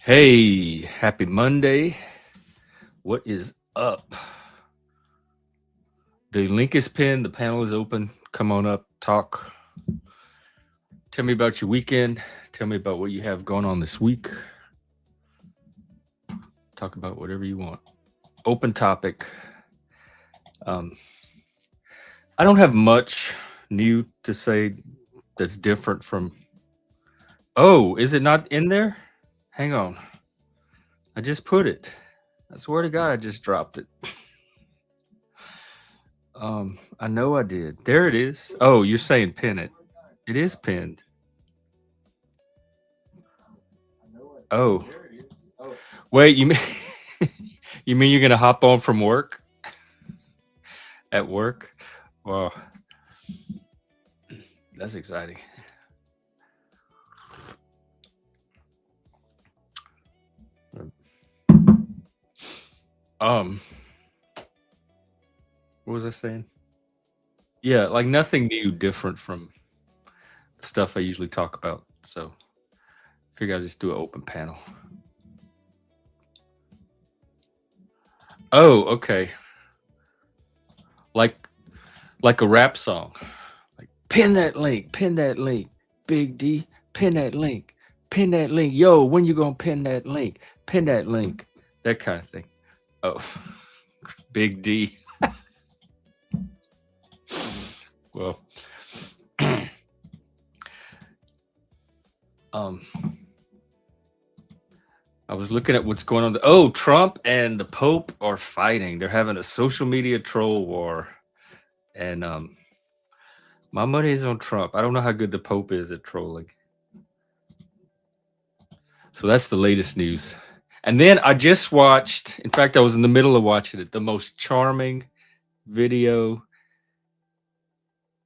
Hey, happy Monday. What is up? The link is pinned. The panel is open. Come on up, talk. Tell me about your weekend. Tell me about what you have going on this week. Talk about whatever you want. Open topic. I don't have much new to say that's different from. Oh, is it not in there? Hang on. I just put it. I swear to God, I just dropped it. I know I did. There it is. Oh, you're saying pin it. It is pinned. Oh, wait. You mean you mean you're gonna hop on from work? At work? Wow, that's exciting. Um, what was I saying? Yeah, like nothing new, different from the stuff I usually talk about. So, figure I'll just do an open panel. Oh, okay. Like like a rap song. Like pin that link, Big D, pin that link, Yo, when you gonna pin that link? Pin that link. That kind of thing. Oh, Big D. Well, um, I was looking at what's going on. Oh, Trump and the Pope are fighting. They're having a social media troll war, and my money is on Trump. I don't know how good the Pope is at trolling. So that's the latest news. And then I just watched. In fact, I was in the middle of watching it. The most charming video.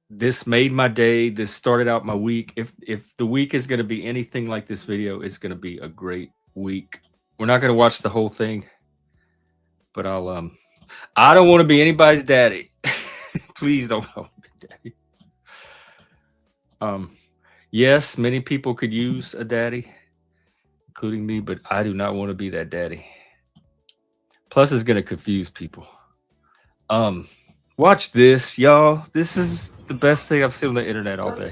This made my day. This started out my week. If the week is going to be anything like this video, it's going to be a great week. We're not going to watch the whole thing, but I don't want to be anybody's daddy. Please don't want to be daddy. Yes, many people could use a daddy, including me, but I do not want to be that daddy. Plus, it's going to confuse people. Watch this, y'all. This is the best thing I've seen on the internet all day.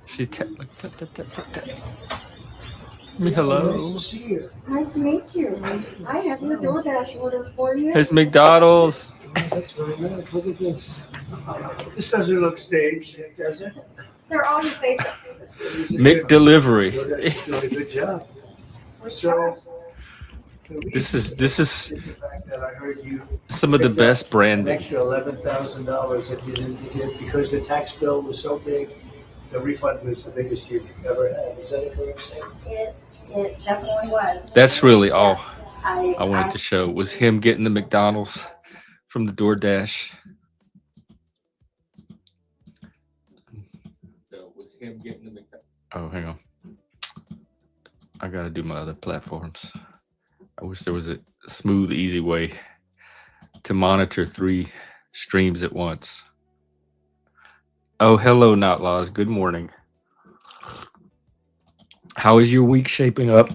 She's like, tap, tap, tap, tap, tap. Hello. Nice to see you. Nice to meet you. I have your DoorDash order for you. It's McDonald's. Oh, that's very nice. Look at this. This doesn't look staged, does it? They're all your favorites. McDelivery. DoorDash is doing a good job. So this is the fact that I heard you some of the best an branding. extra $11,000 that you didn't get because the tax bill was so big. The refund was the biggest you've ever had. Is that a correct statement? It definitely was. That's really all I wanted wanted to show was him getting the McDonald's from the DoorDash. That was him getting the McDonald's. Oh, hang on. I gotta do my other platforms. I wish there was a smooth, easy way to monitor 3 streams at once. Oh, hello, Notlaws. Good morning. How is your week shaping up?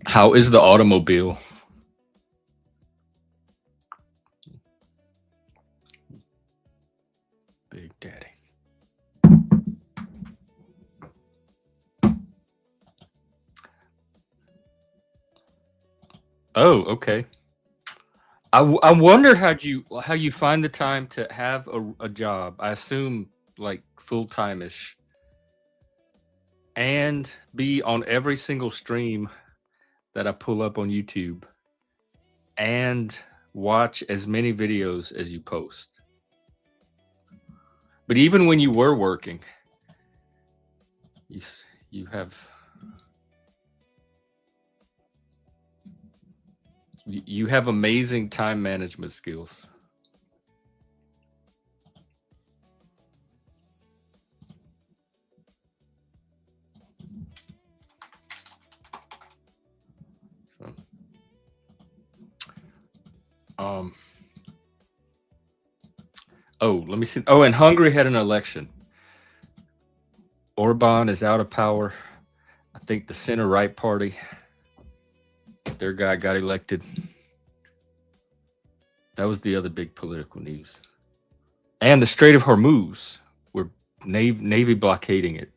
How is the automobile? Big Daddy. Oh, okay. I wonder how you find the time to have a job. I assume like full-time-ish, and be on every single stream that I pull up on YouTube, and watch as many videos as you post. But even when you were working, you have amazing time management skills. So, Oh, let me see. Oh, and Hungary had an election. Orban is out of power. I think the center-right party, their guy got elected. That was the other big political news. And the Strait of Hormuz, we're Navy blockading it.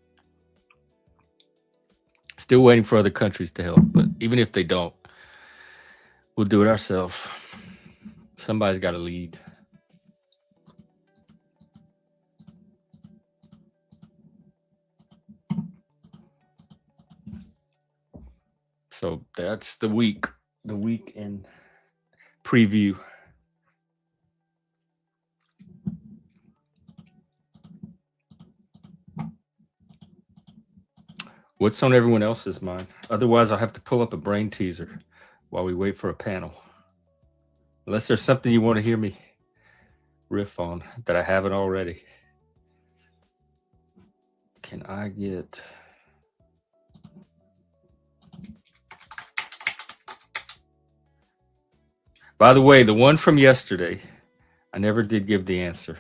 Still waiting for other countries to help, but even if they don't, we'll do it ourselves. Somebody's got to lead. So that's the week in preview. What's on everyone else's mind? Otherwise, I'll have to pull up a brain teaser while we wait for a panel. Unless there's something you want to hear me riff on that I haven't already. Can I get... By the way, the one from yesterday, I never did give the answer.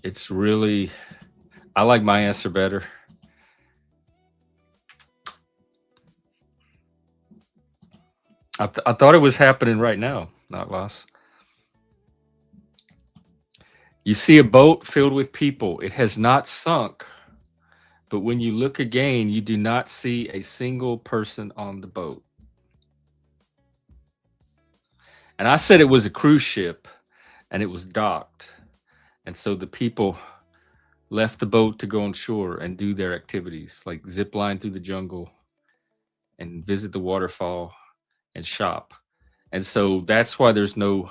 It's really... I like my answer better. I thought it was happening right now, not lost. You see a boat filled with people. It has not sunk, but when you look again, you do not see a single person on the boat. And I said it was a cruise ship, and it was docked. And so the people left the boat to go on shore and do their activities, like zip line through the jungle and visit the waterfall and shop. And so that's why there's no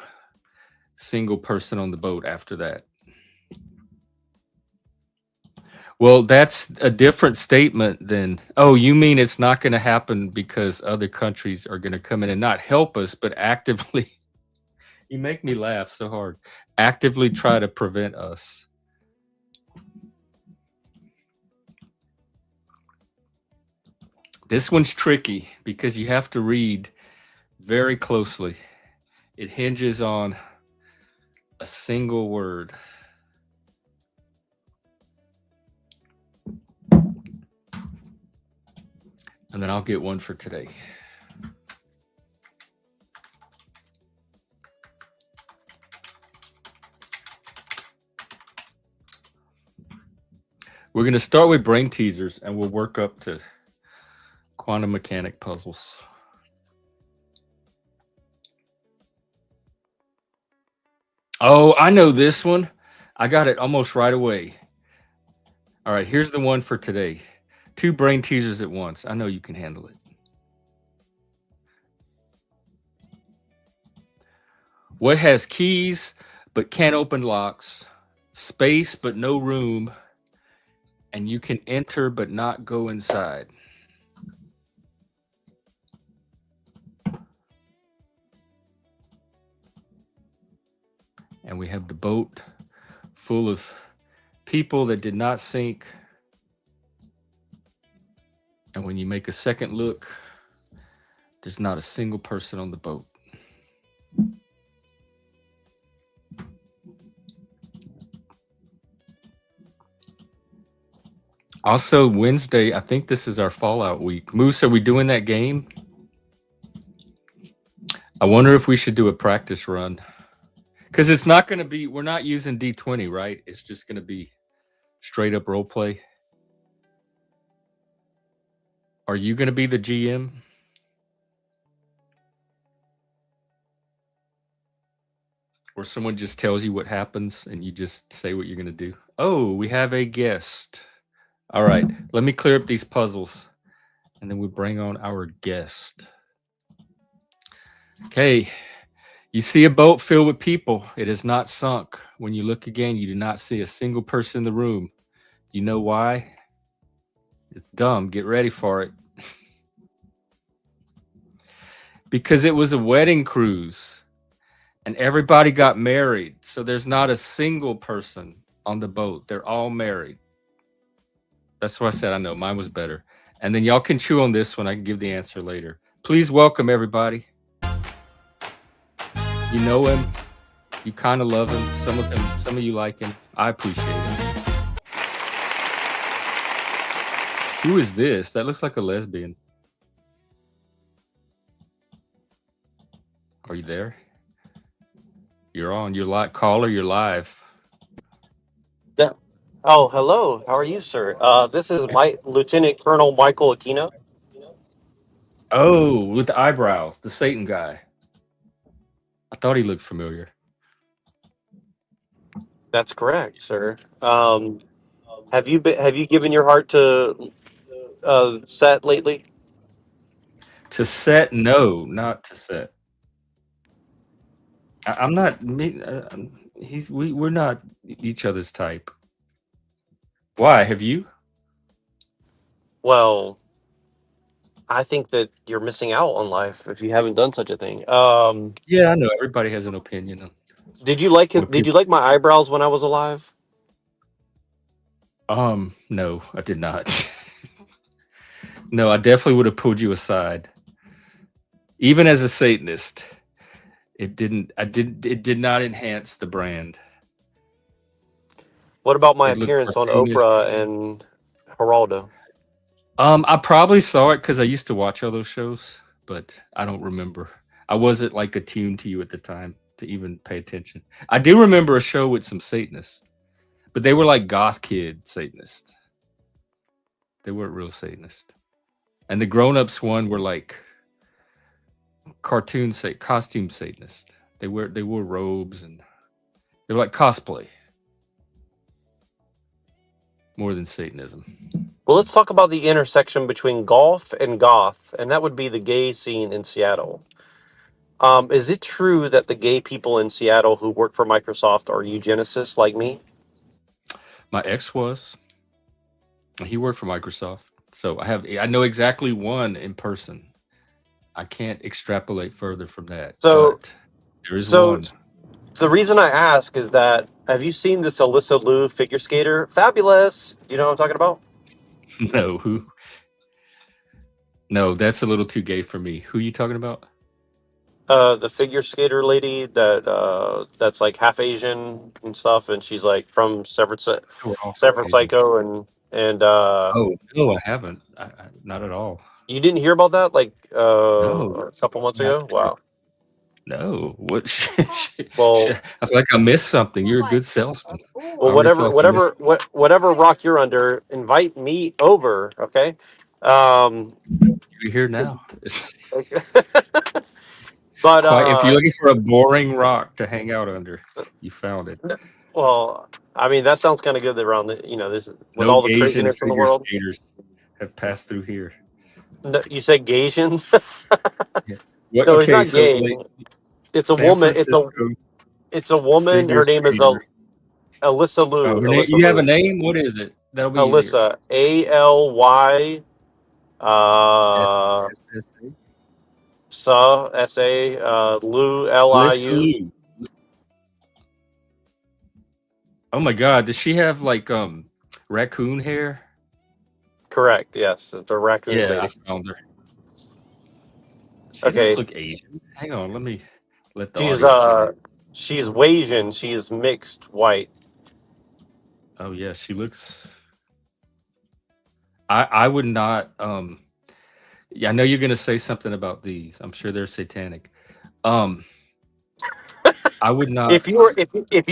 single person on the boat after that. Well, that's a different statement than, oh, you mean it's not going to happen because other countries are going to come in and not help us, but actively, you make me laugh so hard, actively try to prevent us. This one's tricky because you have to read very closely. It hinges on a single word. And then I'll get one for today. We're going to start with brain teasers and we'll work up to quantum mechanic puzzles. Oh, I know this one. I got it almost right away. All right, here's the one for today. 2 brain teasers at once. I know you can handle it. What has keys but can't open locks, space but no room, and you can enter but not go inside? And we have the boat full of people that did not sink. And when you make a second look, there's not a single person on the boat. Also, Wednesday, I think this is our Fallout week. Moose, are we doing that game? I wonder if we should do a practice run. Because it's not going to be, we're not using D20, right? It's just going to be straight up role play. Are you going to be the GM? Or someone just tells you what happens and you just say what you're going to do? Oh, we have a guest. All right, let me clear up these puzzles and then we bring on our guest. Okay. You see a boat filled with people. It is not sunk. When you look again, you do not see a single person in the room. You know why? It's dumb. Get ready for it. Because it was a wedding cruise and everybody got married. So there's not a single person on the boat. They're all married. That's why I said I know. Mine was better. And then y'all can chew on this one. I can give the answer later. Please welcome everybody. You know him. You kind of love him. Some of you like him. I appreciate him. Who is this? That looks like a lesbian. Are you there? You're on. You're live. Caller, you're live. Yeah. Oh, hello. How are you, sir? This is Lieutenant Colonel Michael Aquino. Oh, with the eyebrows, the Satan guy. I thought he looked familiar. That's correct, sir. Have you given your heart to Set lately? To set? No, not to set. I'm not. We're not each other's type. Why? Have you? Well, I think that you're missing out on life if you haven't done such a thing. Yeah, I know. Everybody has an opinion. Did you like When it? Did you like my eyebrows when I was alive? No, I did not. No, I definitely would have pulled you aside. Even as a Satanist, it did not enhance the brand. What about my It looked appearance on cartoonish. Oprah and Geraldo? I probably saw it because I used to watch all those shows, but I don't remember. I wasn't like attuned to you at the time to even pay attention. I do remember a show with some Satanists, but they were like goth kid Satanists. They weren't real Satanists. And the grown-ups one were like costume Satanists. They wore robes and they were like cosplay more than Satanism. Well, let's talk about the intersection between golf and goth, and that would be the gay scene in Seattle. Is it true that the gay people in Seattle who work for Microsoft are eugenicists like me? My ex was. He worked for Microsoft. So I know exactly one in person. I can't extrapolate further from that. So- but there is so- one. The reason I ask is that, have you seen this Alyssa Liu figure skater? Fabulous. You know what I'm talking about? No, who? No, that's a little too gay for me. Who are you talking about? The figure skater lady that's like half Asian and stuff, and she's like from San Francisco, and Oh no, I haven't. I, not at all. you didn't hear about that like No. a couple months Not ago? true. Wow. No, what? Well- I feel like I missed something. You're a good salesman. I Well, already feel like I whatever rock you're under, invite me over, okay? You're here now. It's But if you're looking for a boring rock to hang out under, you found it. well, I mean that sounds kind of good around the this with No all the Asian craziness in the figure world. skaters have passed through here. No, you said Gaysian? What, No, okay, it's not gay. like, It's a San woman. Francisco It's a woman. figure Her name is skater. Alyssa Liu. Oh, her name, Alyssa you have a Liu. name? What is it? That'll be easier. Alyssa. ALY. SSA? SA. Liu. LIU. Liu. Oh my God! Does she have like raccoon hair? Correct. Yes, it's the raccoon Yeah, I lady. found her. She Okay. doesn't look Asian. Hang on, let me let the She's audience in. she's Wasian. She's mixed white. Oh yeah, she looks. I would not. Yeah, I know you're gonna say something about these. I'm sure they're satanic. I would not. If you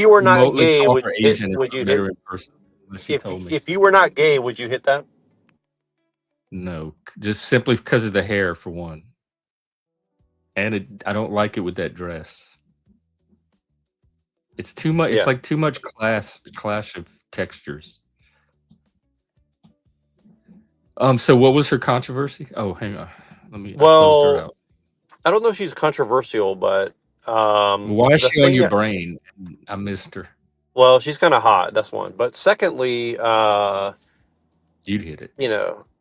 were not remotely gay, call would her Asian would if I you met hit? her in person? Unless she told me. If you were not gay, would you hit that? No, just simply because of the hair, for one. And I don't like it with that dress. It's too much. Yeah. It's like too much clash of textures. So what was her controversy? Oh, hang on. I closed her out. I don't know if she's controversial, but Why is the she on thing your that- brain? I missed her. Well, she's kind of hot. That's one. But secondly, You'd hit it.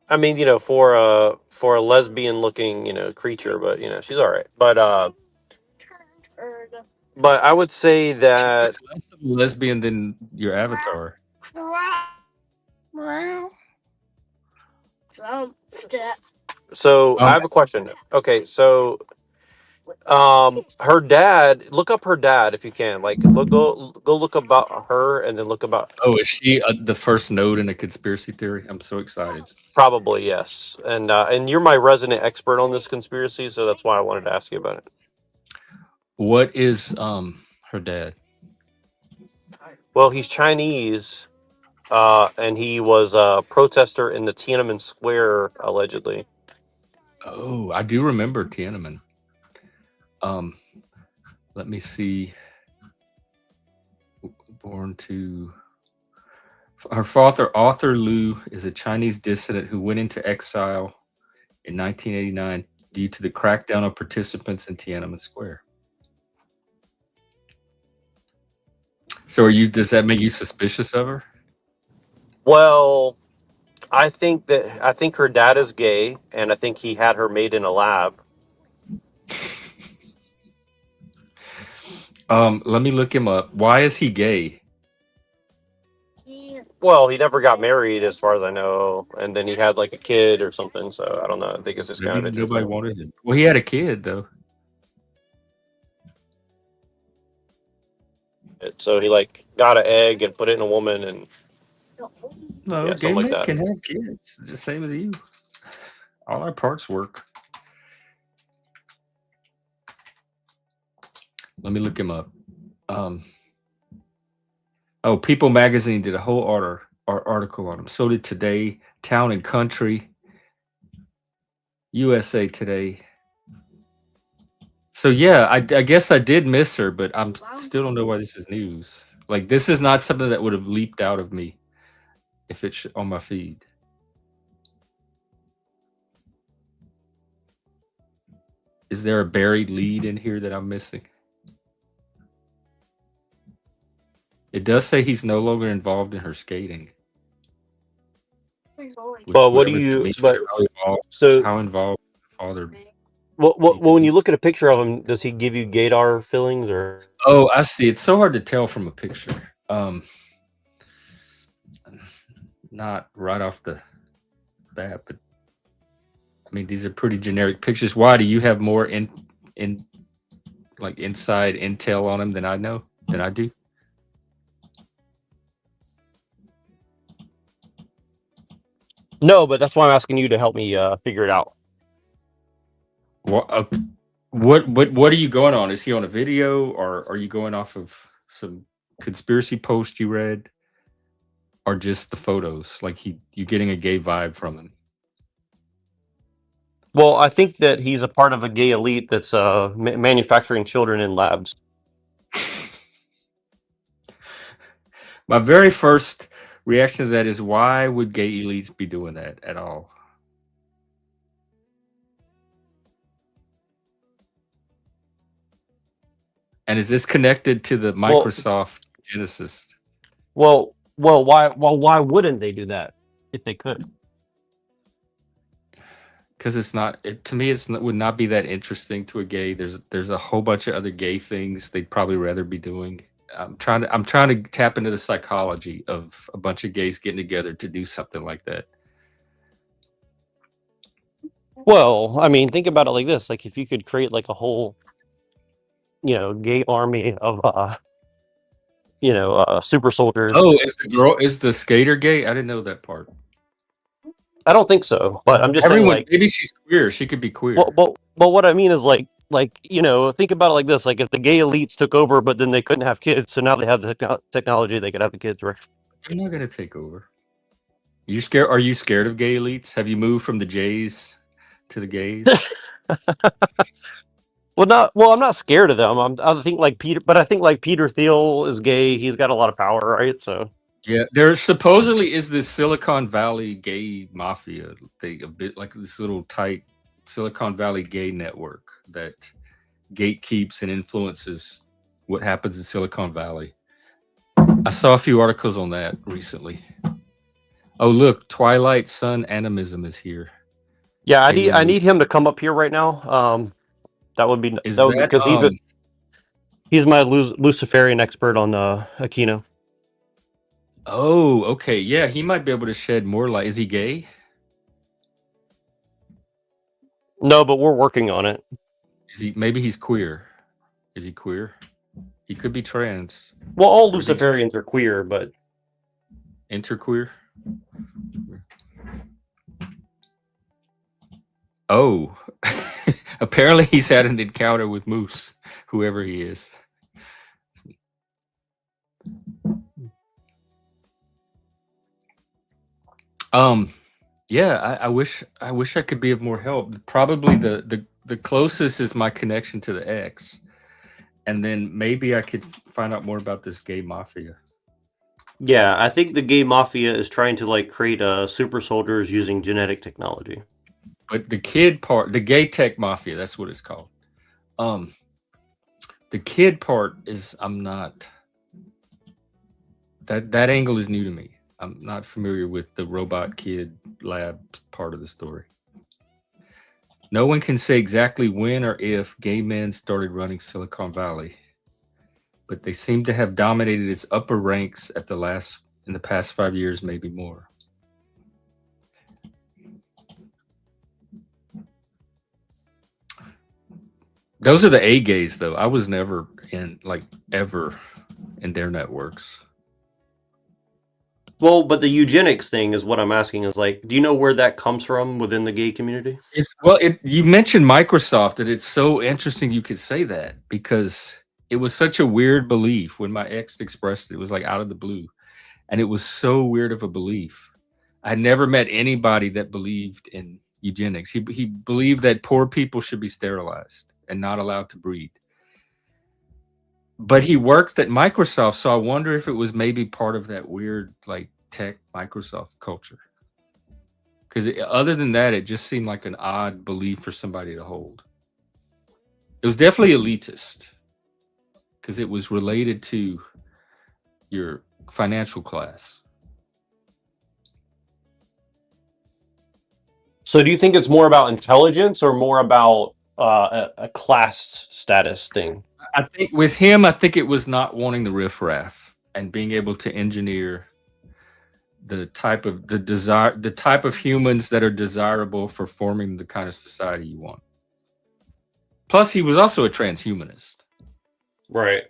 I mean, for a lesbian looking, creature, but she's all right. But I would say that She's less of a lesbian than your avatar. So Um, I have a question. Okay, so Her dad. Look up her dad if you can. Like, go look about her, and then look about. Oh, is she the first node in a conspiracy theory? I'm so excited. Probably yes. And you're my resident expert on this conspiracy, so that's why I wanted to ask you about it. What is her dad? Well, he's Chinese, and he was a protester in the Tiananmen Square, allegedly. Oh, I do remember Tiananmen. Let me see. Born to her father, Arthur Liu, is a Chinese dissident who went into exile in 1989 due to the crackdown on participants in Tiananmen Square. So, does that make you suspicious of her? Well, I think her dad is gay, and I think he had her made in a lab. Let me look him up. Why is he gay? Well, he never got married, as far as I know, and then he had like a kid or something. So I don't know. I think it's just kind of Maybe interesting. nobody wanted him. Well, he had a kid though. So he like got an egg and put it in a woman, and No, yeah, gay something like men that. can have kids, the same as you. All our parts work. Let me look him up. Oh, People Magazine did a whole article on him. So did Today, Town and Country, USA Today. So yeah, I guess I did miss her, but I'm still don't know why this is news. Like, this is not something that would have leaped out of me if it's on my feed. Is there a buried lead in here that I'm missing? It does say he's no longer involved in her skating. But what do you? But so how involved the father? Well, when you look at a picture of him, does he give you gaydar feelings or? Oh, I see. It's so hard to tell from a picture. Not right off the bat, but I mean, these are pretty generic pictures. Why do you have more like inside intel on him than I do? No, but that's why I'm asking you to help me figure it out. What are you going on? Is he on a video, or are you going off of some conspiracy post you read, or just the photos? Like you getting a gay vibe from him? Well, I think that he's a part of a gay elite that's manufacturing children in labs. My very first reaction to that is, why would gay elites be doing that at all? And is this connected to the Microsoft Genesis? Well, why wouldn't they do that if they could? Because it's not. To me, would not be that interesting to a gay. There's a whole bunch of other gay things they'd probably rather be doing. I'm trying to tap into the psychology of a bunch of gays getting together to do something like that. Well, I mean, think about it like this: like if you could create like a whole, gay army of, super soldiers. Oh, is the skater gay? I didn't know that part. I don't think so, but I'm just saying, like, maybe she's queer. She could be queer. Well, what I mean is like think about it like this: like if the gay elites took over, but then they couldn't have kids, so now they have the technology, they could have the kids, right? They're not gonna take over. You scared? Are you scared of gay elites? Have you moved from the J's to the gays? Well, I'm not scared of them. I think like Peter Thiel is gay. He's got a lot of power, right? So yeah, there supposedly is this Silicon Valley gay mafia thing, a bit like this little tight Silicon Valley gay network that gatekeeps and influences what happens in Silicon Valley. I saw a few articles on that recently. Oh, look, Twilight Sun animism is here. Yeah, I need him to come up here right now. That would be because he's my Luciferian expert on Aquino. Oh, okay. Yeah, he might be able to shed more light. Is he gay? No, but we're working on it. Is he? Maybe he's queer. Is he queer? He could be trans. Well, all Or is he Luciferians are queer, but interqueer? Oh, apparently he's had an encounter with Moose, whoever he is. Yeah, I wish I could be of more help. Probably the closest is my connection to the X, and then maybe I could find out more about this gay mafia. yeah, I think the gay mafia is trying to like create super soldiers using genetic technology. But the kid part, the gay tech mafia, that's what it's called. The kid part is I'm not. That angle is new to me. I'm not familiar with the robot kid lab part of the story. No one can say exactly when or if gay men started running Silicon Valley, but they seem to have dominated its upper ranks in the past 5 years, maybe more. Those are the A gays, though. I was never ever in their networks. Well, but the eugenics thing is what I'm asking is like, do you know where that comes from within the gay community? You mentioned Microsoft, and it's so interesting you could say that because it was such a weird belief when my ex expressed it. It was like out of the blue, and it was so weird of a belief. I never met anybody that believed in eugenics. He believed that poor people should be sterilized and not allowed to breed. But he works at Microsoft, so I wonder if it was maybe part of that weird like tech Microsoft culture. Because other than that, it just seemed like an odd belief for somebody to hold. It was definitely elitist because it was related to your financial class. So do you think it's more about intelligence or more about a class status thing? I think with him, I think it was not wanting the riffraff and being able to engineer the type of humans that are desirable for forming the kind of society you want. Plus, he was also a transhumanist. Right.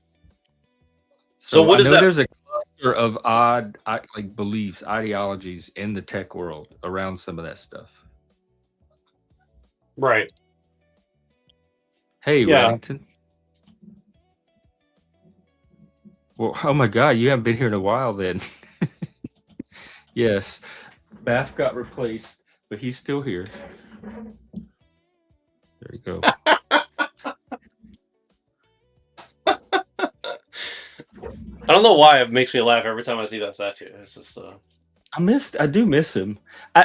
So what I is know that? there's a cluster of odd beliefs, ideologies in the tech world around some of that stuff. Right. Hey, Yeah. Reddington. Well, oh my God, you haven't been here in a while then. Yes, Bath got replaced, but he's still here. There you go. I don't know why it makes me laugh every time I see that statue. It's just I do miss him.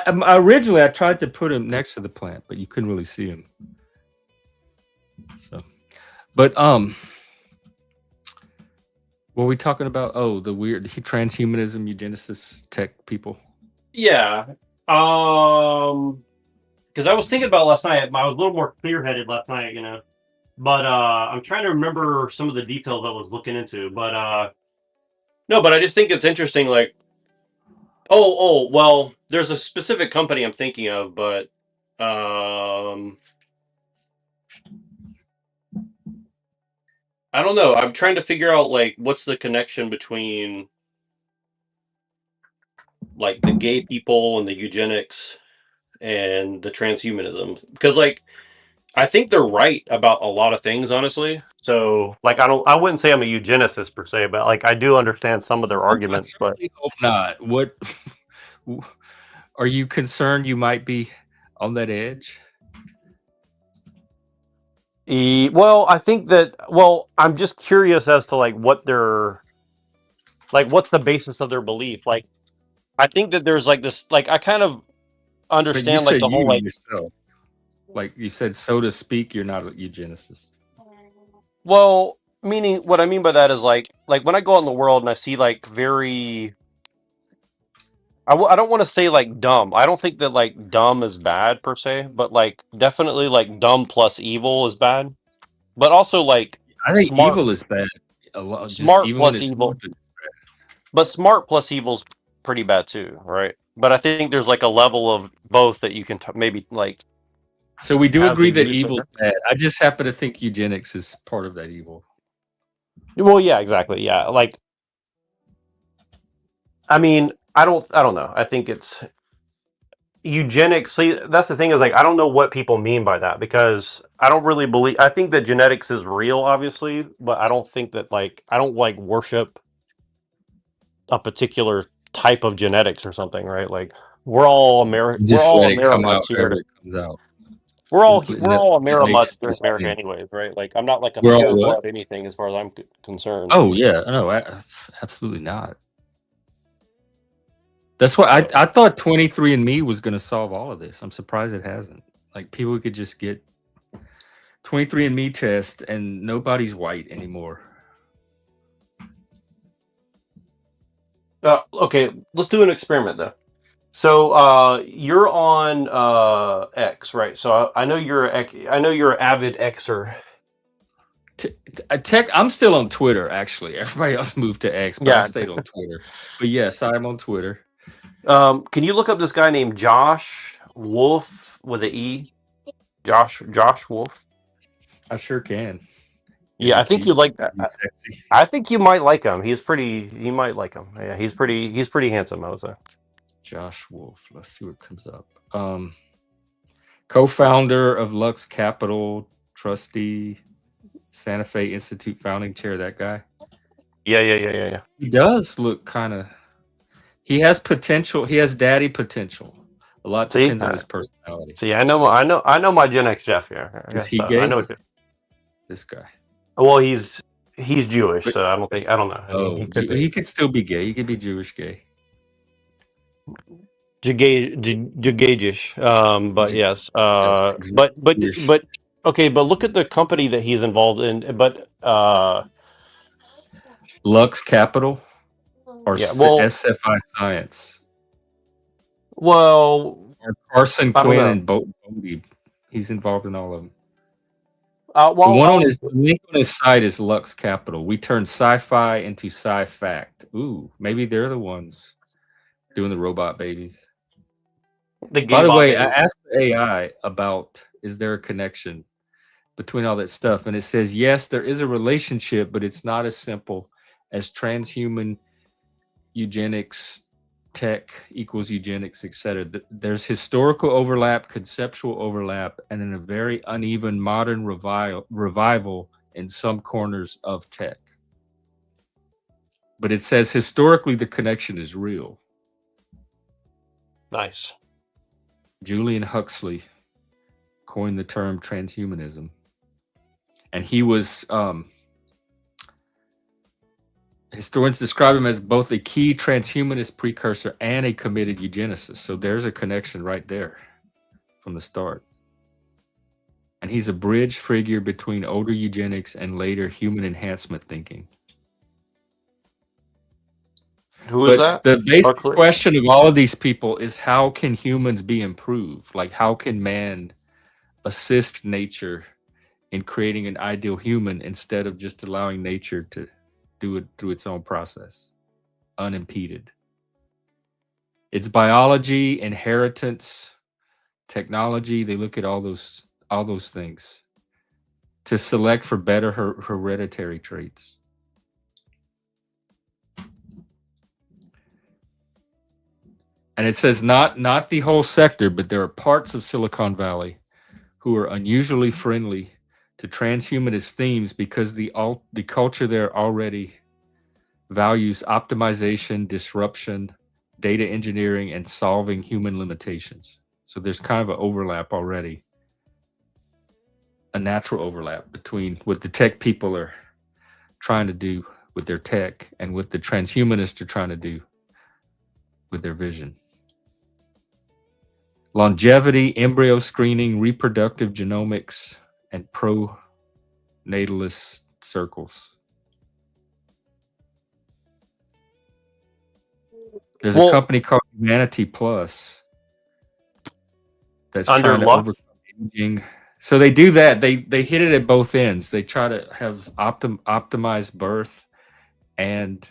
Originally I tried to put him next to the plant, but you couldn't really see him. So, but what were we talking about? Oh, the weird transhumanism, eugenicist tech people. yeah. Because I was thinking about last night. I was a little more clear-headed last night, you know. But I'm trying to remember some of the details I was looking into. But no, but I just think it's interesting. Like, well, there's a specific company I'm thinking of, but I don't know. I'm trying to figure out like what's the connection between like the gay people and the eugenics and the transhumanism because like I think they're right about a lot of things, honestly. So like I wouldn't say I'm a eugenicist per se, but like I do understand some of their arguments. But I hope not. What are you concerned you might be on that edge? Well, I think that. Well, I'm just curious as to like what their like what's the basis of their belief. Like, I think that there's like this. Like, I kind of understand like the whole like. Yourself. Like you said, so to speak, you're not a eugenicist. Well, meaning what I mean by that is like when I go out in the world and I see like very. I don't want to say like dumb. I don't think that like dumb is bad per se, but like definitely like dumb plus evil is bad. But also like I think smart, evil is bad. A lot. smart Even plus when it's evil. good, But smart plus evil's pretty bad too, right? But I think there's like a level of both that you can maybe like So we do have the agree that use of evil's bad. I just happen to think eugenics is part of that evil. Well, yeah, exactly. Yeah, like I mean, I don't know. I think it's eugenics. See, that's the thing is like I don't know what people mean by that because I don't really believe. I think that genetics is real, obviously, but I don't think that like I don't like worship a particular type of genetics or something, right? Like we're all You We're just all let it come out Amerimutts here. however it comes out. We're Let all nature Amerimutts here in America, sustain. anyways, right? Like I'm not like a We're all pure what? blood anything as far as I'm concerned. Oh yeah, no, absolutely not. That's why So I thought 23andMe was going to solve all of this. I'm surprised it hasn't. Like people could just get 23andMe test and nobody's white anymore. okay, let's do an experiment though. So you're on X, right? So I know I know you're an avid Xer. I'm still on Twitter actually. Everybody else moved to X, but I Yeah. stayed on Twitter. But yes, I'm on Twitter. Can you look up this guy named Josh Wolf with an E? Josh Wolf. I sure can. Is Yeah, he I think you cute? like Is that. he sexy? I think you might like him. He's pretty. You might like him. Yeah, he's pretty handsome, I would say. Josh Wolf. Let's see what comes up. Co-founder of Lux Capital, trustee, Santa Fe Institute founding chair. That guy. Yeah. He does look kind of. He has potential. He has daddy potential. A lot See, depends on his personality. see, I know my Gen X Jeff here. I Is guess he so. I know gay? it. This guy. Well, he's Jewish, But, so I don't know. I mean, he could be. he could still be gay. He could be Jewish gay. Jugajish. But yes. Yes, Jewish. But okay. But look at the company that he's involved in. But Lux Capital or yeah. Well, SFI Science well, or Carson I don't Quinn know. and Bodie. He's involved in all of them. The Well, one on his link on his site is Lux Capital. We turn sci-fi into sci-fact. Ooh, maybe they're the ones doing the robot babies. the By gay the bot way, I baby. asked the AI about is there a connection between all that stuff, and it says yes, there is a relationship, but it's not as simple as transhuman eugenics, tech equals eugenics, etc. There's historical overlap, conceptual overlap, and then a very uneven modern revival in some corners of tech. But it says historically the connection is real. Nice. Julian Huxley coined the term transhumanism. And he was, historians describe him as both a key transhumanist precursor and a committed eugenicist. So there's a connection right there from the start. And he's a bridge figure between older eugenics and later human enhancement thinking. Who is that? The basic Huxley? question of all of these people is how can humans be improved? Like how can man assist nature in creating an ideal human instead of just allowing nature to do it through its own process, unimpeded? It's biology, inheritance, technology. They look at all those things to select for better hereditary traits. And it says not the whole sector, but there are parts of Silicon Valley who are unusually friendly to transhumanist themes because the culture there already values optimization, disruption, data engineering, and solving human limitations. So there's kind of an overlap already, a natural overlap between what the tech people are trying to do with their tech and what the transhumanists are trying to do with their vision. Longevity, embryo screening, reproductive genomics, and pro-natalist circles. There's a company called Humanity Plus that's trying to overcome aging. So they do that. They hit it at both ends. They try to have optimized birth and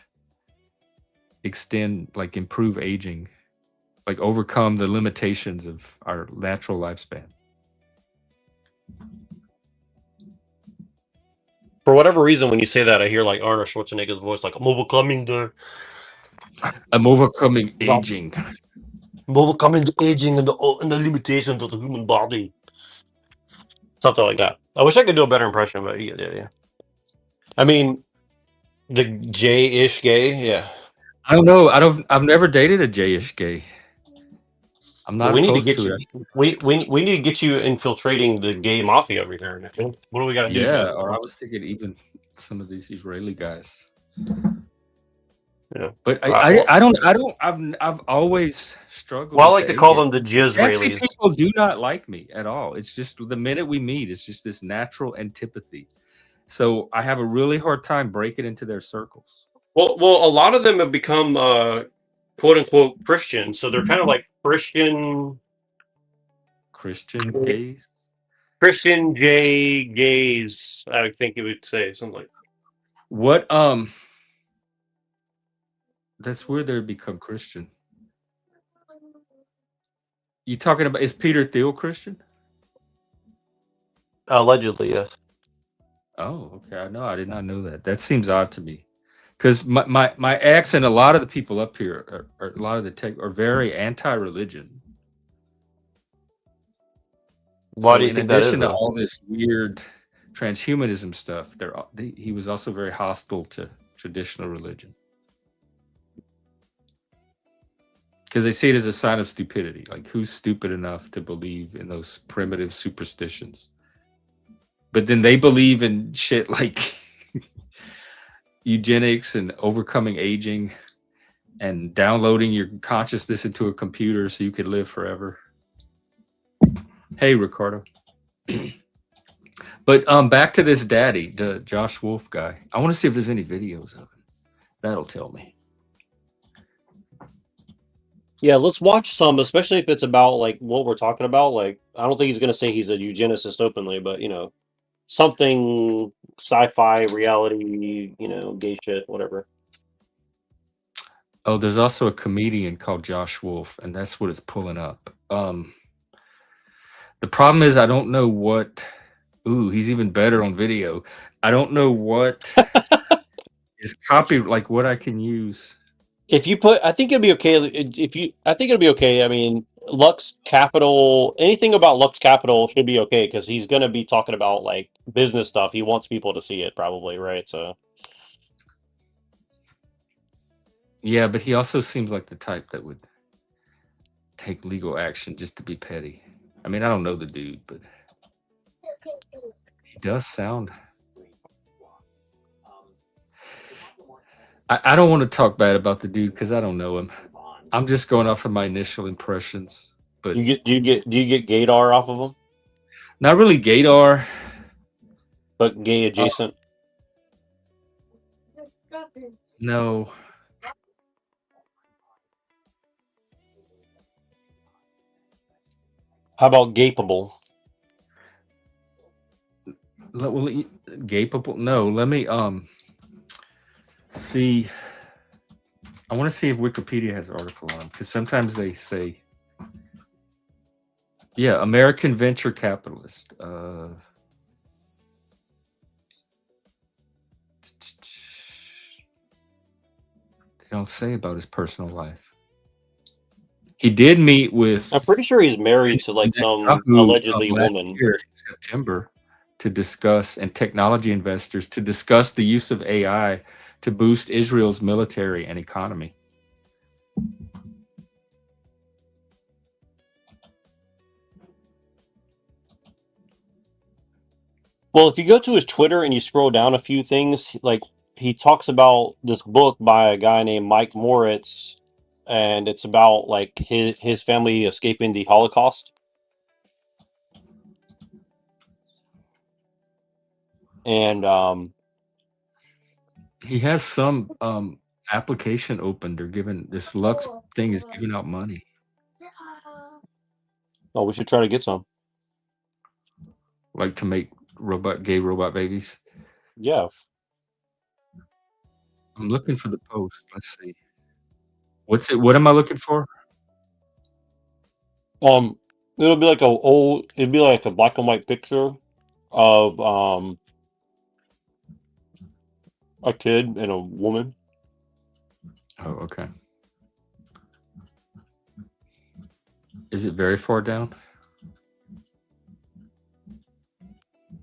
extend, like improve aging, like overcome the limitations of our natural lifespan. For whatever reason, when you say that, I hear like Arnold Schwarzenegger's voice, like, I'm overcoming the aging. I'm overcoming the aging and the limitations of the human body. Something like that. I wish I could do a better impression, but yeah. I mean, the J-ish gay, yeah. I don't know. I've never dated a J-ish gay. I'm not We need to opposed get to you. it. We need to get you infiltrating the gay mafia over here. Man. What do we got to do? Yeah, or I was thinking even some of these Israeli guys. Yeah. But Well, I've always struggled I with like the to call A-gay. them the Fancy Jizraelis. people do not like me at all. It's just the minute we meet, it's just this natural antipathy. So I have a really hard time breaking into their circles. Well, a lot of them have become quote unquote Christian, so they're kind of like Christian gays. Christian J gays. I would think you would say something like. What that's where they become Christian. You talking about, is Peter Thiel Christian? Allegedly, yes. Oh, okay. I did not know that. That seems odd to me. Because my ex and a lot of the people up here, are a lot of the tech, are very anti-religion. Why do So you in think that is, addition to though? all this weird transhumanism stuff, he was also very hostile to traditional religion. Because they see it as a sign of stupidity. Like, who's stupid enough to believe in those primitive superstitions? But then they believe in shit like eugenics and overcoming aging and downloading your consciousness into a computer so you could live forever. Hey, Ricardo. But back to this daddy, the Josh Wolf guy. I want to see if there's any videos of him. That'll tell me. Yeah, let's watch some, especially if it's about like what we're talking about. Like, I don't think he's gonna say he's a eugenicist openly, but something sci-fi, reality, gay shit, whatever. Oh, there's also a comedian called Josh Wolf, and that's what it's pulling up. The problem is I don't know what. Ooh, he's even better on video. I don't know what is copy, like what I can use. If you put, I think it'd be okay. I think it'll be okay. I mean, Lux Capital, anything about Lux Capital should be okay because he's gonna be talking about like business stuff. He wants people to see it, probably, right? So. Yeah, but he also seems like the type that would take legal action just to be petty. I mean, I don't know the dude, but he does sound. I don't want to talk bad about the dude because I don't know him. I'm just going off of my initial impressions. But Do you get gaydar off of him? Not really gaydar, but gay adjacent. No. How about gapeable? Gapeable? No. Let me see. I want to see if Wikipedia has an article on him because sometimes they say, yeah, American venture capitalist. They don't say about his personal life. He did meet with. I'm pretty sure he's married to like some allegedly woman. Year, September, to discuss, and technology investors to discuss the use of AI to boost Israel's military and economy. Well, if you go to his Twitter and you scroll down a few things, like he talks about this book by a guy named Mike Moritz, and it's about like his family escaping the Holocaust. And he has some application open. They're giving this Lux thing is giving out money. Oh, we should try to get some. Like to make gay robot babies. Yeah. I'm looking for the post. Let's see. What am I looking for? It'll be like it'd be like a black and white picture of a kid and a woman. Oh, okay. Is it very far down?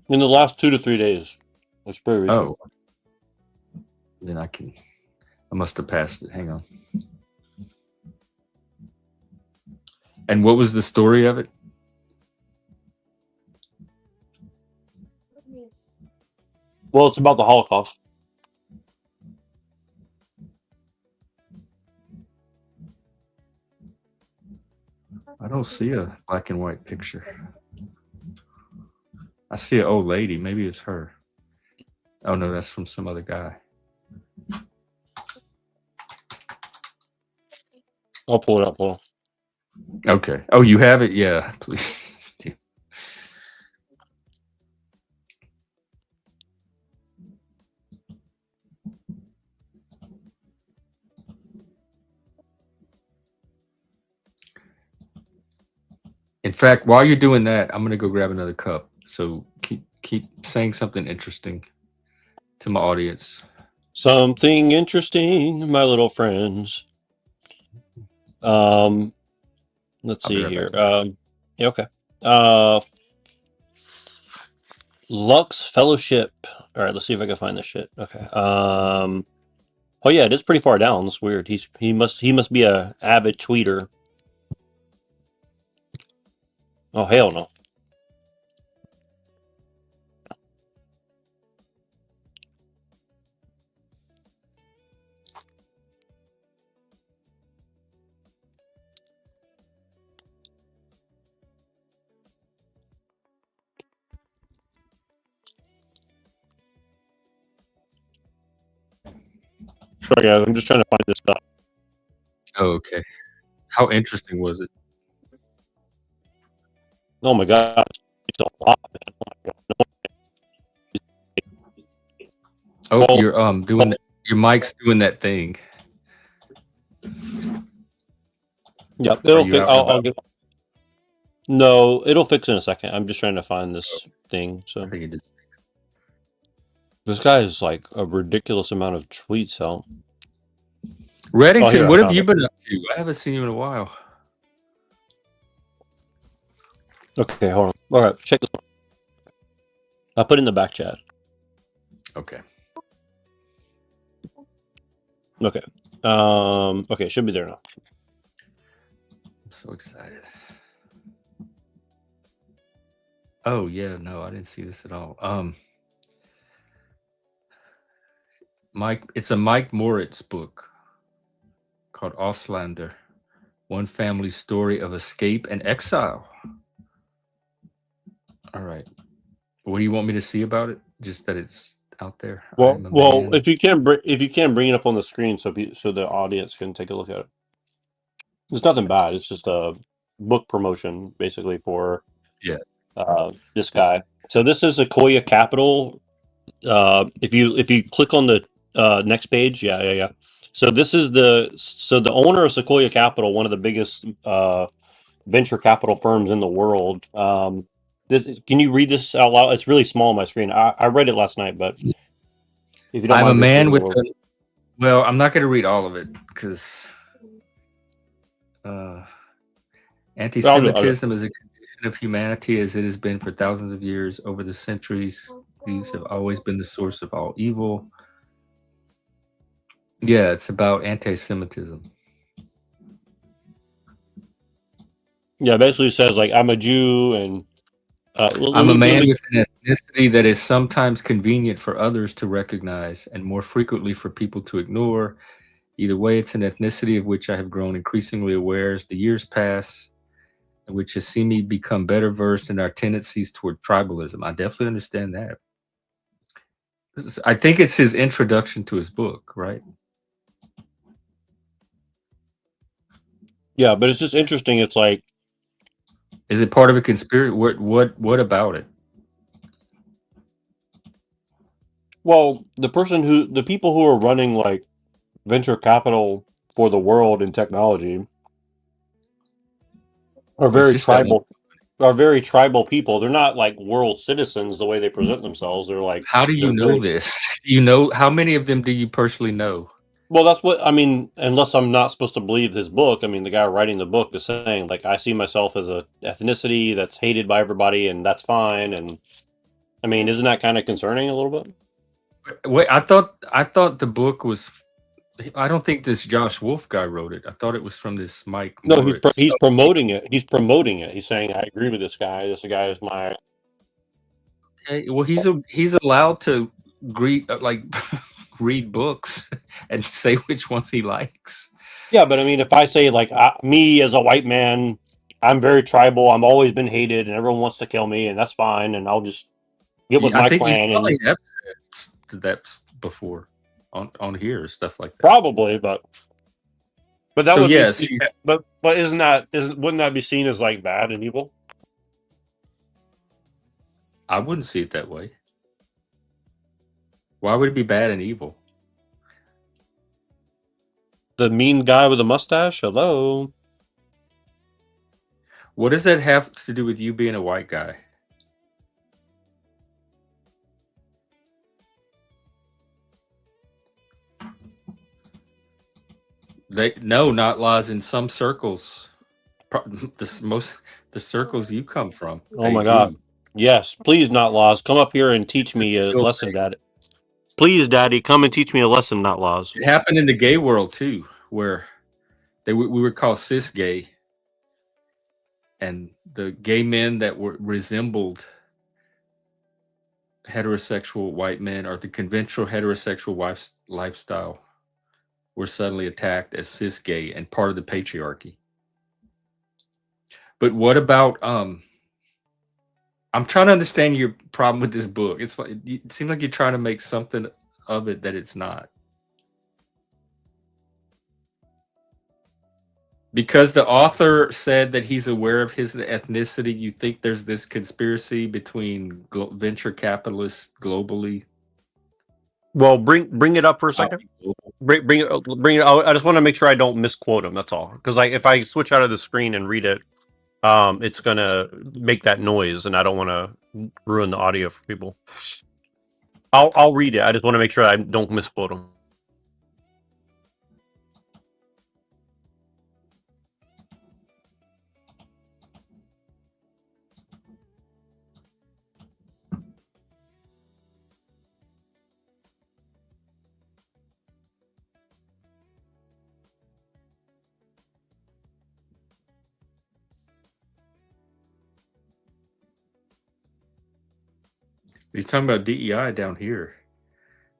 In the last 2 to 3 days. That's pretty recent. Oh, then I must have passed it. Hang on. And what was the story of it? Well, it's about the Holocaust. I don't see a black and white picture. I see an old lady. Maybe it's her. Oh no, that's from some other guy. I'll pull it up, Paul. Okay. Oh, you have it? Yeah, please. In fact, while you're doing that, I'm gonna go grab another cup. So keep saying something interesting to my audience. Something interesting, my little friends. Let's I'll be see right here. back. Yeah, okay. Lux Fellowship. All right, let's see if I can find this shit. Okay. Oh yeah, it is pretty far down. That's weird. He must be a avid tweeter. Oh hell no. Sorry guys, I'm just trying to find this stuff. Oh, okay. How interesting was it? Oh my god, it's a lot. Man. Oh my god. Oh, Oh, you're doing your mic's doing that thing. yeah, Are it'll you fix. out and I'll about? get. No, it'll fix in a second. I'm just trying to find this thing. I So think it did. this guy is like a ridiculous amount of tweets out. Reddington, Oh, here, I what have found you it. been up to? I haven't seen you in a while. Okay, hold on. All right, check this one. I put it in the back chat. Okay. Okay. Okay, it should be there now. I'm so excited. Oh yeah, no, I didn't see this at all. It's a Mike Moritz book called Auslander, One Family Story of Escape and Exile. All right. What do you want me to see about it? Just that it's out there. I'm a Well, man. if you can bring it up on the screen so the audience can take a look at it. It's nothing bad. It's just a book promotion basically for Yeah. this guy. So this is Sequoia Capital. If you click on the next page, yeah. So this is the owner of Sequoia Capital, one of the biggest venture capital firms in the world. Can you read this out loud? It's really small on my screen. I read it last night, but if you don't I'm a mind just man reading with the word. well, I'm not going to read all of it because anti-Semitism is a condition of humanity as it has been for thousands of years. Over the centuries, Jews have always been the source of all evil. Yeah, it's about anti-Semitism. Yeah, basically says like I'm a Jew and I'm a man with an ethnicity that is sometimes convenient for others to recognize and more frequently for people to ignore. Either way, it's an ethnicity of which I have grown increasingly aware as the years pass, and which has seen me become better versed in our tendencies toward tribalism. I definitely understand that. I think it's his introduction to his book, right? Yeah, but it's just interesting. It's like, is it part of a conspiracy? What about it? Well, the people who are running like venture capital for the world in technology are very tribal. are very tribal people. They're not like world citizens the way they present themselves. They're like, How do you they're know very, this? You know, how many of them do you personally know? well, that's what I mean. Unless I'm not supposed to believe his book. I mean, the guy writing the book is saying like, I see myself as a ethnicity that's hated by everybody, and that's fine. And I mean, isn't that kind of concerning a little bit? Wait, I thought the book was. I don't think this Josh Wolf guy wrote it. I thought it was from this Mike No, Moritz. he's promoting it. He's promoting it. He's saying, I agree with this guy. This guy is my. Okay, well, he's allowed to like read books and say which ones he likes. Yeah, but I mean, if I say like me as a white man, I'm very tribal. I'm always been hated, and everyone wants to kill me, and that's fine. And I'll just get with I my think you clan, and probably have said that before on here, stuff like that. probably, but that So would yes, be. But wouldn't that be seen as like bad and evil? I wouldn't see it that way. Why would it be bad and evil? The mean guy with a mustache. Hello. What does that have to do with you being a white guy? No, not laws in some circles. The circles you come from. Oh my God. Yes, please, not laws. Come up here and teach me a Still lesson, Daddy. Please, Daddy, come and teach me a lesson, not laws. It happened in the gay world too, where we were called cis gay, and the gay men that resembled heterosexual white men or the conventional heterosexual lifestyle were suddenly attacked as cis gay and part of the patriarchy. But what about I'm trying to understand your problem with this book. It's like it seems like you're trying to make something of it that it's not. Because the author said that he's aware of his ethnicity, you think there's this conspiracy between venture capitalists globally? Well, bring it up for a second. Bring it. I just want to make sure I don't misquote him. That's all. Because if I switch out of the screen and read it, it's gonna make that noise, and I don't want to ruin the audio for people. I'll read it. I just want to make sure I don't misquote him. He's talking about DEI down here.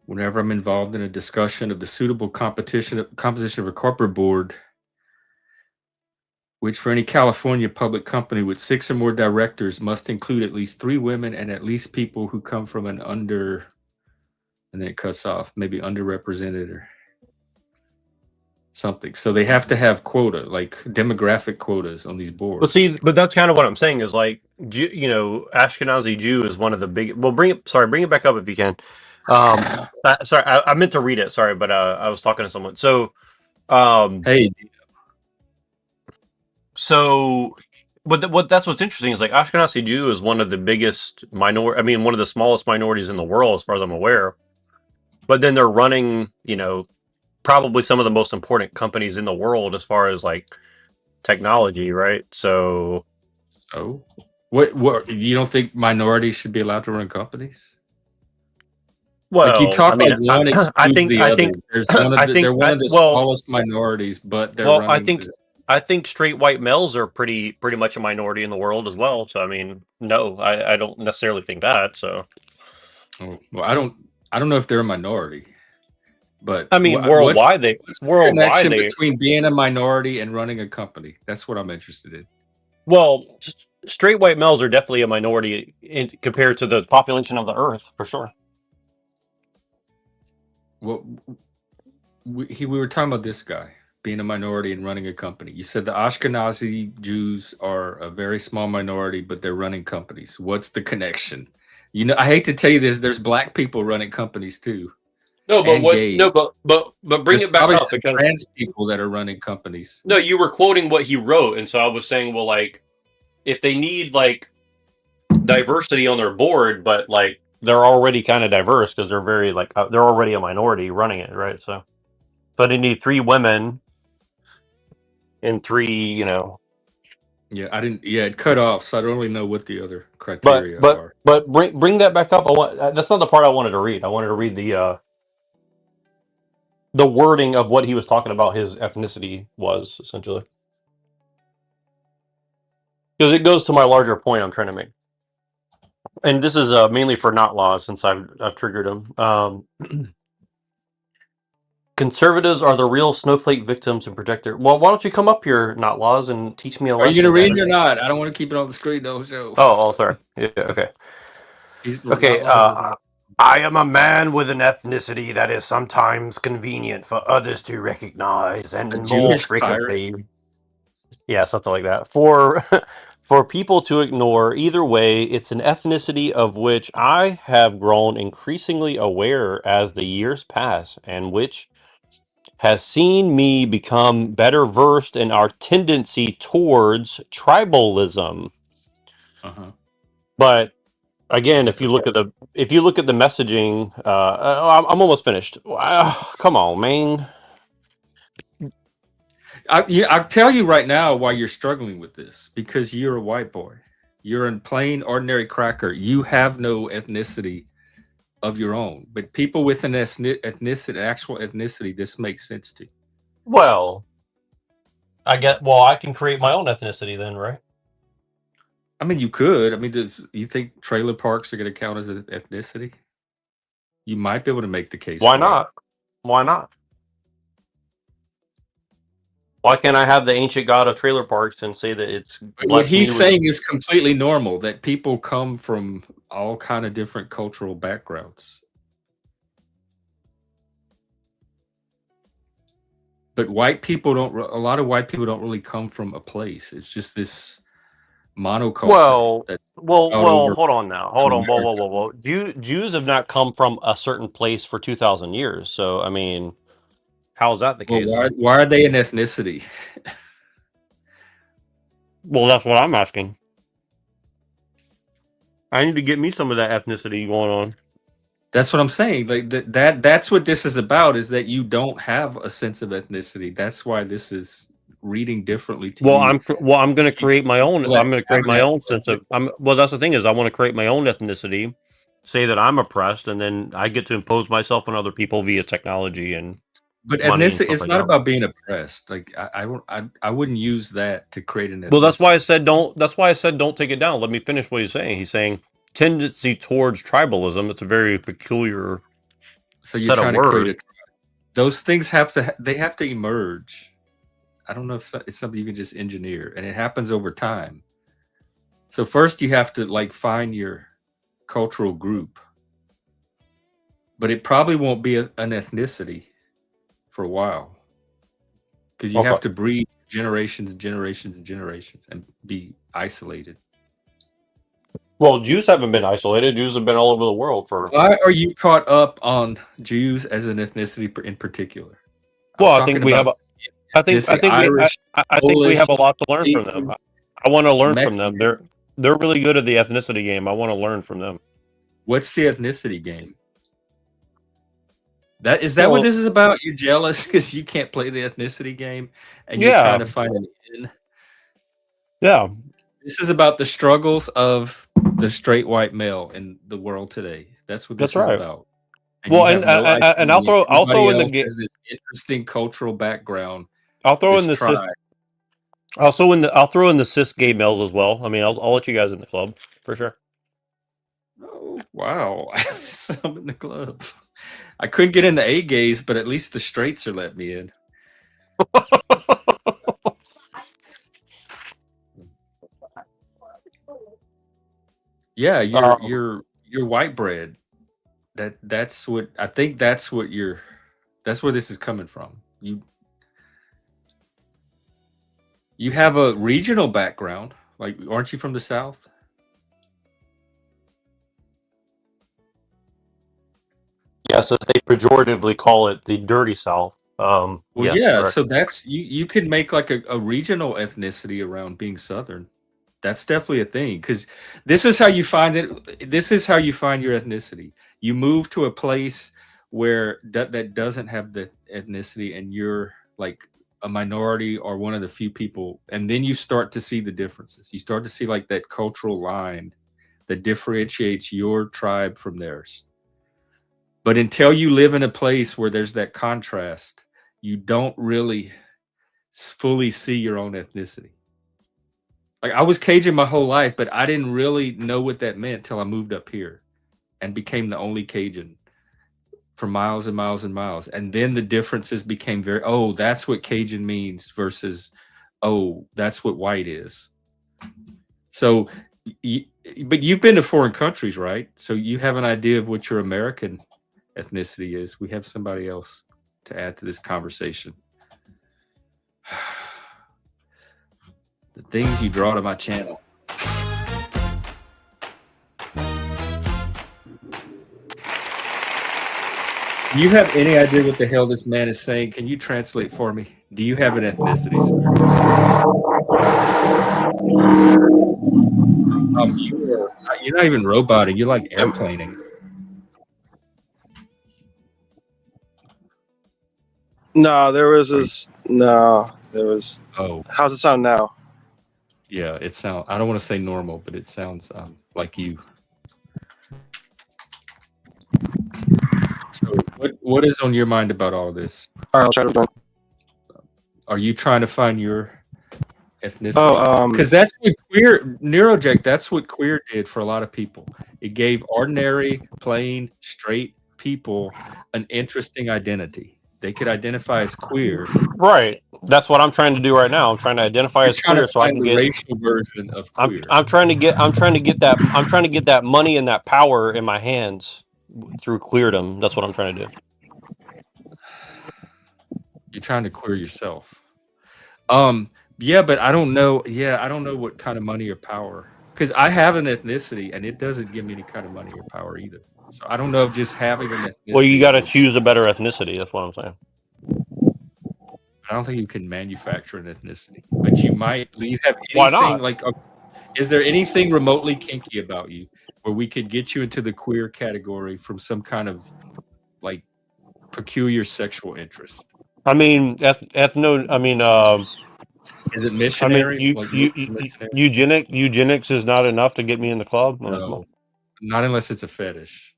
Whenever I'm involved in a discussion of the suitable composition of a corporate board, which for any California public company with 6 or more directors must include at least 3 women and at least people who come from and then it cuts off, maybe underrepresented or something. So they have to have quota, like demographic quotas on these boards. But see, that's kind of what I'm saying is like, Ashkenazi Jew is one of the big. Well, bring it back up if you can. Sorry, I meant to read it. Sorry, but I was talking to someone. So, hey. So, that's what's interesting is like Ashkenazi Jew is one of the biggest minority. I mean, one of the smallest minorities in the world, as far as I'm aware. But then they're running, probably some of the most important companies in the world as far as like technology, right? So, what you don't think minorities should be allowed to run companies? Well, like you talk like one excludes the other. They're one of the smallest minorities, but they're running. I think straight white males are pretty much a minority in the world as well. So I mean, no, I don't necessarily think that. So, well, I don't know if they're a minority, but I mean, worldwide the connection between being a minority and running a company. That's what I'm interested in. Well, straight white males are definitely a minority compared to the population of the earth, for sure. Well, we were talking about this guy being a minority and running a company. You said the Ashkenazi Jews are a very small minority, but they're running companies. What's the connection? I hate to tell you this. There's black people running companies too. No, but but bring it back up because trans people that are running companies. No, you were quoting what he wrote, and so I was saying, well, like, if they need like diversity on their board, but like they're already kind of diverse because they're very like they're already a minority running it, right? So they need 3 women and 3, Yeah, I didn't. Yeah, it cut off, so I don't really know what the other But criteria but are. but bring that back up. I want that's not the part I wanted to read. I wanted to read the wording of what he was talking about. His ethnicity was essentially because it goes to my larger point I'm trying to make. And this is mainly for not laws since I've triggered them. Conservatives are the real snowflake victims and protector. Well, why don't you come up here, not laws, and teach me a Are you gonna lesson, read it man? or not? I don't want to keep it on the screen though. So Oh, sorry. Yeah, okay. Okay. not laws is not. I am a man with an ethnicity that is sometimes convenient for others to recognize, A and more Jewish pirate. frequently, yeah, something like that. For for people to ignore. Either way, it's an ethnicity of which I have grown increasingly aware as the years pass, and which has seen me become better versed in our tendency towards tribalism. Uh-huh. But again, Is that the if you look at the messaging, I'm almost finished. Come on, man. I'll tell you right now why you're struggling with this, because you're a white boy. You're a plain, ordinary cracker. You have no ethnicity of your own. But people with an ethnicity, actual ethnicity, this makes sense to. Well, I can create my own ethnicity then, right? I mean, you could. I mean, you think trailer parks are going to count as an ethnicity? You might be able to make the case Why for it. not? Why not? Why can't I have the ancient god of trailer parks and say that it's What blessed me he's with saying is completely normal, that people come from all kind of different cultural backgrounds. But white people don't. A lot of white people don't really come from a place. It's just this monoculture that out over hold on now. Hold on. Whoa, whoa, America. whoa, whoa. Jews have not come from a certain place for 2,000 years. So, I mean, how is that the Well, case then? why are they an ethnicity? Well, that's what I'm asking. I need to get me some of that ethnicity going on. That's what I'm saying. Like that's what this is about, is that you don't have a sense of ethnicity. That's why this is reading differently to you. I'm going to create my own. People that I'm going to have create my own sense of. Well, that's the thing is, I want to create my own ethnicity, say that I'm oppressed, and then I get to impose myself on other people via technology and But money and ethnicity, stuff it's like not that. about being oppressed. Like I wouldn't use that to create an ethnicity. Well, that's why I said don't. That's why I said don't take it down. Let me finish what he's saying. He's saying tendency towards tribalism. It's a very peculiar. So you're set of trying to create words. those things have to emerge. I don't know if it's something you can just engineer, and it happens over time. So first you have to like find your cultural group, but it probably won't be an ethnicity for a while, because you have to breed generations and generations and generations and be isolated. Well, Jews haven't been isolated. Jews have been all over the world for. Why are you caught up on Jews as an ethnicity in particular? Well, I think we have. I think we have a lot to learn from them. I want to learn from them. They're really good at the ethnicity game. I want to learn from them. What's the ethnicity game? Is that what this is about? You're jealous because you can't play the ethnicity game, and you're trying to find an in. Yeah. This is about the struggles of the straight white male in the world today. That's what this is about. And well, and I'll throw in the game. Has this interesting cultural background. I'll throw in the cis. I'll throw in the cis gay males as well. I mean, I'll let you guys in the club for sure. Oh wow, I'm in the club. I couldn't get in the A gays, but at least the straights are letting me in. Yeah, you're white bread. That's what I think. That's where this is coming from. You have a regional background. Like, aren't you from the South? Yes, as they pejoratively call it, the dirty South. Well, yes, yeah. correct. So that's you could make like a regional ethnicity around being Southern. That's definitely a thing because this is how you find it. This is how you find your ethnicity. You move to a place where that doesn't have the ethnicity, and you're like a minority or one of the few people, and then you start to see the differences. You start to see like that cultural line that differentiates your tribe from theirs. But until you live in a place where there's that contrast, you don't really fully see your own ethnicity. Like I was Cajun my whole life, but I didn't really know what that meant till I moved up here and became the only Cajun for miles and miles and miles. And then the differences became very, oh, that's what Cajun means versus, oh, that's what white is. So, but you've been to foreign countries, right? So you have an idea of what your American ethnicity is. We have somebody else to add to this conversation. The things you draw to my channel. Do you have any idea what the hell this man is saying? Can you translate for me? Do you have an ethnicity, sir? You're not even roboting. You're like airplaning. No, there was this. No, there was. Oh, How's it sound now? yeah. It sounds. I don't want to say normal, but it sounds like you. So, what is on your mind about all this? All right, I'll try to. Are you trying to find your ethnicity? Oh, because that's what queer Neurojack. That's what queer did for a lot of people. It gave ordinary, plain, straight people an interesting identity. They could identify as queer. Right. That's what I'm trying to do right now. I'm trying to identify You're as trying queer to so I find can the get. racial version of queer. I'm trying to get that money and that power in my hands through queerdom. That's what I'm trying to do. You're trying to queer yourself. Yeah, but I don't know. Yeah, I don't know what kind of money or power. Because I have an ethnicity, and it doesn't give me any kind of money or power either. So I don't know if just having an ethnicity. Well, you got to choose a better ethnicity. That's what I'm saying. I don't think you can manufacture an ethnicity, but you might. Do you have anything Why not? like? Is there anything remotely kinky about you where we could get you into the queer category from some kind of like peculiar sexual interest? I mean, ethno. I mean, Is it missionary? Eugenics is not enough to get me in the club. No, not unless it's a fetish.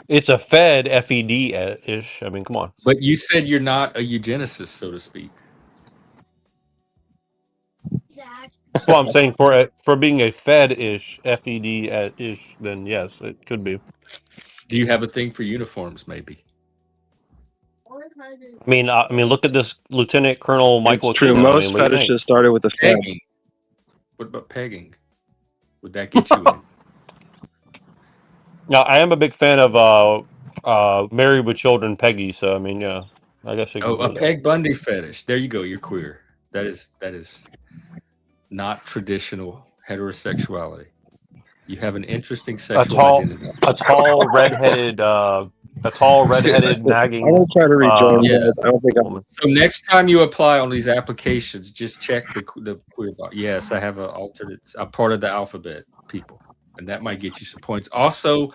It's a fed, FED ish. I mean, come on. But you said you're not a eugenicist, so to speak. Well, I'm saying for being a fed ish, FED ish, then yes, it could be. Do you have a thing for uniforms, maybe? I mean, look at this Lieutenant Colonel Michael. It's true. Aquino. Most what do you think? fetishes started with a fed. Pegging. What about pegging? Would that get you in? Now, I am a big fan of Married with Children, Peggy. So I mean, yeah, I guess. Oh, a Peg Bundy fetish. There you go. You're queer. That is not traditional heterosexuality. You have an interesting sexual identity. A tall redheaded nagging. I don't try to rejoin yeah. guys. I don't think I'm. So next time you apply on these applications, just check the queer box. Yes, I have an alternate. I'm part of the alphabet people, and that might get you some points. Also,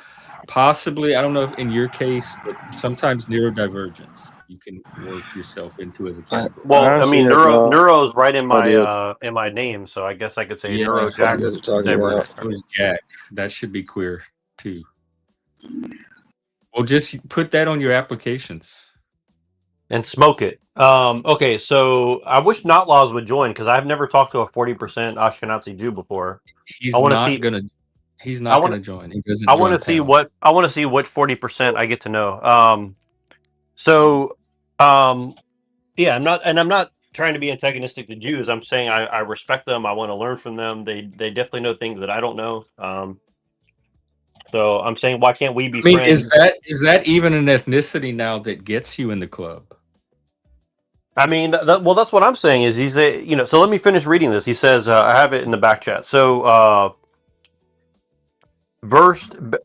possibly, I don't know if in your case, but sometimes neurodivergence you can work yourself into as a category. Well, Honestly, I mean, neuro is right in idea. my name, so I guess I could say Yeah, neuro that's what Jack. you guys are talking about. So is Jack. That should be queer too. Well, just put that on your applications. And smoke it. Okay, so I wish Not Laws would join because I've never talked to a 40% Ashkenazi Jew before. He's not gonna join. He doesn't. I want to see what 40% I get to know. Yeah, I'm not trying to be antagonistic to Jews. I'm saying I respect them. I want to learn from them. They definitely know things that I don't know. So I'm saying, why can't we be friends? Is that even an ethnicity now that gets you in the club? I mean, well, that's what I'm saying. Is he's a So let me finish reading this. He says, I have it in the back chat. So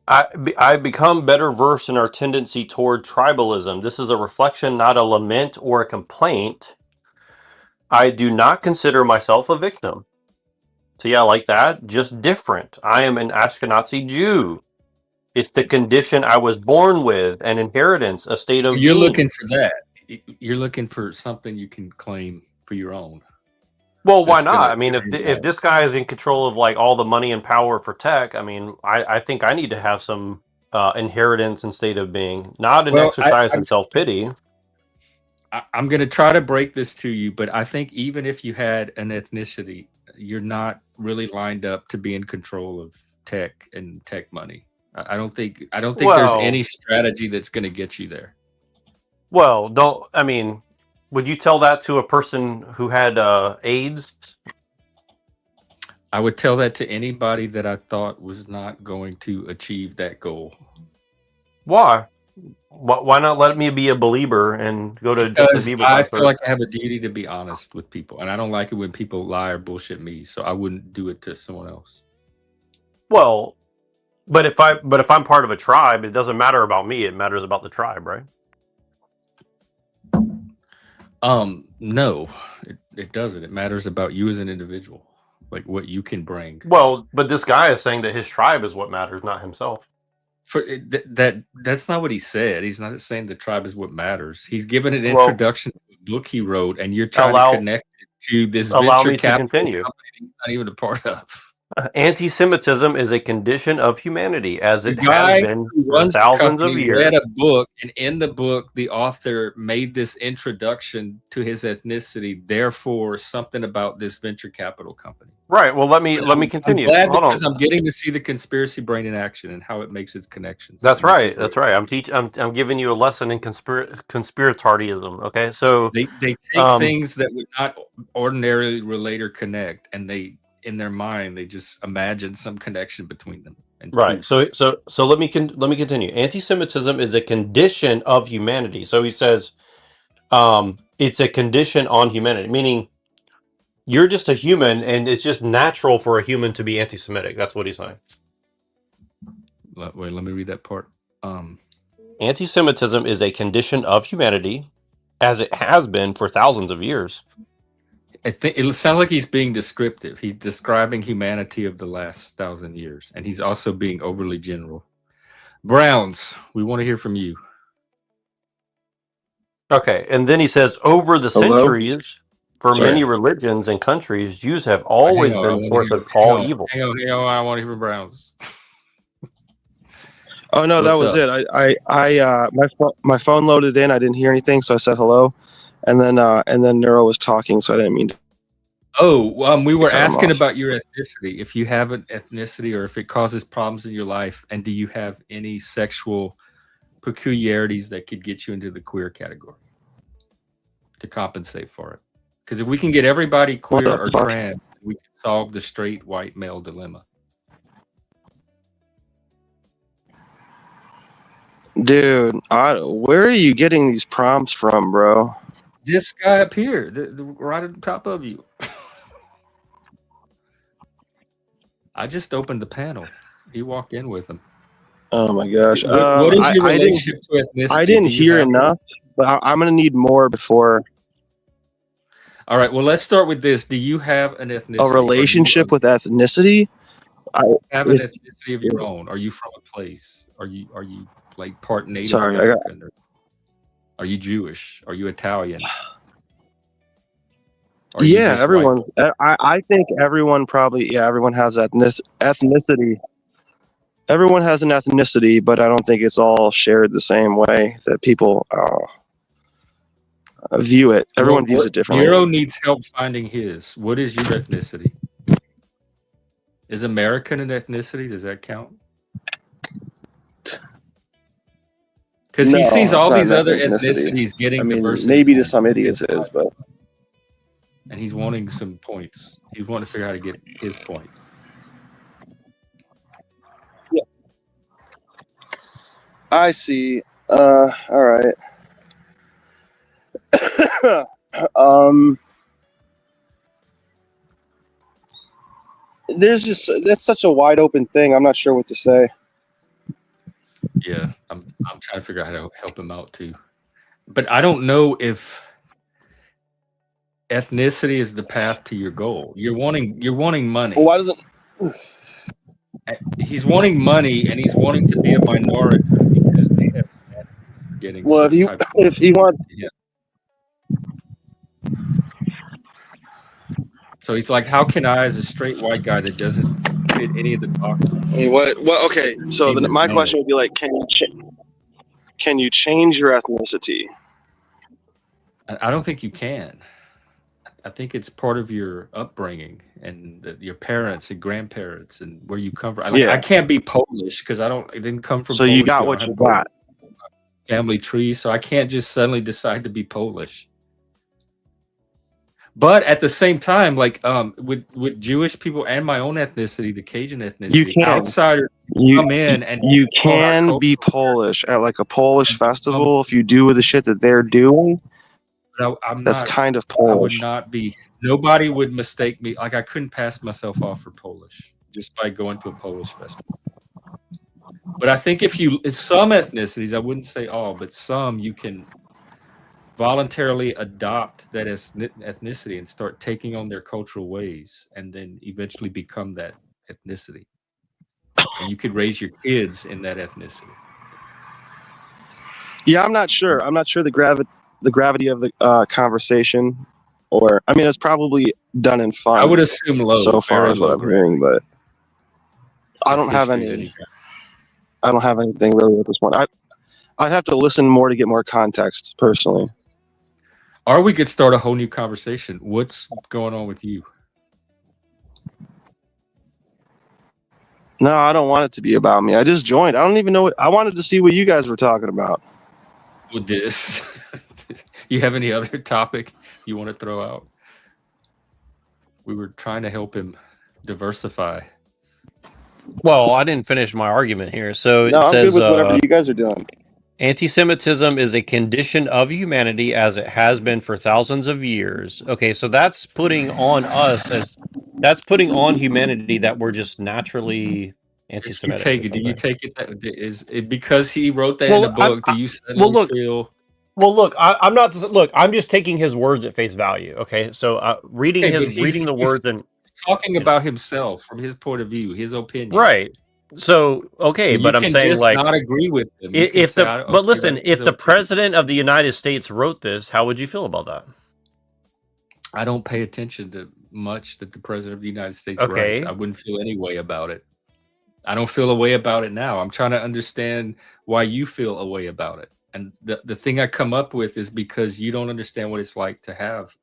I become better versed in our tendency toward tribalism. This is a reflection, not a lament or a complaint. I do not consider myself a victim. See, I like that. Just different. I am an Ashkenazi Jew. It's the condition I was born with, an inheritance, a state of You're being. looking for that. You're looking for something you can claim for your own. Well, why That's gonna not? I mean, if stand out. this guy is in control of like all the money and power for tech, I mean, I think I need to have some inheritance and state of being, not an Well, exercise in self pity. I'm going to try to break this to you, but I think even if you had an ethnicity, you're not really lined up to be in control of tech and tech money. I don't think there's any strategy that's going to get you there. Well, don't. I mean, would you tell that to a person who had AIDS? I would tell that to anybody that I thought was not going to achieve that goal. Why? Why not let me be a believer and go to Justin Because Bieber I concert? feel like I have a duty to be honest with people, and I don't like it when people lie or bullshit me. So I wouldn't do it to someone else. Well, but if I'm part of a tribe, it doesn't matter about me. It matters about the tribe, right? No, it doesn't. It matters about you as an individual, like what you can bring. Well, but this guy is saying that his tribe is what matters, not himself. That's not what he said. He's not saying the tribe is what matters. He's given an Well, introduction to a book he wrote, and you're trying to connect it to this allow venture me to capital continue. company he's not even a part of. Anti-Semitism is a condition of humanity, as it The guy has been who for runs the thousands of company years. read a book, and in the book, the author made this introduction to his ethnicity. Therefore, something about this venture capital company. Right. Well, let me continue. I'm glad Hold because on. I'm getting to see the conspiracy brain in action and how it makes its connections. That's And this right. is where That's right. I'm giving you a lesson in conspiratorialism. Okay. So they take things that would not ordinarily relate or connect, and they in their mind they just imagine some connection between them. And right. proof. So let me continue. Anti-Semitism is a condition of humanity. So he says, it's a condition on humanity, meaning you're just a human, and it's just natural for a human to be anti-Semitic. That's what he's saying. Wait, let me read that part. Anti-Semitism is a condition of humanity, as it has been for thousands of years. I think it sounds like he's being descriptive. He's describing humanity of the last 1,000 years, and he's also being overly general. Browns, we want to hear from you. Okay, and then he says, over the Hello? centuries, for Sorry. many religions and countries, Jews have always been the source of all evil. Hang on, I want to hear from Browns. Oh no, that What's was up? it. My phone loaded in. I didn't hear anything, so I said hello, and then Neuro was talking, so I didn't mean to. Oh, we were cut him asking off. about your ethnicity. If you have an ethnicity, or if it causes problems in your life, and do you have any sexual peculiarities that could get you into the queer category to compensate for it? Because if we can get everybody queer or trans, we can solve the straight white male dilemma. Dude, where are you getting these prompts from, bro? This guy up here, right at the top of you. I just opened the panel. He walked in with him. Oh my gosh. What is your relationship to ethnicity? I didn't hear enough, but I'm going to need more before. All right. Well, let's start with this. Do you have an ethnicity? A relationship with ethnicity? I have an ethnicity of your own. Are you from a place? Are you like part Native American? Are you Jewish? Are you Italian? Yeah, everyone's. I think everyone probably. Yeah, everyone has ethnicity. Everyone has an ethnicity, but I don't think it's all shared the same way that people view it. Everyone views it differently. Nero needs help finding his. What is your ethnicity? Is American an ethnicity? Does that count? Because he sees all these other ethnicities getting diversity. Maybe to some idiots it is, but. And he's wanting some points. He's wanting to figure out how to get his points. Yeah. I see. All right. That's such a wide open thing. I'm not sure what to say. Yeah, I'm trying to figure out how to help him out too. But I don't know if ethnicity is the path to your goal. You're wanting money. Well, why doesn't? He's wanting money, and he's wanting to be a minority because they have getting Well, certain type of if he wants, yeah. So he's like, how can I, as a straight white guy that doesn't fit any of the boxes, I mean, what? Okay, so then my question would be like, can you change your ethnicity? I don't think you can. I think it's part of your upbringing and your parents and grandparents and where you come from. I can't be Polish because I didn't come from. So Polish you got what you got. Family tree, so I can't just suddenly decide to be Polish. But at the same time, like with Jewish people and my own ethnicity, the Cajun ethnicity, outsiders come in and you can be Polish at like a Polish festival if you do the shit that they're doing. That's kind of Polish. I would not be. Nobody would mistake me. Like I couldn't pass myself off for Polish just by going to a Polish festival. But I think if some ethnicities, I wouldn't say all, but some, you can voluntarily adopt that ethnicity and start taking on their cultural ways, and then eventually become that ethnicity. And you could raise your kids in that ethnicity. Yeah, I'm not sure. I'm not sure the gravity of the conversation, or I mean, it's probably done in fun. I would assume low. So far as what I'm hearing, but I don't have any. I don't have anything really at this point. I'd have to listen more to get more context personally. Or we could start a whole new conversation. What's going on with you? No, I don't want it to be about me. I just joined. I don't even know I wanted to see what you guys were talking about. With this, you have any other topic you want to throw out? We were trying to help him diversify. Well, I didn't finish my argument here. So no, it I'm says, good with whatever you guys are doing. Anti-Semitism is a condition of humanity as it has been for thousands of years. Okay, so that's putting on humanity that we're just naturally anti-Semitic. Do you take it that is it because he wrote that in the book? Do you feel? Well, look, I'm not. Look, I'm just taking his words at face value. Okay, so reading the words and talking about himself from his point of view, his opinion. Right. So okay, but I'm saying like not agree with him. If the president of the United States wrote this, how would you feel about that? I don't pay attention to much that the president of the United States writes. I wouldn't feel any way about it. I don't feel a way about it now. I'm trying to understand why you feel a way about it. And the thing I come up with is because you don't understand what it's like to have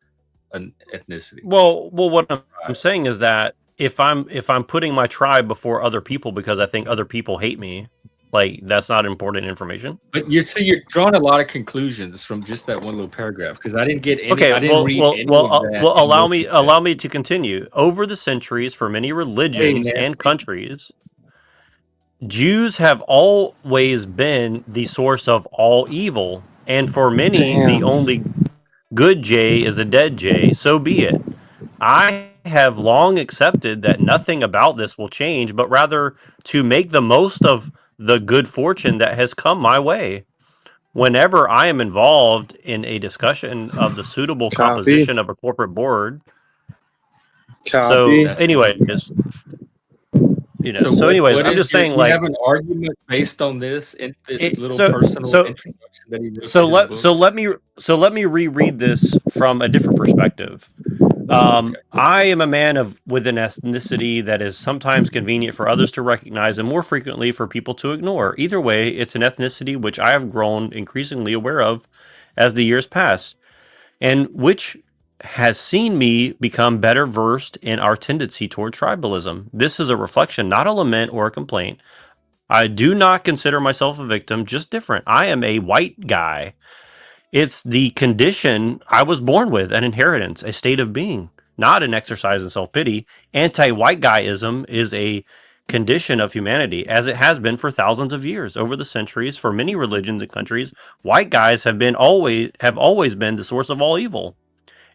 an ethnicity. Well, what I'm saying is that if I'm putting my tribe before other people because I think other people hate me, like that's not important information. But you see, you're drawing a lot of conclusions from just that one little paragraph because I didn't get any. I didn't read any of that. Well, allow me to continue. Over the centuries, for many religions and countries, Jews have always been the source of all evil, and for many, the only good J is a dead J. So be it. I have long accepted that nothing about this will change, but rather to make the most of the good fortune that has come my way. Whenever I am involved in a discussion of the suitable composition of a corporate board. So, anyways, I'm just saying, like, you have an argument based on this in this personal introduction that he wrote. So let me reread this from a different perspective. I am a man with an ethnicity that is sometimes convenient for others to recognize and more frequently for people to ignore. Either way, it's an ethnicity which I have grown increasingly aware of as the years pass, and which has seen me become better versed in our tendency toward tribalism. This is a reflection, not a lament or a complaint. I do not consider myself a victim, just different. I am a white guy. It's the condition I was born with, an inheritance, a state of being, not an exercise in self-pity. Anti-white guyism is a condition of humanity, as it has been for thousands of years. Over the centuries, for many religions and countries, white guys have always been the source of all evil.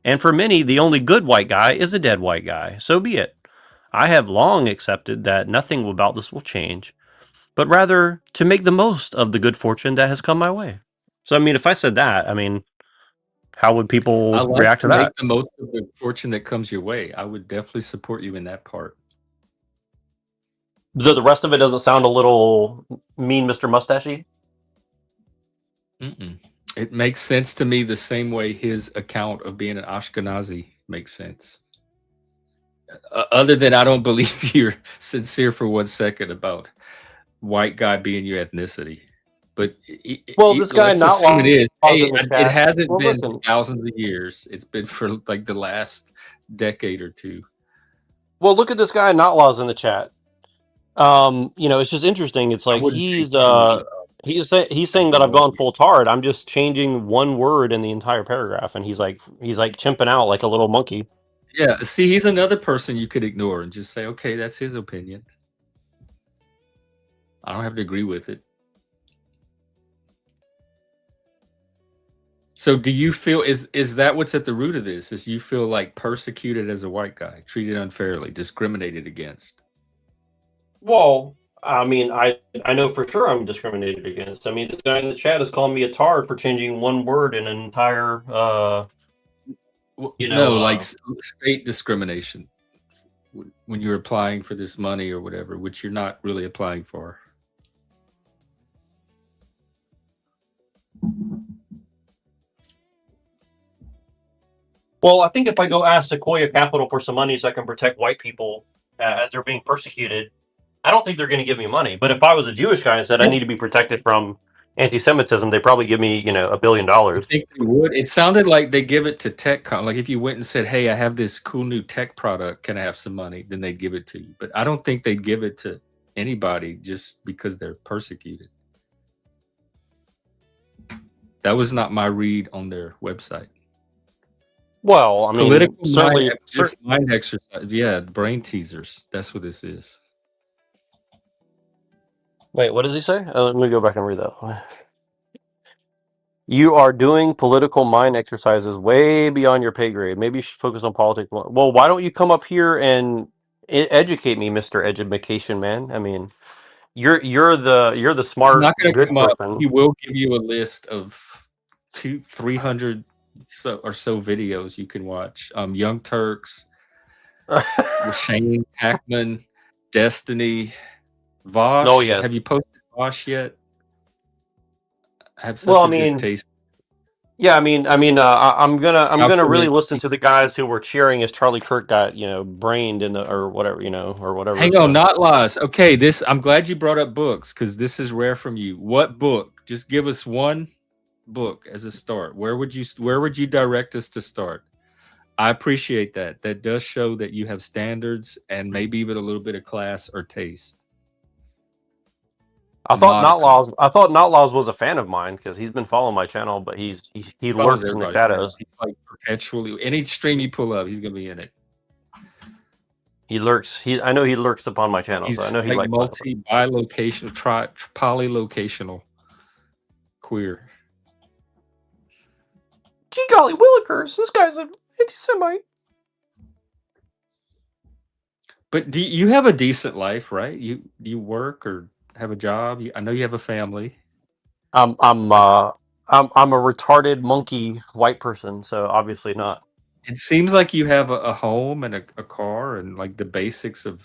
And for many, the only good white guy is a dead white guy. So be it. I have long accepted that nothing about this will change, but rather to make the most of the good fortune that has come my way. So, I mean, if I said that, I mean, How would people I like react to to that? make the most of the fortune that comes your way. I would definitely support you in that part. The rest of it doesn't sound a little mean, Mr. Mustachey? Mm-mm. It makes sense to me the same way his account of being an Ashkenazi makes sense. Other than I don't believe you're sincere for 1 second about white guy being your ethnicity. But Well, this guy let's assume it is. Outlaws Hey, in the it chat. hasn't Well, been listen. thousands of years. It's been for like the last decade or two. Well, look at this guy Outlaws in the chat. It's just interesting. It's I like wouldn't he's take him he's as saying the that I've one. gone full tard. I'm just changing one word in the entire paragraph, and he's like chimping out like a little monkey. Yeah, see, he's another person you could ignore and just say, okay, that's his opinion. I don't have to agree with it. So do you feel, is that what's at the root of this? Is you feel like persecuted as a white guy, treated unfairly, discriminated against? Well, I mean, I know for sure I'm discriminated against. I mean, this guy in the chat is calling me a tard for changing one word in an entire No, like state discrimination when you're applying for this money or whatever, which you're not really applying for. Well, I think if I go ask Sequoia Capital for some money so I can protect white people as they're being persecuted, I don't think they're going to give me money. But if I was a Jewish guy and said I need to be protected from anti-Semitism, they probably give me, $1 billion. I think they would. It sounded like they give it to tech. Like if you went and said, "Hey, I have this cool new tech product. Can I have some money?" Then they'd give it to you. But I don't think they'd give it to anybody just because they're persecuted. That was not my read on their website. Well, I mean, Political certainly, mind exercise. Yeah, brain teasers. That's what this is. Wait, what does he say? Let me go back and read that. You are doing political mind exercises way beyond your pay grade. Maybe you should focus on politics more. Well, why don't you come up here and educate me, Mr. Education Man? I mean, you're the smart, He's not going to good come up. person. He will give you a list of 300 or so videos you can watch. Young Turks, Shane Hackman, Destiny, Vosh. Oh, yes. Have you posted Vosh yet? I have such Well, a I mean, distaste. yeah, I'm gonna really listen to the guys who were cheering as Charlie Kirk got brained in the or whatever or whatever. Hang on, not lies. Okay, I'm glad you brought up books because this is rare from you. What book? Just give us one book as a start. Where would you direct us to start? I appreciate that. That does show that you have standards and maybe even a little bit of class or taste. I thought Notlaws was a fan of mine because he's been following my channel, but he lurks in the shadows. He's like perpetually any stream you pull up, he's gonna be in it. He lurks. I know he lurks upon my channel. He's so I know he like likes bilocational, polylocational, queer. Gee golly willikers, this guy's an anti-Semite. But do you have a decent life, right? You work or have a job? I know you have a family. I'm a retarded monkey white person, so obviously not. It seems like you have a home and a car and like the basics of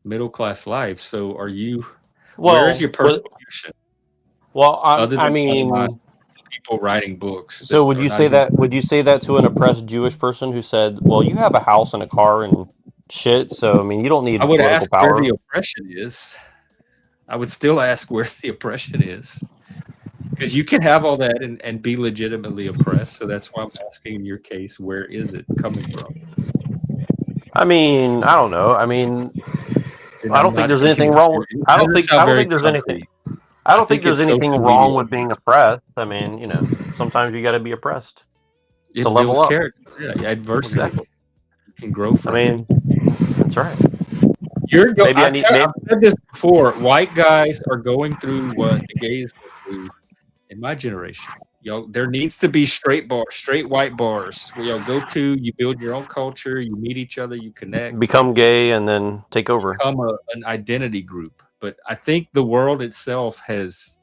middle class life. So are you? Where's your persecution? Well, I mean, people writing books. So would you say that? Would you say that to an oppressed Jewish person who said, "Well, you have a house and a car and shit, so I mean, you don't need political power." Where the oppression is. I would still ask where the oppression is. Because you can have all that and be legitimately oppressed. So that's why I'm asking in your case, where is it coming from? I mean, I don't know. I mean, I don't think there's anything wrong. I don't think there's anything. I don't think there's anything wrong with being oppressed. I mean, sometimes you got to be oppressed to level up. Character. Yeah, adversity. Exactly. You can grow from. I mean, that's right. I've said this before. White guys are going through what the gays go through in my generation. There needs to be straight white bars where y'all go to, you build your own culture, you meet each other, you connect. Become gay and then take over. Become an identity group. But I think the world itself has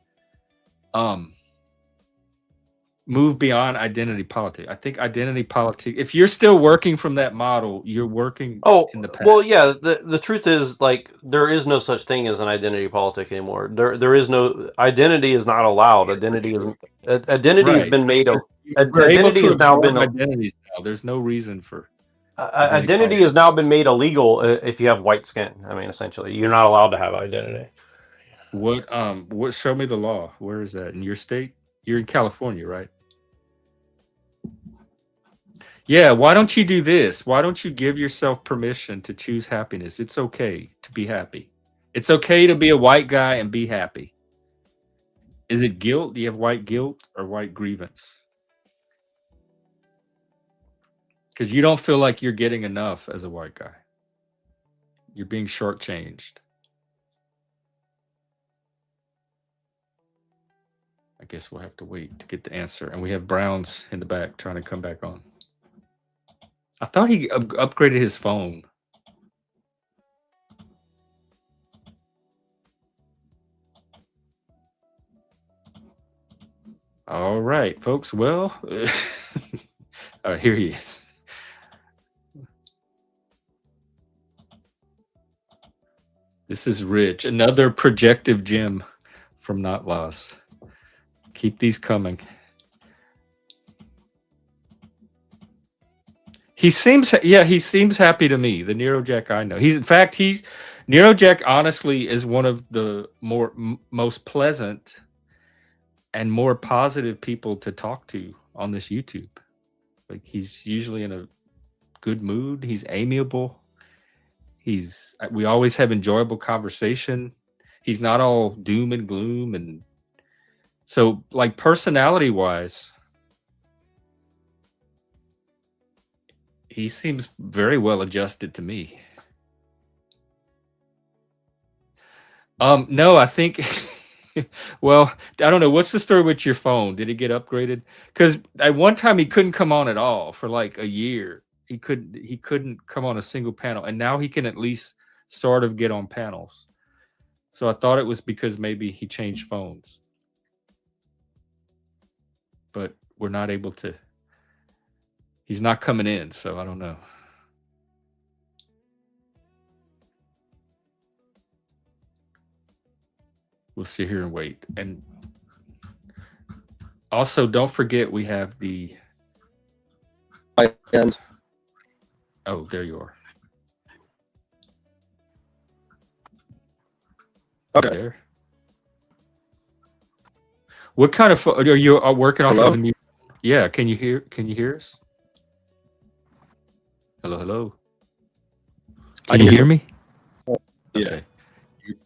move beyond identity politics. I think identity politics, if you're still working from that model, you're working in the past. Well, yeah. The truth is, like, there is no such thing as an identity politic anymore. There is no identity is not allowed. Identity is identity has Right. been made. We're able Identity to has now absorb been identities now. There's no reason for identity has now been made illegal if you have white skin. I mean, essentially, you're not allowed to have identity. What show me the law. Where is that? In your state? You're in California, right? Yeah, why don't you do this? Why don't you give yourself permission to choose happiness? It's okay to be happy. It's okay to be a white guy and be happy. Is it guilt? Do you have white guilt or white grievance? Because you don't feel like you're getting enough as a white guy. You're being shortchanged. I guess we'll have to wait to get the answer. And we have Browns in the back trying to come back on. I thought he upgraded his phone. All right, folks. Well, all right, here he is. This is Rich, another projective gem from Not Lost. Keep these coming. He seems happy to me. The Neurojack I know. Neurojack honestly is one of the most pleasant and more positive people to talk to on this YouTube. Like, he's usually in a good mood. He's amiable. We always have enjoyable conversation. He's not all doom and gloom, and so, like, personality wise, he seems very well adjusted to me. No, I think well, I don't know. What's the story with your phone? Did it get upgraded? Because at one time he couldn't come on at all for like a year. He couldn't come on a single panel, and now he can at least sort of get on panels. So I thought it was because maybe he changed phones. But we're not able to. He's not coming in, so I don't know. We'll sit here and wait. And also, don't forget we have the. Oh, there you are. Okay. There. What kind of are you working off of the mute? Yeah, can you hear us? Hello. Can you hear me? Yeah. Okay.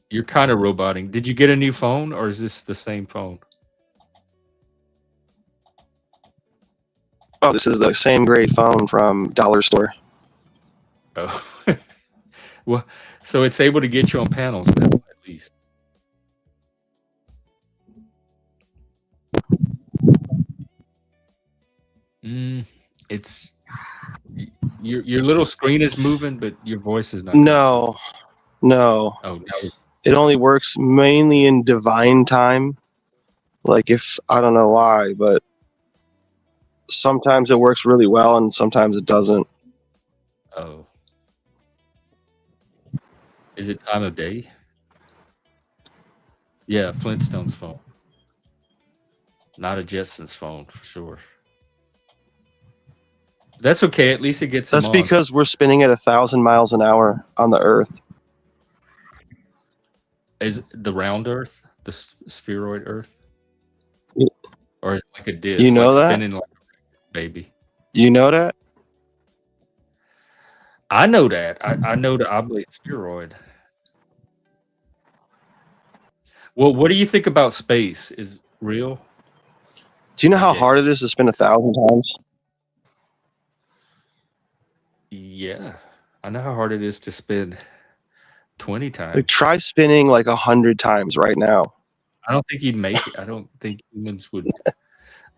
You're kind of roboting. Did you get a new phone, or is this the same phone? Oh, this is the same grade phone from Dollar Store. Oh. Well, so it's able to get you on panels now, at least. It's your little screen is moving, but your voice is not. No. Oh, no. It only works mainly in divine time. Like, if I don't know why, but sometimes it works really well and sometimes it doesn't. Oh. Is it time of day? Yeah, Flintstone's phone. Not a Jetsons phone, for sure. That's okay. At least it gets. That's because we're spinning at 1,000 miles an hour on the Earth. Is the round Earth, the spheroid Earth, Yeah. Or is it like a disc? You know like that? Spinning like a baby. You know that? I know that. I know the oblate spheroid. Well, what do you think about space? Is real? Do you know how hard it is to spin 1,000 times? Yeah, I know how hard it is to spin 20 times. Like, try spinning like 100 times right now. I don't think you'd make it. I don't think humans would.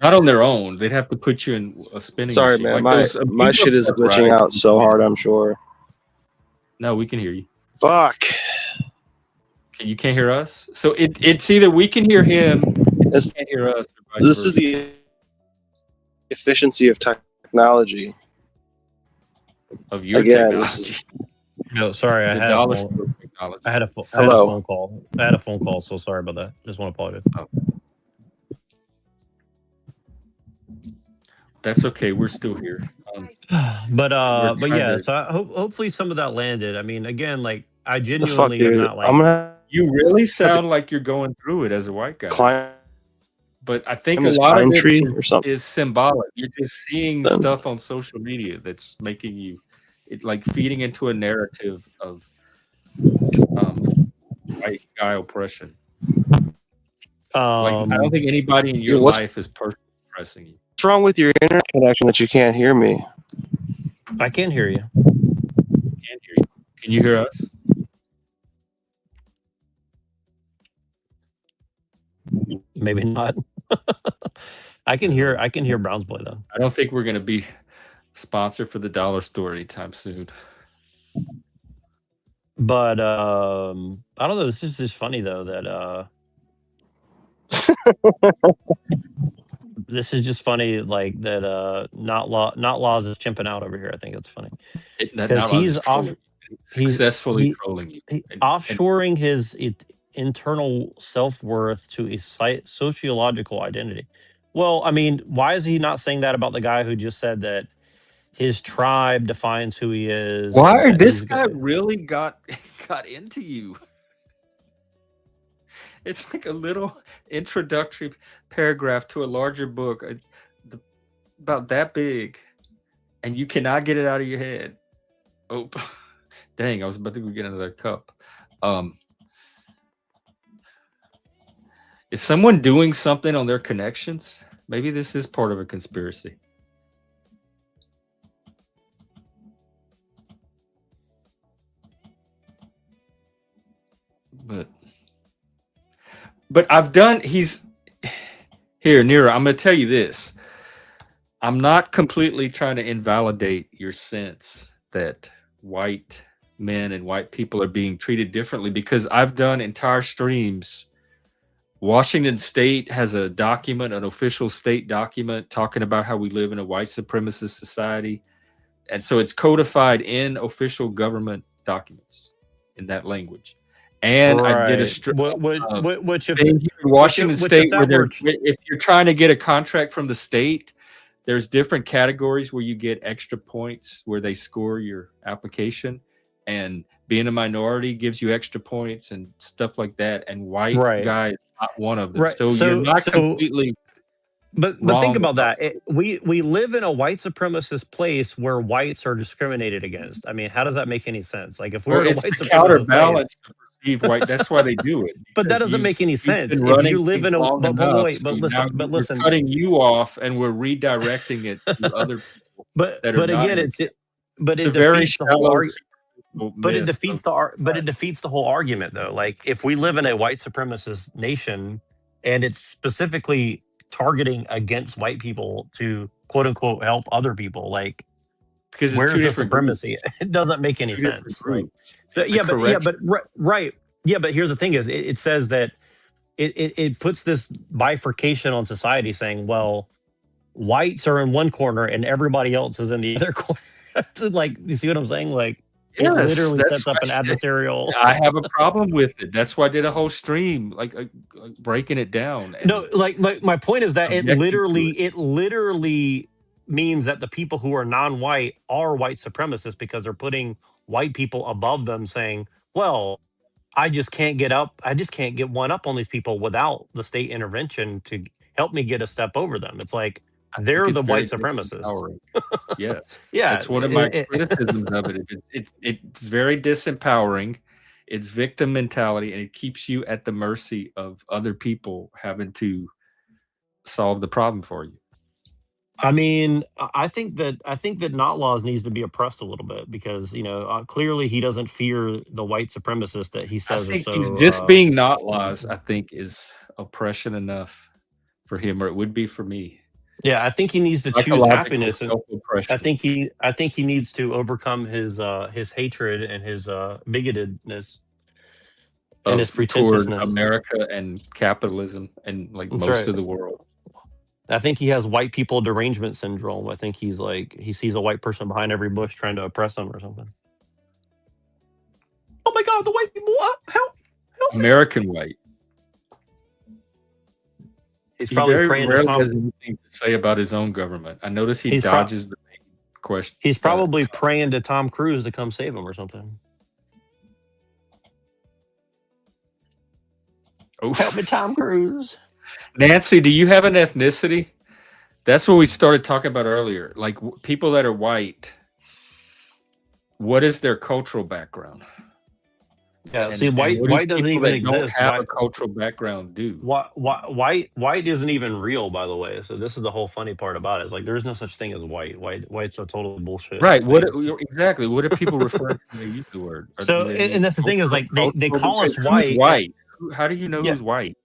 Not on their own. They'd have to put you in a spinning Sorry, machine. man. Like My shit is glitching out so hard, I'm sure. No, we can hear you. Fuck. You can't hear us? So it's either we can hear him, he can't hear us. Or vice This is versa. efficiency of technology. Of your Again, this technology. No, sorry, The dollar store technology. I had a Hello. phone call. I had a phone call, so sorry about that. Just want to apologize. That's okay. We're still here. But trying yeah, to- so hopefully some of that landed. I mean, again, like I the fuck, genuinely am dude. not like I'm gonna You really sound like you're going through it as a white guy. climb But I think a this lot pine of it tree or something. is symbolic. You're just seeing Then- stuff on social media that's making you, like feeding into a narrative of white guy oppression. Like I don't think anybody in your what's- life is personally oppressing you. What's wrong with your internet connection that you can't hear me? I can hear you. Can't hear you. Can you hear us? Maybe not. I can hear Brown's Boy though. I don't think we're gonna be sponsored for the dollar store anytime soon. But I don't know. This is just funny though that this is just funny like that. Not laws is chimping out over here. I think it's funny because he's successfully trolling you, offshoring his internal self-worth to a sociological identity. Well, I mean, why is he not saying that about the guy who just said that his tribe defines who he is? Why this guy really got into you? It's like a little introductory paragraph to a larger book about that big, and you cannot get it out of your head. Oh, dang! I was about to go get another cup. Is someone doing something on their connections? Maybe this is part of a conspiracy. But I've done, here, Nero, I'm going to tell you this. I'm not completely trying to invalidate your sense that white men and white people are being treated differently, because I've done entire streams. Washington State has a document, an official state document, talking about how we live in a white supremacist society. And so it's codified in official government documents in that language. And I did a which if thing in Washington State where if you're trying to get a contract from the state, there's different categories where you get extra points where they score your application, and being a minority gives you extra points and stuff like that. And white guy is not one of them. Right. So you're not completely. But think about that. We live in a white supremacist place where whites are discriminated against. I mean, how does that make any sense? Like if we're in a white supremacist place, white, that's why they do it. But that doesn't make any sense. If you live in a but listen, cutting you off and we're redirecting it to other people. But again, it defeats the whole argument. But it defeats the whole argument though. Like if we live in a white supremacist nation and it's specifically targeting against white people to quote unquote help other people, like because where's the supremacy? It doesn't make any sense. Right. So but here's the thing is it says that it puts this bifurcation on society saying, well, whites are in one corner and everybody else is in the other corner. Like, you see what I'm saying? Like it literally sets up an adversarial. I have a problem with it. That's why I did a whole stream, like breaking it down. No, like my point is that it literally means that the people who are non-white are white supremacists because they're putting white people above them, saying, well, I just can't get one up on these people without the state intervention to help me get a step over them. It's like they're the white supremacists. Yes. Yeah. That's one of my criticisms of it. It's very disempowering. It's victim mentality, and it keeps you at the mercy of other people having to solve the problem for you. I mean, I think that Not Laws needs to be oppressed a little bit because, you know, clearly he doesn't fear the white supremacists that he says are so. He's just being Not Laws, I think, is oppression enough for him, or it would be for me. Yeah, I think he needs to choose happiness, and I think he needs to overcome his hatred and his bigotedness and his pretentiousness toward America and capitalism and like most of the world. I think he has white people derangement syndrome. I think he's like he sees a white person behind every bush trying to oppress him or something. Oh my God, the white people! Help me! American white. He's He probably very praying to rarely Tom. has anything to say about his own government. I notice he He's dodges the main question. He's probably praying to Tom Cruise to come save him or something. Oh. Help me, Tom Cruise. Nancy, do you have an ethnicity? That's what we started talking about earlier. Like people that are white, what is their cultural background? Yeah, And, see, and white what do doesn't people even that don't exist. have a cultural background do? White isn't even real, by the way. So this is the whole funny part about it. Is like there's no such thing as white. White's a total bullshit. Right. What Thing. exactly? What do people refer to when they use the word? Or do So they mean and that's the thing is like they cultural? call us Because who's white. white? How do you know Yeah. who's white?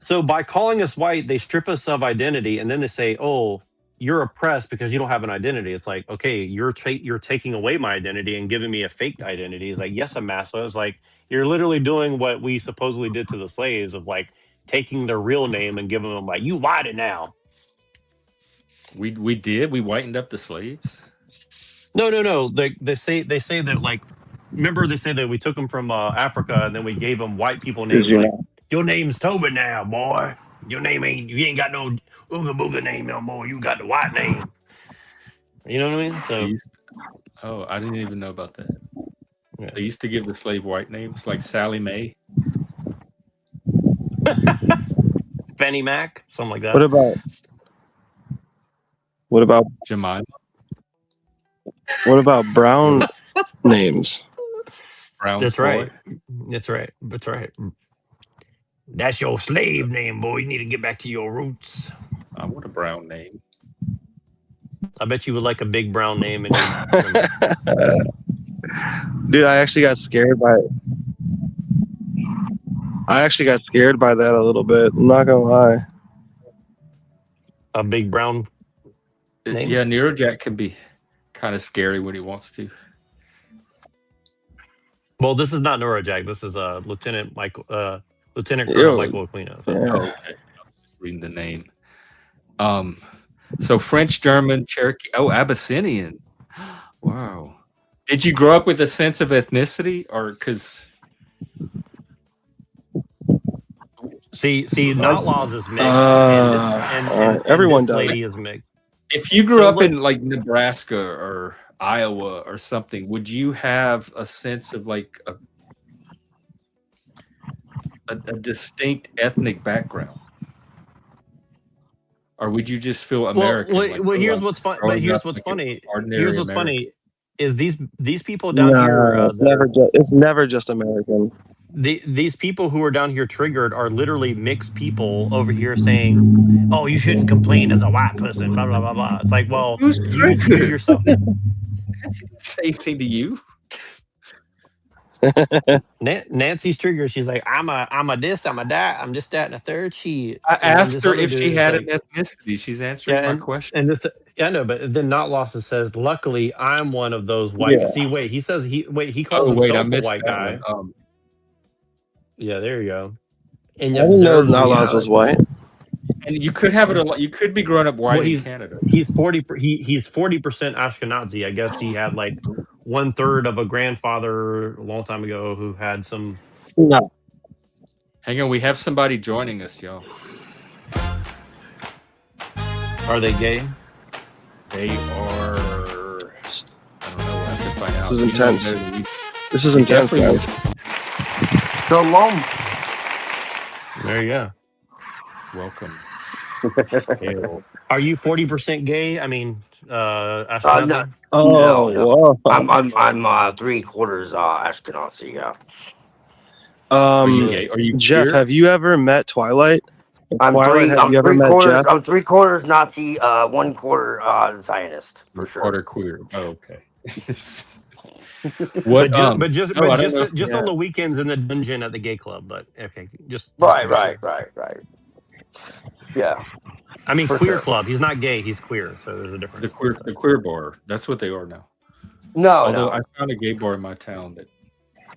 So by calling us white, they strip us of identity, and then they say, "Oh, you're oppressed because you don't have an identity." It's like, okay, you're taking away my identity and giving me a fake identity. It's like, yes, I'm massa. It's like you're literally doing what we supposedly did to the slaves of like taking their real name and giving them like, you whited now. We whitened up the slaves. No. They say that like, remember they say that we took them from Africa and then we gave them white people names like, your name's Toby now, boy. You ain't got no ooga booga name no more. You got the white name. You know what I mean? So, oh, I didn't even know about that. yeah. They used to give the slave white names like Sally Mae. Benny Mac, something like that. What about Jemima? What about brown names? Brown That's boy? right. That's right. That's right. That's your slave name, boy. You need to get back to your roots. I want a brown name. I bet you would like a big brown name. And Dude, I actually got scared by that a little bit. I'm not gonna lie. a big brown name. Yeah, Neurojack can be kind of scary when he wants to. Well, this is not Neurojack. This is Lieutenant Colonel Michael Aquino. So. Yeah. Oh, okay. I was just reading the name. So French, German, Cherokee. Oh, Abyssinian. Wow. Did you grow up with a sense of ethnicity, or because? See, Notlaws is mixed, and everyone this does. lady is mixed. If you grew up in like Nebraska or Iowa or something, would you have a sense of like a distinct ethnic background, or would you just feel American? Well, here's what's fun. But here's what's funny. Here's what's funny is these people down here. It's never just American. These people who are down here triggered are literally mixed people over here saying, "Oh, you shouldn't complain as a white person." Blah blah blah blah. It's like, well, you yourself. That's the same thing to you. Nancy's triggered. She's like, I'm a this, I'm a that, I'm just that, and a third. I asked her if she had an ethnicity. She's answering my question. And this, I know, but then Not Lost says, luckily, I'm one of those white. Yeah. See, wait, he says he calls himself a white guy. Yeah, there you go. And I didn't know Notlaws was white. And you could have it. You could be growing up white in Canada. He's 40% Ashkenazi. I guess he had like 1/3 of a grandfather a long time ago who had some. No. Hang on, we have somebody joining us, y'all. Are they gay? They are. I don't know. We'll have to find out. This is intense. This is intense, guys. Shalom. There you go. Welcome. Are you 40% gay? I mean, Ashkenazi? No. I'm 3/4 Ashkenazi. Yeah. Are you Jeff? queer? Have you ever met Twilight? I'm Twilight, have you ever met Jeff? I'm 3/4 Nazi, 1/4 Zionist for sure. Quarter queer. Oh, okay. But just on the weekends in the dungeon at the gay club. But okay, just right. Yeah. I mean, queer club. He's not gay. He's queer. So there's a difference. The queer bar. That's what they are now. No. I found a gay bar in my town that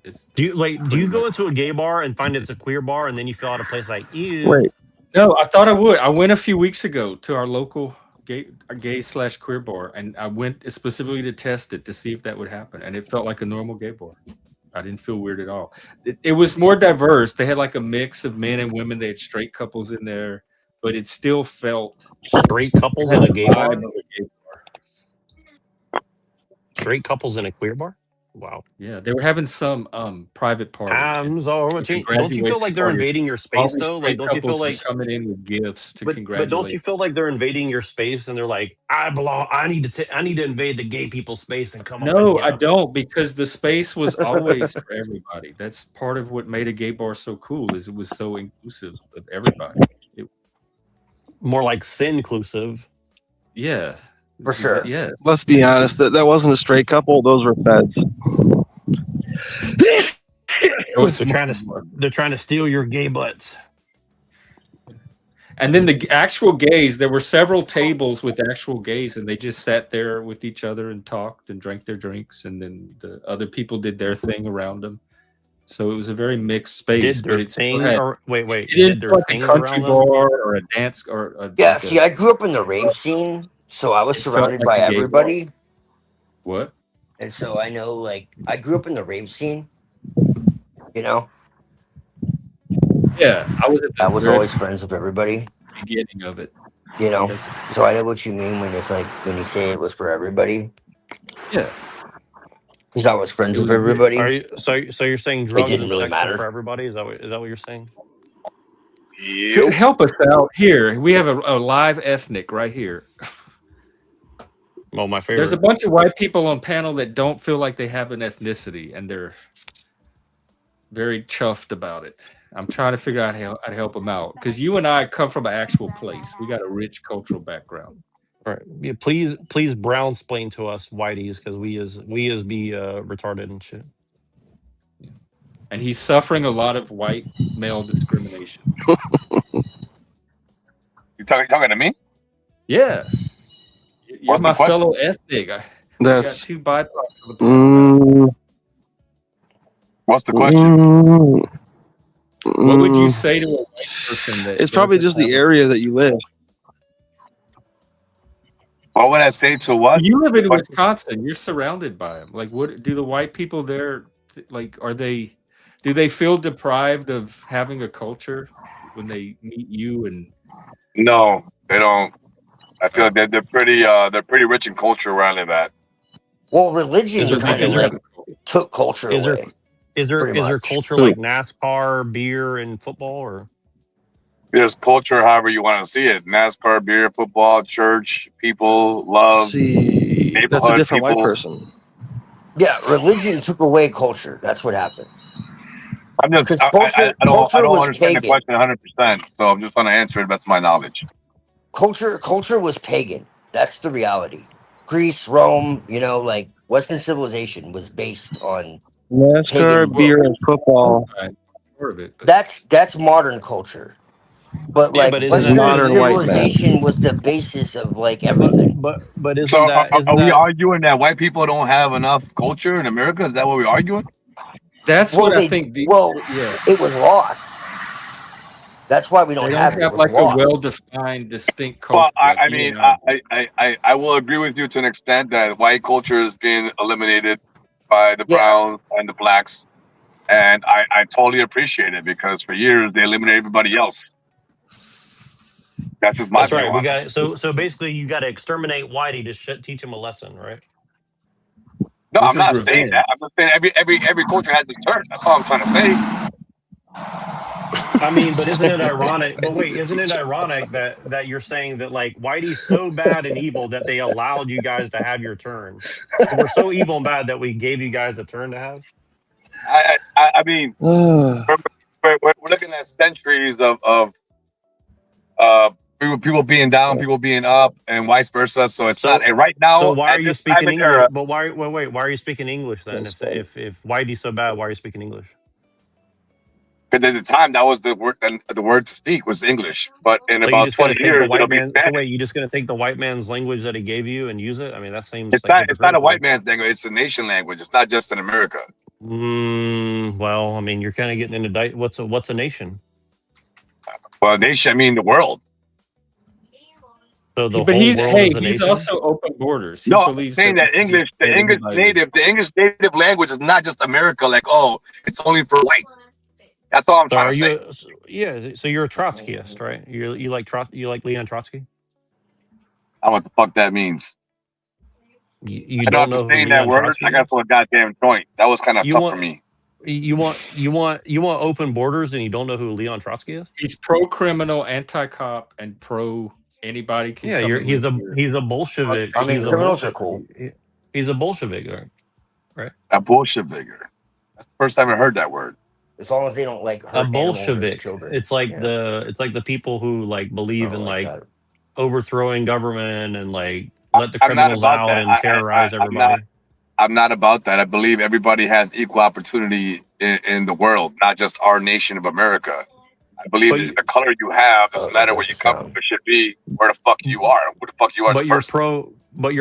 is. Do you go into a gay bar and find it's a queer bar, and then you fill out a place like ew? Wait. No, I thought I would. I went a few weeks ago to our local gay/queer bar, and I went specifically to test it to see if that would happen, and it felt like a normal gay bar. I didn't feel weird at all. It was more diverse. They had like a mix of men and women. They had straight couples in there, but it still felt Straight couples had in a the gay vibe bar? of a gay bar. Straight couples in a queer bar? Wow. Yeah, they were having some private party. Hams are Like a don't you feel like graduation they're party. invading your All space these though? Like, straight don't you feel couples were like coming in with gifts to but don't congratulate. you feel like they're invading your space and they're like, I belong, I need to invade the gay people's space and come up in No, I here. don't, because the space was always for everybody. That's part of what made a gay bar so cool, is it was so inclusive of everybody. More like sin-clusive. Yeah. For sure. Yeah. Let's be honest. That wasn't a straight couple. Those were feds. They're trying to steal your gay butts. And then the actual gays, there were several tables with actual gays, and they just sat there with each other and talked and drank their drinks, and then the other people did their thing around them. So it was a very mixed space. Did their but thing had, or wait, it did didn't their feel like a things country around bar them? or a dance or a, Yeah, like see, I grew up in the rave scene, so I was it felt surrounded like by a gay bar. everybody. What? And so I know, like, I grew up in the rave scene, you know? Yeah, I was at I the was very always friends with everybody, beginning of it. you know? That's, So I know what you mean when it's like, when you say it was for everybody. yeah. Because I was friends It with was big. everybody. Are you so you're saying It drugs didn't and really sex are matter. for everybody? Is that what you're saying? Help us out here. We have a live ethnic right here. Well, my favorite. There's a bunch of white people on panel that don't feel like they have an ethnicity, and they're very chuffed about it. I'm trying to figure out how to help them out, because you and I come from an actual place. We got a rich cultural background. All right. Yeah, please brown splain to us whiteys, because we as be retarded and shit. And he's suffering a lot of white male discrimination. You talking to me? Yeah. You're What's the my question? fellow ethnic. I got That's. two byproducts of the planet. What's the question? What would you say to a white person that It's probably doesn't just the have a- area that you live. What would I say to what? You live in Wisconsin. You're surrounded by them. Like, what do the white people there like? Do they feel deprived of having a culture when they meet you? And No, they don't. I feel like they're pretty rich in culture where I live at. Well, religion Is there- kind of is there- like took culture Is there away. is there Pretty is there much. culture like NASCAR, beer, and football, or There's culture, however you want to see it. NASCAR, beer, football, church, people, love. See, that's a neighborhood different white people. person. Yeah, religion took away culture. That's what happened. I'm just Because I culture don't was understand the pagan. question 100%, so I'm just trying to answer it best of my knowledge. Culture was pagan. That's the reality. Greece, Rome, like Western civilization was based on NASCAR, pagan. beer, and football. part of it? But That's modern culture. But Yeah, like but It's isn't Western modern white man. civilization was the basis of like everything. but isn't So that are we arguing that white people don't have enough culture in America? Is that what we're arguing? that's Well, what I think. Yeah, it was lost. That's why we they don't don't have it. It have was like a lost. well-defined, distinct culture. Well, like I you mean, and I will agree with you to an extent that white culture is being eliminated by the Yeah. browns and the blacks, and I totally appreciate it because for years they eliminated everybody else. That's just my That's view right. We on it. got so basically you got to exterminate Whitey to teach him a lesson, right? No, This I'm is not saying revenge. that. I'm just saying every culture has its turn. That's all I'm trying to say. I mean, but isn't it ironic? But wait, isn't it ironic that you're saying that like Whitey's so bad and evil that they allowed you guys to have your turn? So we're so evil and bad that we gave you guys a turn to have. I mean, we're looking at centuries of people being down, people being up, and vice versa. So it's not. And right now, So why at are you this speaking climate English? era, But why are you speaking English then? That's funny. If Whitey's so bad, why are you speaking English? because at the time that was the word to speak was English. But in So you about just gonna 20 take the years, it'll white be man? So Spanish. wait, you just gonna take the white man's language that he gave you and use it? I mean, that seems It's like not. It's not a hypocritical. white man's language. It's a nation language. It's not just in America. Well, I mean, you're kind of getting into what's a nation? Well, nation, I mean the world. So the But whole world is a he's nation. also open borders. He No, I'm believes saying that we should just the let anybody- English native language is not just America. Like, oh, it's only for white. That's all I'm So trying are to say. yeah? So you're a Trotskyist, right? You like Leon Trotsky? I don't know what the fuck that means. You I know don't after know who saying that Leon word, Trotsky I is? got to a goddamn joint. That was kind of You tough for want me. you want open borders, and you don't know who Leon Trotsky is? He's pro-criminal, anti-cop, and pro anybody can Yeah, come and he's live a here. he's a Bolshevik. I mean, He's a criminals are cool. He's a Bolshevik, right? A bullshit figure. That's the first time I heard that word. As long as they don't like A hurt animals or Bolshevik. children. It's like Yeah. the people who like I believe don't in like like that. overthrowing government and like let the I'm not criminals about out that. and terrorize everybody. I'm not about that. I believe everybody has equal opportunity in the world, not just our nation of America. I believe But that you- the color you have doesn't Oh, matter where that's you a come from. sound. It should be where the fuck you are, who the fuck you are as a but you're person.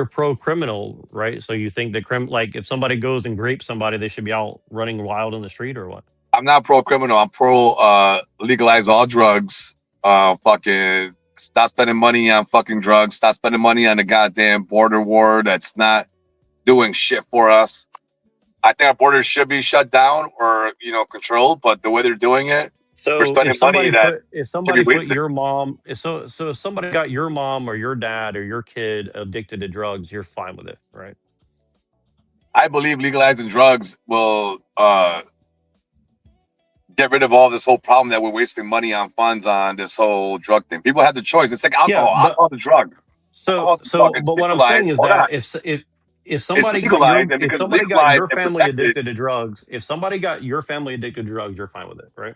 pro criminal, right? So you think that like if somebody goes and grapes somebody, they should be out running wild in the street or what? I'm not pro criminal. I'm pro legalize all drugs. Fucking stop spending money on fucking drugs. Stop spending money on the goddamn border war that's not doing shit for us. I think our borders should be shut down or controlled, but the way they're doing it, we're So spending money that if should be somebody put wasted. your mom so if somebody got your mom or your dad or your kid addicted to drugs, you're fine with it, right? I believe legalizing drugs will get rid of all this whole problem that we're wasting money on funds on this whole drug thing. People have the choice. It's like Yeah, alcohol. but Alcohol is a drug. Alcohol is a drug. It's but what I'm legalized. saying is Hold on. that if It's somebody got legalized, and if because it's somebody got legalized your and family protected, addicted to drugs, if somebody got your family addicted to drugs, you're fine with it, right?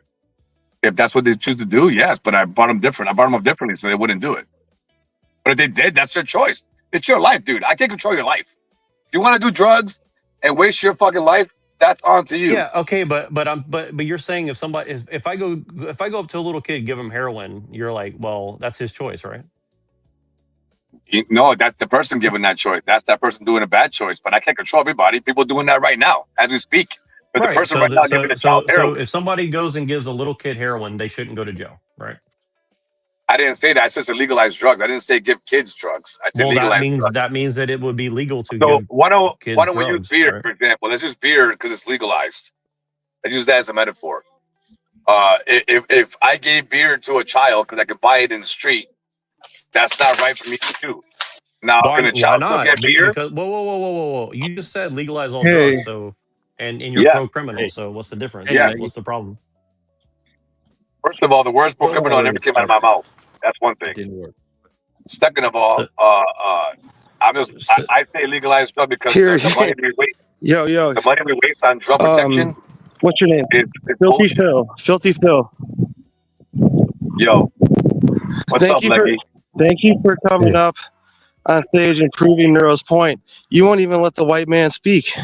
if that's what they choose to do, yes. But I brought them different. I brought them up differently, so they wouldn't do it. But if they did, that's their choice. It's your life, dude. I can't control your life. If you want to do drugs and waste your fucking life, that's on to you. Yeah, okay, but you're saying if I go up to a little kid, give him heroin, you're like, well, that's his choice, right? No, that's the person giving that choice. That's that person doing a bad choice. But I can't control everybody. People doing that right now as we speak. But the Right. person right now giving a child heroin. If somebody goes and gives a little kid heroin, they shouldn't go to jail, right? I didn't say that. I said to legalize drugs. I didn't say give kids drugs. I said Well, legalize drugs. that means that it would be legal to So give why kids don't we use drugs, beer, right? for example? Let's use beer because it's legalized. I use that as a metaphor. If I gave beer to a child because I could buy it in the street, that's not right for me to do. Now, can a Why child still not? get beer? Because whoa. You just said legalize all Hey, drugs, so and you're Yeah. pro criminal, so what's the difference? Yeah. What's the problem? First of all, the words pro criminal never came out of my mouth. That's one It thing. didn't work. Second of all, So- I say legalize drug because Here, the money we waste, yo, the money we waste on drug protection what's your name? is Filthy bullshit. Phil. Filthy Phil. Yo, what's Thank up, you for Leggy? thank you for coming up on stage and proving Neuro's point. You won't even let the white man speak.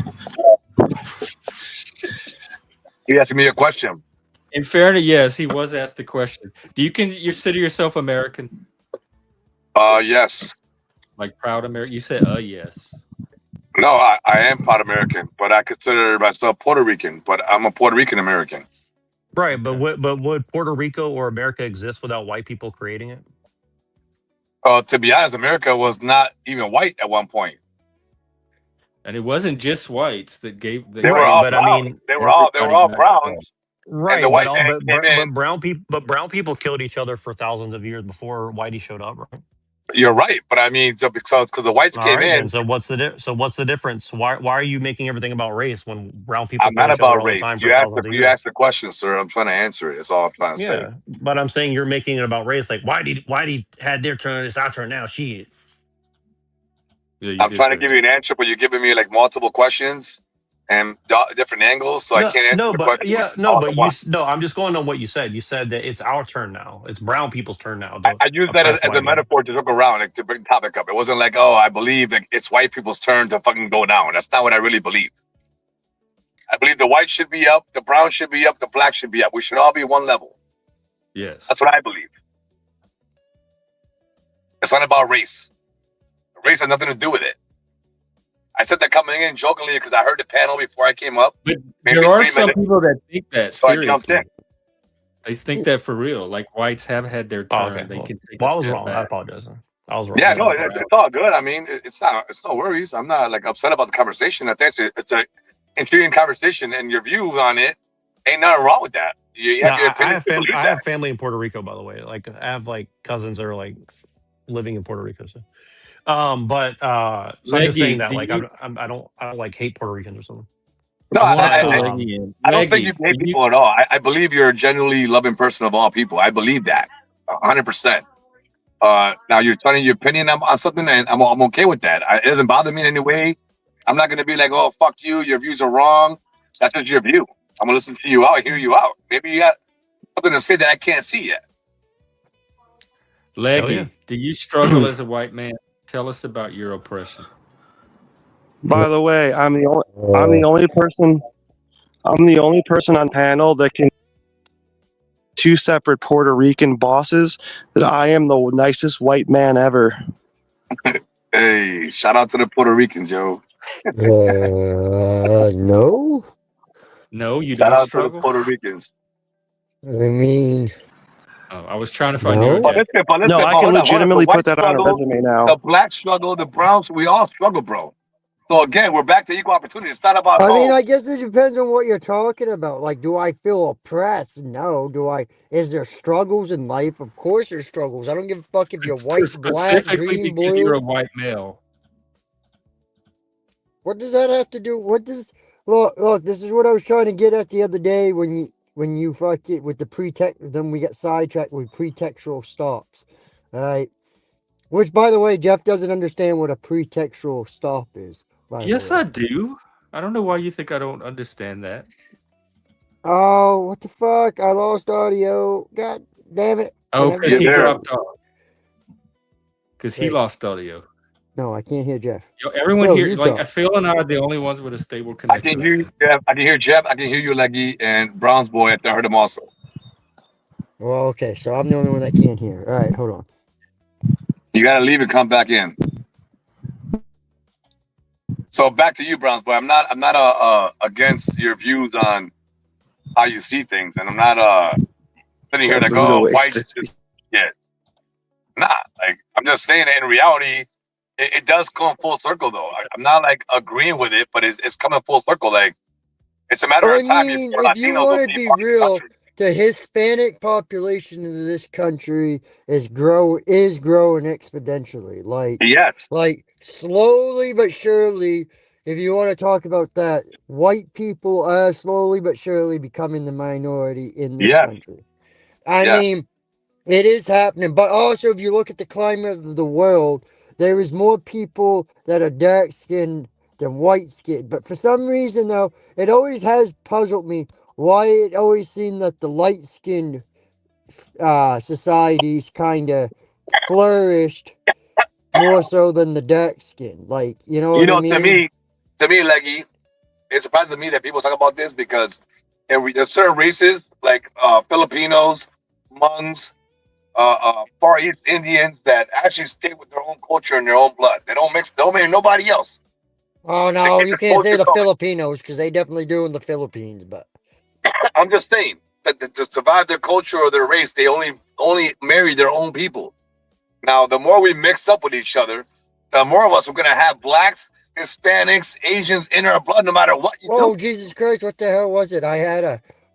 You asking me a question. In fairness, yes, he was asked the question. Do you consider yourself American? Yes. Like proud American? You said, yes. No, I am proud American, but I consider myself Puerto Rican, but I'm a Puerto Rican American. Right, but would Puerto Rico or America exist without white people creating it? To be honest, America was not even white at one point. And it wasn't just whites that gave. They were all brown. They were all browns. Right, And the white man came in. but brown people killed each other for thousands of years before Whitey showed up, right? You're right, but I mean, so because the whites All came right, in. then. So what's the difference? Why are you making everything about race when brown people I'm kill not each other about all the race. time for You thousands of years? asked the question, sir. I'm trying to answer it. That's all I'm trying to say. Yeah, but I'm saying you're making it about race. Like Whitey had their turn, it's our turn now. Shit. Yeah, I'm trying to give you an answer, but you're giving me like multiple questions and different angles, so I can't answer the question. I'm just going on what you said. You said that it's our turn now. It's brown people's turn now. I use that as a metaphor to look around, like, to bring the topic up. It wasn't like, oh, I believe that it's white people's turn to fucking go down. That's not what I really believe. I believe the white should be up, the brown should be up, the black should be up. We should all be one level. Yes. That's what I believe. It's not about race. Race has nothing to do with it. I said that coming in jokingly because I heard the panel before I came up. But there are some people that think that So I jumped seriously. in. They think that for real. Like whites have had their Oh, turn. okay. They can take Well, a I was step wrong. I back. apologize. I was wrong. Yeah, Yeah. no, it's all good. I mean, it's no worries. I'm not like upset about the conversation. I think it's a intriguing conversation, and your view on it ain't nothing wrong with that. You No, have your I opinion have to believe I that. have family in Puerto Rico, by the way. Like I have like cousins that are like living in Puerto Rico. So, so I'm just saying Leggy, that do like you I don't like hate Puerto Ricans or something. No, I want to But pull Leggy in. I don't think you Leggy, hate people at all. I believe you're a genuinely loving person of all people. I believe that 100%. Now you're telling your opinion on something, and I'm okay with that. It doesn't bother me in any way. I'm not gonna be like, oh fuck you, your views are wrong. That's just your view. I'm gonna listen to you out, hear you out. Maybe you got something to say that I can't see yet. Leggy, yeah. do you struggle as a white man? Tell us about your oppression. By the way, I'm the only person on panel that can two separate Puerto Rican bosses that I am the nicest white man ever. Hey, shout out to the Puerto Ricans, yo. No. No, you Shout don't out to the struggle? Puerto Ricans. I mean, Oh, I was trying to find your no. But jacket. No, I can hold on. The legitimately white put that on a struggle, resume now. the black struggle, the brown, we all struggle, bro. So again, we're back to equal opportunity. It's not about I mean, I guess it depends on what you're talking about. Like, do I feel oppressed? No. Is there struggles in life? Of course there's struggles. I don't give a fuck if you're white, black, Specifically green, because you're blue. a white male. What does that have to do? Look, this is what I was trying to get at the other day when you fuck it with the pretext, then we get sidetracked with pretextual stops. All right. Which, by the way, Jeff doesn't understand what a pretextual stop is. Yes, I do. I don't know why you think I don't understand that. Oh, what the fuck? I lost audio. God damn it. Oh, And because he there. dropped off. Because he Wait. lost audio. No, I can't hear Jeff. Yo, everyone Phil, here, you like talk. Phil and I are the only ones with a stable I connection. can hear you, Jeff. I can hear Jeff. I can hear you, Leggy, and Brown's boy. I heard him also. Well, okay, so I'm the only one that can't hear. All right, hold on. You gotta leave and come back in. So back to you, Browns boy. I'm not against your views on how you see things, and I'm not sitting here like, Buddha oh, white wasted. yeah. Nah, like I'm just saying that in reality, it does come full circle though. I'm not like agreeing with it, but it's coming full circle. Like it's a matter of time before If you Latinos will want to be be part of the real, country. the Hispanic population of this country is growing exponentially. Yes, Like slowly but surely, if you want to talk about that, white people are slowly but surely becoming the minority in this yes, country. I yes, mean, it is happening, but also if you look at the climate of the world, there is more people that are dark skinned than white skinned. But for some reason, though, it always has puzzled me why it always seemed that the light skinned societies kind of flourished more so than the dark skin. Like, you know You what I know, mean? to me, Leggy, it surprises me that people talk about this because there's certain races like Filipinos, Hmons, Far East Indians that actually stay with their own culture and their own blood. They don't mix, don't marry nobody else. Oh, They no, keep you their can't say culture the going. Filipinos because they definitely do in the Philippines, but. I'm just saying that to survive their culture or their race, they only marry their own people. Now, the more we mix up with each other, the more of us are gonna have blacks, Hispanics, Asians in our blood, no matter what you Oh, do. Jesus Christ, what the hell was it? I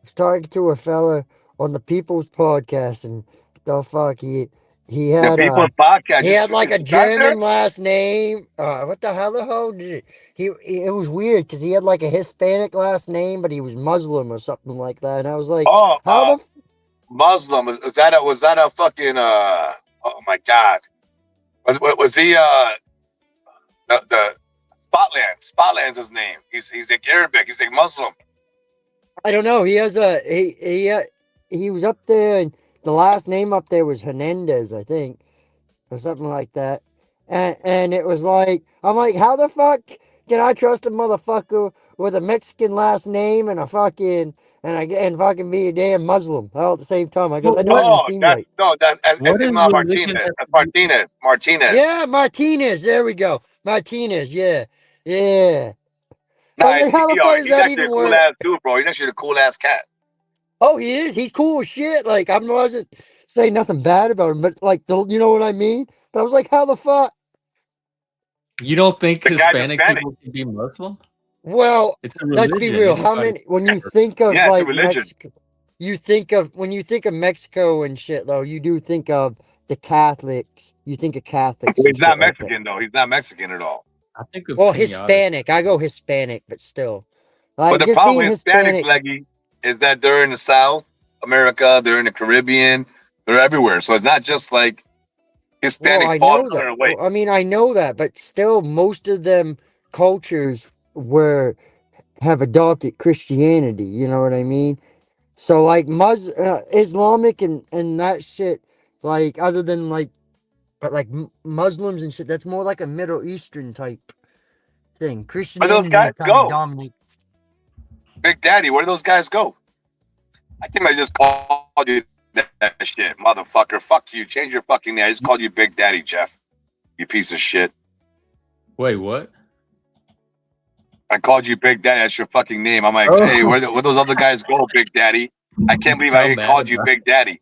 was talking to a fella on the People's Podcast, and the fuck, he The had People's Podcast, he had like is a that there? German last name. What the hell did it? It was weird because he had like a Hispanic last name, but he was Muslim or something like that. And I was like, Oh, how the Muslim. Was that a fucking oh my god. Was he the Spotland's his name. He's like Arabic, he's like Muslim. I don't know. He has he was up there, and the last name up there was Hernandez, I think, or something like that. And it was like, I'm like, how the fuck can I trust a motherfucker with a Mexican last name and a fucking and fucking be a damn Muslim all at the same time? I go, that don't even Oh, seem right. What it's is not religion Martinez. have That's to do with Martinez. Martinez. Yeah, Martinez. There we go. Martinez. Yeah, yeah. I Nah, was like, how the fuck does he's that actually a even cool work? ass dude, bro. He's actually a cool ass cat. Oh, he is. He's cool as shit. Like I wasn't saying nothing bad about him, but like you know what I mean. But I was like, how the fuck? You don't think The guy's Hispanic Hispanic. people can be Muslim? Well, It's a let's be religion. real. How Anybody many? When you think of Yeah, it's a like religion. Mexico, when you think of Mexico and shit, though, you do think of the Catholics. You think of Catholics He's and not shit like that. Mexican though. He's not Mexican at all. I think of Well, pinatas. Hispanic. I go Hispanic, but still, But like the just problem being with Hispanics, Hispanic. Leggy, is that they're in the South America, they're in the Caribbean, they're everywhere. So it's not just like Well, Hispanic I falls know that. another way. Well, I mean, I know that, but still, most of them cultures have adopted Christianity. You know what I mean? So, like Islamic and that shit, like other than like, but like Muslims and shit, that's more like a Middle Eastern type thing. Where those Christianity guys kind of go? dominates. Big Daddy, where do those guys go? I think I just called you that shit, motherfucker. Fuck you. Change your fucking name. I just called you Big Daddy, Jeff. You piece of shit. Wait, what? I called you Big Daddy. That's your fucking name. I'm like, Oh. hey, where those other guys go, Big Daddy? I can't believe I called you Big Daddy.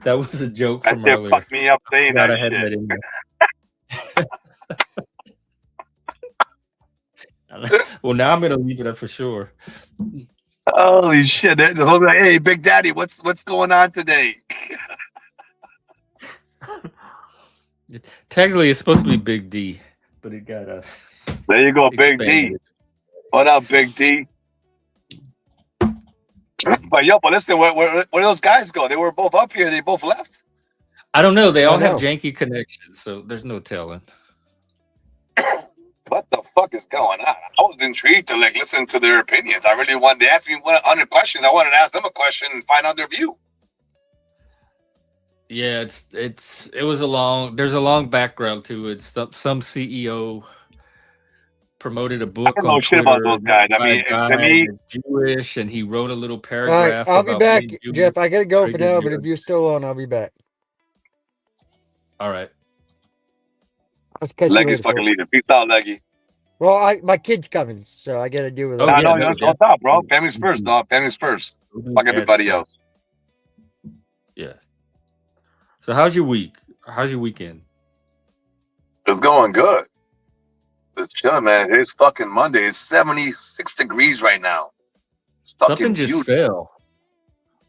That was a joke That from shit earlier. fucked me up saying Glad that I had shit. that in there. Well, now I'm gonna leave it up for sure. Holy shit! That's the whole like, hey, Big Daddy, what's going on today? Technically, it's supposed to be Big D, but it got There you go, Big D. expanded. What up, Big D? But listen, where those guys go? They were both up here. They both left. I don't know. They I all have know. janky connections, so there's no telling. What the fuck is going on? I was intrigued to listen to their opinions. I really wanted to ask me 100 questions. I wanted to ask them a question and find out their view. Yeah, it was there's a long background to it. Some CEO promoted a book I don't know on shit Twitter about those guys. I by a mean, guy to me, that's Jewish, and he wrote a little All right, paragraph I'll be about back, being Jewish. Jeff. I gotta go for triggered now, but your- if you're still on, I'll be back. All right. I'll catch you Leggy's later. fucking leaving. Peace out, Leggy. Well, my kid's coming, so I gotta deal with Oh, that. yeah, No, no, what's up, bro? Family's first, dog. Family's first. Fuck everybody else. Yeah. So how's your week? How's your weekend? It's going good. It's chilling, man. It's fucking Monday. It's 76 degrees right now. It's fucking Something just beautiful. fell,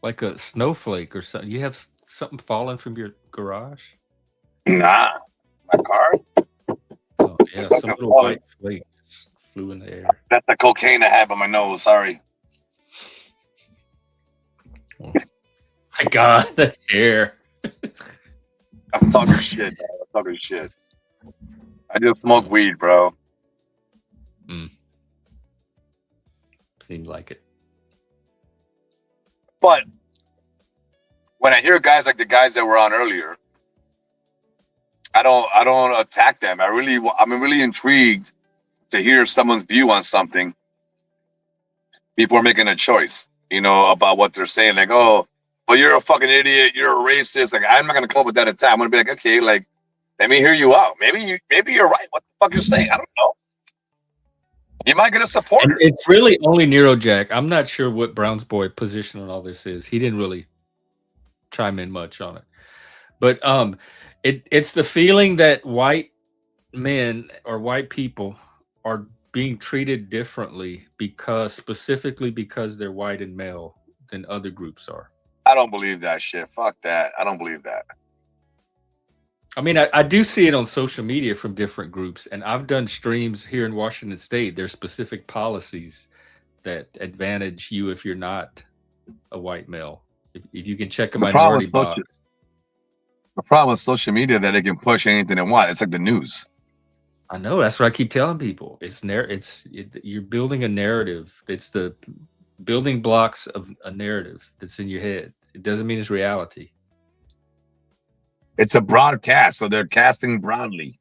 like a snowflake or something. You have something falling from your garage? Nah, my car. Oh, yeah, It's like some a little falling- white flake just flew in the air. That's the cocaine I have on my nose. Sorry. Oh, my God, the hair. I'm talking shit. Man. I'm talking shit. I just smoke weed, bro. Seemed like it. But when I hear guys like the guys that were on earlier, I don't attack them. I'm really intrigued to hear someone's view on something before making a choice, about what they're saying. Like, oh, well, you're a fucking idiot. You're a racist. Like, I'm not going to come up with that attack. I'm going to be like, okay, like, let me hear you out. Maybe you're right. What the fuck you're saying? I don't know. You might get a supporter. And it's really only Nero Jack. I'm not sure what Brown's boy position on all this is. He didn't really chime in much on it. But it's the feeling that white men or white people are being treated differently specifically because they're white and male than other groups are. I don't believe that shit. Fuck that. I don't believe that. I mean, I do see it on social media from different groups, and I've done streams here in Washington State. There's specific policies that advantage you if you're not a white male. If you can check a minority box. The problem with social media that they can push anything they want. It's like the news. I know. That's what I keep telling people. You're building a narrative. It's the building blocks of a narrative that's in your head. It doesn't mean it's reality. It's a broadcast, so they're casting broadly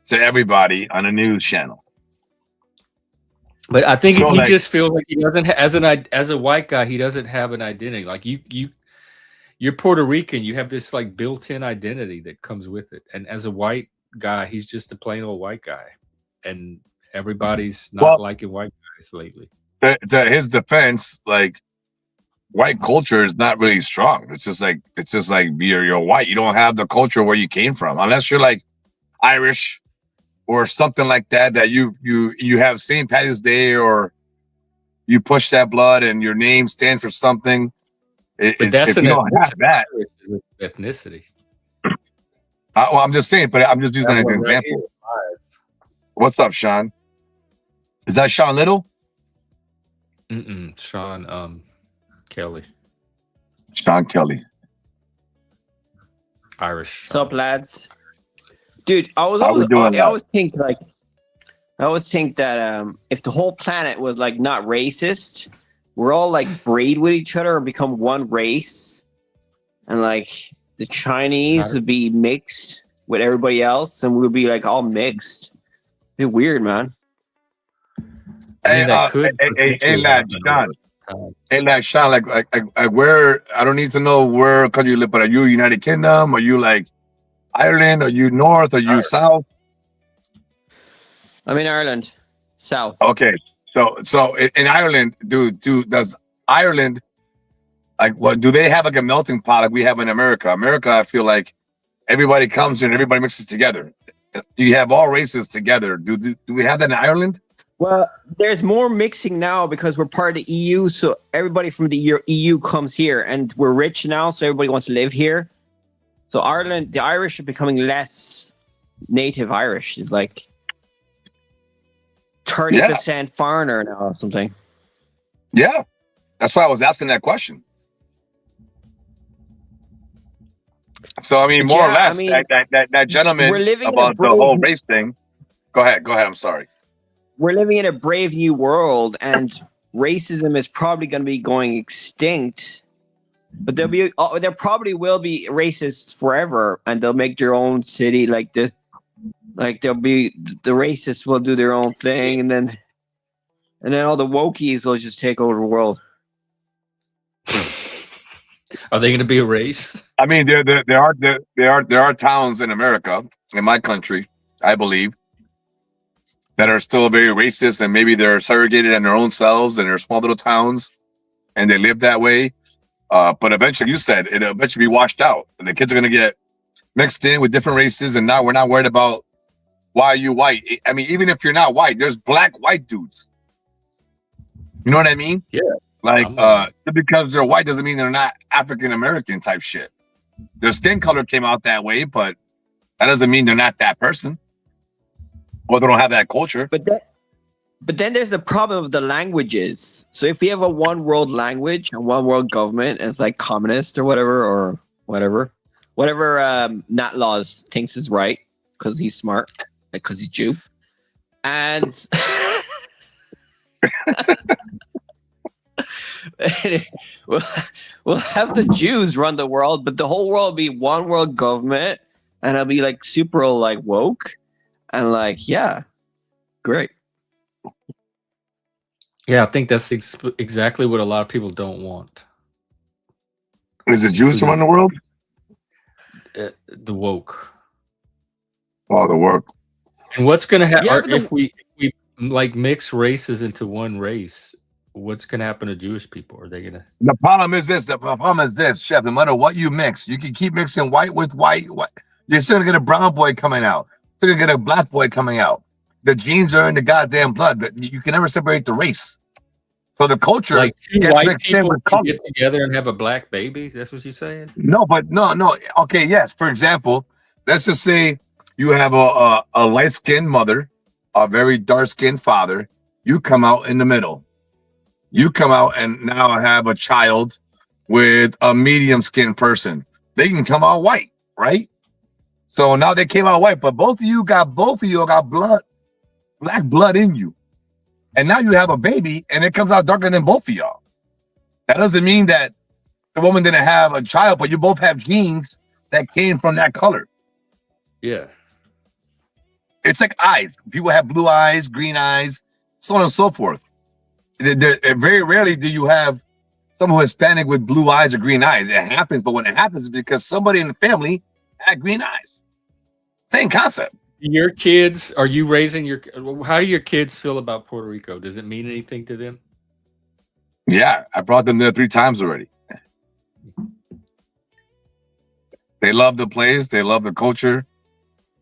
to everybody on a news channel. But I think So, if he like- just feels like he doesn't, as a white guy, he doesn't have an identity. Like you're Puerto Rican, you have this like built-in identity that comes with it. And as a white guy, he's just a plain old white guy, and everybody's not liking white guys lately. to his defense, like white culture is not really strong. It's just like you're white. You don't have the culture where you came from, unless you're like Irish or something like that. That you have St. Patty's Day, or you push that blood and your name stands for something. But that's If an you don't have that, ethnicity. well, I'm just saying. But I'm just using That it as one an right example. here. What's up, Sean? Is that Sean Little? Sean Kelly, Sean Kelly. Irish. What's up, lads? Dude, How we doing, I always think that if the whole planet was like not racist, we're all like breed with each other and become one race, and like the Chinese would be mixed with everybody else, and we would be like all mixed. It'd be weird, man. I mean, that could. Sean, like where? I don't need to know where country you live, but are you United Kingdom? Are you like Ireland? Are you North? Are you South? I'm in Ireland, South. Okay, so in Ireland, does Ireland, like, what do they have, like a melting pot like we have in America? America, I feel like everybody comes and everybody mixes together. You have all races together. Do we have that in Ireland? Well, there's more mixing now because we're part of the EU, so everybody from the EU comes here, and we're rich now, so everybody wants to live here. So Ireland, the Irish are becoming less native Irish. It's like 30% foreigner now or something. Yeah, that's why I was asking that question. So I mean, more or less, that gentleman about the whole race thing. Go ahead. I'm sorry. We're living in a brave new world, and racism is probably going to be going extinct. But there probably will be racists forever, and they'll make their own city. There'll be the racists will do their own thing, and then all the wokies will just take over the world. Are they going to be a race? I mean, there are towns in America, in my country, I believe, that are still very racist, and maybe they're segregated in their own selves, and they're small little towns, and they live that way. But eventually, you said it'll eventually be washed out, and the kids are going to get mixed in with different races, and now we're not worried about why are you white. I mean, even if you're not white, there's black white dudes. You know what I mean? Yeah. Like, because they're white doesn't mean they're not African American type shit. Their skin color came out that way, but that doesn't mean they're not that person. Or they don't have that culture. But then there's the problem of the languages. So if we have a one world language and one world government, and it's like communist or whatever Nat Laws thinks is right because he's smart, because he's Jew, and we'll have the Jews run the world, but the whole world will be one world government, and it'll be like super like woke. And like, yeah, great. Yeah, I think that's exactly what a lot of people don't want. Is it Jews to run the world? The woke. Oh, the woke. And what's going to happen Yeah, if we like mix races into one race? What's going to happen to Jewish people? Are they going to? The problem is this. Chef. No matter what you mix, you can keep mixing white with white. You're still gonna get a brown boy coming out. You're gonna get a black boy coming out. The genes are in the goddamn blood, but you can never separate the race. So the culture, like two white people can get together and have a black baby. That's what she's saying. No. Okay, yes. For example, let's just say you have a light-skinned mother, a very dark-skinned father. You come out in the middle. You come out and now have a child with a medium-skinned person. They can come out white, right? So now they came out white, but both of you got blood, black blood in you. And now you have a baby and it comes out darker than both of y'all. That doesn't mean that the woman didn't have a child, but you both have genes that came from that color. Yeah. It's like eyes. People have blue eyes, green eyes, so on and so forth. Very rarely do you have someone Hispanic with blue eyes or green eyes. It happens, but when it happens, it's because somebody in the family had green eyes. Same concept. Your kids, are you raising how do your kids feel about Puerto Rico? Does it mean anything to them? Yeah, I brought them there 3 times already. They love the place. They love the culture.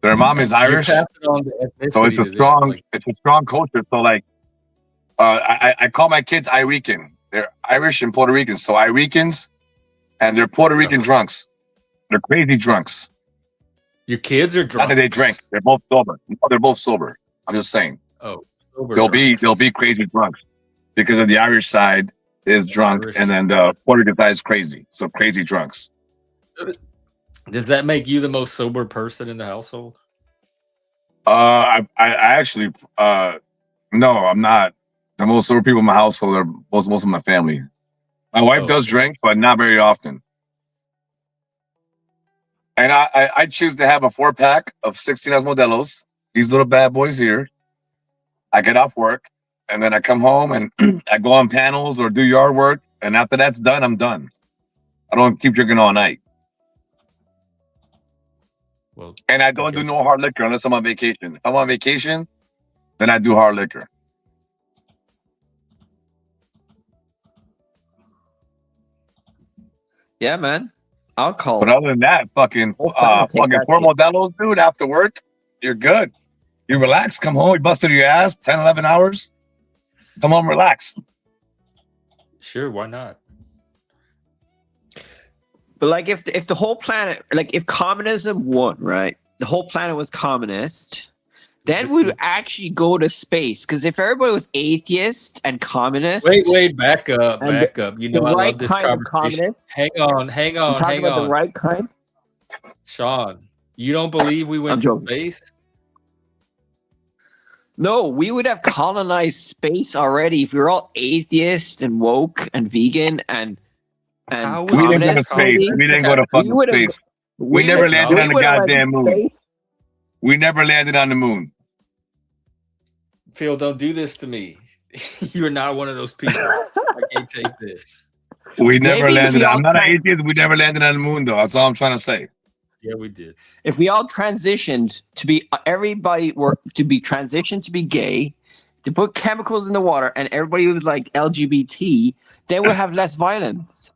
Their mom is You're Irish, passing on the so ethnicity to them. Like, it's a strong culture. So like, I call my kids Irican. They're Irish and Puerto Rican. So Iricans, and they're Puerto Rican drunks. They're crazy drunks. your kids are Not drunk. that they drink. They're both sober. No, they're both sober. I'm just saying. Oh, sober They'll drunks. be crazy drunks because of the Irish side is drunk, Irish. and then the Puerto Rican side is crazy. So crazy drunks. Does that make you the most sober person in the household? I actually no, I'm not. The most sober people in my household are most of my family. My wife Oh, does okay. drink, but not very often. And I choose to have a 4-pack of 16 ounce Modelos. These little bad boys here. I get off work, and then I come home and I go on panels or do yard work. And after that's done, I'm done. I don't keep drinking all night. Well, And I don't do no hard liquor unless I'm on vacation. If I'm on vacation, then I do hard liquor. Yeah, man. Alcohol. But other than that, fucking Whole planet take fucking that 4 shit. Modelos, dude, after work, you're good. You relax, come home, you busted your ass, 10, 11 hours. Come home, relax. sure, why not? But like, if the whole planet, like, if communism won, right? The whole planet was communist. Then we'd actually go to space. Because if everybody was atheist and communist, Wait, back up. And You the know, I right love this kind of conversation. communist. Hang on, I'm talking about the right kind. Sean, you don't believe we I'm went to joking. space? No, we would have colonized space already if we were all atheist and woke and vegan and How would We didn't go to communist. space. maybe. We didn't go to We fucking would have. space. We never landed on the would have went to goddamn moon. space. We never landed on the moon. Phil, don't do this to me. You're not one of those people. I can't take this. We never Maybe if landed. we all I'm not an tried- atheist. We never landed on the moon, though. That's all I'm trying to say. Yeah, we did. If we all transitioned to be everybody were to be transitioned to be gay, to put chemicals in the water, and everybody was like LGBT, then we'll have less violence.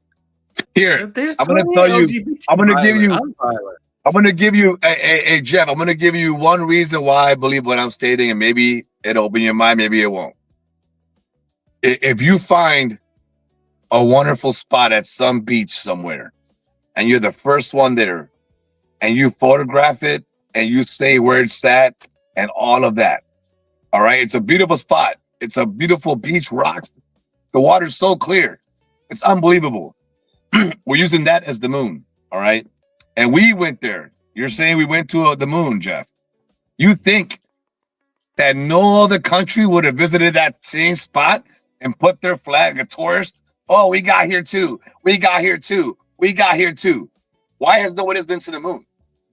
Here, There's I'm gonna plenty tell of you. LGBT I'm gonna give you. I'm violent. I'm gonna give you. Hey, Jeff. I'm gonna give you one reason why I believe what I'm stating, and maybe it'll open your mind. Maybe it won't. If you find a wonderful spot at some beach somewhere, and you're the first one there, and you photograph it, and you say where it's at, and all of that. All right, it's a beautiful spot. It's a beautiful beach, rocks. The water's so clear. It's unbelievable. We're using that as the moon. All right. And we went there. You're saying we went to the moon, Jeff. You think that no other country would have visited that same spot and put their flag, a tourist? Oh, we got here too. We got here too. We got here too. Why has nobody been to the moon?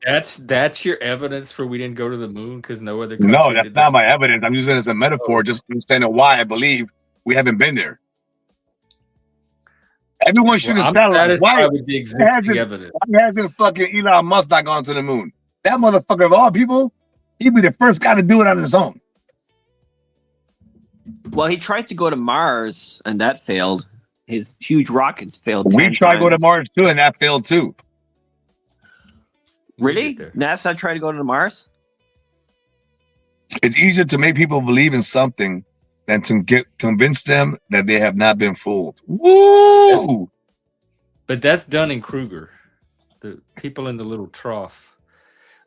That's your evidence for we didn't go to the moon because no other country No, that's did not this. my evidence. I'm using it as a metaphor, just understanding why I believe we haven't been there. Everyone should have I'm satellite. Why satisfied with the existing evidence. why hasn't fucking Elon Musk not gone to the moon? That motherfucker of all people, he'd be the first guy to do it on his own. Well, he tried to go to Mars, and that failed. His huge rockets failed. We 10 tried to go to times. Mars too, and that failed too. Really? Get there. NASA tried to go to Mars? It's easier to make people believe in something than to convince them that they have not been fooled. Woo! But that's done in Kruger. The people in the little trough.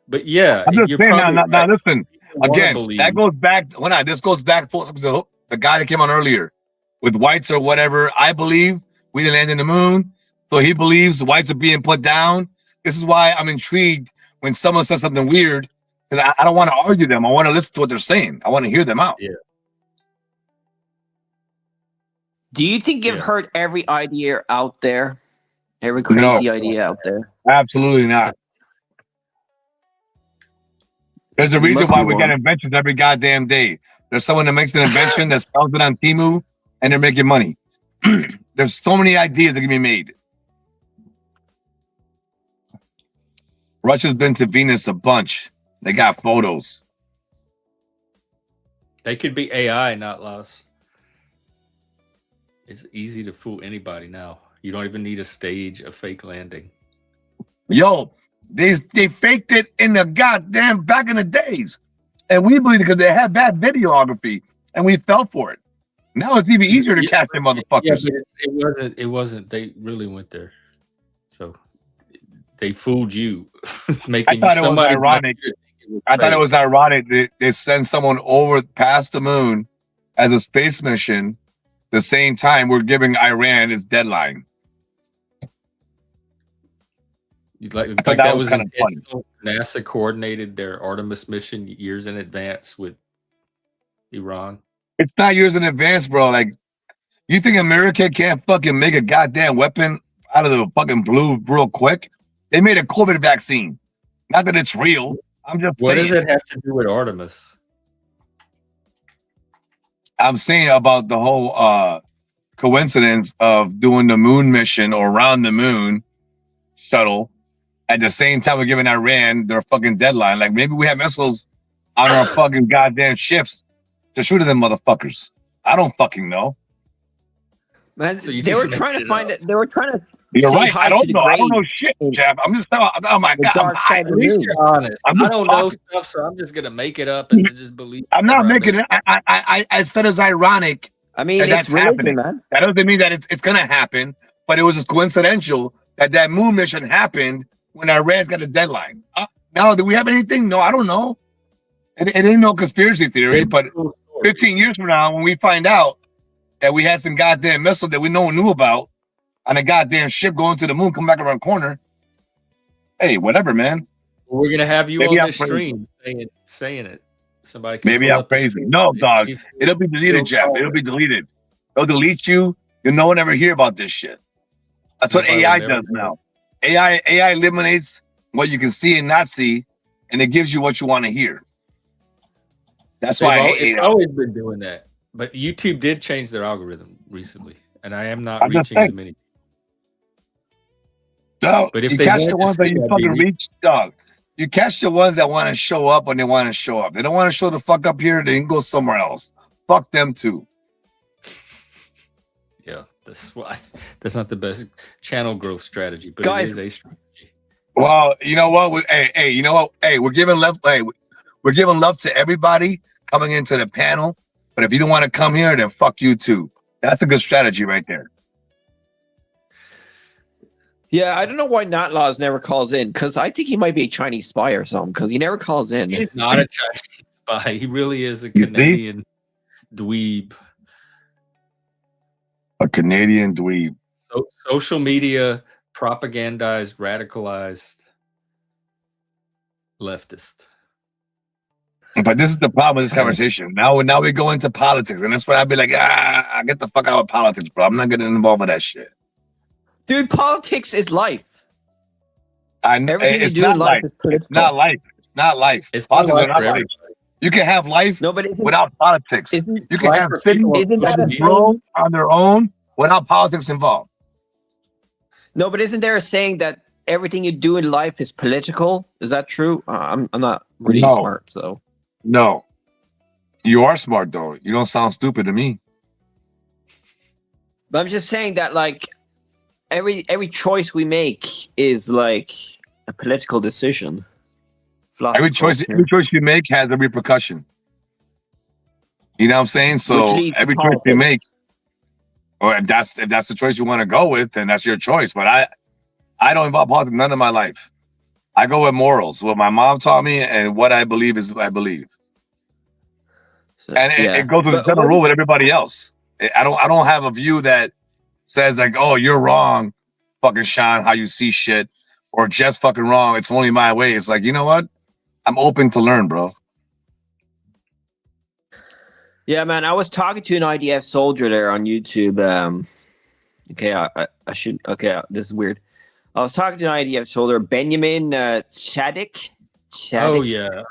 But yeah, I'm just you're saying probably now right. listen. People wanna Again, believe. that goes back. Hold on, this goes back to the guy that came on earlier with whites or whatever. I believe we didn't land in the moon, so he believes the whites are being put down. This is why I'm intrigued when someone says something weird, because I don't want to argue them. I want to listen to what they're saying. I want to hear them out. Yeah. Do you think you've Yeah. heard every idea out there? Every crazy idea out there? Absolutely not. There's a There reason must why be we one. get inventions every goddamn day. There's someone that makes an invention that sells it on Temu, and they're making money. There's so many ideas that can be made. Russia's been to Venus a bunch. They got photos. They could be AI, not us. It's easy to fool anybody now. You don't even need to stage a fake landing. Yo, they faked it in the goddamn back in the days, and we believed it because they had bad videography, and we fell for it. Now it's even easier to catch them motherfuckers. Yeah, but it wasn't. They really went there, so they fooled you, making I thought you it was somebody. ironic. I thought it was ironic that they send someone over past the moon as a space mission. The same time we're giving Iran its deadline. Like that that was was kind of funny. intentional. NASA coordinated their Artemis mission years in advance with Iran. It's not years in advance, bro. Like, you think America can't fucking make a goddamn weapon out of the fucking blue real quick? They made a COVID vaccine. Not that it's real. I'm just What saying. does it have to do with Artemis? I'm saying about the whole coincidence of doing the moon mission or around the moon shuttle at the same time we're giving Iran their fucking deadline. Like, maybe we have missiles on our fucking goddamn ships to shoot at them motherfuckers. I don't fucking know. Man, So you they just were made trying to it find up. it. They were trying to. You're say right. hi I to don't the know. I don't grave. know shit, Jeff. I'm just telling. Oh my The god. dark side At of the least moon. you're honest. I'm I just don't know talking. stuff, so I'm just gonna make it up and then just believe. I'm not whatever making I it. I said it's ironic I mean, that it's that's religion, happening. man. That doesn't mean that it's gonna happen, but it was just coincidental that moon mission happened when Iran's got a deadline. Now, do we have anything? No, I don't know. It ain't no conspiracy theory, but 15 years from now, when we find out that we had some goddamn missile that we no one knew about on a goddamn ship going to the moon, come back around the corner. Hey, whatever, man. We're gonna have you Maybe on I'm this crazy. stream saying it. Somebody can Maybe pull I'm up the crazy. stream. No, dog. If It'll be deleted, still Jeff. follow It'll be it. deleted. They'll delete you. You'll no one ever hear about this shit. That's what Nobody AI will never does know. now. AI eliminates what you can see and not see, and it gives you what you want to hear. That's why I hate It's AI. always been doing that. But YouTube did change their algorithm recently, and I am not I'm just reaching as saying. many. No, But if you they catch wanted the to ones that see you that, fucking BB, reach, dog. You catch the ones that want to show up when they want to show up. They don't want to show the fuck up here, they can go somewhere else. Fuck them too. yeah, that's not the best channel growth strategy, but Guys, it is a strategy. Well, you know what? Hey, you know what? Hey, we're giving love. Hey, we're giving love to everybody coming into the panel. But if you don't want to come here, then fuck you too. That's a good strategy right there. Yeah, I don't know why Nat Laws never calls in, because I think he might be a Chinese spy or something, because he never calls in. He's not a Chinese spy. He really is a You see? Canadian dweeb. A Canadian dweeb. So, social media propagandized, radicalized leftist. But this is the problem with this conversation. Now we go into politics, and that's why I'd be like, get the fuck out of politics, bro. I'm not getting involved with that shit. Dude, politics is life. Everything It's you do not in life life. is political. It's not life. It's not life. It's not Politics life are not for life. everybody. You can have life No, but isn't, without politics. isn't, You can Life have for cities people isn't that a that grow saying? on their own without politics involved. No, but isn't there a saying that everything you do in life is political? Is that true? I'm not really No. smart, so. No. You are smart, though. You don't sound stupid to me. But I'm just saying that, like, every choice we make is like a political decision. Every choice you make has a repercussion. You know what I'm saying? So Which leads to every choice you politics. make, or if that's the choice you want to go with, then that's your choice. But I don't involve politics none of my life. I go with morals. What my mom taught me and what I believe is what I believe. So, And it goes with the general rule with everybody else. I don't have a view that says like, oh, you're wrong, fucking Sean, how you see shit, or Jeff's fucking wrong. It's only my way. It's like, you know what? I'm open to learn, bro. Yeah, man, I was talking to an IDF soldier there on YouTube. Okay, I should. Okay, this is weird. I was talking to an IDF soldier, Benjamin Shadik. Oh yeah.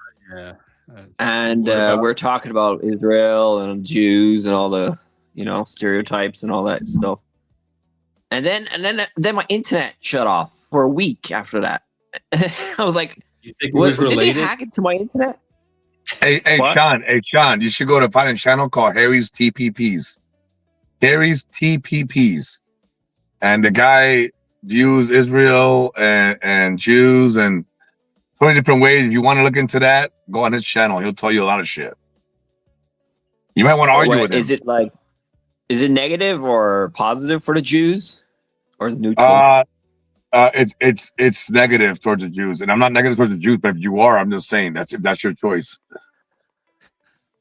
And What about- we're talking about Israel and Jews and all the stereotypes and all that stuff. And then my internet shut off for a week after that. I was like, You think it was did they related? hack into my internet? Hey, What? Sean, you should go to find a channel called Harry's TPPs. carries TPPs, and the guy views Israel and Jews and 20 different ways. If you want to look into that, go on his channel. He'll tell you a lot of shit. You might want to argue with him. Is it like? Is it negative or positive for the Jews, or neutral? It's negative towards the Jews, and I'm not negative towards the Jews, but if you are, I'm just saying that's your choice.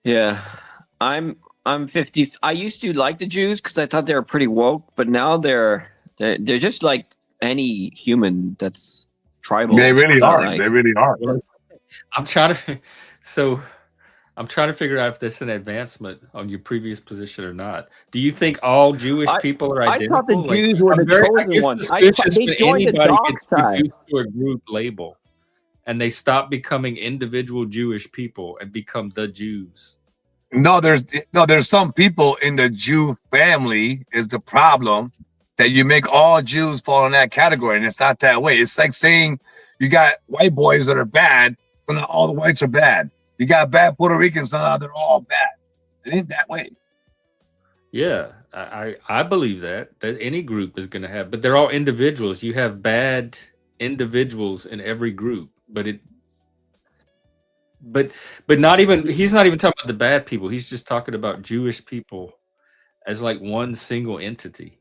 Yeah, I'm 50. I used to like the Jews because I thought they were pretty woke, but now they're just like any human that's tribal. They really are. Like, they really are. I'm trying to figure out if this is an advancement on your previous position or not. Do you think all Jewish people are I identical? thought the Jews were the chosen ones. They joined the dark gets side. reduced to a group label, and they stop becoming individual Jewish people and become the Jews. No, there's some people in the Jew family is the problem, that you make all Jews fall in that category, and it's not that way. It's like saying you got white boys that are bad, but not all the whites are bad. You got bad Puerto Ricans, so they're all bad. It ain't that way. Yeah, I believe that any group is going to have, but they're all individuals. You have bad individuals in every group, but not even, he's not even talking about the bad people. He's just talking about Jewish people as like one single entity.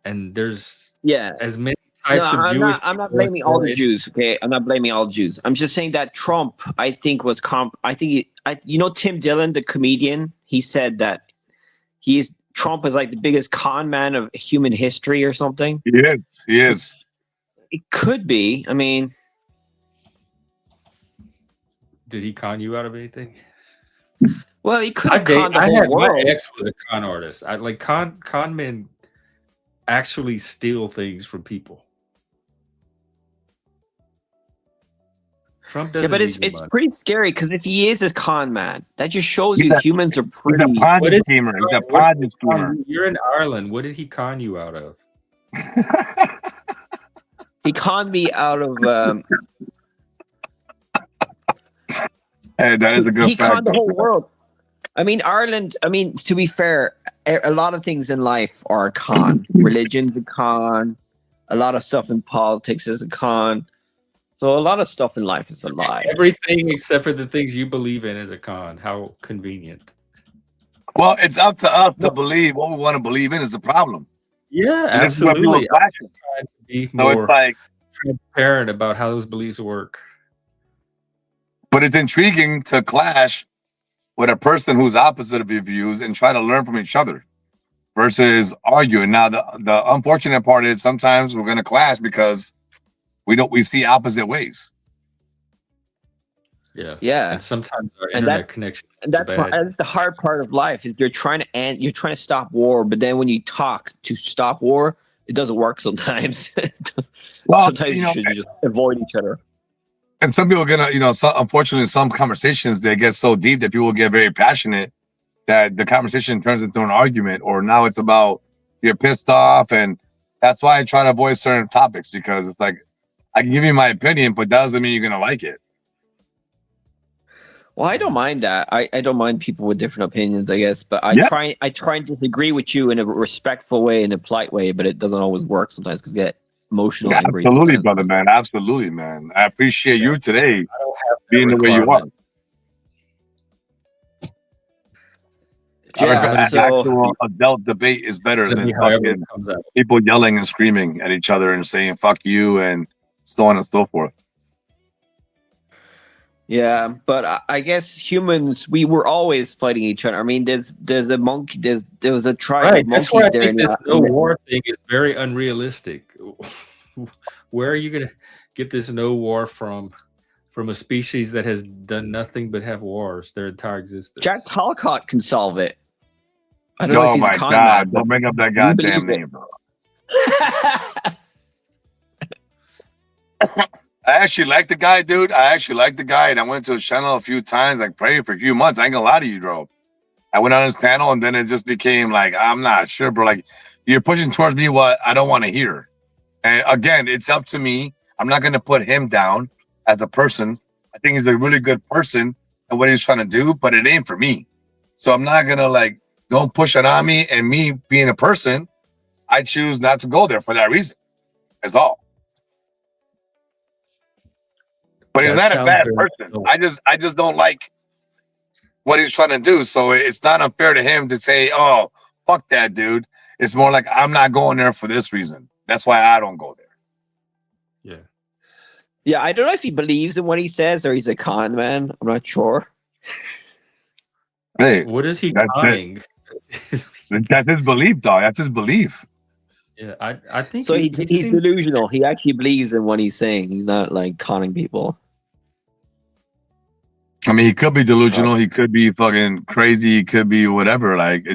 And there's as many types of Jewish people. I'm not blaming all the Jews. Okay, I'm not blaming all Jews. I'm just saying that Trump, I think, was Tim Dillon, the comedian. He said that Trump is like the biggest con man of human history or something. He is. It could be. I mean, did he con you out of anything? Well, he could have conned the whole world. My ex was a con artist. I like con men actually steal things from people. Trump doesn't. Yeah, but it's pretty scary, because if he is a con man, that just shows you humans are pretty. He's a Ponzi schemer. He's a Ponzi schemer. You're in Ireland. What did he con you out of? He conned me out of. Hey, that is a good. He conned the whole world. I mean, Ireland. I mean, to be fair, a lot of things in life are a con. Religion's a con. A lot of stuff in politics is a con. So a lot of stuff in life is a lie. Everything except for the things you believe in is a con. How convenient. Well, it's up to us to believe what we want to believe in is the problem. Yeah, and absolutely. I'm just trying to be more it's transparent about how those beliefs work. But it's intriguing to clash with a person who's opposite of your views and try to learn from each other versus arguing. Now, the unfortunate part is sometimes we're going to clash because we see opposite ways. Yeah. And sometimes our internet connection. And that's the hard part of life, is you're trying to stop war, but then when you talk to stop war, it doesn't work sometimes. Sometimes you should just avoid each other. And some people get, unfortunately, some conversations, they get so deep that people get very passionate that the conversation turns into an argument, or now it's about you're pissed off. And that's why I try to avoid certain topics, because it's like, I can give you my opinion, but that doesn't mean you're going to like it. Well, I don't mind that. I don't mind people with different opinions, I guess. But I try and disagree with you in a respectful way, in a polite way, but it doesn't always work sometimes because you get emotional. Yeah, absolutely, brother, man. Absolutely, man. I appreciate you today being the way you are. Actual adult debate is better than people yelling and screaming at each other and saying "fuck you" and so on and so forth. Yeah, but I guess humans, we were always fighting each other. I mean, there's a monkey, there was a tribe of monkeys why I there. think this no war thing is very unrealistic. Where are you going to get this no war from a species that has done nothing but have wars their entire existence? Jack Talcott can solve it. I don't know if he's my God! Don't bring up that goddamn name, bro. I actually like the guy, dude. And I went to his channel a few times, like praying for a few months. I ain't gonna lie to you, bro. I went on his panel, and then it just became like, I'm not sure, bro. Like, you're pushing towards me what I don't want to hear. And again, it's up to me. I'm not gonna put him down as a person. I think he's a really good person and what he's trying to do, but it ain't for me. So I'm not gonna like don't push it on me. And me being a person, I choose not to go there for that reason. That's all. But he's not a bad person. I just don't like what he's trying to do. So it's not unfair to him to say, "Oh, fuck that dude." It's more like I'm not going there for this reason. That's why I don't go there. Yeah. Yeah, I don't know if he believes in what he says or he's a con man. I'm not sure. Hey, What is he that's conning? That's his belief, dog. That's his belief. Yeah, I think So he he's seems- delusional. He actually believes in what he's saying. He's not like conning people. I mean, he could be delusional. He could be fucking crazy. He could be whatever. Like,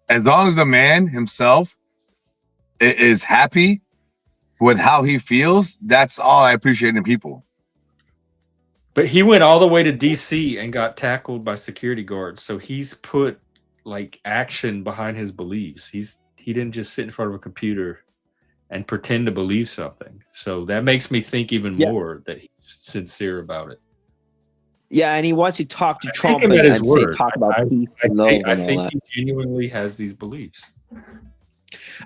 as long as the man himself is happy with how he feels, that's all I appreciate in people. But he went all the way to DC and got tackled by security guards. So he's put like action behind his beliefs. He didn't just sit in front of a computer and pretend to believe something. So that makes me think even more that he's sincere about it. Yeah, and he wants to talk to Trump him at his and say, word. talk about peace and love I and all think that. he genuinely has these beliefs.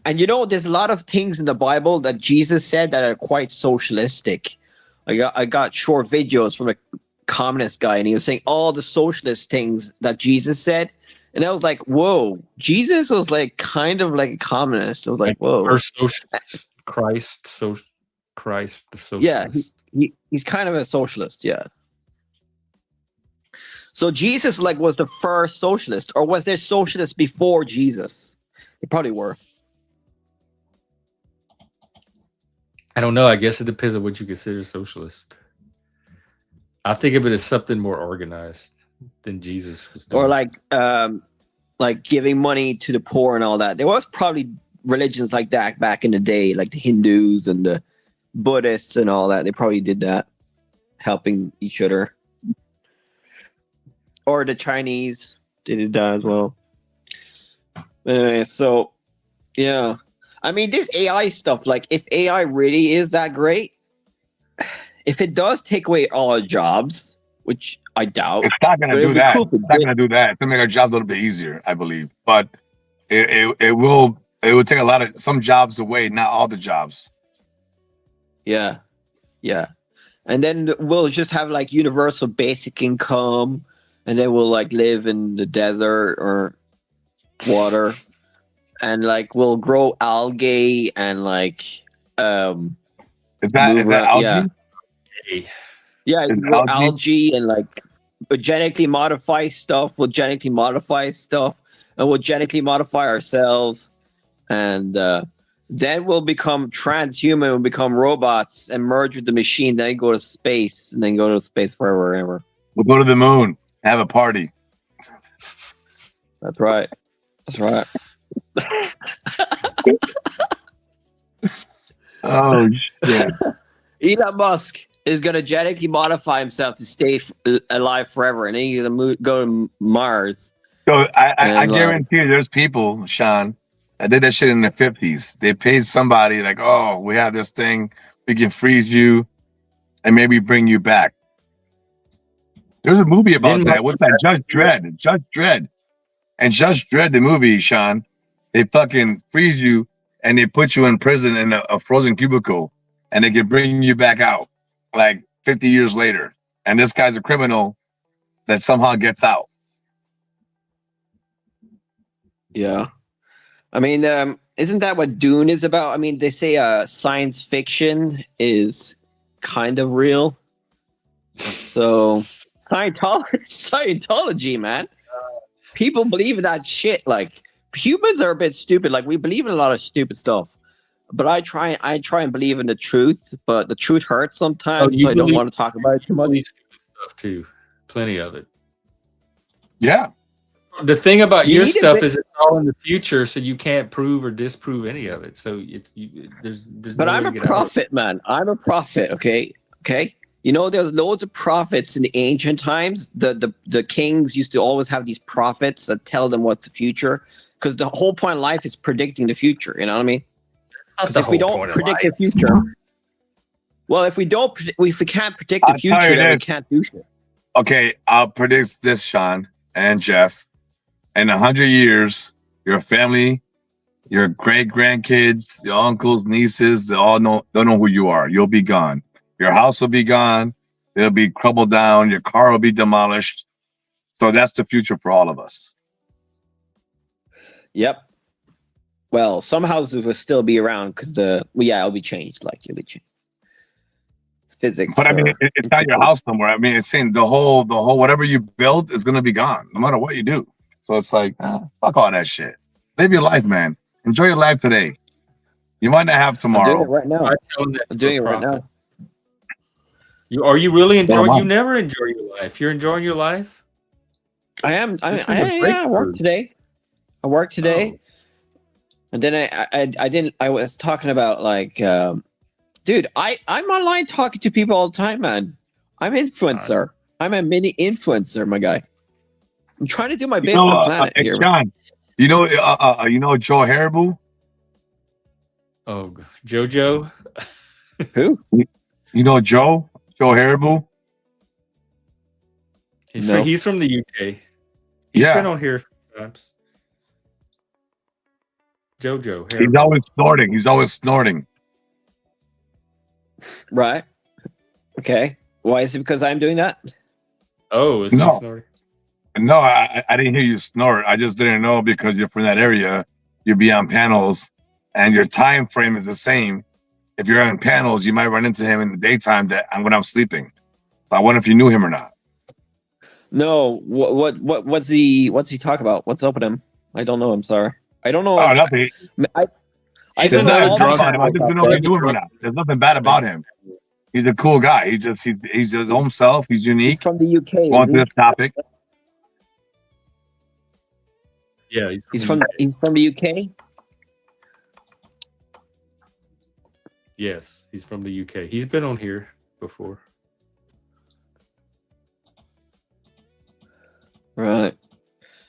And you know, there's a lot of things in the Bible that Jesus said that are quite socialistic. I got short videos from a communist guy, and he was saying all the socialist things that Jesus said, and I was like, "Whoa!" Jesus was like kind of like a communist. I was like, "Whoa!" First socialist, Christ, the socialist. Yeah, he's kind of a socialist. Yeah. So Jesus like was the first socialist, or was there socialists before Jesus? They probably were. I don't know. I guess it depends on what you consider socialist. I think of it as something more organized than Jesus was doing. Or like giving money to the poor and all that. There was probably religions like that back in the day, like the Hindus and the Buddhists and all that. They probably did that, helping each other. Or the Chinese, they did that as well. Anyway, so yeah. I mean, this AI stuff, like if AI really is that great, if it does take away all our jobs, which I doubt. It's not gonna do that. It's not gonna do that. To make our jobs a little bit easier, I believe. But it will take a lot of some jobs away, not all the jobs. Yeah. Yeah. And then we'll just have like universal basic income, and then we'll like live in the desert or water, and like we'll grow algae and like Is that algae? Yeah, you grow algae and like genetically modify stuff. We'll genetically modify stuff, and we'll genetically modify ourselves, and then we'll become transhuman. We'll become robots and merge with the machine. Then go to space, and then go to space forever and ever. We'll go to the moon, have a party. That's right. That's right. Oh shit! Elon Musk is going to genetically modify himself to stay alive forever, and then he's going to go to Mars. So I guarantee you there's people, Sean, that did that shit in the 50s. They paid somebody like, oh, we have this thing, we can freeze you and maybe bring you back. There's a movie about that. What's that? Judge Dredd. Judge Dredd. And Judge Dredd, the movie, Sean, they fucking freeze you and they put you in prison in a frozen cubicle, and they can bring you back out like 50 years later. And this guy's a criminal that somehow gets out. Yeah. I mean, isn't that what Dune is about? I mean, they say science fiction is kind of real. So Scientology, man. People believe in that shit. Like, humans are a bit stupid. Like, we believe in a lot of stupid stuff. But I try and believe in the truth, but the truth hurts sometimes, so I don't want to talk about it too much. Stupid stuff too. Plenty of it. Yeah. The thing about your stuff is it's all in the future, so you can't prove or disprove any of it. So there's But I'm a prophet, man. I'm a prophet, okay? Okay? You know, there's loads of prophets in the ancient times. The kings used to always have these prophets that tell them what's the future, because the whole point of life is predicting the future. You know what I mean? Because if we don't predict the future, well, if we can't predict the future, then we can't do shit. Okay, I'll predict this, Sean and Jeff. in 100 years, your family, your great grandkids, your uncles, nieces, they all don't know who you are. You'll be gone. Your house will be gone. It'll be crumbled down. Your car will be demolished. So that's the future for all of us. Yep. Well, some houses will still be around because it'll be changed. Like it'll be changed. It's physics. But I mean, it's not your house somewhere. I mean, it's saying the whole whatever you build is gonna be gone, no matter what you do. So it's like, fuck all that shit. Live your life, man. Enjoy your life today. You might not have tomorrow. I'm doing it right now. I'm doing it right now. Are you really enjoying? You never enjoy your life. You're enjoying your life. I am. I worked today. Oh. And then I didn't. I was talking about like, dude. I'm online talking to people all the time, man. I'm influencer. I'm a mini influencer, my guy. I'm trying to do my bit for the planet here. John, you know Joe Haribo? Oh, Jojo. Who? You know Joe Haribo? He's from the UK. He's been on here a few times. Jojo Haribo. He's always snorting. Right. Okay. Why is it because I'm doing that? Oh, is he snorting? No, I didn't hear you snort. I just didn't know because you're from that area. You'd be on panels, and your time frame is the same. If you're on panels, you might run into him in the daytime when I'm sleeping. So I wonder if you knew him or not. No. What's he talk about? What's up with him? I don't know. I'm sorry. I don't know. Oh, nothing. I don't know all about him. I just don't know if you knew him or not. There's nothing bad about him. He's a cool guy. He's his own self. He's unique. He's from the UK. Going to this topic. Yeah, he's from the UK. Yes, he's from the UK. He's been on here before. Right.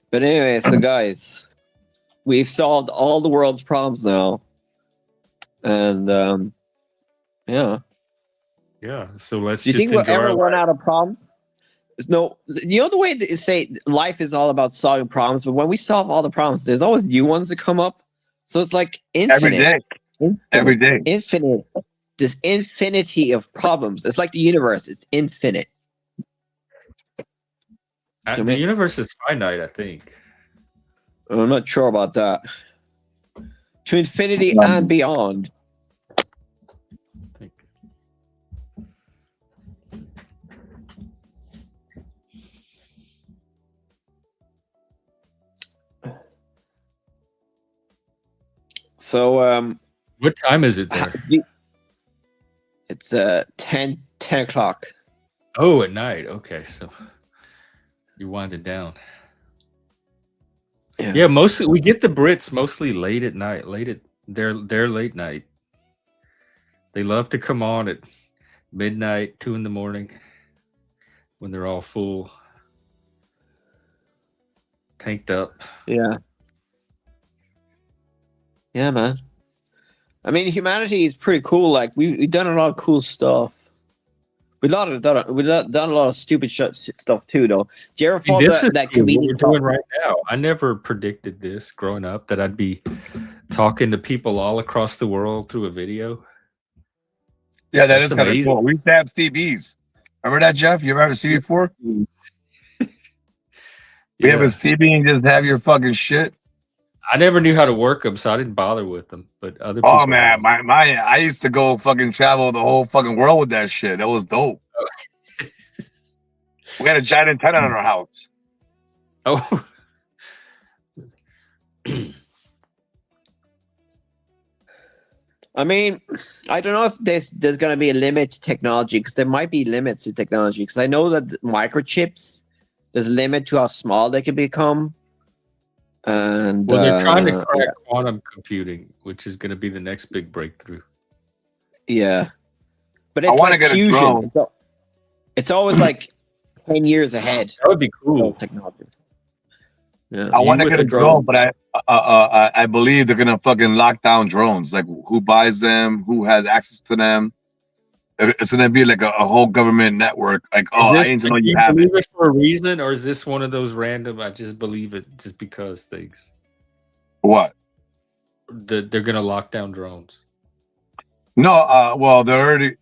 But anyway, so guys, we've solved all the world's problems now. And yeah. Yeah. So let's Do you think we'll ever run out of problems? No, you know the way they say life is all about solving problems, but when we solve all the problems, there's always new ones that come up. So it's like infinite. Every day. Infinite. This infinity of problems. It's like the universe. It's infinite. The universe is finite, I think. I'm not sure about that. To infinity and beyond. So, what time is it there? It's 10 o'clock. Oh, at night. Okay, so you wind it down. Yeah, mostly we get the Brits mostly late at night. They're late night. They love to come on at midnight, 2 a.m, when they're all full, tanked up. Yeah. Yeah, man. I mean, humanity is pretty cool. Like we've done a lot of cool stuff. We've done a lot of stupid stuff too, though. Do you ever follow that comedian what we're doing right now? I never predicted this growing up, that I'd be talking to people all across the world through a video. Yeah, that's kind of cool. We used to have CBs. Remember that, Jeff? You ever had a CB before? We have a CB and just have your fucking shit. I never knew how to work them, so I didn't bother with them. But other people. Oh man, I used to go fucking travel the whole fucking world with that shit. That was dope. We had a giant antenna in our house. Oh. I mean, I don't know if there's going to be a limit to technology, because there might be limits to technology. Because I know that microchips, there's a limit to how small they can become. And well, they're trying to crack quantum computing, which is going to be the next big breakthrough. Yeah, but it's like fusion. It's always like 10 years ahead. That would be cool. Technologies. Yeah. I want to get a drone, but I believe they're gonna fucking lock down drones. Like who buys them, who has access to them. It's gonna be like a whole government network. Like, oh, I need to know do you you have it. believe it for a reason, or is this one of those random? I just believe it just because things What? that they're gonna lock down drones. No, well, they're already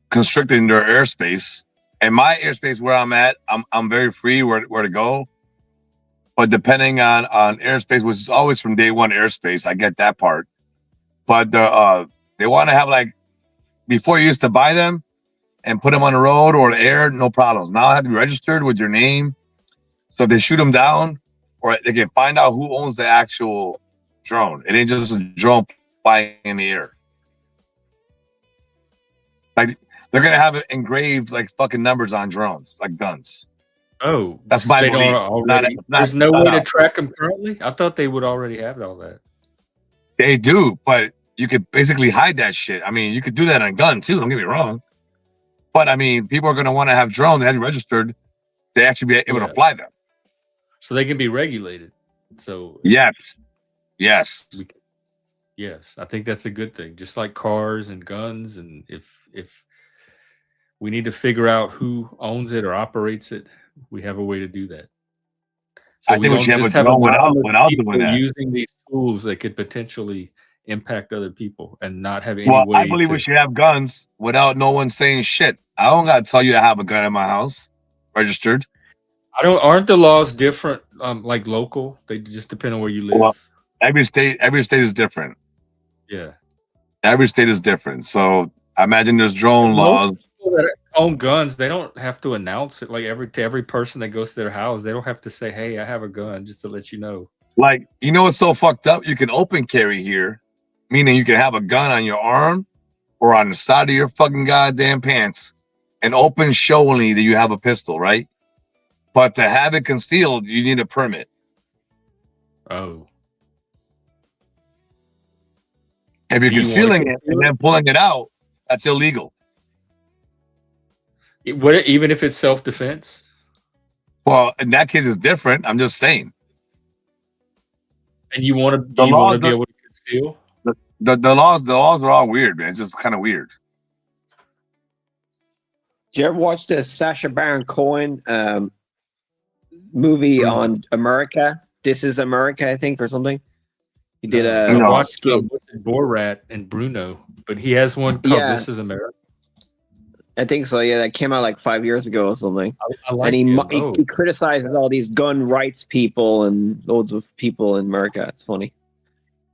constricting their airspace. And my airspace where I'm at, I'm very free where to go. But depending on airspace, which is always from day one airspace, I get that part. But they want to have like before you used to buy them and put them on the road or the air, no problems. Now I have to be registered with your name. So if they shoot them down, or they can find out who owns the actual drone. It ain't just a drone flying in the air. Like they're gonna have it engraved like fucking numbers on drones, like guns. Oh, That's my they belief. don't already. There's no way to track them currently. I thought they would already have all that. They do, but you could basically hide that shit. I mean, you could do that on a gun too. Don't get me wrong. But I mean, people are gonna want to have drones. They have registered. They actually be able to fly them. So they can be regulated. So yes. Yes, I think that's a good thing. Just like cars and guns, and if we need to figure out who owns it or operates it, we have a way to do that. So I think we should have a drone without doing that. Using these tools that could potentially impact other people and not have any way. I believe we should have guns without no one saying shit. I don't gotta tell you I have a gun in my house, registered. Aren't the laws different? Like local, they just depend on where you live. Well, every state is different. Yeah, every state is different. So I imagine there's drone laws. People that own guns, they don't have to announce it. Like every person that goes to their house, they don't have to say, "Hey, I have a gun," just to let you know. Like, you know what's so fucked up? You can open carry here, meaning you can have a gun on your arm or on the side of your fucking goddamn pants, and open showing that you have a pistol, right? But to have it concealed, you need a permit. Oh. If you're concealing it and then pulling it out, that's illegal. Even if it's self-defense? Well, in that case, it's different. I'm just saying. And you want to be able to conceal? The laws are all weird, man. It's just kind of weird. Did you ever watch the Sacha Baron Cohen movie on America? This is America, I think, or something. He did I watched Borat and Bruno, but he has one called This Is America. I think so. Yeah, that came out like 5 years ago or something. I like and he criticizes all these gun rights people and loads of people in America. It's funny.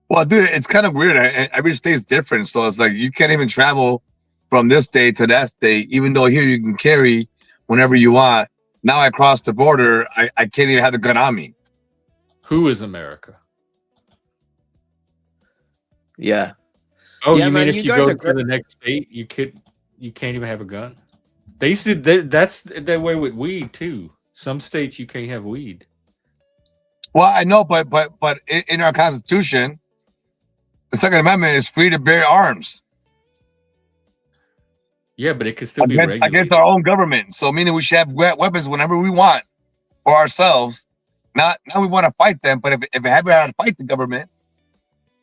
Well, dude, it's kind of weird. Every state's different, so it's like you can't even travel from this state to that state, even though here you can carry whenever you want. Now I cross the border, I can't even have the gun on me. Who is America? Yeah. Oh, yeah, you mean if you go to the next state, you can't even have a gun? They used to. That's that way with weed too. Some states you can't have weed. Well, I know, but in our Constitution, the Second Amendment is free to bear arms. Yeah, but it could still be regulated against our own government. So meaning we should have weapons whenever we want for ourselves. Not we want to fight them, but if we ever had to fight the government,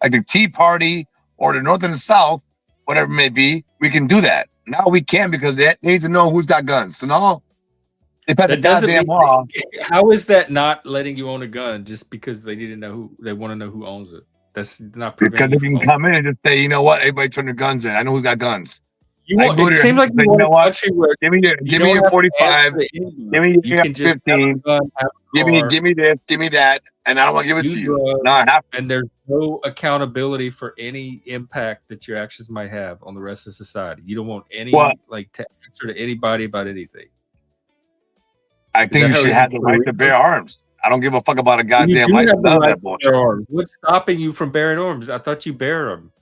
like the Tea Party or the North and the South, whatever it may be, we can do that. Now we can because they need to know who's got guns. So now they pass a goddamn law. How is that not letting you own a gun just because they need to know they want to know who owns it? That's not because they can come in and just say, you know what, everybody turn their guns in. I know who's got guns. It seems like you know what? Give me your 45. Give me your 15. Give me this. Give me that. And I don't want to give it to you. No, I have to. And there's no accountability for any impact that your actions might have on the rest of society. You don't want any to answer to anybody about anything. I think you should have the right to bear arms. I don't give a fuck about a goddamn license. What's stopping you from bearing arms? I thought you bear them.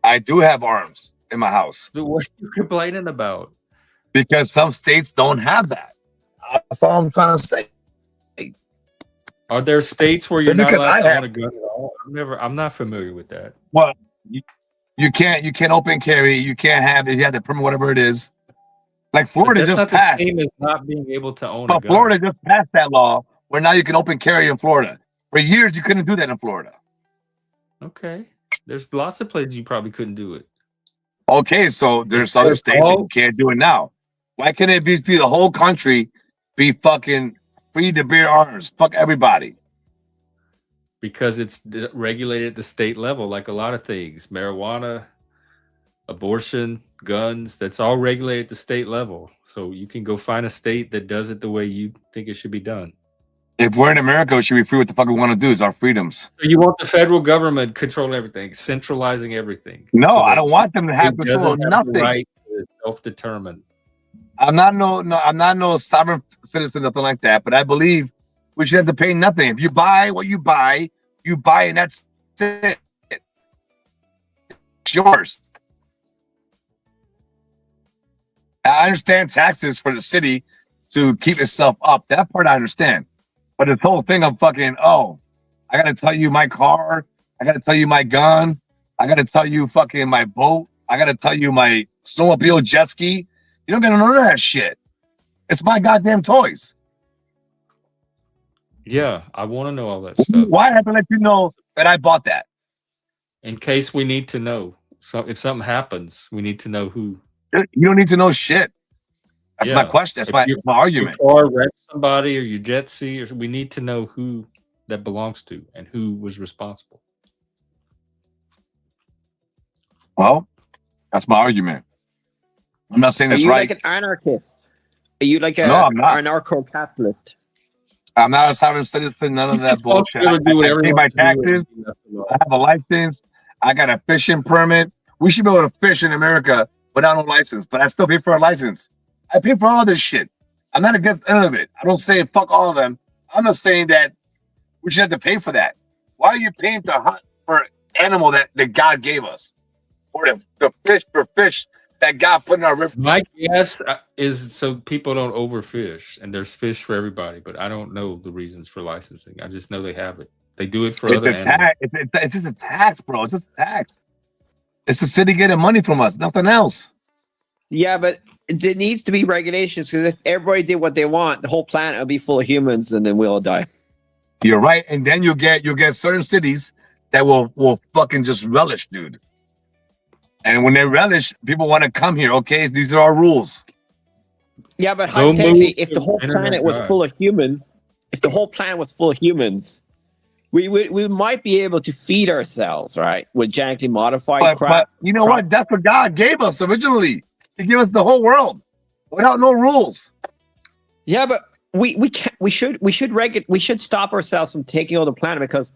I do have arms in my house. So what are you complaining about? Because some states don't have that. That's all I'm trying to say. Are there states where you're not allowed to own a gun at all? I'm not familiar with that. Well, you can't open carry. You can't have it. You have to permit whatever it is. Like Florida just passed. The same as not being able to own a gun. Florida just passed that law where now you can open carry in Florida. For years you couldn't do that in Florida. Okay. There's lots of places you probably couldn't do it. Okay, so there's other That's states that you all can't do it now. Why can't it be the whole country be fucking free to bear arms? Fuck everybody. because it's regulated at the state level, like a lot of things. Marijuana, abortion, guns, that's all regulated at the state level. So you can go find a state that does it the way you think it should be done. If we're in America, we should be free what the fuck we want to do. It's our freedoms. So you want the federal government controlling everything, centralizing everything. No, so I that don't want them to have it control doesn't of have the nothing. right to self-determine. I'm not no sovereign citizen, nothing like that. But I believe we should have to pay nothing. If you buy what you buy, and that's it. It's yours. I understand taxes for the city to keep itself up. That part I understand. But this whole thing of fucking, oh, I gotta tell you my car, I gotta tell you my gun, I gotta tell you fucking my boat, I gotta tell you my snowmobile jet ski. You don't get none of that shit. It's my goddamn toys. Yeah, I want to know all that stuff. Why I have to let you know that I bought that? In case we need to know. So if something happens, we need to know who. You don't need to know shit. That's my question. That's If my argument. Your car wrecked somebody or your jet ski, or we need to know who that belongs to and who was responsible. Well, that's my argument. I'm not saying Are it's you right. like an anarchist? Are you like No, I'm not. an anarcho-capitalist? I'm not a sovereign citizen, none of that Supposed to bullshit. be able to do whatever I pay you my want to do taxes. and do nothing I have a license. I got a fishing permit. We should be able to fish in America without no license, but I still pay for a license. I pay for all this shit. I'm not against any of it. I don't say fuck all of them. I'm not saying that we should have to pay for that. Why are you paying to hunt for an animal that God gave us? Or the fish for fish that God put in our river? My guess is so people don't overfish, and there's fish for everybody. But I don't know the reasons for licensing. I just know they have it. They do it for It's other a animals. tax. It's just a tax, bro. It's just a tax. It's the city getting money from us, nothing else. Yeah, but there needs to be regulations because if everybody did what they want, the whole planet would be full of humans, and then we'll all die. You're right, and then you'll get certain cities that will fucking just relish, dude. And when they relish, people want to come here. Okay, these are our rules. Yeah, but Go hypothetically, move if to the whole Internet planet was God. full of humans, we might be able to feed ourselves, right, with genetically modified crap. But you know what? That's what God gave us originally. He gave us the whole world without no rules. Yeah, but we should stop ourselves from taking over the planet because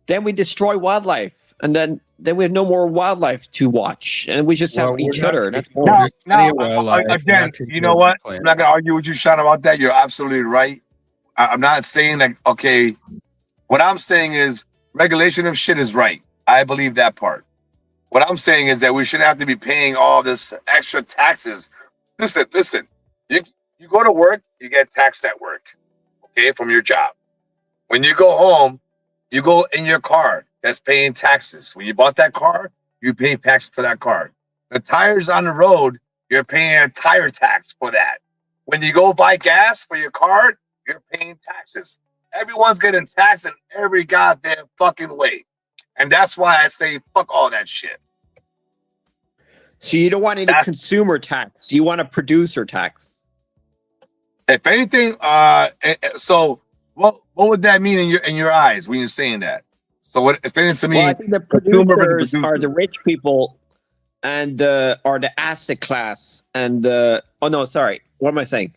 then we destroy wildlife, and then we have no more wildlife to watch, and we just have Well, each we're not other. That's taking- boring. There's plenty of wildlife. We're Again, not taking you know over what? the I'm planet. not gonna argue with you, Sean, about that. You're absolutely right. I'm not saying that. Okay, what I'm saying is regulation of shit is right. I believe that part. What I'm saying is that we shouldn't have to be paying all this extra taxes. Listen. You go to work, you get taxed at work, okay, from your job. When you go home, you go in your car. That's paying taxes. When you bought that car, you pay taxes for that car. The tires on the road, you're paying a tire tax for that. When you go buy gas for your car, you're paying taxes. Everyone's getting taxed in every goddamn fucking way. And that's why I say fuck all that shit. So you don't want any consumer tax. You want a producer tax. If anything, so what would that mean in your eyes when you're saying that? So what explain it to me? Well, I think the producers are the rich people and are the asset class and oh no, sorry. What am I saying?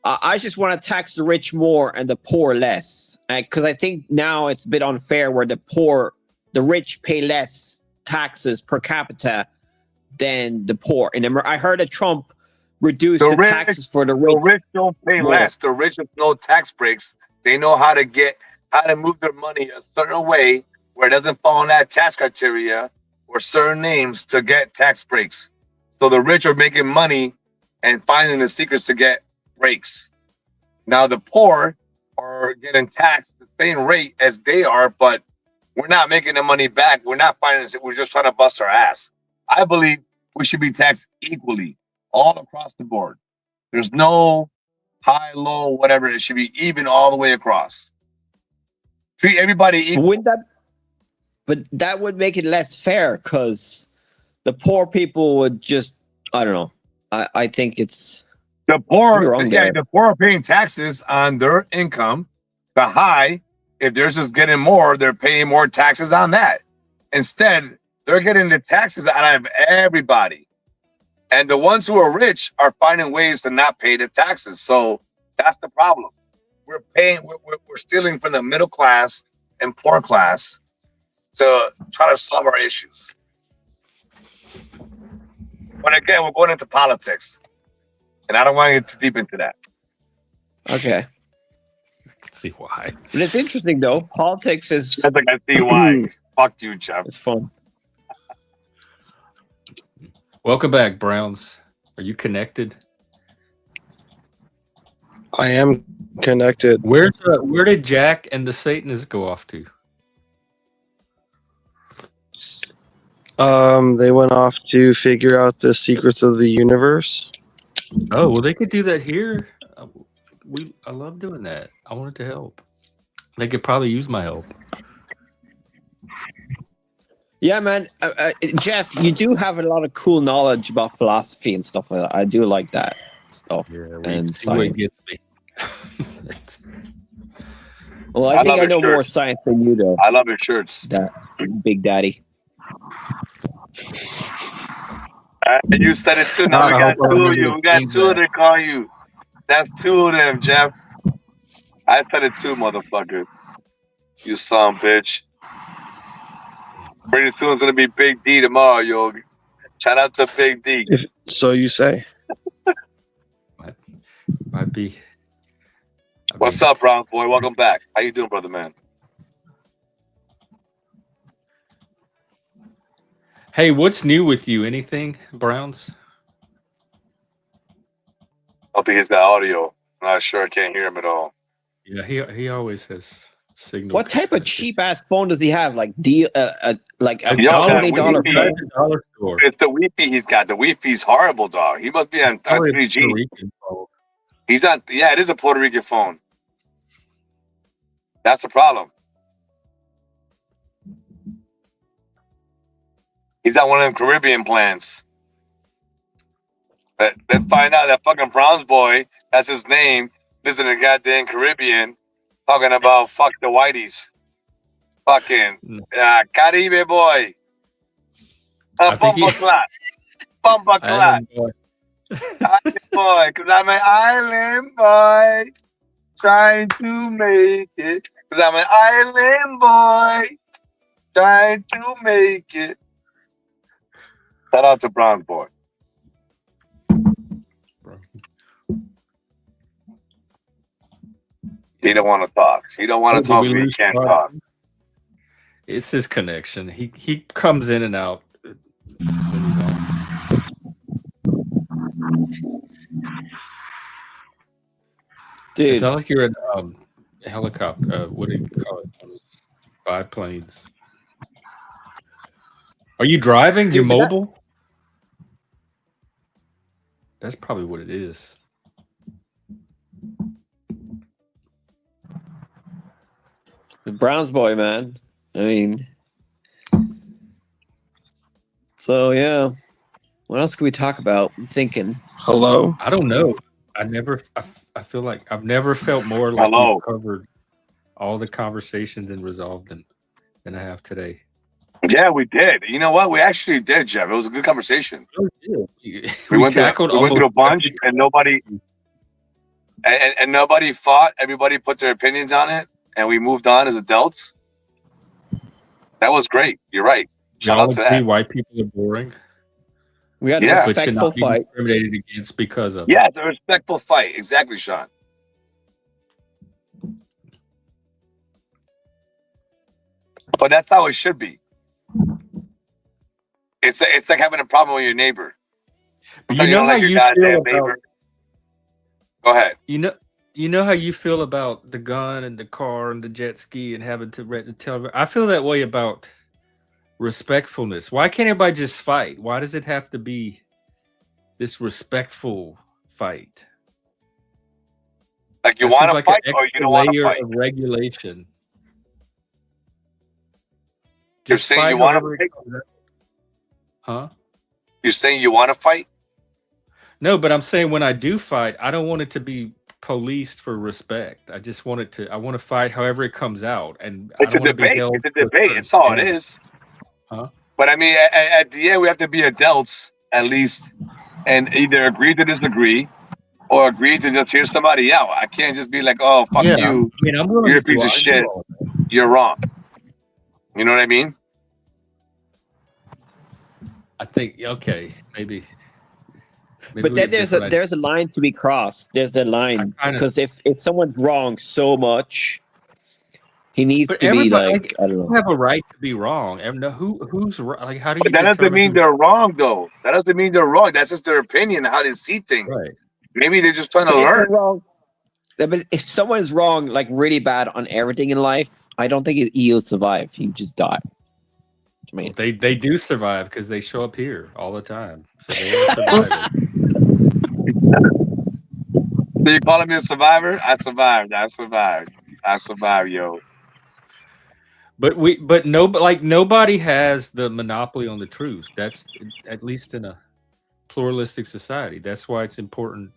I just want to tax the rich more and the poor less. Because I think now it's a bit unfair where the rich pay less taxes per capita than the poor. And I heard that Trump reduced the taxes for the rich. The rich don't pay less. The rich have no tax breaks. They know how to move their money a certain way where it doesn't fall on that tax criteria or certain names to get tax breaks. So the rich are making money and finding the secrets to get breaks. Now the poor are getting taxed the same rate as they are, but we're not making the money back. We're not finding it. We're just trying to bust our ass. I believe we should be taxed equally all across the board. There's no high, low, whatever. It should be even all the way across. Treat everybody equal. But that would make it less fair because the poor people would just, I don't know. I think it's The poor, You're wrong yeah, there. the poor are paying taxes on their income. The high, if they're just getting more, they're paying more taxes on that. Instead, they're getting the taxes out of everybody. And the ones who are rich are finding ways to not pay the taxes. So that's the problem. We're stealing from the middle class and poor class to try to solve our issues. But again, we're going into politics. And I don't want to get too deep into that. okay. Let's see why. But it's interesting though. Politics is I think I see why. Fuck you, Jeff. it's fun. Welcome back, Browns. Are you connected? I am connected. Where did Jack and the Satanists go off to? They went off to figure out the secrets of the universe. Oh, well, they could do that here. I love doing that. I wanted to help. They could probably use my help. Yeah, man. Jeff, you do have a lot of cool knowledge about philosophy and stuff like that. I do like that stuff. Yeah, and see what science. gets me. Well, I think I know more science than you do. I love your shirts. That Big Daddy. And you said it too. Now we got two of you. We got two of them call you. That's two of them, Jeff. I said it too, motherfucker. You son of a bitch. Pretty soon it's gonna be Big D tomorrow, yo. Shout out to Big D. So you say. Might be. What's up, Brown boy? Welcome back. How you doing, brother man? Hey, what's new with you? Anything, Browns? I don't think he's got audio. I'm not sure. I can't hear him at all. Yeah, he always has signal. What type of cheap ass phone does he have? Like like a Yo, $20 that phone? dollar store. It's the Wi-Fi he's got. The Wi-Fi's horrible, dog. He must be on Probably a 3G. Puerto Rican phone. He's on. Yeah, it is a Puerto Rican phone. That's the problem. He's on one of them Caribbean plans. Then find out that fucking Browns boy, that's his name, lives in the goddamn Caribbean, talking about fuck the whiteys. Fucking Caribe boy. Bumba clot. Bumba clot. Island boy. Island boy, because I'm an island boy trying to make it. Because I'm an island boy trying to make it. Shout out to Brown boy. He don't want to talk. He don't want to talk. He can't talk. It's his connection. He comes in and out. Dude. It sounds like you're in a helicopter. What do you call it? Biplanes. Are you driving? You're mobile? That's probably what it is. The Browns boy, man. I mean, so yeah. What else can we talk about? I'm thinking. Hello? I don't know. I feel like I've never felt more like we've covered all the conversations and resolved them than I have today. Yeah, we did. You know what? We actually did, Jeff. It was a good conversation. We went through a bunch, and nobody fought. Everybody put their opinions on it, and we moved on as adults. That was great. You're right. Shout out to that. White people are boring. We had a respectful fight. Discriminated against because of it's a respectful fight. Exactly, Sean. But that's how it should be. It's like having a problem with your neighbor. You know how you feel about. Go ahead. You know how you feel about the gun and the car and the jet ski and having to rent the television. I feel that way about respectfulness. Why can't everybody just fight? Why does it have to be this respectful fight? Like you want to fight or you don't want to fight? Of regulation. You're saying you want to fight? Huh? You're saying you want to fight? No, but I'm saying when I do fight, I don't want it to be policed for respect. I just want it to. I want to fight however it comes out, and I It's a don't want to be debate. held It's a to a debate. certain It's all it standard. is. Huh? But I mean, at the end, we have to be adults at least, and either agree to disagree or agree to just hear somebody out. I can't just be like, "Oh, fuck Yeah, you. I mean, I'm willing You're to a piece do. of I do shit. all of that. You're wrong." You know what I mean? I think okay, maybe But we then have different ideas. there's a line to be crossed. There's a I line kind of. because if someone's wrong so much, he needs But to be everybody like, I don't you know. have a right to be wrong. And no, who's like? How do But you that doesn't determine mean who's they're wrong, though. That doesn't mean they're wrong. That's just their opinion, how they see things. right? Maybe they're just trying to But if they're learn. wrong, but if someone's wrong like really bad on everything in life, I don't think he'll survive. He just die. I mean, They do survive because they show up here all the time, so they are survivors. So you calling me a survivor? I survived. I survived. I survived, yo. But no, but like nobody has the monopoly on the truth. That's at least in a pluralistic society. That's why it's important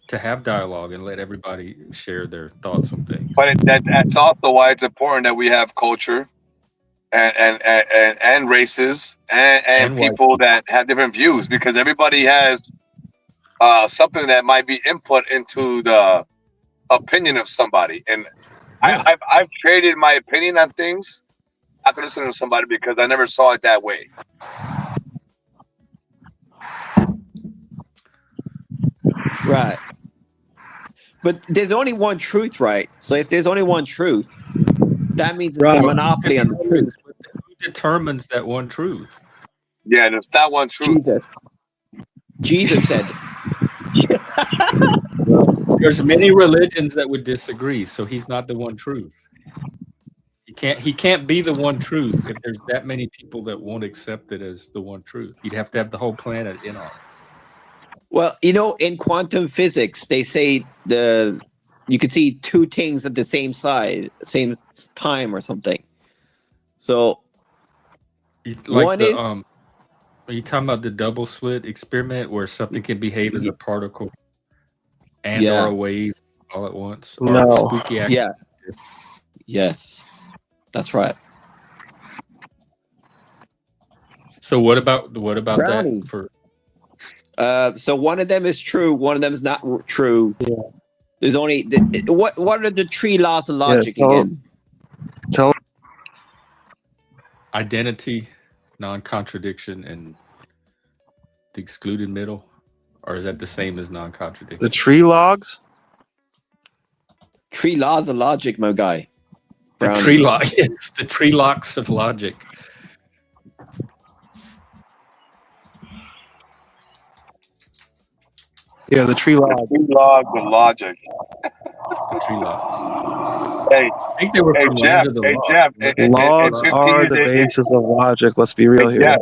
to have dialogue and let everybody share their thoughts on things. But that's also why it's important that we have culture and races and And white people that have different views, because everybody has something that might be input into the opinion of somebody. And Yeah. I've traded my opinion on things after listening to somebody because I never saw it that way. right. But there's only one truth, right? So if there's only one truth, that means it's Right. a monopoly on the truth. Who determines that one truth? Yeah, there's not one truth. Jesus said, There's many religions that would disagree, so he's not the one truth. He can't be the one truth if there's that many people that won't accept it as the one truth. You'd have to have the whole planet in on it. well, in quantum physics, they say you can see two things at the same time or something. So Like one the is are you talking about the double slit experiment where something can behave as a particle and Yeah. or a wave all at once? Or No. spooky action? yeah, yes, that's right. So what about Brownie. that for So one of them is true, one of them is not true. Yeah. There's only what are the three laws of logic so- again? Tell identity, non-contradiction, and the excluded middle? Or is that the same as non-contradiction? the tree logs. Three laws of logic, my guy. The Brownie. tree lock, yes, the tree locks of logic. Yeah, the tree logs. Two logs of logic. The tree locks. Hey, I think they were hey, from Jeff. Land of the Hey, Lost. Jeff. Logs 15 are years, the basis of logic. Let's be real here. Jeff,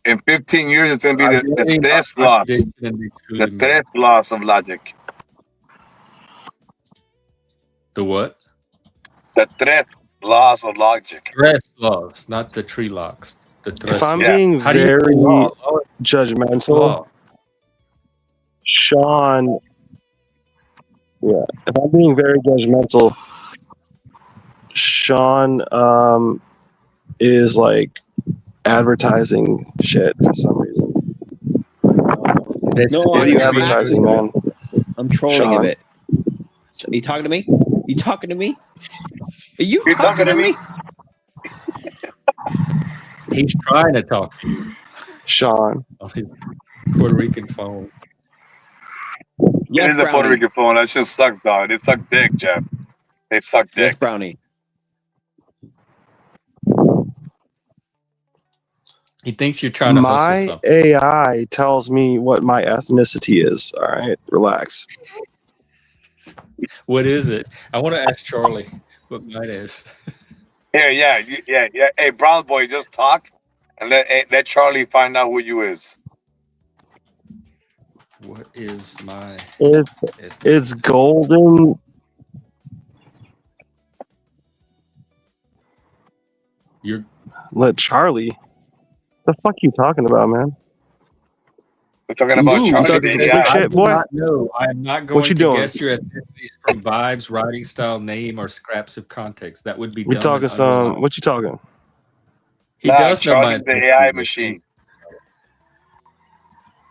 in 15 years, it's going to be the Identity, tres laws. non-contradiction, and the The excluded middle. tres laws of logic. The what? The tres laws of logic. Tres laws, not the tree locks. The tres If I'm Yeah. being How do you say very law? Law is judgmental, law. Sean. Yeah, if I'm being very judgmental, Sean is like advertising shit for some reason. That's No, What are I'm you I'm advertising, man? I'm trolling Sean. a bit. Are you talking to me? You talking to me? Are you You talking to me? He's trying to talk to you Sean. on his Puerto Rican phone. It is a Puerto Brownie. Rican phone. That shit sucks, dog. They suck dick, Jeff. They suck Yes, dick. Brownie. He thinks you're trying to hustle My something. AI tells me what my ethnicity is. All right, relax. What is it? I want to ask Charlie what mine is. Here, yeah. Hey, brown boy, just talk and let Charlie find out who you is. What is my It's golden. You're Let Charlie. The fuck you talking about, man? We're talking about Ooh, you Charlie talking the some Said, slick AI. I shit, do boy? not know. I am not What going you to doing? guess your ethnicities from vibes, writing style, name, or scraps of context. That would be We dumb and talking some? unreliable. What you talking? He Nah, does know my Charlie's the AI ethnicity. machine.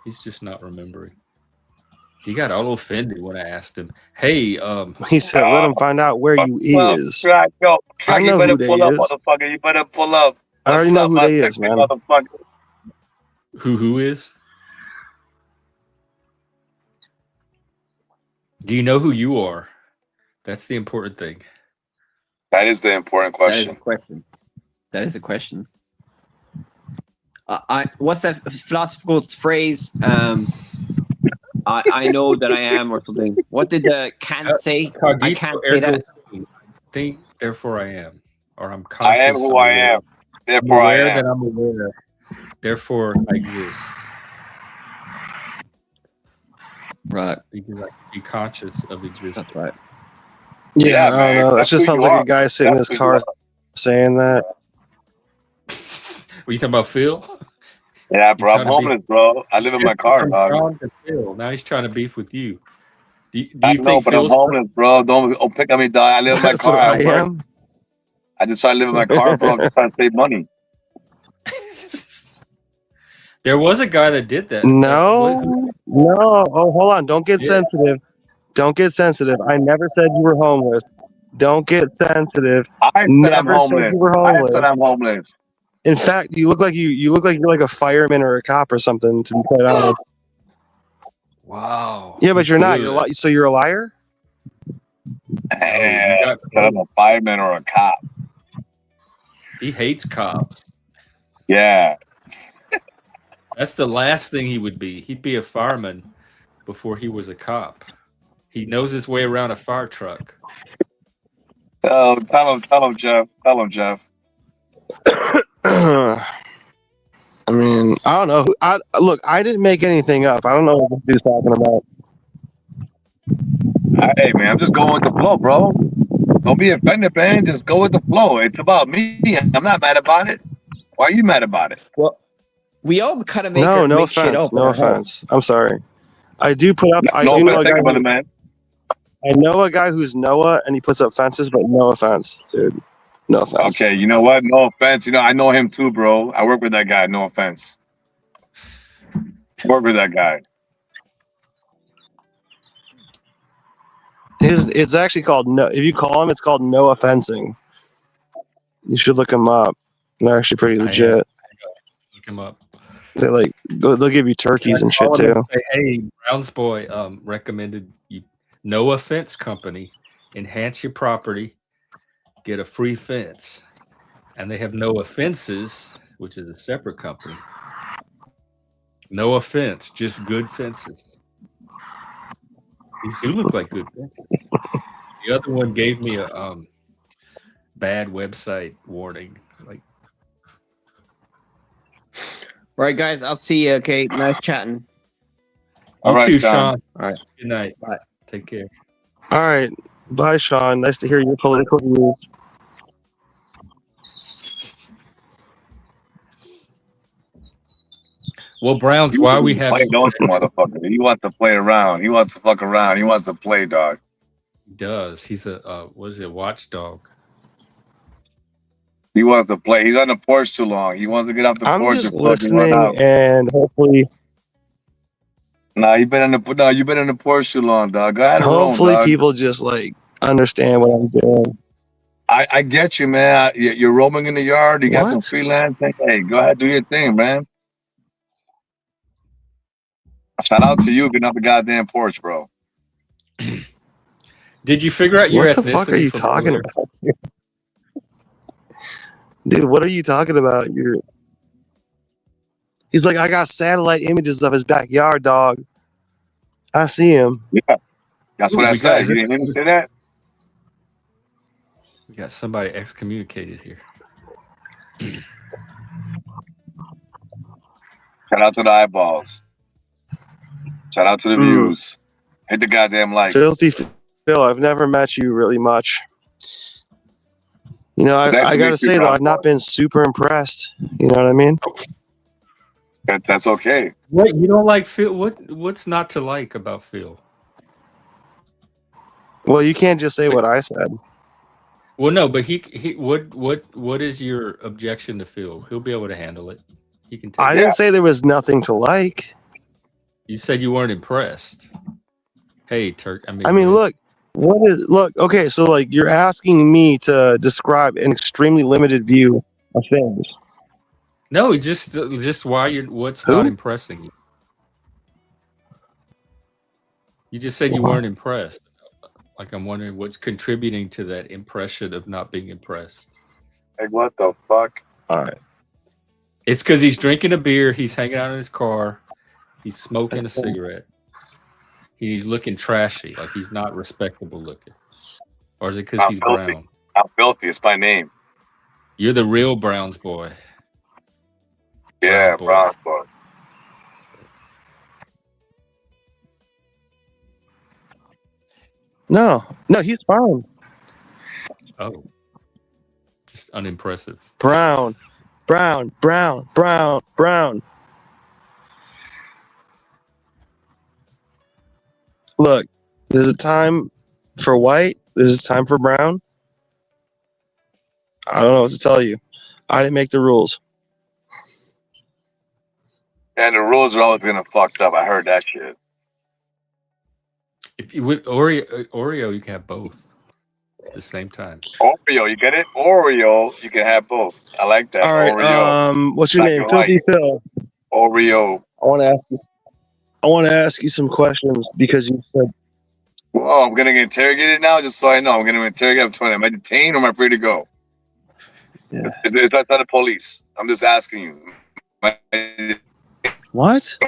He's just not remembering. He got all offended when I asked him, "Hey, He said, "Let him find out where you Well, is." crack, yo, I crack, you know better who they pull up, is. motherfucker. You better pull up. I already What's know up, who my they is, sexy man. motherfucker? who is? Do you know who you are? That's the important thing." That is the important That is a question. question. That is a question. What's that philosophical phrase? I know that I am, or something. What did Kant say? I Cogito can't say ergo that. sum. Think, therefore I am, or I'm I am conscious. who I'm I aware. am. I'm Therefore, aware I am. that I'm aware. Therefore, I exist. Right. Because I can be conscious of existence. That's right. Yeah, I don't man. know. That That's just who sounds you like are. a guy sitting in That's his who you car are. saying that. Were you talking about Phil? Yeah, bro. I'm trying to be- homeless, bro. I live in my car, From dog. Sean to Phil. Now he's trying to beef with you. Do you I know, think but I'm Phil's homeless, bro. Don't pick on me, dog. I live in my That's car. what I I work. am. I just try to live in my car, bro. I'm just trying to save money. There was a guy that did that. No. Oh, hold on. Don't get Yeah. sensitive. Don't get sensitive. I never said you were homeless. Don't get sensitive. I said I'm Never said homeless. you were I homeless. said I'm homeless. In fact, you look like you're like a fireman or a cop or something. To be quite honest. Wow. Yeah, but he's you're not. good. So you're a liar. Yeah, you got said I'm a fireman or a cop. He hates cops. Yeah. That's the last thing he would be. He'd be a fireman before he was a cop. He knows his way around a fire truck. Oh, tell him, Jeff. Tell him, Jeff. I mean, I don't know. Look, I didn't make anything up. I don't know what this dude's talking about. Hey, man, I'm just going with the flow, bro. Don't be offended, man. Just go with the flow. It's about me. I'm not mad about it. Why are you mad about it? Well, we all kind of No shit offense. up. No in our head. offense. I'm sorry. I do put up. I No do know offense, a think guy. about it, man. I know a guy who's Noah, and he puts up fences. But no offense, dude. No offense. Okay, you know what? No offense. You know, I know him too, bro. I work with that guy. No offense. Work with that guy. It's actually called no. If you call him, it's called no offensing. You should look him up. They're actually pretty legit. Look him up. They they'll give you turkeys and shit Call him too. and say, hey, Browns boy recommended you. No Offense Company. Enhance your property. Get a free fence. And they have No Offenses, which is a separate company. No offense, just good fences. These do look like good fences. The other one gave me a bad website warning. Like, All right, guys. I'll see you. Okay, nice chatting. All you right, too, Sean. Sean. All right. Good night. Bye. Take care. All right, bye, Sean. Nice to hear your political views. Well, Browns, why are we Play, having? don't you, motherfucker? He wants to play around. He wants to fuck around. He wants to play, dog. He does. He's a what is it? Watchdog. He wants to play. He's on the porch too long. He wants to get off the I'm porch just and fucking run listening, out. and hopefully, You've been on the porch too long, dog. Go ahead and roam, hopefully, dog. people just like understand what I'm doing. I get you, man. You're roaming in the yard. You got some What? freelance thing. Hey, go ahead, do your thing, man. Shout out to you getting off the goddamn porch, bro. Did you figure out your What the ethnicity fuck are you from talking earlier? about, dude? What are you talking about? He's like, I got satellite images of his backyard, dog. I see him. Yeah, that's what I We said. got- You didn't hear me say that? We got somebody excommunicated here. Shout out to the eyeballs. Shout out to the Mm. views. Hit the goddamn like. Filthy Phil, I've never met you really much. You know, Nice I to gotta meet you, say though, Brown I've not boy. been super impressed. You know what I mean? That's okay. What you don't like Phil? What's not to like about Phil? Well, you can't just say what I said. Well, no, but he what is your objection to Phil? He'll be able to handle it. He can take I it. didn't say there was nothing to like. You said you weren't impressed. Hey, Turk. I mean, look, okay, so like you're asking me to describe an extremely limited view of things. No, just what's Who? not impressing you. You just said you weren't impressed. Like I'm wondering what's contributing to that impression of not being impressed. Like what the fuck? All right. It's because he's drinking a beer. He's hanging out in his car. He's smoking a cigarette. He's looking trashy, like he's not respectable looking. Or is it because he's filthy. brown? I'm filthy. It's my name. You're the real Browns boy. Yeah, Browns boy. No, he's fine. Oh, just unimpressive. Brown. Look, there's a time for white. There's a time for brown. I don't know what to tell you. I didn't make the rules. And the rules are always gonna fucked up. I heard that shit. If you with Oreo, you can have both at the same time. Oreo, you get it? Oreo, you can have both. I like that. All right. Oreo. What's your Black name? and Filthy white. Phil. Oreo. I want to ask you some questions because you said. Oh, I'm gonna get interrogated now, just so I know. I'm gonna interrogate. Am I detained or am I free to go? Yeah. It's not the police. I'm just asking you. What?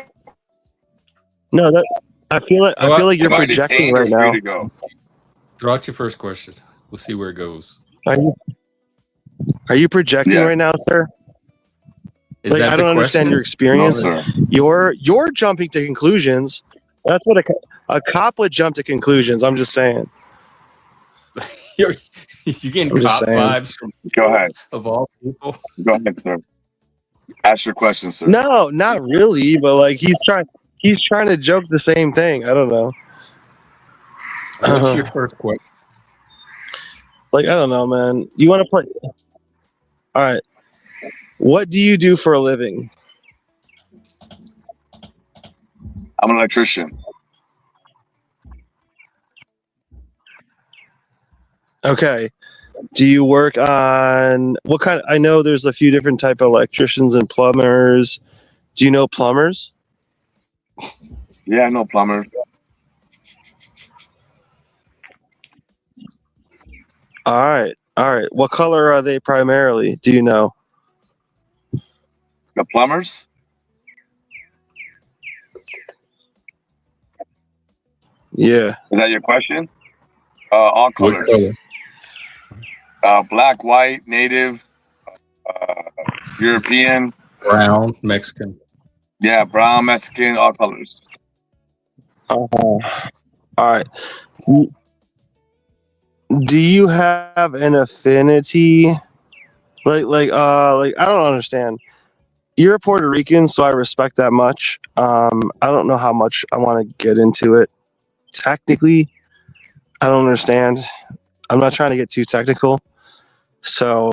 No, I feel like you're projecting right now. To go? Throw out your first question. We'll see where it goes. Are you projecting right now, sir? Is like, that I don't understand your experience. No, sir. You're jumping to conclusions. That's what a cop would jump to conclusions. I'm just saying. You're getting cop vibes from Go ahead. Of all people. Go ahead, sir. Ask your question, sir. No, not really, but like he's trying to joke the same thing. I don't know. What's your first question? Like, I don't know, man. You want to play? All right. What do you do for a living? I'm an electrician. Okay. Do you work on what kind? I know there's a few different type of electricians and plumbers. Do you know plumbers? Yeah, I know plumbers. All right. What color are they primarily? Do you know? The plumbers? Yeah. Is that your question? All colors. Black, white, native, European, brown, Mexican. Yeah, brown, Mexican, all colors. All right. Do you have an affinity? Like I don't understand. You're a Puerto Rican, so I respect that much. I don't know how much I want to get into it. Technically, I don't understand. I'm not trying to get too technical. So,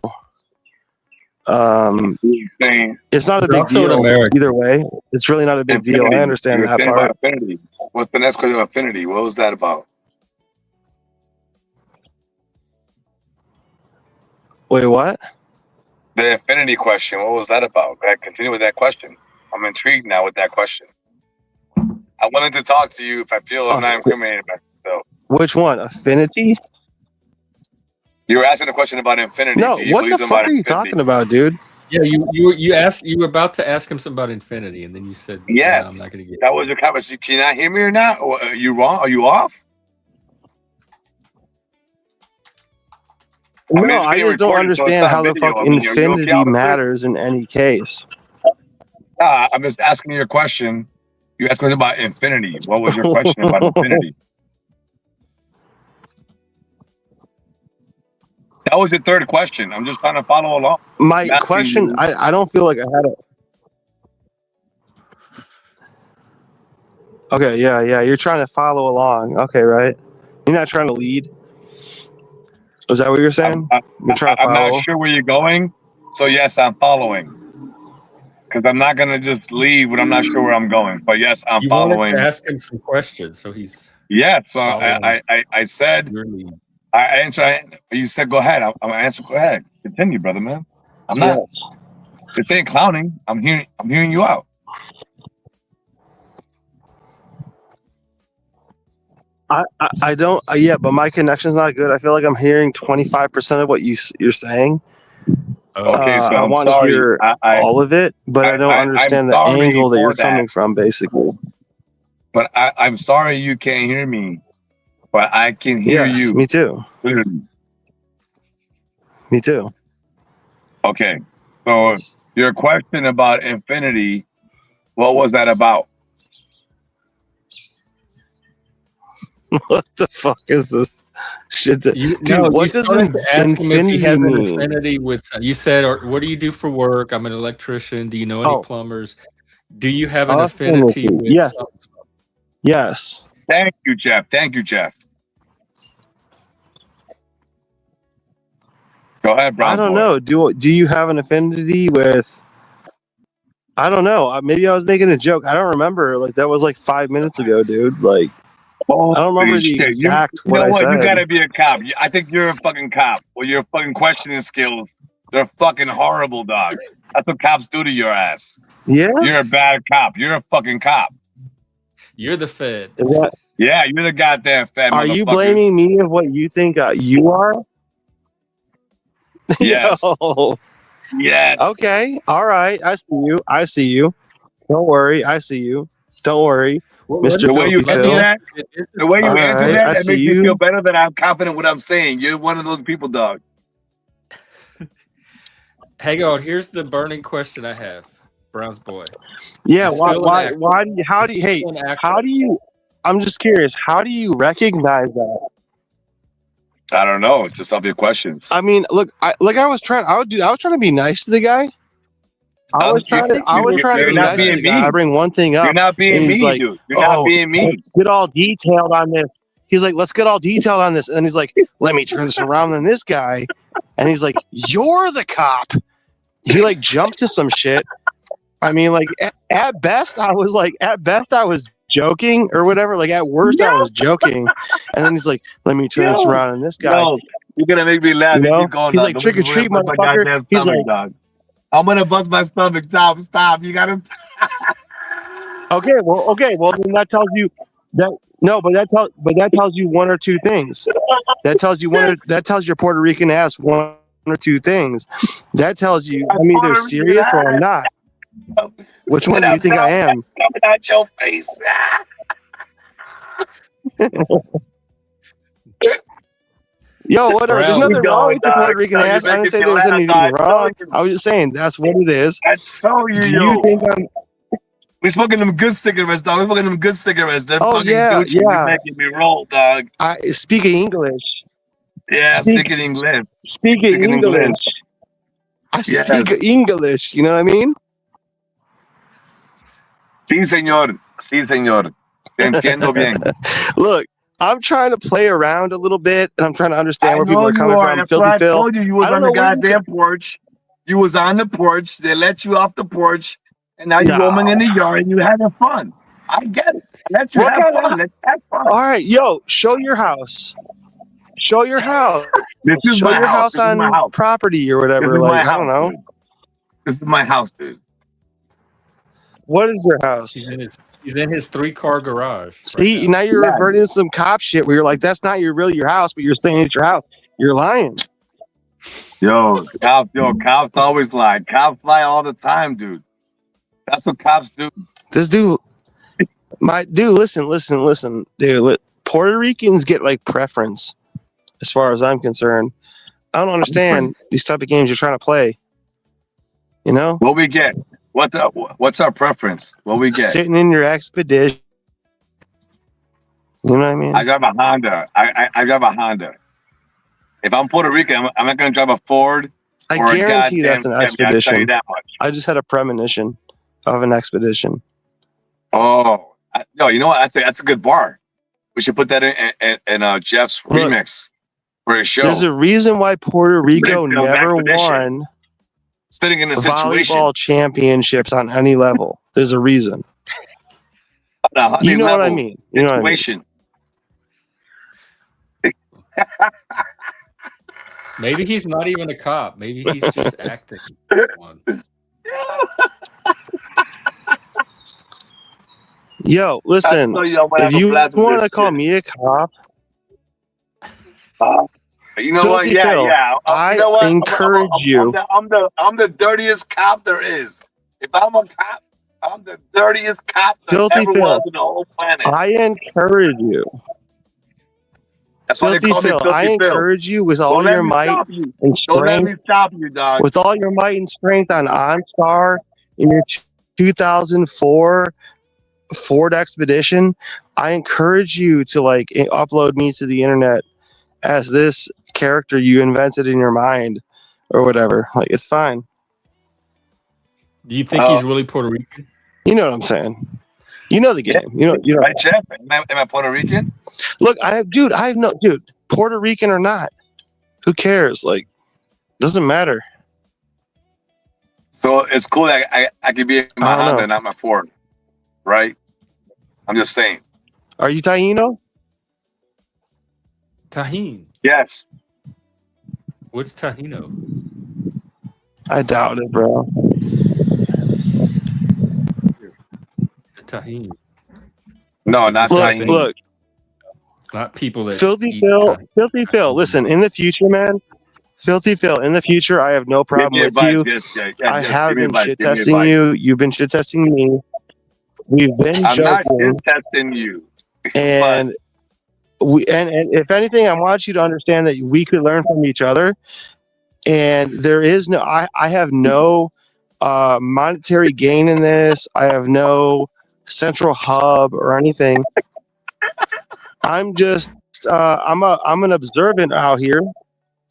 it's not a big deal either way. It's really not a big deal. I understand that part. Affinity. What's the next question of affinity? What was that about? Wait, what? The affinity question. What was that about? Continue with that question. I'm intrigued now with that question. I wanted to talk to you if I feel I'm not incriminated myself. Which one? Affinity? You were asking a question about infinity. No, what the fuck are you talking about, dude? Yeah, you were about to ask him something about infinity, and then you said, "Yeah, I'm not going to get." That was your conversation. Can you not hear me or not? Or are you wrong? Are you off? No, I just don't understand how the fuck infinity matters in any case. I'm just asking you a question. You asked me about infinity. What was your question about infinity? That was your third question. I'm just trying to follow along. My question, I don't feel like I had it. Okay, yeah. You're trying to follow along. Okay, right. You're not trying to lead. Is that what you're saying? You're trying to I'm not follow. sure where you're going. So yes, I'm following. Because I'm not gonna just leave when I'm not sure where I'm going. But yes, I'm You wanted to following. ask him some questions, so he's Yeah. So following I said your lead. I answered. You said go ahead. I'm gonna answer. Go ahead. Continue, brother man. I'm not. Yes. This ain't clowning. I'm hearing you out. I don't. Yeah, but my connection's not good. I feel like I'm hearing 25% of what you're saying. Okay. So I I'm want to sorry. hear all of it, but I don't I'm understand the sorry angle that for you're that. coming from, basically. But I'm sorry you can't hear me. But I can hear Yes, me you too. clearly. Me too. Okay. So your question about infinity, what was that about? What the fuck is this shit? You Dude, you what does started to ask him if he infinity has an mean? affinity with. You said, or what do you do for work? I'm an electrician. Do you know any Oh, plumbers? Do you have an affinity affinity. with Yes. something? Yes. Thank you, Jeff. Thank you, Jeff. Go ahead, I Brown don't boy. know. Do you have an affinity with? I don't know. Maybe I was making a joke. I don't remember. Like that was like 5 minutes ago, dude. Like I don't remember Holy the shit. You exact what know I what? You said. gotta be a cop. I think you're a fucking cop. Well, your fucking questioning skills, they're fucking horrible, dog. That's what cops do to your ass. Yeah. You're a bad cop. You're a fucking cop. You're the Fed. Is that? Yeah, you're the goddamn fat Are you motherfucker. blaming me of what you think you are? Yes. Yo. Yes. Okay. All right. I see you. I see you. Don't worry. I see you. Don't worry, What Mr. The way you Filthy let answer me Phil. ask that, you, the way All you answer right. I that see makes me feel you. better that I'm confident what I'm saying. You're one of those people, dog. hang on. Here's the burning question I have, Brown's boy. Yeah. Is Phil an actor? Why do you, how Is do you, hey, Phil an actor? how do you, I'm just curious, how do you recognize that? I don't know. Just of your questions. I mean, look, I was trying to be nice to the guy. I was You think you were trying to You're be being not nice to being the nice? guy. I me. bring one thing You're up not and being he's me, like, dude. You're not "Oh, being me. let's get all detailed on this." He's like, "Let's get all detailed on this." And then he's like, "Let me turn this around on this guy." And he's like, "You're the cop." He like jumped to some shit. I mean, like at best I was joking or whatever. Like at worst I was joking. And then he's like, "Let me turn this Yo, around on this guy." yo, you're gonna make me laugh. You You know? keep going, He's dog. like, Don't make "Trick me or treat, bust my motherfucker." goddamn He's stomach, like, dog. I'm gonna bust my stomach. Stop. You gotta. okay, well then that tells you that no, but that tells you one or two things. That tells your Puerto Rican ass one or two things. That tells you I'm I'm either Puerto Rican serious or I'm not. Which and one do you I'm think I not am? coming out your face. Yo, whatever. There's Brown, Keep nothing wrong going, with your Puerto dog. Rican No, you're ass. I didn't making say me there was laugh, anything dog. wrong. I was just saying that's what it is. I told you, Do you yo. think I'm? We smoking them good cigarettes, dog. We smoking them good cigarettes. They're Oh fucking yeah, Gucci. You're yeah. making me roll, dog. I speak English. Yeah, Speak speaking English. speak Speaking English. English. I speak Yes. English. You know what I mean? Sí, señor. Sí, señor. Te entiendo bien. Look, I'm trying to play around a little bit, and I'm trying to understand I where people know are you coming are. from. That's why Filthy I Phil. told you you I was don't on the know where you. goddamn porch. You was on the porch. They let you off the porch, and now you're roaming in No. the yard and you're having fun. I get it. Let you What have kind fun. of? Let's have fun. All right, yo, show your house. Show your house. This is Show my your house. house This is my on house. property or This whatever. is my Like I don't house, know. dude. This is my house, dude. What is your house? he's in his 3-car garage right See, now. now you're Yeah. reverting to some cop shit where you're like, that's not really your house, but you're saying it's your house. You're lying. Cops always lie. Cops lie all the time, dude. That's what cops do. This dude, listen, dude. Puerto Ricans get like preference, as far as I'm concerned. I don't understand these type of games you're trying to play. You know, What we get? What's our preference? What we get? sitting in your expedition. You know what I mean? I drive a Honda. I drive a Honda. If I'm Puerto Rican, I'm not going to drive a Ford I or a guarantee goddamn that's an Chevy. I'll tell you expedition. that much. I just had a premonition of an expedition. Oh, No, you know what? I think that's a good bar. We should put that in Jeff's Look, remix for his show. there's a reason why Puerto Rico Brazil, never expedition. won Spitting in the situation. volleyball championships on any level. There's a reason. On You any know what I level, mean. You know what I mean. situation. Maybe he's not even a cop. Maybe he's just acting one. Yo, listen. If you want to call me a cop, you know Filthy what? Phil, Yeah. I You know what? encourage you. I'm the dirtiest cop there is. If I'm a cop, I'm the dirtiest cop there Filthy ever Phil, was in the whole planet. I encourage you. That's why they Filthy call me Phil, Filthy I Phil. encourage you with all Don't let your me might stop you. and Don't let me strength, stop you, dog. with all your might and strength on OnStar in your 2004 Ford Expedition. I encourage you to like upload me to the internet as this character you invented in your mind or whatever. Like, it's fine. Do you think he's really Puerto Rican? You know what I'm saying? You know the game. You know. Right, Jeff? Am I Puerto Rican? Look, dude, Puerto Rican or not, who cares? Like, doesn't matter. So it's cool that I could be in my I don't Honda, know. not my Ford, right? I'm just saying. Are you Taino? Tajín. Yes. What's Tahino? I doubt it, bro. The Tajín. No, not Look, Tahini. look. Not people that Filthy eat Phil, Tajín. Filthy Phil. Listen, in the future, man. Filthy Phil, in the future, I have no problem with you. I have been shit testing you. You've been shit testing me. We've been I'm not joking, shit testing you. and and if anything, I want you to understand that we could learn from each other. And there is no, I have no monetary gain in this. I have no central hub or anything. I'm just I'm an observant out here.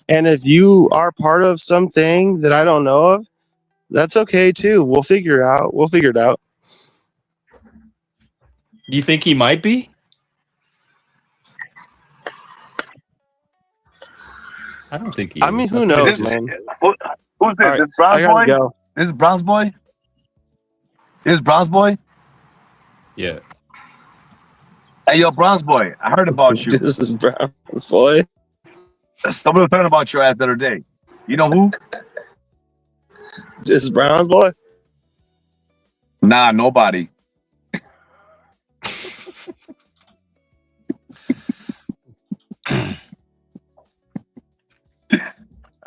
And if you are part of something that I don't know of, that's okay too. We'll figure it out. We'll figure it out. Do you think he might be? I don't think he is. I mean, who knows, man? Who's this? Right, This Bronze I gotta boy? go. This is Bronze boy? This is Bronze boy? Yeah. Hey, yo, Bronze boy, I heard about you. This is Brown's boy. Somebody was talking about your ass the other day. You know who? This is Brown's boy. Nah, nobody.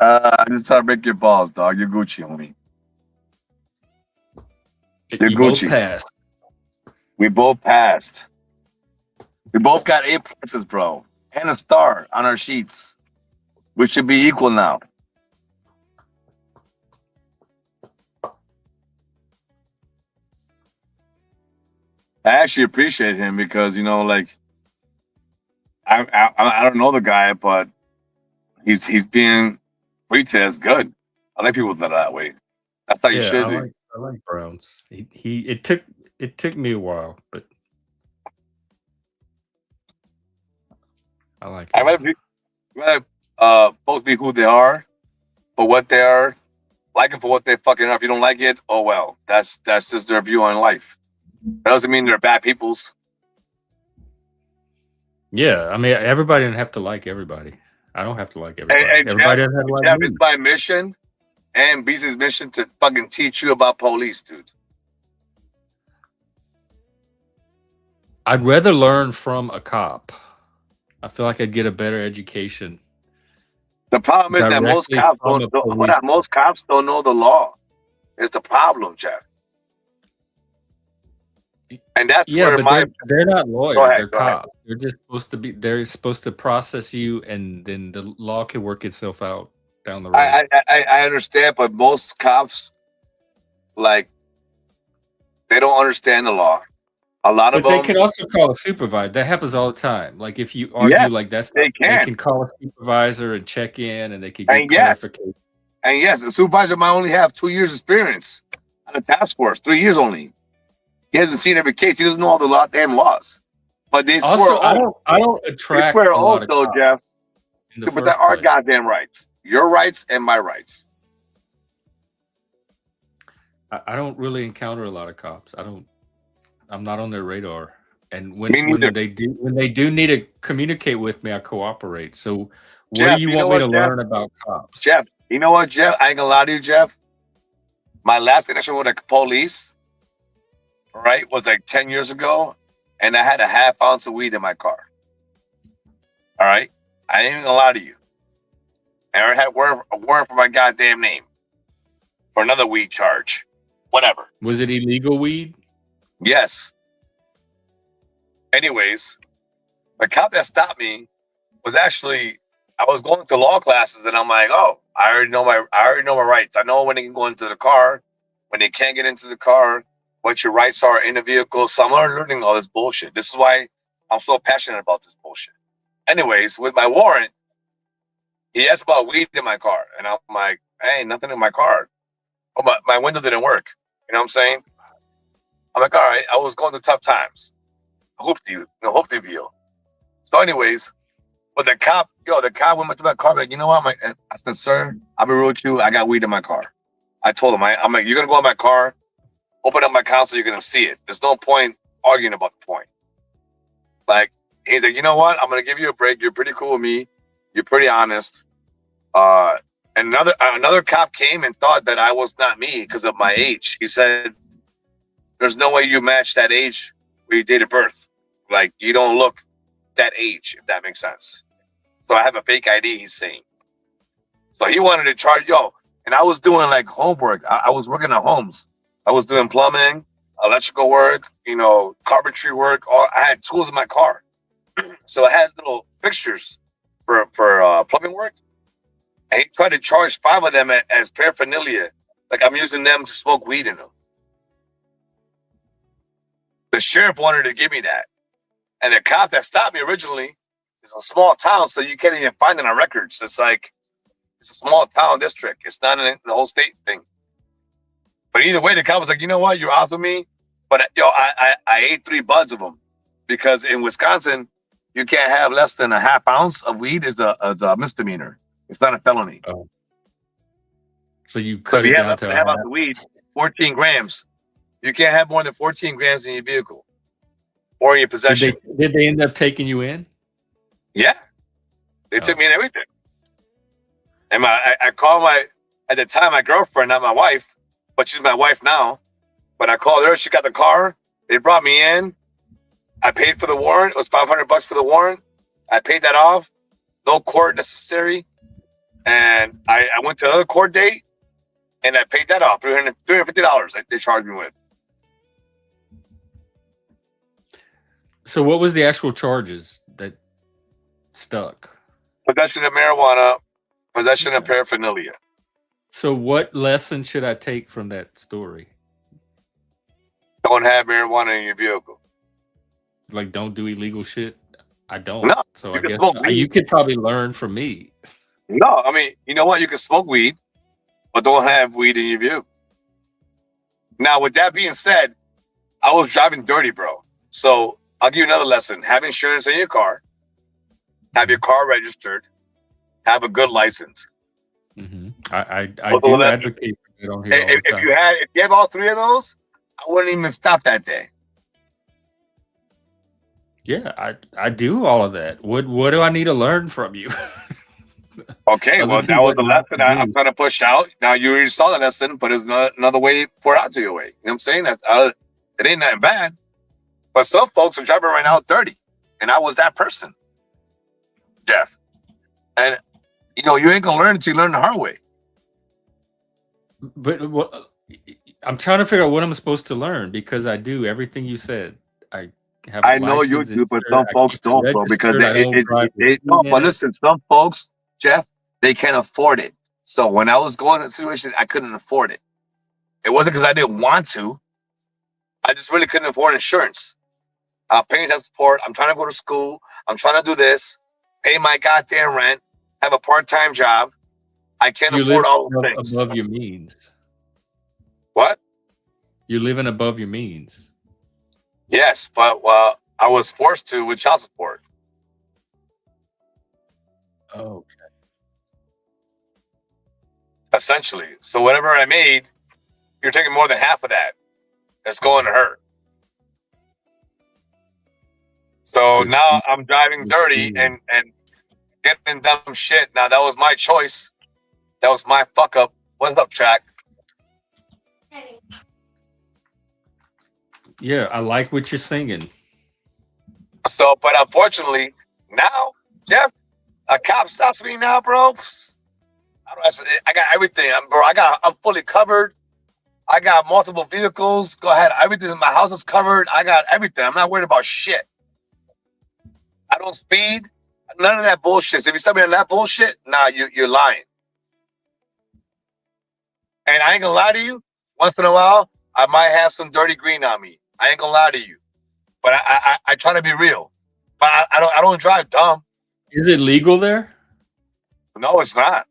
I just try to break your balls, dog. You're Gucci, homie. You're You Gucci. both passed. We both passed. We both got A pluses, bro, and a star on our sheets. We should be equal now. I actually appreciate him because, you know, like I don't know the guy, but he's being treated as good. I like people that are that way. That's how you should be. I like Browns. It took me a while, but I like I him. rather folks be who they are, for what they are, like them for what they fucking are. If you don't like it, oh well. That's just their view on life. That doesn't mean they're bad peoples. Yeah, I mean, everybody doesn't have to like everybody. I don't have to like everybody. Hey, Everybody doesn't have to like Jeff, me. it's my mission and BC's mission to fucking teach you about police, dude. I'd rather learn from a cop. I feel like I'd get a better education. The problem is that most cops don't know the law. It's the problem, Jeff. And that's where they're not lawyers. They're cops. They're just supposed to be. They're supposed to process you, and then the law can work itself out down the road. I understand, but most cops, like, they don't understand the law. A lot of them. They can also call a supervisor. That happens all the time. Like if you argue like that's they can call a supervisor and check in, and they can get clarification. And yes, the supervisor might only have 2 years experience on a task force, 3 years only. He hasn't seen every case. He doesn't know all the damn laws. But they Also, swear, I don't they attract swear a lot of also, cops Jeff, in the but that first are place. goddamn rights. Your rights and my rights. I don't really encounter a lot of cops. I'm not on their radar. And Me neither. when they do need to communicate with me, I cooperate. So what do Jeff, you you know want me what, to Jeff? learn about cops? Jeff, you know what, Jeff? I ain't gonna lie to you, Jeff. My last interaction with the police, right, was like 10 years ago, and I had a half ounce of weed in my car. All right? I ain't even gonna lie to you. I already had a warrant for my goddamn name for another weed charge. Whatever. Was it illegal weed? Yes. Anyways, the cop that stopped me was actually, I was going to law classes, and I'm like, oh, I already know my rights. I know when they can go into the car, when they can't get into the car, what your rights are in the vehicle. So I'm learning all this bullshit. This is why I'm so passionate about this bullshit. Anyways, with my warrant, he asked about weed in my car, and I'm like, hey, nothing in my car. Oh, my window didn't work. You know what I'm saying? I'm like, all right, I was going through tough times. Hope to you. So anyways, but the cop went to my car, like, you know what? I said, sir, I'll be real with you. I got weed in my car. I told him, I'm like, you're going to go in my car, open up my console, you're going to see it. There's no point arguing about the point. Like, he's like, you know what? I'm going to give you a break. You're pretty cool with me. You're pretty honest. And another cop came and thought that I was not me because of my age. He said, there's no way you match that age with your date of birth. Like, you don't look that age, if that makes sense. So I have a fake ID, he's saying. So he wanted to charge, and I was doing like homework. I was working at homes. I was doing plumbing, electrical work, carpentry work. I had tools in my car. So I had little fixtures for plumbing work. And he tried to charge 5 of them as paraphernalia. Like I'm using them to smoke weed in them. The sheriff wanted to give me that. And the cop that stopped me originally is a small town, so you can't even find it on records. It's a small town district. It's not in the whole state thing. But either way, the cop was like, you know what? You're out with me. But I ate 3 buds of them because in Wisconsin, you can't have less than a half ounce of weed is a misdemeanor. It's not a felony. Oh. So you cut if it you down have to a half ounce of weed, 14 grams. You can't have more than 14 grams in your vehicle or in your possession. Did they end up taking you in? Yeah. They took me in everything. And I called at the time, my girlfriend, not my wife, but she's my wife now. But I called her. She got the car. They brought me in. I paid for the warrant. It was $500 for the warrant. I paid that off. No court necessary. And I went to another court date, and I paid that off, $350 they charged me with. So what was the actual charges that stuck? Possession of marijuana, possession of paraphernalia. So what lesson should I take from that story? Don't have marijuana in your vehicle. Like, don't do illegal shit? I don't. No, So you I can guess smoke weed. you could probably learn from me. No, I mean, you know what? You can smoke weed, but don't have weed in your vehicle. Now, with that being said, I was driving dirty, bro. So I'll give you another lesson. Have insurance in your car. Have your car registered. Have a good license. Mm-hmm. I Well, do that- advocate for that on here all the If time. you have all 3 of those, I wouldn't even stop that day. Yeah, I do all of that. What do I need to learn from you? Okay, Other well, than that was what the not lesson to I'm do. trying to push out. Now, you already saw the lesson, but there's another way pour out to your way. You know what I'm saying? It ain't that bad. But some folks are driving right now dirty. And I was that person, Jeff. And, you ain't going to learn until you learn the hard way. But I'm trying to figure out what I'm supposed to learn because I do everything you said. I have. I know you do, but some folks don't, bro, because but listen, some folks, Jeff, they can't afford it. So when I was going in a situation, I couldn't afford it. It wasn't because I didn't want to. I just really couldn't afford insurance. I'm paying child support. I'm trying to go to school. I'm trying to do this, pay my goddamn rent, have a part-time job. I can't afford all those things. Above your means. What? You're living above your means. Yes, but I was forced to with child support. Oh, Essentially. So whatever I made, you're taking more than half of that. It's going to her. So Good. now I'm driving Good dirty feeling. and getting dumb shit. Now that was my choice. That was my fuck up. What's up, track? Yeah, I like what you're singing. So, but unfortunately, now, Jeff, a cop stops me now, bro. I got everything, bro. I'm fully covered. I got multiple vehicles. Go ahead. Everything in my house is covered. I got everything. I'm not worried about shit. I don't speed. None of that bullshit. So if you stop me on that bullshit, nah, you're lying. And I ain't gonna lie to you. Once in a while, I might have some dirty green on me. I ain't gonna lie to you. But I try to be real. But I don't drive dumb. Is it legal there? No, it's not.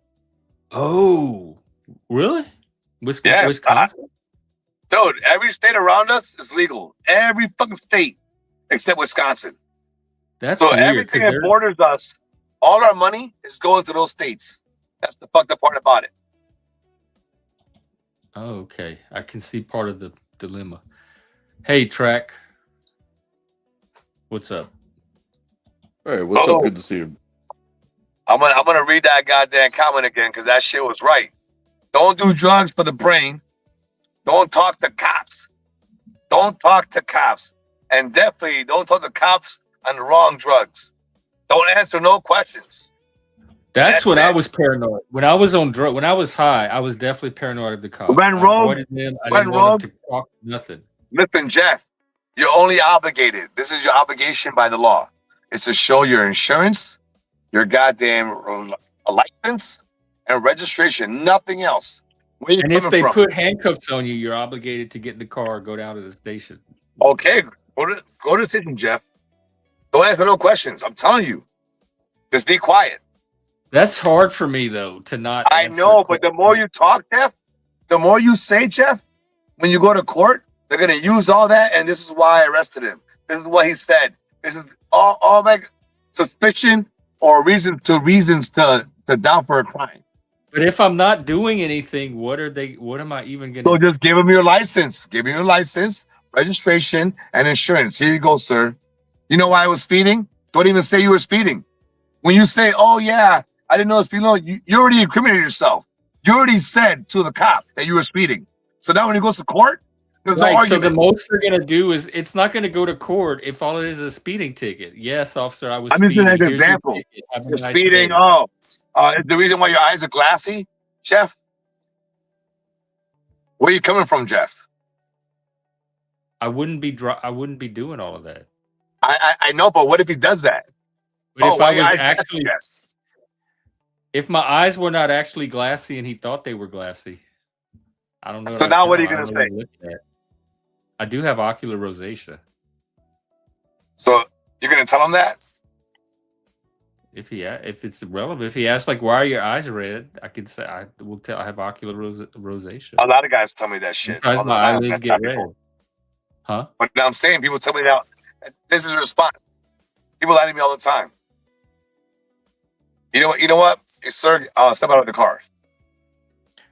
Oh, really? Yes, Wisconsin? dude. Every state around us is legal. Every fucking state except Wisconsin. That's So weird. everything that borders us, all our money is going to those states. That's the fucked up part about it. Oh, okay. I can see part of the dilemma. Hey, Track. What's up? Hey, what's up? Good to see you. I'm gonna read that goddamn comment again because that shit was right. Don't do drugs for the brain. Don't talk to cops. Don't talk to cops. And definitely don't talk to cops on the wrong drugs. Don't answer no questions. That's when I was paranoid. When I was on when I was high, I was definitely paranoid of the cops. When I rogue, avoided them. I didn't want them to talk nothing. Listen, Jeff, you're only obligated. This is your obligation by the law. It's to show your insurance, your goddamn license, and registration. Nothing else. Where you And if coming they from? put handcuffs on you, you're obligated to get in the car, go down to the station. Okay, go to the station, Jeff. Don't answer no questions. I'm telling you. Just be quiet. That's hard for me though to not. I know, but the more you talk, Jeff, the more you say, Jeff, when you go to court, they're gonna use all that, and this is why I arrested him. This is what he said. This is all like suspicion or reasons to doubt for a crime. But if I'm not doing anything, what am I even gonna So just give him your license. Give him your license, registration, and insurance. Here you go, sir. You know why I was speeding? Don't even say you were speeding. When you say, "Oh yeah, I didn't know it's speeding," you already incriminated yourself. You already said to the cop that you were speeding. So now when he goes to court, there's no Right, so argument. the most they're gonna do is it's not gonna go to court if all it is a speeding ticket. Yes, officer, I was I'm just speeding. giving an Here's your example. ticket. Have a You're nice speeding. day. Oh, the reason why your eyes are glassy, Jeff. Where are you coming from, Jeff? I wouldn't be doing all of that. I know, but what if he does that? But if why I your was eyes actually, glassy, Jeff? if my eyes were not actually glassy and he thought they were glassy, I don't know. So now what are you gonna say? I do have ocular rosacea. So you're gonna tell him that? If it's relevant, if he asks like, "Why are your eyes red?" I could say I will tell I have ocular rosacea. A lot of guys tell me that shit. Sometimes my eyelids get red. Huh? But now I'm saying people tell me now. This is a response. People lie to me all the time. You know what? Hey, sir, step out of the car.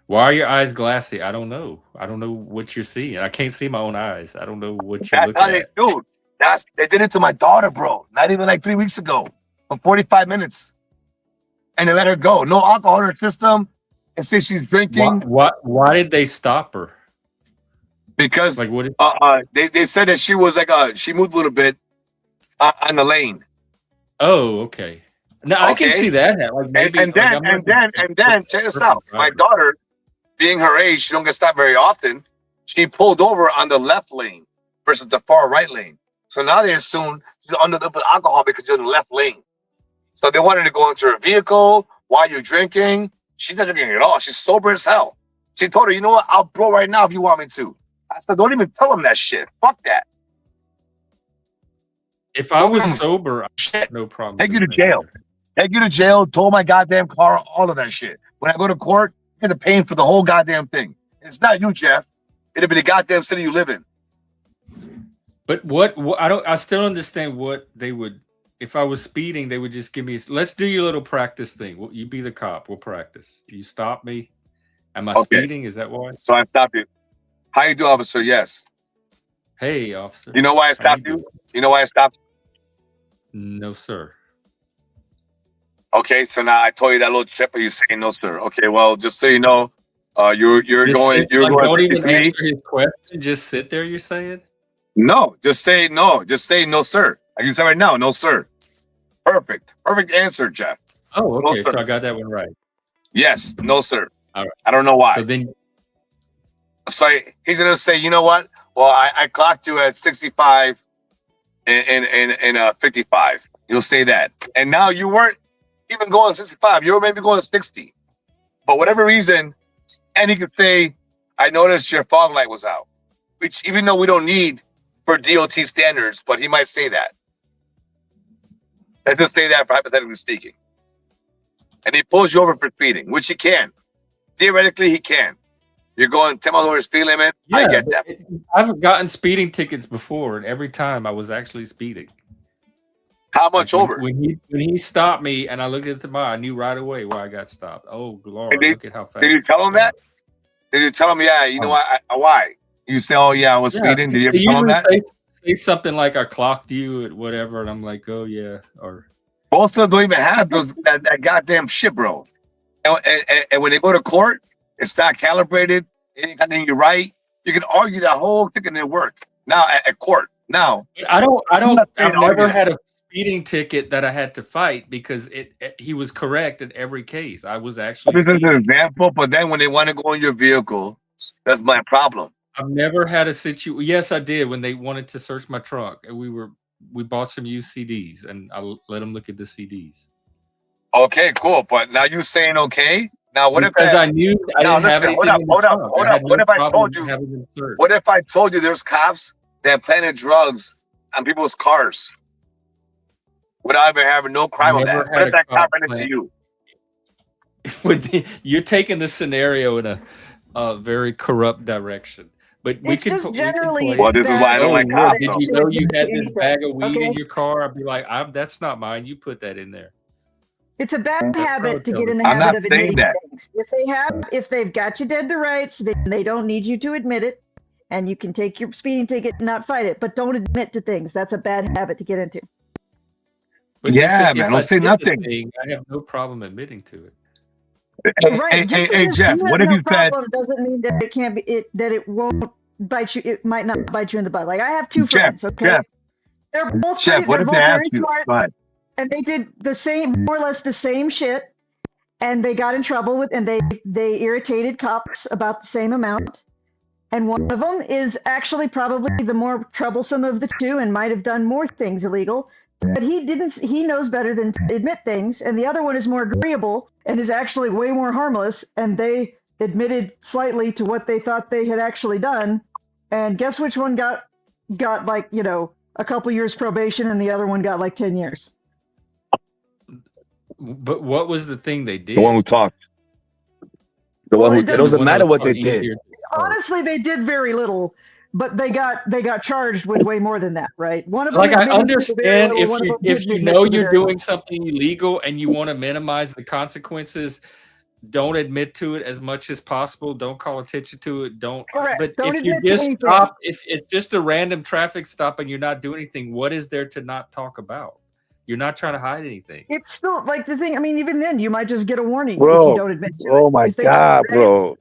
Why are your eyes glassy? I don't know. I don't know what you're seeing. I can't see my own eyes. I don't know what you're looking at. Dude, they did it to my daughter, bro. Not even like 3 weeks ago. For 45 minutes. And they let her go. No alcohol in her system. And say she's drinking. Why did they stop her? Because like what? They said that she was like she moved a little bit on the lane. Oh, okay. Now I can see that. Like maybe, and then check this out. My daughter, being her age, she don't get stopped very often. She pulled over on the left lane versus the far right lane. So now they assume she's under the alcohol because you're in the left lane. So they wanted to go into her vehicle while you're drinking. She's not drinking at all. She's sober as hell. She told her, "You know what? I'll blow right now if you want me to." I said, "Don't even tell them that shit. Fuck that." If I was sober, shit, no problem. Take you to jail. Take you to jail. Tow my goddamn car. All of that shit. When I go to court, you're the paying for the whole goddamn thing. It's not you, Jeff. It'll be the goddamn city you live in. But what I don't. I still understand what they would. If I was speeding, they would just give me. Let's do your little practice thing. You be the cop. We'll practice. You stop me. Am I Okay. speeding? Is that why? So I stopped you. How you do, officer? Yes. Hey, officer. You know why I How you stopped you? doing? You know why I stopped? No, sir. Okay, so now I told you that little chip, but you saying no, sir. Okay, well, just so you know, you're Just going sit, like, don't even 53. answer his question. Just sit there. You're saying? No, just say no. Just say no, sir. I can say right now, no, sir. Perfect. Perfect answer, Jeff. Oh, No, okay. sir. So I got that one right. Yes, no, sir. All right. I don't know why. So then, So he's gonna say, you know what? Well, I clocked you at 65 and 55. You'll say that, and now you weren't even going 65. You were maybe going 60, but whatever reason, and he could say, I noticed your fog light was out, which even though we don't need for DOT standards, but he might say that. Let's just say that for hypothetically speaking, and he pulls you over for speeding, which he can. Theoretically, he can. You're going 10 miles over the speed limit. yeah, I get that. I've gotten speeding tickets before, and every time I was actually speeding. How much Like over? when he stopped me and I looked at the mile, I knew right away why I got stopped. Oh, Lord, Did, look at how fast. did you tell him that? Did you tell him, yeah, you know what? Why? You say, oh, yeah, I was speeding. Did you ever They tell him usually that? say something like, I clocked you at whatever, and I'm like, oh, yeah. Or Most of them don't even have those that goddamn shit, bro. And when they go to court, it's not calibrated. It ain't got anything right. You can argue that whole thing and it work. Now at court. Now I've saying never argue had a speeding ticket that I had to fight because he was correct in every case. I was actually this is speeding. an example, but then when they want to go in your vehicle, that's my problem. I've never had a situation. Yes, I did when they wanted to search my trunk, and we bought some used CDs, and I let them look at the CDs. Okay, cool. But now you saying okay? Now what Because if that, I knew I now didn't have listen, anything in the trunk. hold I up. had What no if I problem told you having them searched. what if I told you there's cops that planted drugs on people's cars without ever having no crime on Never that? What had if a that cop cop ran into plant. you? You're taking the scenario in a very corrupt direction. But It's just generally Well, this is why I don't like cops. Did though. you know you had this anything, bag of weed okay? in your car? I'd be like, that's not mine. You put that in there. It's a bad That's habit to what I would get in the I'm habit not of saying admitting that. things. If they've got you dead to rights, then they don't need you to admit it, and you can take your speeding ticket and not fight it. But don't admit to things. That's a bad habit to get into. But Yeah, if man, I don't say did the nothing. thing, I have no problem admitting to it. Right. Just Hey, because Jeff, you what have if no you said, problem doesn't mean that it can't be that it won't bite you. It might not bite you in the butt. Like I have two Jeff, friends. Okay, Jeff, they're both Jeff, what they're if they both very ask you? smart, Go ahead. and they did the same, more or less the same shit, and they got in trouble with, and they irritated cops about the same amount. And one of them is actually probably the more troublesome of the two, and might have done more things illegal. But he didn't. He knows better than to admit things. And the other one is more agreeable and is actually way more harmless. And they admitted slightly to what they thought they had actually done. And guess which one got like, you know, a couple years probation, and the other one got like 10 years. But what was the thing they did? The one who talked. The Well, one who it it doesn't matter what they did. Honestly, they did very little, but they got charged with way more than that, right? One of them Like, I admitted to very understand little, one of them if didn't you admit know to you're very little. doing something illegal and you want to minimize the consequences, don't admit to it as much as possible. Don't call attention to it. Don't. Correct. But Don't if you admit to just anything. stop, if it's just a random traffic stop and you're not doing anything, what is there to not talk about? You're not trying to hide anything. It's still like the thing. I mean, even then, you might just get a warning if Bro, you don't admit to it. oh my If they get God, dragged. bro.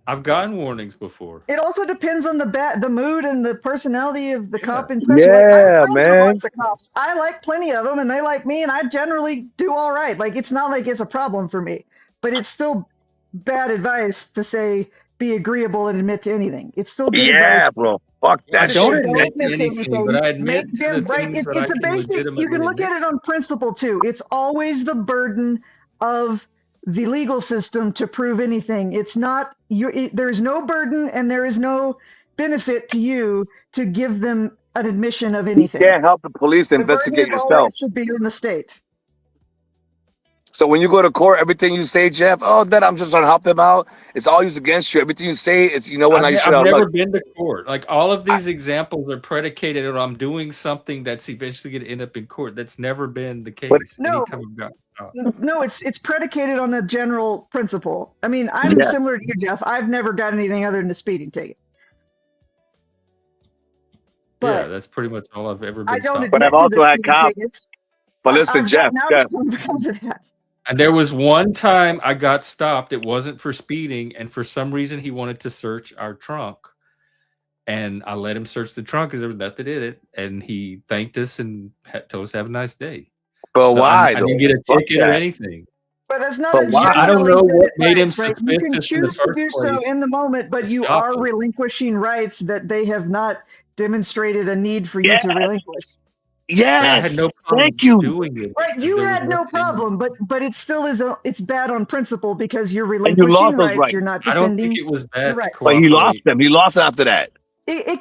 I've gotten warnings before. It also depends on the mood and the personality of the cop in question. Yeah, like, I'm friends with man. lots of cops. I like plenty of them, and they like me, and I generally do all right. Like, it's not like it's a problem for me, but it's still bad advice to say be agreeable and admit to anything. It's still good Yeah, advice. bro. Fuck I that don't shit. admit to anything, but I admit Make to them the right. things that I It's a can basic. You can legitimately look at admit it on principle too. It's always the burden of the legal system to prove anything. It's not you. There's no burden and there is no benefit to you to give them an admission of You anything. can't help the police to The burden investigate is yourself. always should be on the state. So when you go to court, everything you say, Jeff, oh, that I'm just trying to help them out. It's all used against you. Everything you say, it's you know what? Now you should I've have never look. been to court. Like all of these examples are predicated on I'm doing something that's eventually going to end up in court. That's never been the But case. No, Anytime I've got stopped. no, it's predicated on a general principle. I mean, I'm yeah, similar to you, Jeff. I've never got anything other than a speeding ticket. Yeah, But that's pretty much all I've ever I been don't stopped. but admit I've to the also had speeding cops. tickets. But listen, I've Jeff, gotten out Jeff, of them because of that. And there was one time I got stopped. It wasn't for speeding, and for some reason he wanted to search our trunk, and I let him search the trunk because there was nothing in it. And he thanked us and told us have a nice day. but So why I though? didn't get a Fuck ticket or that. anything. But that's not But a why? I don't generally know good what made him advice, right? You can suspicious in the choose to first do so place in the moment, but to you stop are us. relinquishing rights that they have not demonstrated a need for you Yes, to relinquish. But I had yes. no problem Thank you. doing it Right, because you there was had no nothing. problem, but it still is it's bad on principle because you're And you relinquishing lost those rights. rights. You're not I don't think defending it was your bad to rights. But he lost cooperate. them. He lost after that. It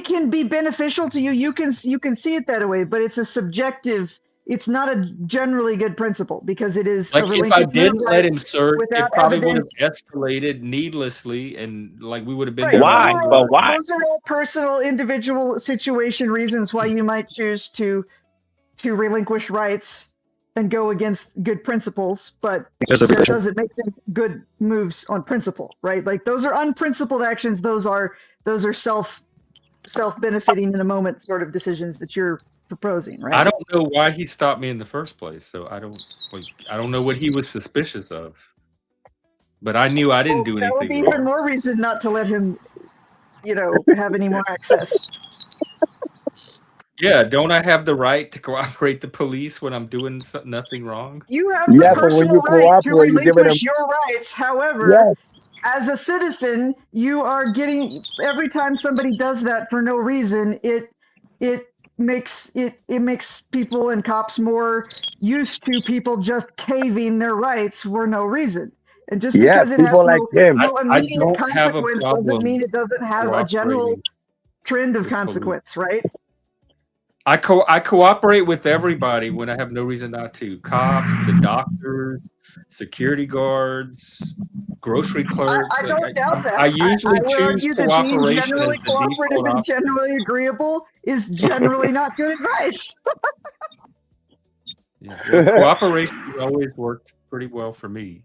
can be beneficial to you. You can see it that way, but it's a subjective. It's not a generally good principle because it is a Like if I relinquishment of didn't let him rights search, without it probably would have evidence. escalated needlessly, and like we would have been Right. there Those a Why? long are But all time. why? those are all personal, individual situation reasons why you might choose to relinquish rights and go against good principles, but Because of that regression. doesn't make them good moves on principle, right? Like those are unprincipled actions. Those are self benefiting in the moment sort of decisions that you're proposing, I right? don't know why he stopped me in the first place, so I don't know what he was suspicious of. But I knew I didn't Well, do that would anything be even wrong. more reason not to let him, have any more access. Yeah, don't I have the right to cooperate the police when I'm doing nothing wrong? You have the Yeah, but when personal you right to cooperate, you're giving them. relinquish your rights. However, Yes. as a citizen, you are getting every time somebody does that for no reason, it makes people and cops more used to people just caving their rights for no reason. And just Yes. because it has People like him. no I immediate don't have a consequence doesn't mean problem it doesn't have a general cooperating trend of with police. consequence, right? I cooperate with everybody when I have no reason not to. Cops, the doctors, security guards, grocery clerks. I don't doubt I that. usually I would choose argue that being cooperation as generally the cooperative default and option. generally agreeable is generally not good advice. Yeah, well, cooperation has always worked pretty well for me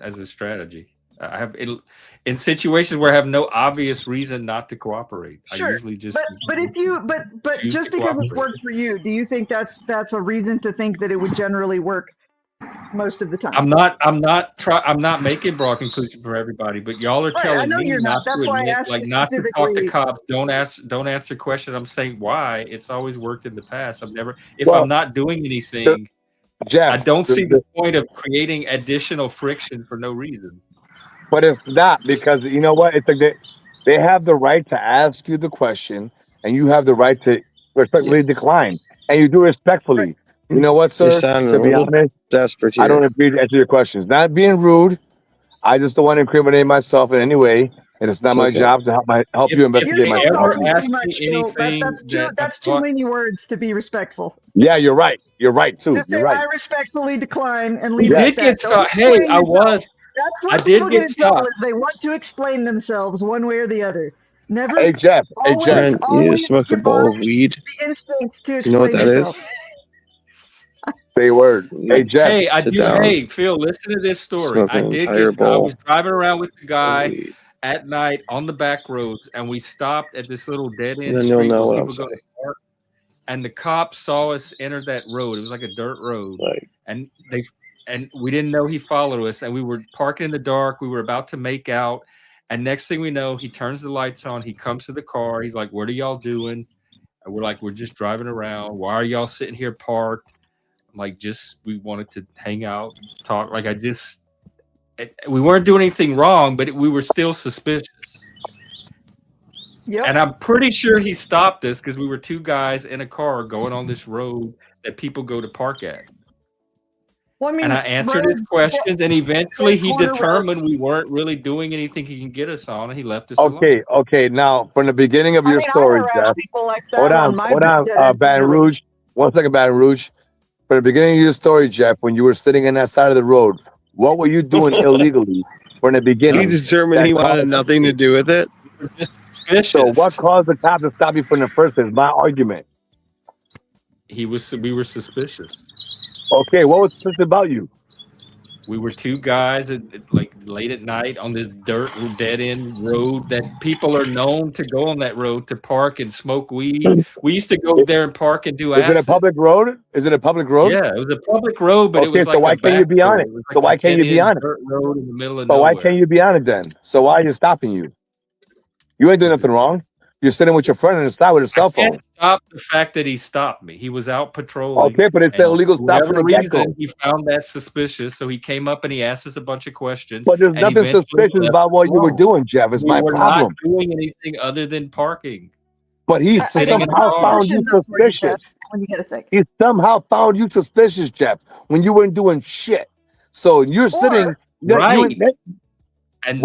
as a strategy. I have in situations where I have no obvious reason not to cooperate. Sure, I usually just but if you but choose just to because it's cooperate. worked for you, do you think that's a reason to think that it would generally work most of the time? I'm not making broad conclusions for everybody, but y'all are Right, I telling know me you're not. not to That's why I admit, asked like you not to talk to specifically. cops. Don't answer questions. I'm saying why. It's always worked in the past. I've never. If Well, I'm not doing anything, I Jeff. don't see the point of creating additional friction for no reason. But if not, because you know what? It's like they have the right to ask you the question, and you have the right to respectfully decline, and you do respectfully. You know what, You sir? sound To a be little honest, desperate I here. don't agree to answer your questions. Not being rude. I just don't want to incriminate myself in any way, and it's not It's my okay. job to help you If You're investigate they still myself. ever talking too ask much, me Phil. anything that I That's too thought, many words to be respectful. Yeah, you're right. You're right too. Just say You're right. I respectfully decline and we leave it Yes. at did that. get Don't stopped. Hey, explain yourself. That's I where did people get get in trouble stopped. is they want to explain themselves one way or the other. Never Hey Jeff. Hey Jeff. always Man, you need to smoke a give bowl on of weed. the instinct to Do you know what explain that yourself. is? Say a word. Hey Jeff. Hey, Sit down. Hey, Phil, listen to this story. Smoke I an did entire get stopped. I was bowl driving around with the of guy weed. at night on the back roads, and we stopped at this little dead And end then you'll street know where what I'm people go to saying. park. And the cops saw us enter that road. It was like a dirt road, Like, and we didn't know he followed us. And we were parking in the dark. We were about to make out, and next thing we know, he turns the lights on. He comes to the car. He's like, "What are y'all doing?" And we're like, "We're just driving around. Why are y'all sitting here parked?" I'm like, we wanted to hang out, talk. Like we weren't doing anything wrong, but we were still suspicious. Yep. And I'm pretty sure he stopped us because we were two guys in a car going on this road that people go to park at. Well, I mean, And I answered his questions, and eventually he determined we weren't really doing anything he can get us on, and he left us alone. Okay. Now, from the beginning of your story, I harass Jeff. people like Hold that on, on my hold on, dead end Baton road. Rouge. 1 second, Baton Rouge. For the beginning of your story, Jeff, when you were sitting in that side of the road, what were you doing illegally from the He beginning? determined that he wanted caused- nothing to do with it. You were just So suspicious. what caused the cop to stop you from the first place? My argument. We were suspicious. Okay, what was suspicious about you? We were two guys like late at night on this dirt dead end road that people are known to go on that road to park and smoke weed. We used to go there and park and do Is it a acid. public road? Is it a public road? Yeah, it was a public road, but it Okay, was so like why a can't you be on back it? road. was So like why a can't you be dead-end on it? dirt road in the middle of So why nowhere. can't you be on it then? So why are you stopping you? You ain't doing nothing wrong. You're sitting with your friend on the side with a cell I phone. can't stop the fact that he stopped me. He was out patrolling. Okay, but it's an and illegal for stop from whatever the get-go. reason, he found that suspicious, so he came up and he asked us a bunch of questions. But there's and nothing eventually suspicious left about us what you were alone. doing, Jeff. It's We my were problem. not doing anything other than parking. But he I Sitting in got the somehow car. found question you though for you, suspicious. Jeff, when you get a sec. He somehow found you suspicious, Jeff, when you weren't doing shit. So you're sitting. Right. And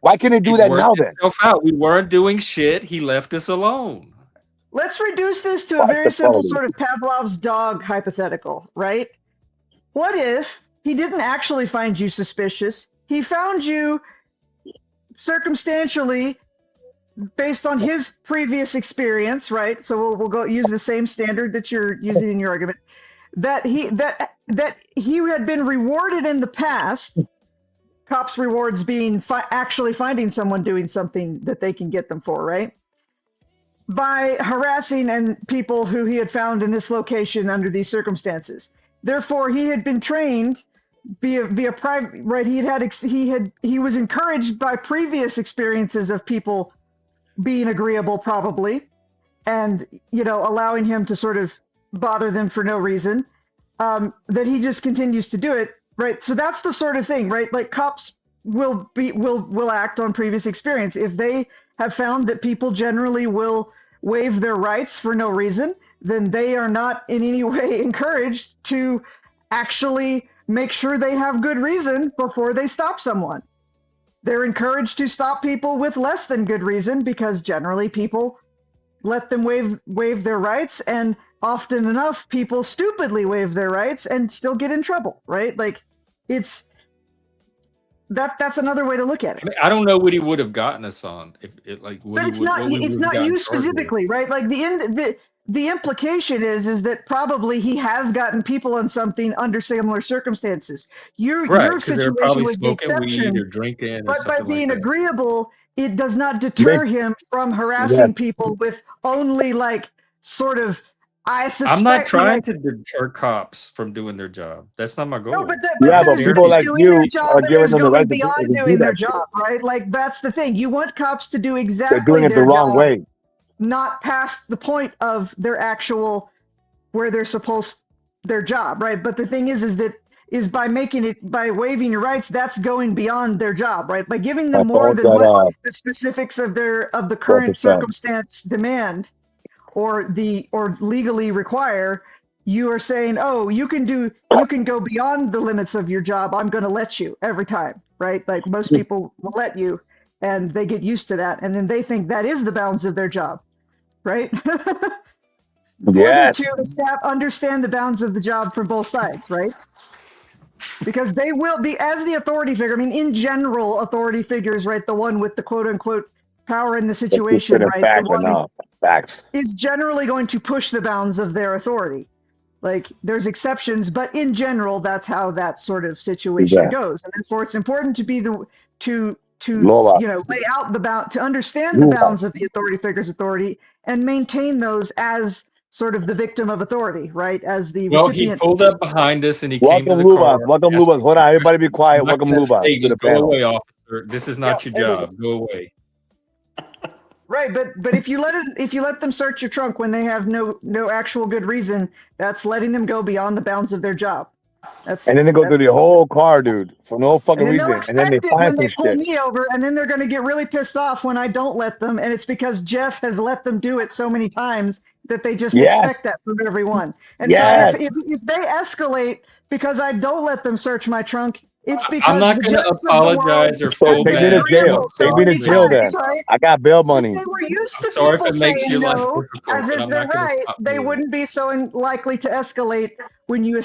Why can't he do it that worked now then? itself out. We weren't doing shit. He left us alone. Let's reduce this to a What's very the simple problem? sort of Pavlov's dog hypothetical, right? What if he didn't actually find you suspicious? He found you circumstantially based on his previous experience, right? So we'll go use the same standard that you're using in your argument. That he had been rewarded in the past. Cops' rewards being actually finding someone doing something that they can get them for, right? By harassing and people who he had found in this location under these circumstances. Therefore, he had been trained via private, right? He was encouraged by previous experiences of people being agreeable, probably, and allowing him to sort of bother them for no reason. That he just continues to do it, right? So that's the sort of thing, right? Like cops will act on previous experience. If they have found that people generally will waive their rights for no reason, then they are not in any way encouraged to actually make sure they have good reason before they stop someone. They're encouraged to stop people with less than good reason because generally people let them waive their rights, and often enough people stupidly waive their rights and still get in trouble, right? Like that's another way to look at it. I mean, I don't know what he would have gotten us on if it like. But it's not you specifically, right? Like the implication is that probably he has gotten people on something under similar circumstances. Your situation was the exception, or drinking, but by something being like that. agreeable, it does not deter him from harassing people with only like sort of. I suspect. I'm not trying to deter cops from doing their job. That's not my goal. No, but but there's people like doing you their job are and giving there's them the going right to beyond do doing their that shit. job, right? Like that's the thing. You want cops to do They're exactly doing it the their wrong job, way. not past the point of their actual where they're supposed their job, right? But the thing is by waiving your rights, that's going beyond their job, right? By giving them more than what the specifics of the current 4%. circumstance demand or legally require, you are saying, oh, you can go beyond the limits of your job. I'm going to let you every time, right? Like most people will let you, and they get used to that, and then they think that is the bounds of their job, right? Yes. To understand the bounds of the job from both sides, right? Because they will be, as the authority figure. I mean, in general, authority figures, right? The one with the quote unquote power in the situation, right? The one Facts. is generally going to push the bounds of their authority. Like there's exceptions, but in general, that's how that sort of situation goes. And therefore, it's important to be to lay out the bound, to understand the bounds of the authority figure's authority and maintain those as sort of the victim of authority, right? As the recipient. He pulled up behind us and he Welcome came to the car. Welcome, Lubas. Hold on, everybody be quiet. Welcome, Lubas, to the Go panel. away, officer. This is not your job. Go away. Right, but if you let them search your trunk when they have no actual good reason, that's letting them go beyond the bounds of their job. And then they go through the whole car, dude, for no fucking reason. And then they find some pull shit. me over, and then they're going to get really pissed off when I don't let them, and it's because Jeff has let them do it so many times that they just expect that from everyone. And so if they escalate because I don't let them search my trunk, It's I'm because not the going to judges of the world apologize or So have feel take me to bad. disagreed jail. with so Take me to many jail times, then. right? I got bail If money. they were used I'm to sorry if people it makes saying your life no, difficult, as but is I'm their not going to right, stop they doing it. wouldn't be so likely to escalate when you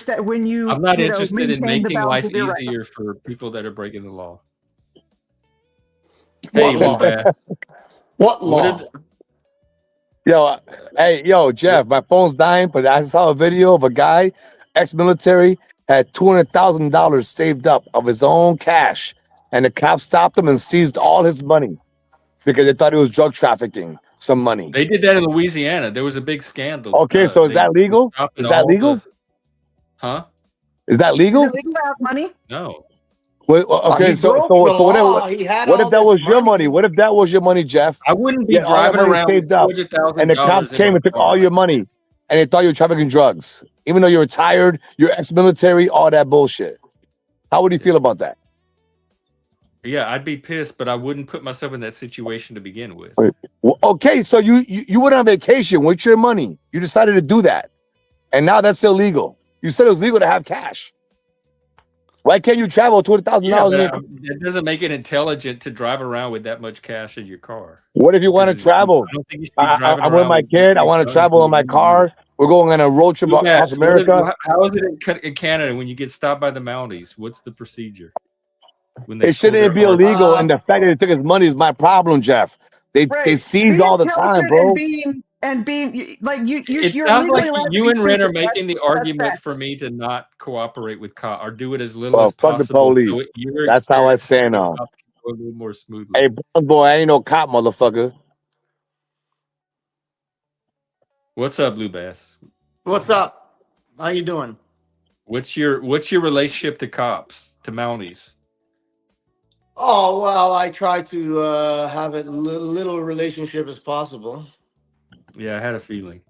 I'm not you know interested in maintain the making balance life of your easier rights. for people that are breaking the law. What Hey, Lou law? Bass, What what are law? the, Yo, hey, yo, Jeff, my phone's dying, but I saw a video of a guy, ex-military, had $200,000 saved up of his own cash, and the cops stopped him and seized all his money because they thought he was drug trafficking some money. they did that in Louisiana. There was a big scandal. Okay, so is They that were legal? stopping Is that all the, legal? huh? Is that Is it legal? legal to have money? No. Well, he Okay, so broke so the so law. He had what if all that this was your money? money. What if that was your money, Jeff? I wouldn't be You had all that driving money around with saved up, and the cops $200,000 in my came and took all car. your money, and they thought you were trafficking drugs, even though you're retired, you're ex-military, all that bullshit. How would you feel about that? Yeah, I'd be pissed, but I wouldn't put myself in that situation to begin with. Wait, okay, so you went on vacation with your money. You decided to do that, and now that's illegal. You said it was legal to have cash. Why can't you travel $200,000 Yeah, in but your? it doesn't make it intelligent to drive around with that much cash in your car. What if you Just want because to it's legal. travel? I don't think you should be driving I'm with around my with big, kid. I big want to guns travel when in you my need to use car. We're going on a road trip Blue across Bats, America. how is it in Canada when you get stopped by the Mounties? What's the procedure when they It pull shouldn't their be car? illegal, and the fact that they took his money is my problem, Jeff. They Right. seize Be all the time, intelligent and bro. being like It you're sounds like legally allowed to you be and Ren are stupid. making the That's argument for facts. me to not cooperate with cop or do it as little as Well, fuck the possible police. so your That's how I experiences stand with on. cops can go a little more smoothly. Hey, brown boy, I ain't no cop, motherfucker. What's up, Blue Bass? What's up? How you doing? What's your relationship to cops, to Mounties? Oh well, I try to have a little relationship as possible. Yeah, I had a feeling.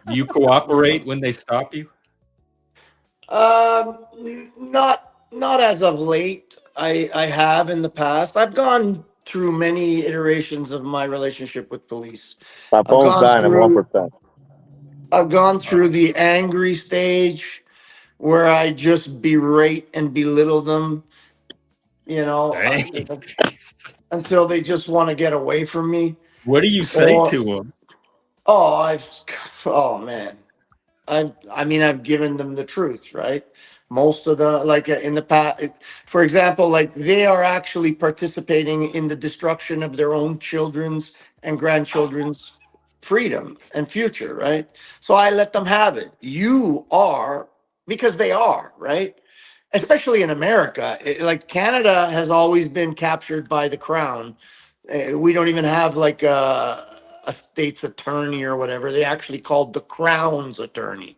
Do you cooperate when they stop you? Not as of late. I have in the past. I've gone through many iterations of my relationship with police. My I've phone's gone dying at through 1%. I've gone through the angry stage where I just berate and belittle them, you know, Dang. until they just want to get away from me. What do you say Or to them? oh, oh man, I mean, I've given them the truth, right? Most of the in the past, for example, like they are actually participating in the destruction of their own children's and grandchildren's freedom and future, right? So I let them have it. You are because they are, right? Especially in America, like Canada has always been captured by the crown. We don't even have like a state's attorney or whatever. They actually called the crown's attorney.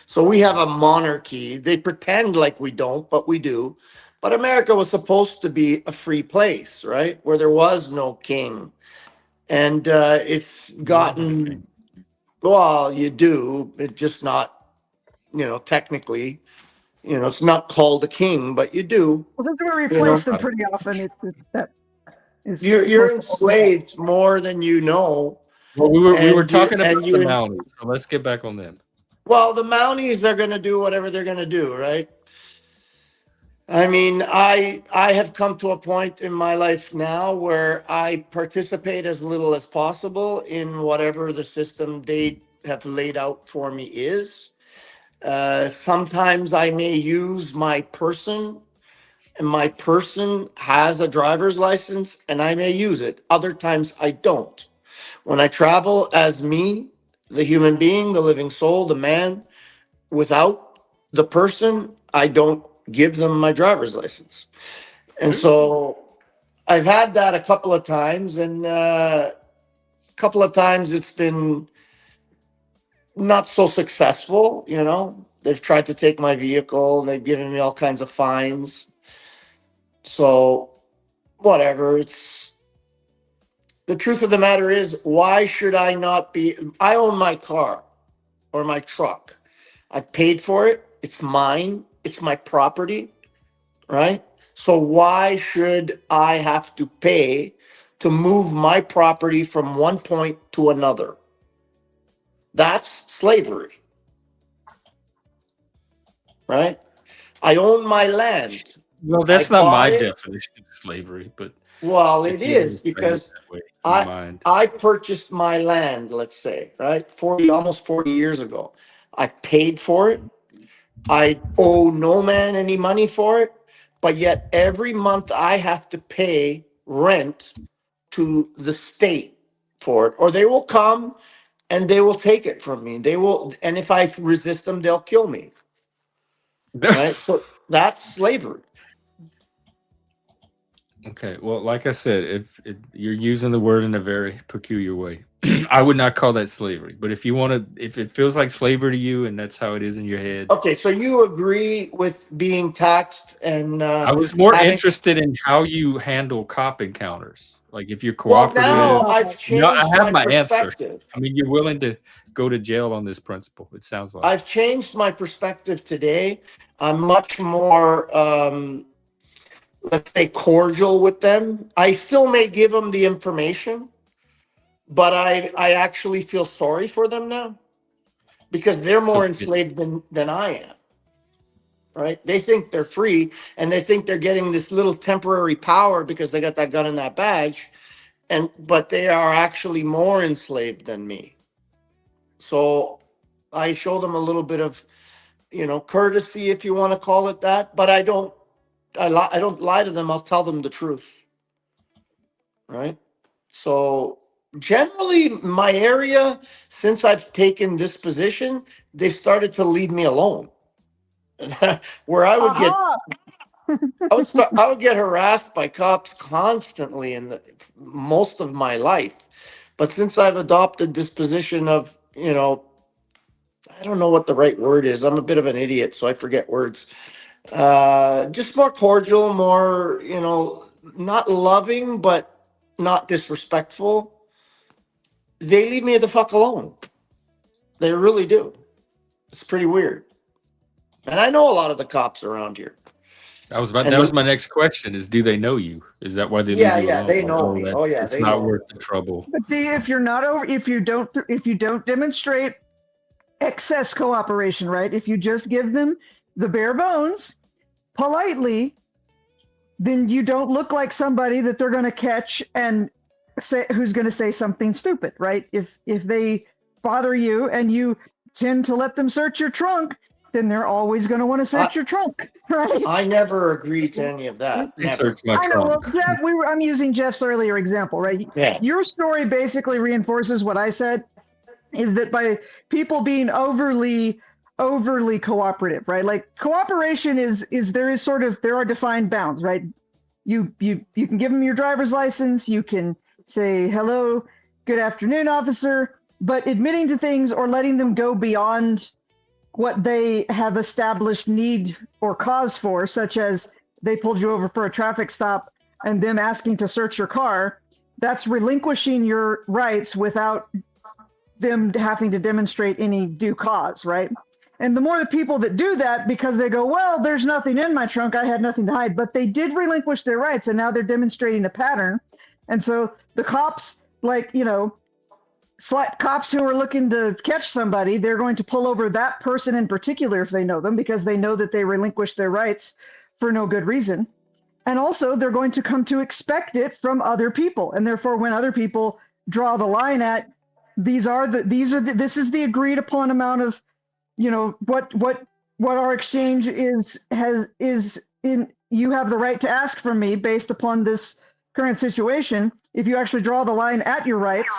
So we have a monarchy. They pretend like we don't, but we do. But America was supposed to be a free place, right? Where there was no king. And it's gotten, well, you do, it just not, technically, it's not called a king, but you do, Well, since we you know. replace them pretty often, that is You're supposed to hold that. enslaved more than you know. Well, we were And you talking and about the you Mounties, so let's get back on them. well, the Mounties are gonna do whatever they're gonna do, right? I mean, I have come to a point in my life now where I participate as little as possible in whatever the system they have laid out for me is. Sometimes I may use my person, and my person has a driver's license, and I may use it. Other times I don't. When I travel as me, the human being, the living soul, the man, without the person, I don't give them my driver's license. And so I've had that a couple of times, and a couple of times it's been not so successful. They've tried to take my vehicle, they've given me all kinds of fines. So, whatever. It's the truth of the matter is, why should I not be? I own my car or my truck. I've paid for it. It's mine. It's my property, right? So why should I have to pay to move my property from one point to another? That's slavery, right? I own my land. Well, that's I not my bought it. definition of slavery, but Well, it if you want is to frame it because that way, I don't I mind. I purchased my land, let's say, right? Almost 40 years ago. I paid for it. I owe no man any money for it, but yet every month I have to pay rent to the state for it, or they will come and they will take it from me. They will, and if I resist them, they'll kill me. Right? So that's slavery. Okay, well, like I said, if you're using the word in a very peculiar way, I would not call that slavery. But if you want to, if it feels like slavery to you and that's how it is in your head, Okay, so you agree with being taxed and I was more having. interested in how you handle cop encounters. Like if you're Well, now cooperative. I've No, I changed have my my answer. perspective. I mean, you're willing to go to jail on this principle. It sounds like. I've changed my perspective today. I'm much more, let's say, cordial with them. I still may give them the information, but I actually feel sorry for them now because they're So more enslaved than I am. Right? They think they're free and they think they're getting this little temporary power because they got that gun and that badge, but they are actually more enslaved than me. So I show them a little bit of, courtesy, if you want to call it that, but I don't lie to them. I'll tell them the truth. Right? So generally my area, since I've taken this position, they've started to leave me alone. Where I would get Aha! I would get harassed by cops constantly in most of my life. But since I've adopted this position of, I don't know what the right word is. I'm a bit of an idiot, so I forget words. Just more cordial, more, not loving, but not disrespectful. They leave me the fuck alone. They really do. It's pretty weird. And I know a lot of the cops around here. That And was my next question: is do they know you? Is that why they leave you alone? they know Oh, me. that Oh yeah, it's they not know worth me. the trouble. But see, if you're not over, if you don't demonstrate excess cooperation, right? If you just give them the bare bones politely, then you don't look like somebody that they're going to catch and say who's going to say something stupid, right? If they bother you and you tend to let them search your trunk, then they're always going to want to search your trunk, right? I never agreed to any of that. They Never. search my I know. Well, trunk. Jeff, I'm using Jeff's earlier example, right? Yeah. Your story basically reinforces what I said, is that by people being overly cooperative, right? Like cooperation is there are defined bounds, right? You can give them your driver's license, you can say hello, good afternoon, officer, but admitting to things or letting them go beyond what they have established need or cause for, such as they pulled you over for a traffic stop and them asking to search your car, that's relinquishing your rights without them having to demonstrate any due cause, right? And the more the people that do that, because they go, well, there's nothing in my trunk, I had nothing to hide, but they did relinquish their rights and now they're demonstrating a pattern. And so the cops, cops who are looking to catch somebody, they're going to pull over that person in particular if they know them, because they know that they relinquished their rights for no good reason. And also they're going to come to expect it from other people. And therefore, when other people draw the line at this is the agreed upon amount of, what our exchange is in, you have the right to ask from me based upon this current situation. If you actually draw the line at your rights,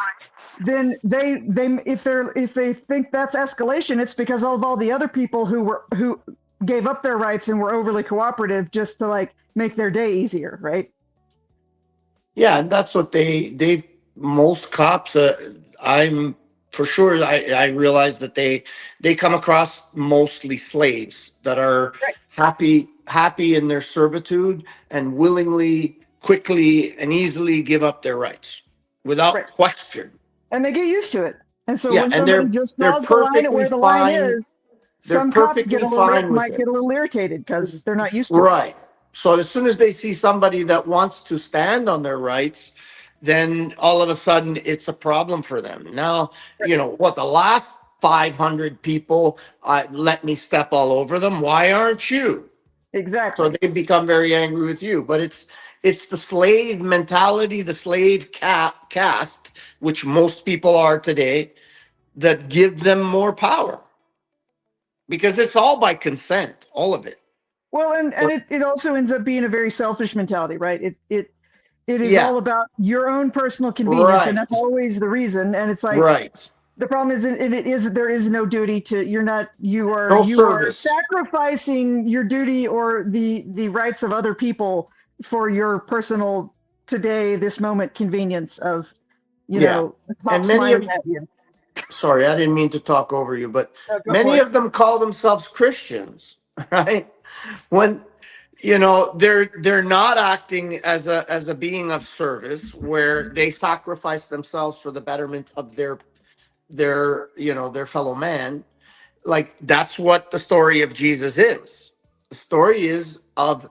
then if they think that's escalation, it's because of all the other people who gave up their rights and were overly cooperative just to make their day easier, right? Yeah, and that's what most cops, I'm for sure, I realize that they come across mostly slaves that are happy in their servitude and willingly, quickly, and easily give up their rights without question. And they get used to it. And so Yeah, when and somebody just they're draws the line at perfectly where the line fine. is, They're some cops perfectly fine with might it. get a little irritated because they're not used to it. Right. So as soon as they see somebody that wants to stand on their rights, then all of a sudden it's a problem for them. Now, the last 500 people let me step all over them. Why aren't you? Exactly. So they become very angry with you. But it's the slave mentality, the slave caste, which most people are today, that give them more power because it's all by consent, all of it. Well, and it also ends up being a very selfish mentality, right? It is Yeah, all about your own personal convenience, and right, that's always the reason. And it's like right. the problem is, it is there is no duty to. You're not. No You are service. sacrificing your duty or the rights of other people for your personal today, this moment convenience of, Yeah, the cop and many of smiling at you. sorry, I didn't mean to talk over you, but No, go for many it. of them call themselves Christians, right? When they're not acting as a being of service where they sacrifice themselves for the betterment of their fellow man. Like that's what the story of Jesus is. The story is of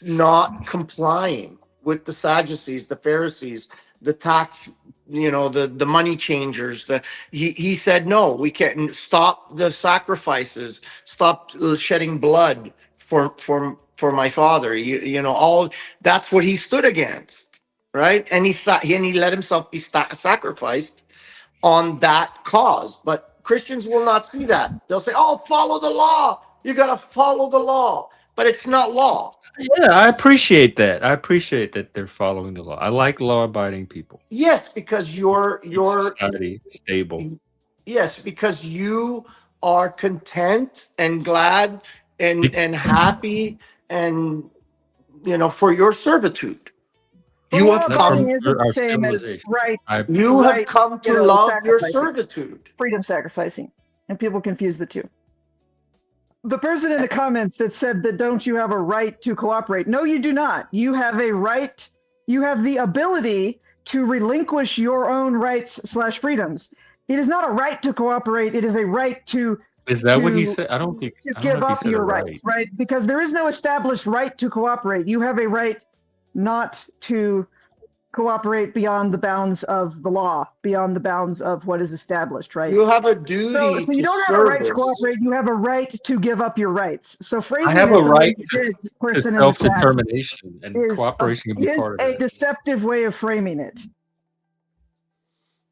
not complying with the Sadducees, the Pharisees, the tax, the money changers. He said, no, we can't stop the sacrifices, stop shedding blood for my father. All that's what he stood against, right? And he let himself be sacrificed on that cause. But Christians will not see that. They'll say, oh, follow the law. You got to follow the law. But it's not law. Yeah, I appreciate that. I appreciate that they're following the law. I like law-abiding people. Yes, because Keep society stable. yes, because you are content and glad and happy and for your servitude. But You have law That's from abiding come isn't the our same as civilization. right, I you have right, come to love your sacrificing, servitude. freedom sacrificing, and people confuse the two. The person in the comments that said that don't you have a right to cooperate? No, you do not. You have a right. You have the ability to relinquish your own rights/freedoms. It is not a right to cooperate. It is a right Is that what he to said? I don't know give if he up said a your right. rights, right? Because there is no established right to cooperate. You have a right not to cooperate beyond the bounds of the law, beyond the bounds of what is established, right? You have a So, duty so you to don't have a right to service. cooperate. You have a right to give up your rights. So I phrasing have it a the way right you to, did, person in the chat, self-determination, and cooperation can be is part of a that. deceptive way of framing it.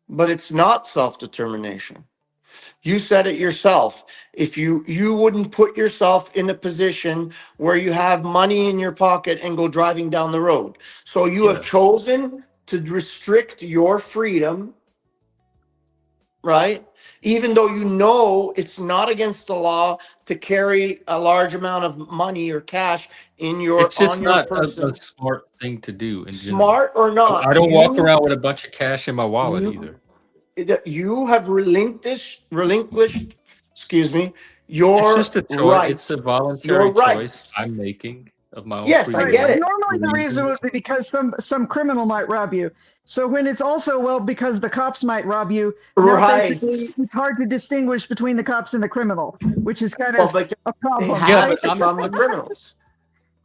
But it's not self-determination. You said it yourself. If you wouldn't put yourself in a position where you have money in your pocket and go driving down the road. So you have Yeah. chosen to restrict your freedom, right? Even though you know it's not against the law to carry a large amount of money or cash It's on just your not a person. smart thing to do in general. Smart or not, I don't walk around with a bunch of cash in my wallet you either. you have relinquished, excuse me, It's your just a choice. It's a rights, your voluntary choice rights. I'm making of my own Yes, free I Right. get will. it. Normally the reason Reasons. would be because some criminal might rob you. So when it's also, well, because the cops might rob you, now Right. basically it's hard to distinguish between the cops and the criminal, which is kind Well, of but a they problem, Yeah, have right? but become the criminals.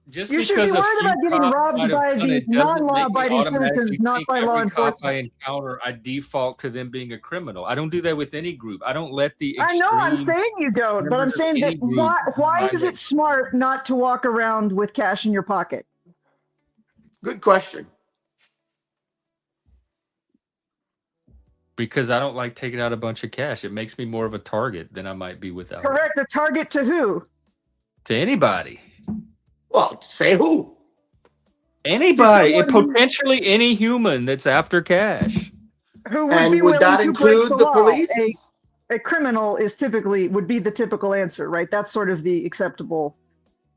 just You should be because a worried few about getting cops might robbed have by done the it doesn't non-law make me abiding citizens, automatically not think by law every cop I enforcement. encounter, I default to them being a criminal. I don't do that with any group. I don't let the I know I'm extreme saying you don't, but I'm members of saying that any group why define is what. it smart not to walk around with cash in your pocket? Good question. Because I don't like taking out a bunch of cash. It makes me more of a target than I might be without it. Correct. A target to who? To anybody. Well, say who? Anybody. someone who- Potentially any human that's after cash. Who would be And would willing that to break the include the law. police? A criminal would be the typical answer, right? That's sort of the acceptable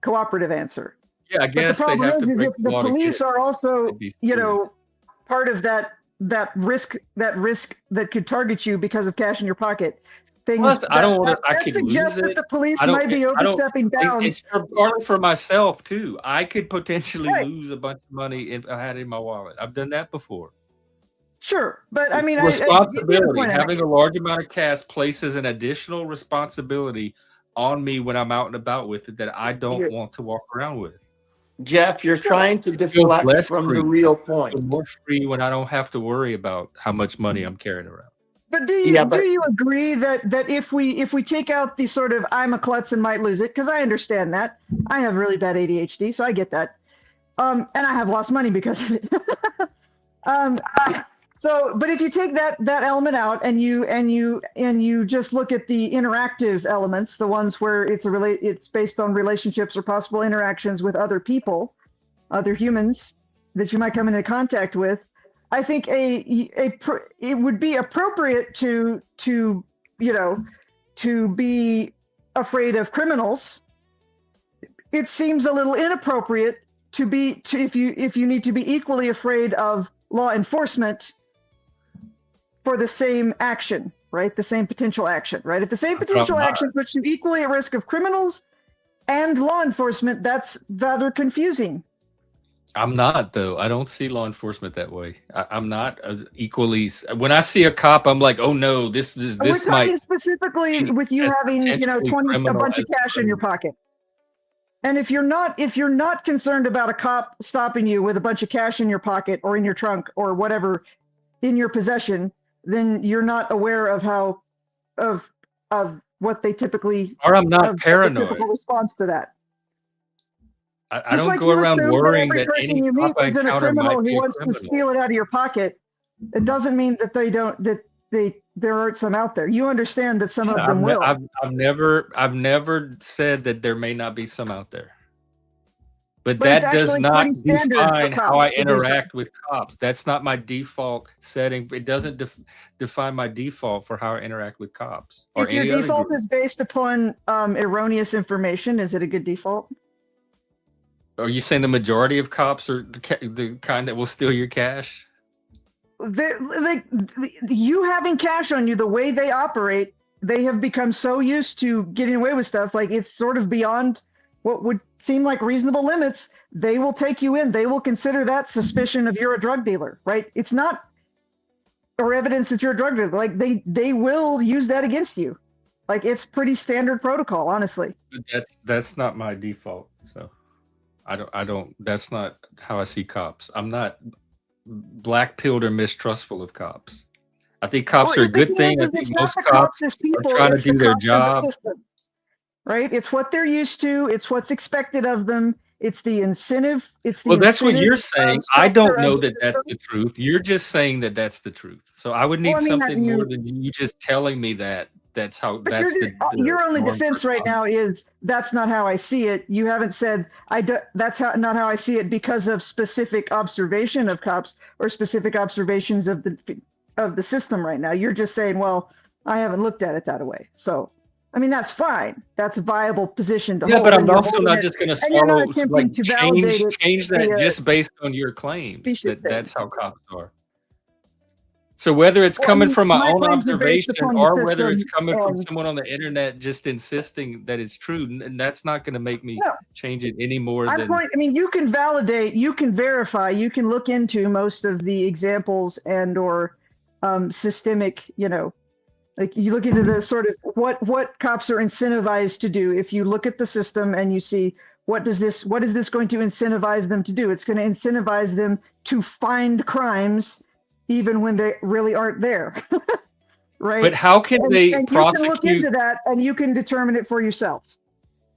cooperative answer. Yeah, I But the guess they problem have to is break if the the law to get police it. are also, They'd be screwed. part of that risk that could target you because of cash in your pocket. Things Plus, I don't want to. I that could suggests lose that it. the police I don't. might be I don't. overstepping It's bounds. partly for myself too. I could potentially Right. lose a bunch of money if I had it in my wallet. I've done that before. Sure, but I mean, you see the Responsibility. point I Having make. a large amount of cash places an additional responsibility on me when I'm out and about with it that I don't want to walk around with. Jeff, you're Sure. trying to It feels deflect less from free. the real I feel point. more free when I don't have to worry about how much money I'm carrying around. But do you agree that if we take out the sort of I'm a klutz and might lose it, because I understand that. I have really bad ADHD, so I get that. And I have lost money because of it. But if you take that element out and you just look at the interactive elements, the ones where it's based on relationships or possible interactions with other people, other humans that you might come into contact with, I think it would be appropriate to be afraid of criminals. It seems a little inappropriate if you need to be equally afraid of law enforcement for the same action, right? The same potential action, right? If the same potential action puts you equally at risk of criminals and law enforcement, that's rather confusing. I'm not, though. I don't see law enforcement that way. I'm not equally. When I see a cop, I'm like, oh no, this We're talking specifically with you having, a bunch of cash in your pocket. And if you're not concerned about a cop stopping you with a bunch of cash in your pocket or in your trunk or whatever in your possession, then you're not aware of what they typically, or I'm not paranoid. The typical response to that. I don't go around worrying that every person any you meet cop I isn't a encounter criminal might who be a wants to criminal. steal it out of your pocket. It doesn't mean that there aren't some out there. You understand that some of them will. I've never said that there may not be some out there. But that does not define how I interact with cops. That's not my default setting. It doesn't define my default for how I interact with cops. If your default is based upon erroneous information, is it a good default? Are you saying the majority of cops are the kind that will steal your cash? You having cash on you, the way they operate, they have become so used to getting away with stuff. Like it's sort of beyond what would seem like reasonable limits. They will take you in. They will consider that suspicion of you're a drug dealer, right? It's not or evidence that you're a drug dealer. Like they will use that against you. Like it's pretty standard protocol, honestly. But that's not my default. So I don't. That's not how I see cops. I'm not black-pilled or mistrustful of cops. I think cops are a good thing. I think most cops are trying to do their job. Right? It's what they're used to. It's what's expected of them. It's the incentive. Well, that's what you're saying. I don't know that that's the truth. You're just saying that that's the truth. So I would need something more than you just telling me that. That's how. That's your only defense right now is that's not how I see it. You haven't said that's not how I see it because of specific observation of cops or specific observations of the system right now. You're just saying, well, I haven't looked at it that way. So, I mean, that's fine. That's a viable position to hold. Yeah, but I'm also not just going to swallow change that just based on your claims. That's how cops are. So whether it's coming from my own observation or whether it's coming from someone on the internet just insisting that it's true, and that's not going to make me change it any more than. I mean, you can validate, you can verify, you can look into most of the examples and or systemic, like you look into the sort of what cops are incentivized to do. If you look at the system and you see what is this going to incentivize them to do? It's going to incentivize them to find crimes even when they really aren't there, right? But how can they prosecute? You can look into that and you can determine it for yourself.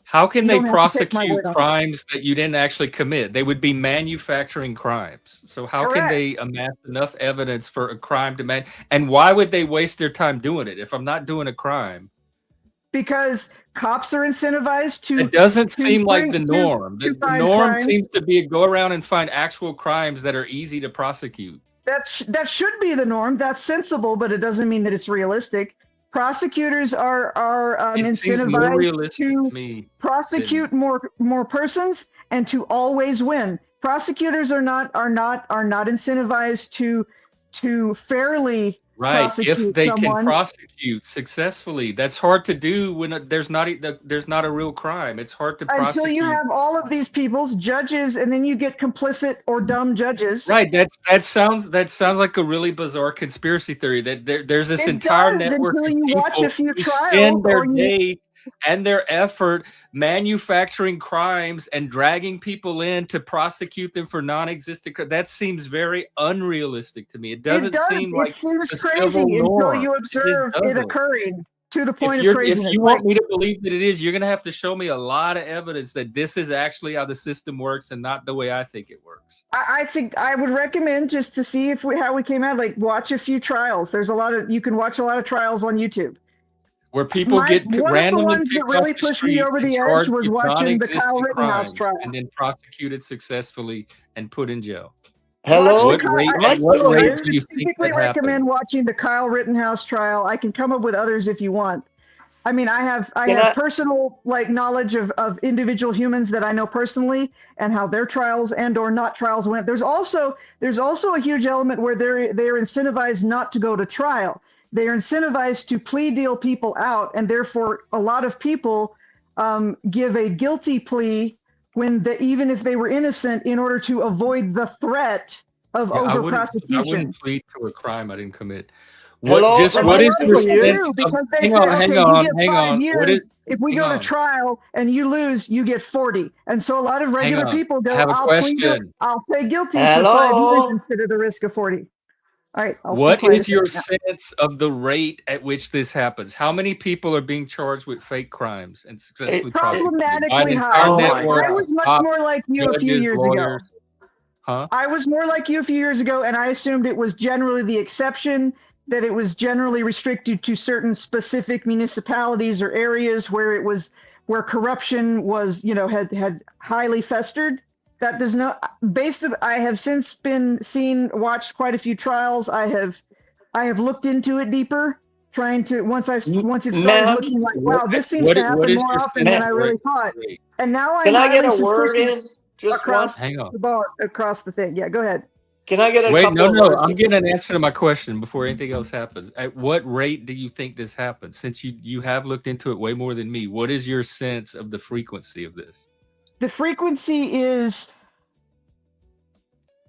How can they prosecute crimes that you didn't actually commit? They would be manufacturing crimes. So how can they amass enough evidence for a crime to and why would they waste their time doing it if I'm not doing a crime? Because cops are incentivized to. It doesn't seem like the norm. The norm seems to be go around and find actual crimes that are easy to prosecute. That should be the norm. That's sensible, but it doesn't mean that it's realistic. Prosecutors are incentivized to prosecute more persons and to always win. Prosecutors are not incentivized to fairly prosecute if they someone. Can prosecute successfully. That's hard to do when there's not a real crime. It's hard to prosecute until you have all of these people's judges, and then you get complicit or dumb judges. Right. That sounds like a really bizarre conspiracy theory. That there's this entire network until you watch a few trials spend their day and their effort manufacturing crimes and dragging people in to prosecute them for non-existent that seems very unrealistic to me. It doesn't seem like It seems the crazy civil until norm. you It just observe it doesn't. occurring to the If point of you're if craziness. you Like, want me to believe that it is, you're gonna have to show me a lot of evidence that this is actually how the system works and not the way I think it works. I think I would recommend just to see how we came out. Like, watch a few trials. There's you can watch a lot of trials on YouTube. Where people get One of the randomly ones that picked off really the pushed me street over and the edge charged was with watching the Kyle non-existent Rittenhouse crimes trial. and then prosecuted successfully and put in jail. Hello? What rate? Am I At what still rate here? do you think Specifically that recommend happened? watching the Kyle Rittenhouse trial. I can come up with others if you want. I mean, I have Can I- personal knowledge of individual humans that I know personally and how their trials and or not trials went. There's also a huge element where they're incentivized not to go to trial. They are incentivized to plea deal people out, and therefore a lot of people give a guilty plea even if they were innocent, in order to avoid the threat of over I prosecution. wouldn't plead to a crime I didn't commit. Hello? What Am what I is still your here? sense of, Because they hang say, on, okay, hang you on, get hang 5 on. years. What is If we hang go to on. trial and you lose, you get 40. And so a lot of regular on. people I go, have a I'll plead question. I'll say guilty for 5 years Hello? instead of the risk of 40. All right, I'll What speak quiet is a your second now. sense of the rate at which this happens? How many people are being charged with fake crimes and successfully prosecuted by an Problematically entire high. Oh my network I of God. was much top more like you a few judges, years lawyers? ago. Huh? I was more like you a few years ago, and I assumed it was generally the exception, that it was generally restricted to certain specific municipalities or areas where corruption was, had highly festered. That does not I have since watched quite a few trials. I have looked into it deeper, trying to once it started Ma'am? looking like, wow, this seems What to what happen is more your often sense than of I the really thought. rate? And now I'm Can I get highly a word in? suspicious Just one? across Hang on. the bar, across the thing. Yeah, go ahead. Can I get a Wait, couple of no, words? I'm getting an answer to my question before anything else happens. At what rate do you think this happens? Since you have looked into it way more than me, what is your sense of the frequency of this? The frequency is,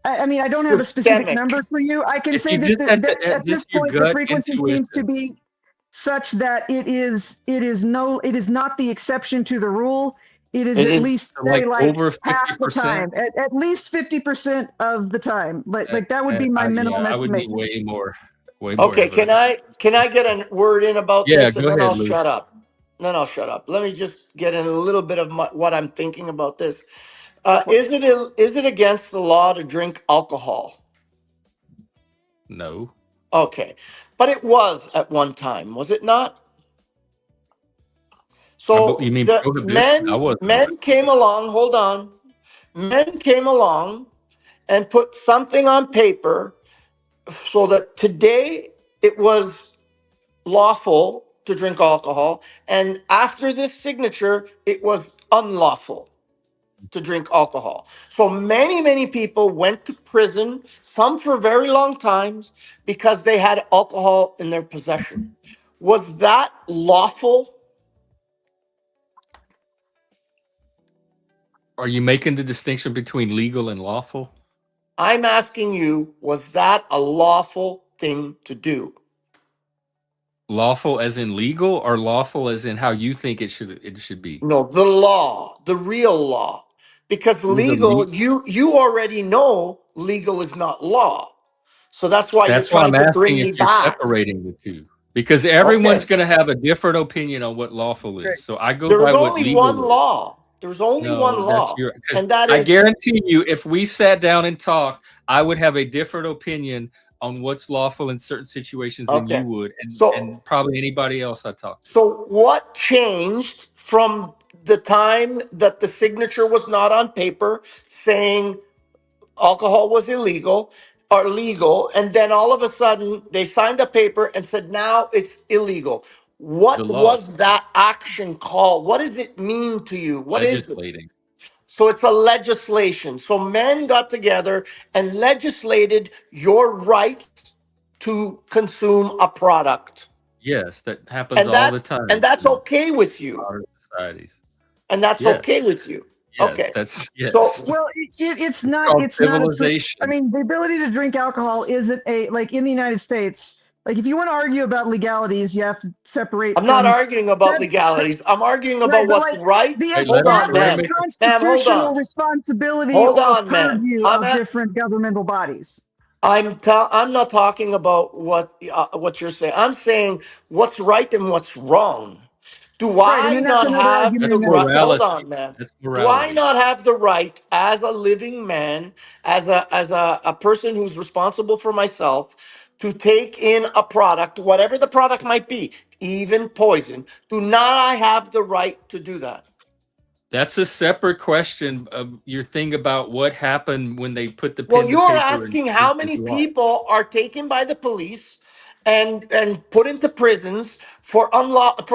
I mean, I don't have a specific Systemic. number for you. I can If say you that, just had that to, at this just your point, the gut frequency seems to intuition. be such that it is not the exception to the rule. It is It at is least So like over half the 50%? time, at least 50% of the time. Like that would be my minimum I would need estimation. way more okay. evidence. Can I get a word in about Yeah, this, and go then ahead, I'll Lou. shut up. Then I'll shut up. Let me just get in a little bit of what I'm thinking about this. Is it against the law to drink alcohol? No. Okay, but it was at one time, was it not? So You mean the prohibition? I wasn't aware. men came along. Hold on, men came along and put something on paper so that today it was lawful to drink alcohol, and after this signature, it was unlawful to drink alcohol. So many people went to prison, some for very long times, because they had alcohol in their possession. Was that lawful? Are you making the distinction between legal and lawful? I'm asking you, was that a lawful thing to do? Lawful as in legal, or lawful as in how you think it should be? No, the law, the real law. Because Ooh, legal, you already know legal is not law. So that's why you're That's why trying I'm to asking bring if me you're back. separating the two. Because Okay. everyone's going to have a different opinion on what lawful is. So I go There was by what only legal one is. law. There's only one No, that's law. your. Because And that I is guarantee you, if we sat down and talked, I would have a different opinion on what's lawful in certain situations than you okay. would, So and probably anybody else I talk to. so what changed from the time that the signature was not on paper saying alcohol was illegal or legal, and then all of a sudden they signed a paper and said now it's illegal? The What law, was that action called? What does it mean to you? What is it? legislating. So it's a legislation. So men got together and legislated your right to consume a product. Yes, that happens all the time And that's in okay with you. modern societies. And that's Yes, okay with you. yes, Okay. that's So yes. Well, it's It's not called it's not a strict. civilization. I mean, the ability to drink alcohol isn't like in the United States. Like if you want to argue about legalities, you have to separate I'm not from arguing about that, legalities. I'm arguing right, about but what's like right. the Wait, let Hold her on, let her established ma'am. make. Ma'am, hold constitutional on. responsibility Hold or on, ma'am. purview of different governmental bodies. I'm not talking about what you're saying. I'm saying what's right and what's wrong. Do Right, and I then that's not another have argument the That's in and of right? itself. Hold morality. on, man. That's Do I morality. not have the right as a living man, as a person who's responsible for myself, to take in a product, whatever the product might be, even poison? Do not I have the right to do that? That's a separate question of your thing about what happened when they put the Well, pen to you're paper and asking is how is many law. people are taken by the police and put into prisons for unlawful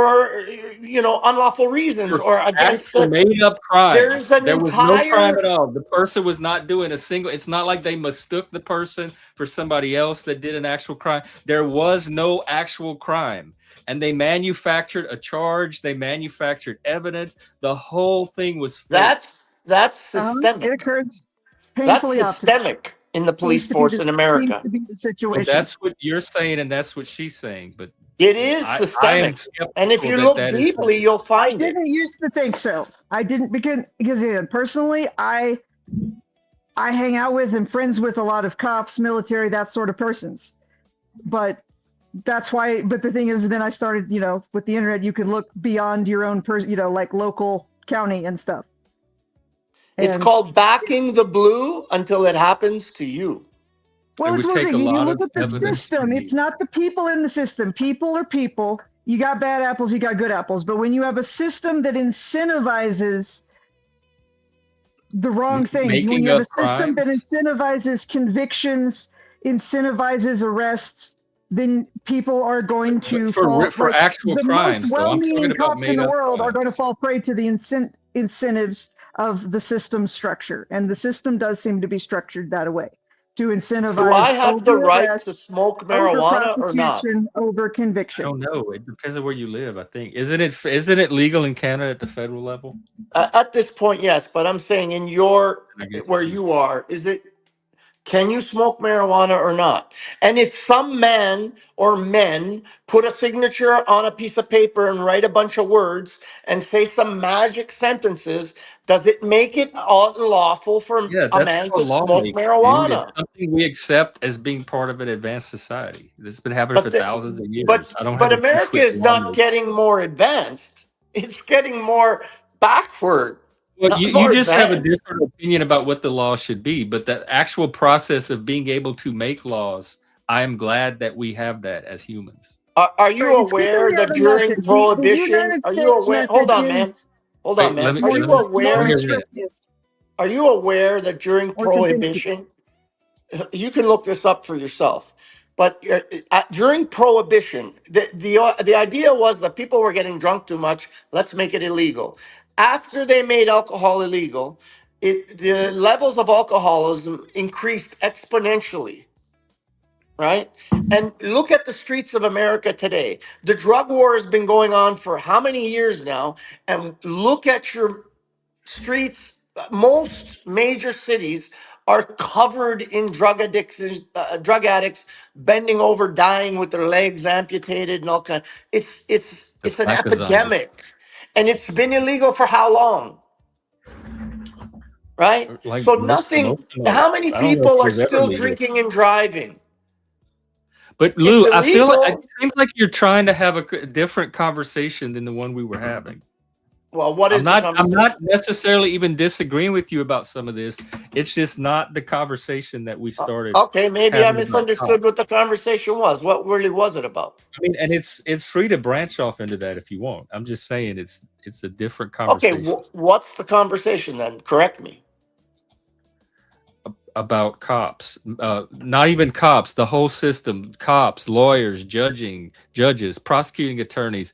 reasons For or against actual the. made up There's crimes. an There was no crime entire. at all. The person was not doing a single, it's not like they mistook the person for somebody else that did an actual crime. There was no actual crime. And they manufactured a charge, they manufactured evidence. The whole thing was fake. That's It systemic. occurs That's painfully often. systemic in the police force in Seems America. to be the Well, situation. that's what you're saying, and that's what she's saying. But It is I am systemic, and if skeptical you that look that is what deeply, you'll I find it. didn't used to think so. I didn't because yeah, personally, I hang out with and friends with a lot of cops, military, that sort of persons. But that's why. But the thing is, then I started, with the internet, you can look beyond your own person, like local county and stuff. It's And called backing the blue until it happens to you. it well, it's would one take a thing. You lot look of at the evidence system. from It's you. not the people in the system. People are people. You got bad apples, you got good apples. But when you have a system that incentivizes the wrong things, when Making you have up a system that crimes. incentivizes convictions, incentivizes arrests, then people are going But to fall. for Like actual the most crimes, though, I'm talking well-meaning about cops in made the up world are going to crimes. fall prey to the incentives of the system structure, and the system does seem to be structured that way to Do I incentivize have the over right to arrest, smoke over marijuana or not? prosecution, over I conviction. don't know. It depends on where you live. I think isn't it legal in Canada at the federal level? At this point, yes, but I'm saying in your I guess where it is. you are, is it can you smoke marijuana or not? And if some man or men put a signature on a piece of paper and write a bunch of words and say some magic sentences, does it make it unlawful for Yeah, a that's man to called smoke lawmaking, dude. It's marijuana? something we accept as being part of an advanced society. This has been happening But for the, thousands of years. but I don't have but a beef America with is not lawmaking. getting more advanced. It's getting more backward, Well, not you more just have a advanced. different opinion about what the law should be, but the actual process of being able to make laws, I am glad that we have that as humans. Are you Right? It's good that aware we have that a during method. The prohibition, United are you States aware? Hold method on, man. is Hold on, Wait, man. let me more let me hear this. restrictive, Are you aware that during or it's attempted to be. prohibition, you can look this up for yourself. But during prohibition, the idea was that people were getting drunk too much. Let's make it illegal. After they made alcohol illegal, the levels of alcoholism increased exponentially, right? And look at the streets of America today. The drug war has been going on for how many years now? And look at your streets. Most major cities are covered in drug addicts, drug addicts bending over, dying with their legs amputated and all kind. The It's an black zombies. epidemic, and it's been illegal for how long, right? Like So most nothing. of How many I don't know if people it are was ever still legal. drinking and driving? But It's Lou, I feel like it illegal. seems like you're trying to have a different conversation than the one we were having. Well, what is the I'm not conversation? necessarily even disagreeing with you about some of this. It's just not the conversation that we started Okay, maybe I having about misunderstood cops. what the conversation was. What really was it about? I mean, and it's free to branch off into that if you want. I'm just saying it's a different Okay, conversation what's the conversation then? Correct me. about cops. Not even cops, the whole system, cops, lawyers, judges, prosecuting attorneys,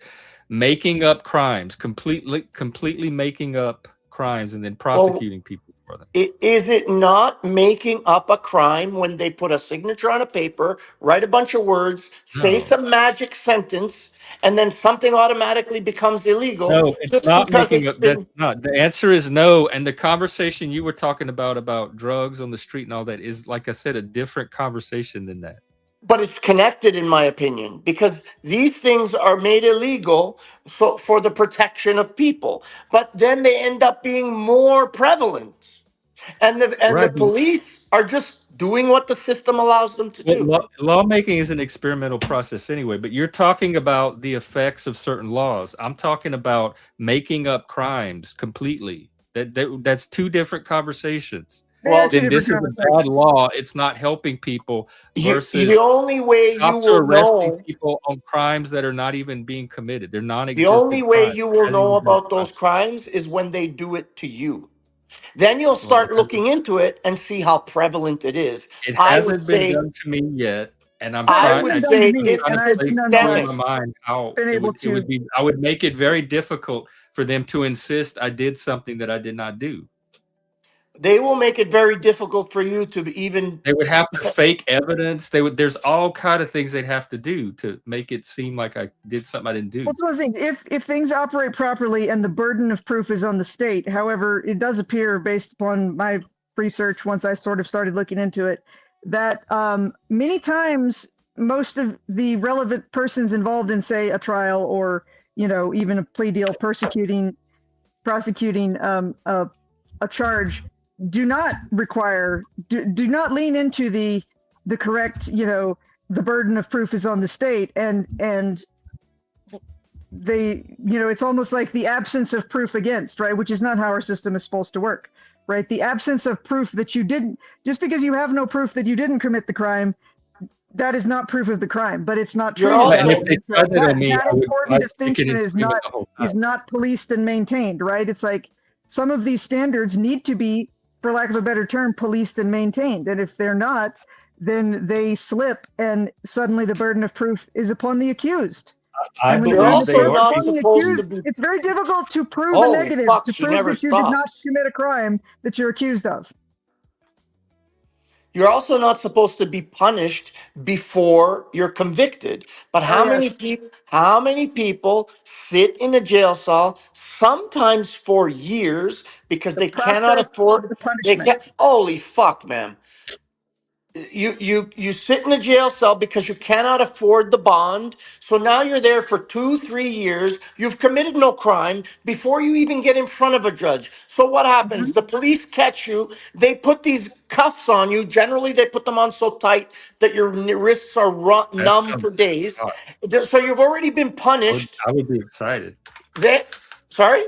making up crimes, completely making up crimes and then Well, prosecuting people for them. is it not making up a crime when they put a signature on a paper, write a bunch of words, say No. some magic sentence, and then something automatically becomes illegal No, it's just not because making it's up. That's been. not. The answer is no. And the conversation you were talking about drugs on the street and all that is, like I said, a different conversation than that. But it's connected, in my opinion, because these things are made illegal for the protection of people. But then they end up being more prevalent, and the Right. police are just doing what the system allows them to Well, do. lawmaking is an experimental process anyway, but you're talking about the effects of certain laws. I'm talking about making up crimes completely. That's two different conversations. They are Well, two Then different this is a bad conversations. law. It's not helping people the versus only way you cops are will arresting know people on crimes that are not even being committed. They're the only non-existent way crimes. you There will hasn't know even been a about crime. those crimes is when they do it to you. Then you'll Well, start looking into it and see how prevalent it is. it I would hasn't been say done to me yet, and I'm Well, it I hasn't trying. would been done to say I'm me, it's trying and to I've play in systemic. my nonetheless mind how been able it would to. be. I would make it very difficult for them to insist I did something that I did not do. They will make it very difficult for you to even. They would have to fake evidence. They would. There's all kind of things they'd have to do to make it seem like I did something I didn't do. Well, it's one of those things. If things operate properly and the burden of proof is on the state, however, it does appear, based upon my research, once I sort of started looking into it, that many times most of the relevant persons involved in, say, a trial or even a plea deal, prosecuting a charge, do not lean into the correct, the burden of proof is on the state, and they, it's almost like the absence of proof against, right? Which is not how our system is supposed to work, right? The absence of proof that you didn't, just because you have no proof that you didn't commit the crime, that is not proof of the crime, but it's not You're treated Right, that and way. also if they And so tried that that on me, that I would important kick it distinction and is scream it not the whole time. policed and maintained, right? It's like some of these standards need to be, for lack of a better term, policed and maintained. And if they're not, then they slip, and suddenly the burden of proof is upon the accused. I And when the you're burden believe of they also proof are is not on people. the supposed to accused, be. it's very difficult to prove a Holy negative, fuck! to She prove never that you did not stops. commit a crime that you're accused of. You're also not supposed to be punished before you're convicted. But Oh yes, how many people sit in a jail cell, sometimes for years, because the they cannot process afford of the they punishment. can't holy fuck, man. You sit in a jail cell because you cannot afford the bond. So now you're there for 2 3 years. You've committed no crime before you even get in front of a judge. So what happens? Mhm. The police catch you. They put these cuffs on you. Generally, they put them on so tight that your wrists are That numb sounds for days. hot. So you've already been punished. I would be excited. That sorry.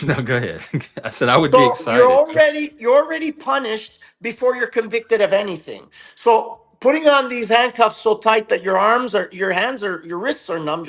No, go ahead. I said I would be So excited. you're already punished before you're convicted of anything. So putting on these handcuffs so tight that your hands are, your wrists are numb,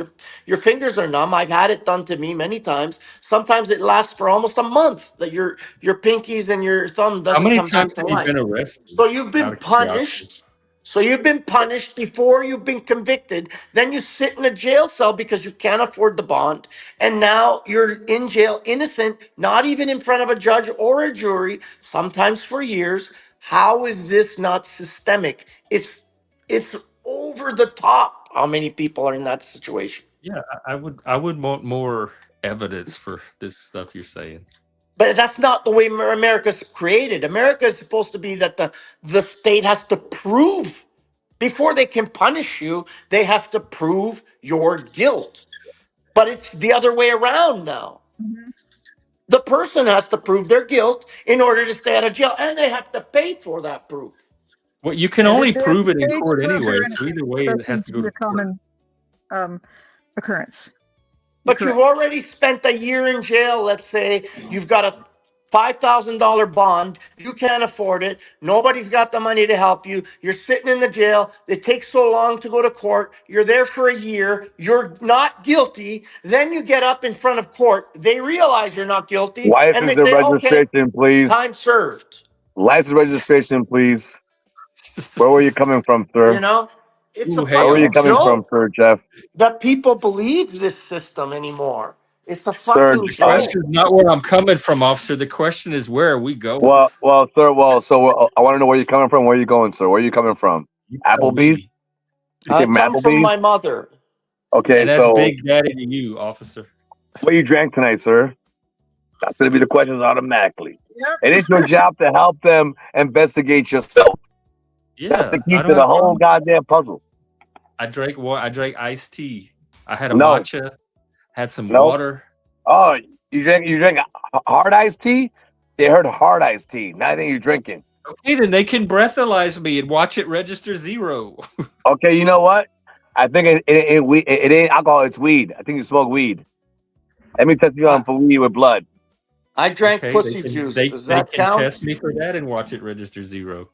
your fingers are numb. I've had it done to me many times. Sometimes it lasts for almost a month that your pinkies and your thumb How doesn't many come back times to have you been life. arrested? So you've Out been of curiosity. punished. So you've been punished before you've been convicted. Then you sit in a jail cell because you can't afford the bond. And now you're in jail, innocent, not even in front of a judge or a jury, sometimes for years. How is this not systemic? It's over the top how many people are in that situation. Yeah, I would want more evidence for this stuff you're saying. But that's not the way America's created. America is supposed to be that the state has to prove before they can punish you, they have to prove your guilt. But it's the other way around now. Mhm. The person has to prove their guilt in order to stay out of jail, and they have to pay for that proof. Well, you can Yeah, only they have prove to it in pay to court prove anyway. their So either innocence. way, That it has seems to to go be to a court. common occurrence. You're But you've correct. already spent a year in jail. Let's say you've got a $5,000 bond. You can't afford it. Nobody's got the money to help you. You're sitting in the jail. It takes so long to go to court. You're there for a year. You're not guilty. Then you get up in front of court. They realize you're not guilty. And License they and say, okay, registration, please. time served. License registration, please. Where were you coming from, You sir? know, it's a Ooh, hey, Where were you fucking coming officer. from, joke sir, Jeff? that people believe this system anymore. It's a Sir, fucking The joke. question is not where I'm coming from, officer. The question is where are we going? sir, I want to know where you're coming from. Where are you going, sir? Where are you coming from? You tell Applebee's? me. You I came from come from Applebee's? my mother. Okay, And that's so Big Daddy to you, officer. what you drank tonight, sir? That's going to be the questions automatically. Yep. It is your job to help them investigate yourself. That's the Yeah, key I to don't the have whole problems. goddamn puzzle. I drank iced tea. I had a No, matcha, had some no. water. Oh, you drank hard iced tea? They heard hard iced tea. Not anything you're drinking. Okay, then they can breathalyze me and watch it register 0. Okay, you know what? I think it ain't alcohol. It's weed. I think you smoke weed. Let me test you I, on for weed with blood. I drank Okay, pussy juice. Does they that can count? test me for that and watch it register 0.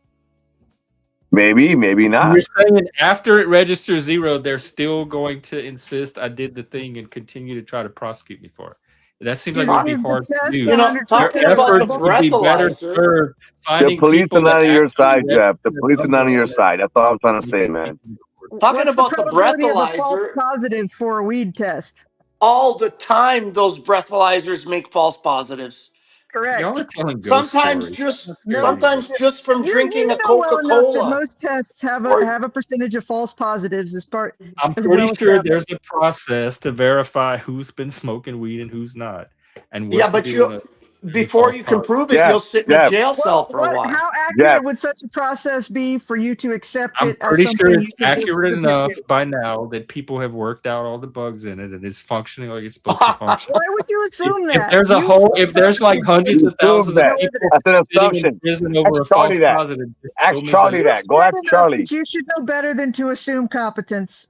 Maybe, maybe You're not. saying after it registers 0, they're still going to insist I did the thing and continue to try to prosecute me for it. That seems like it would be Is the hard to test do. You know, 100% Your talking about the efforts reliable? would be better breathalyzer. served The finding police are people that not on your actually side, Jeff. The register police are above not on them your and side. That's all I'm trying to you say, can take man. them to court. Talking What's the about the probability of a false breathalyzer. positive for a weed test? All the time, those breathalyzers make false positives. Y'all are Correct. telling ghost Sometimes stories. just Not scary No, sometimes anymore. just from drinking you a know well enough that Coca-Cola. most tests Or have a percentage of false positives I'm as pretty well sure established. there's a process to verify who's been smoking weed and who's not, and yeah, what to but do you in a before false you can positive. prove it, Jeff, you'll sit in a Jeff, jail Well, cell for a while. how Jeff. accurate would such a process be for you to accept I'm it as pretty sure something you it's should just accurate submit enough to? by now that people have worked out all the bugs in it and it's functioning like it's supposed to function. Why would you assume that? If there's like hundreds You of prove thousands of that. No people That's evidence. an sitting in assumption. prison Ask over a false Charlie that. positive, just Ask show me Charlie the. You're that. Go smart ask enough Charlie. that you should know better than to assume competence.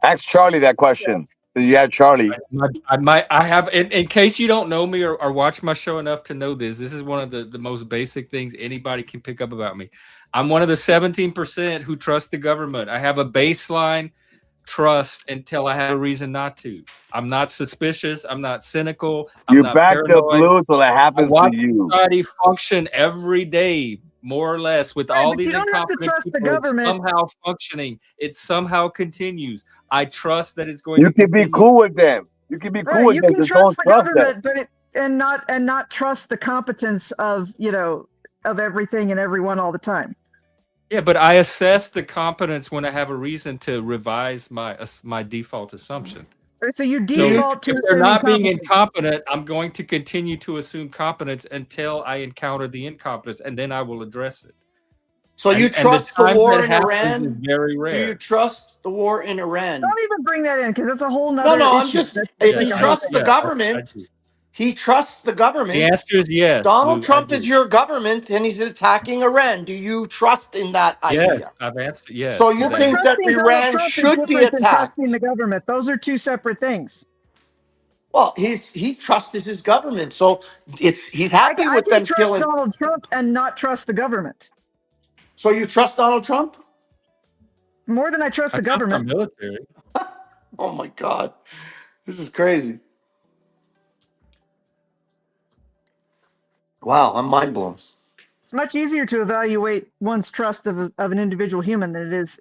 Ask Charlie that question. So you had Charlie. I have in case you don't know me or watch my show enough to know this. This is one of the most basic things anybody can pick up about me. I'm one of the 17% who trust the government. I have a baseline trust until I have a reason not to. I'm not suspicious. I'm not cynical. I'm You not back the paranoid. blue till it I happens to watch you. society function every day, more or less, with Right, all but you these don't have to incompetent trust the people. It's government. somehow functioning. It somehow continues. I trust that it's going You to can be continue. cool with them. You can be cool Right, with you them. can Just trust don't the trust them. government, but and not trust the competence of of everything and everyone all the time. Yeah, but I assess the competence when I have a reason to revise my default assumption. So you So default to if they're assuming not being competence. incompetent, I'm going to continue to assume competence until I encounter the incompetence, and then I will address it. So you And the trust the time war that in happens is Iran? very Do you rare. trust the war in Iran? Don't even bring that in because that's a whole No, nother no, I'm issue. just That's if Yeah, like he a whole trusts the thing. I government, do. he trusts the The government. answer is yes, Donald Lou. I Trump is do. your government and he's attacking Iran. Do you trust in that Yes, idea? I've answered So yes. you Is Well, that think that trusting Donald Iran Trump is should be different than trusting attacked? the government. Those are two separate things. Well, he trusts his government, so he's happy I with can them trust killing. Donald Trump and not trust the government So you trust Donald Trump? more than I trust I the trust my government. military. Oh my God, this is crazy. Wow, I'm mind blown. It's much easier to evaluate one's trust of an individual human than it is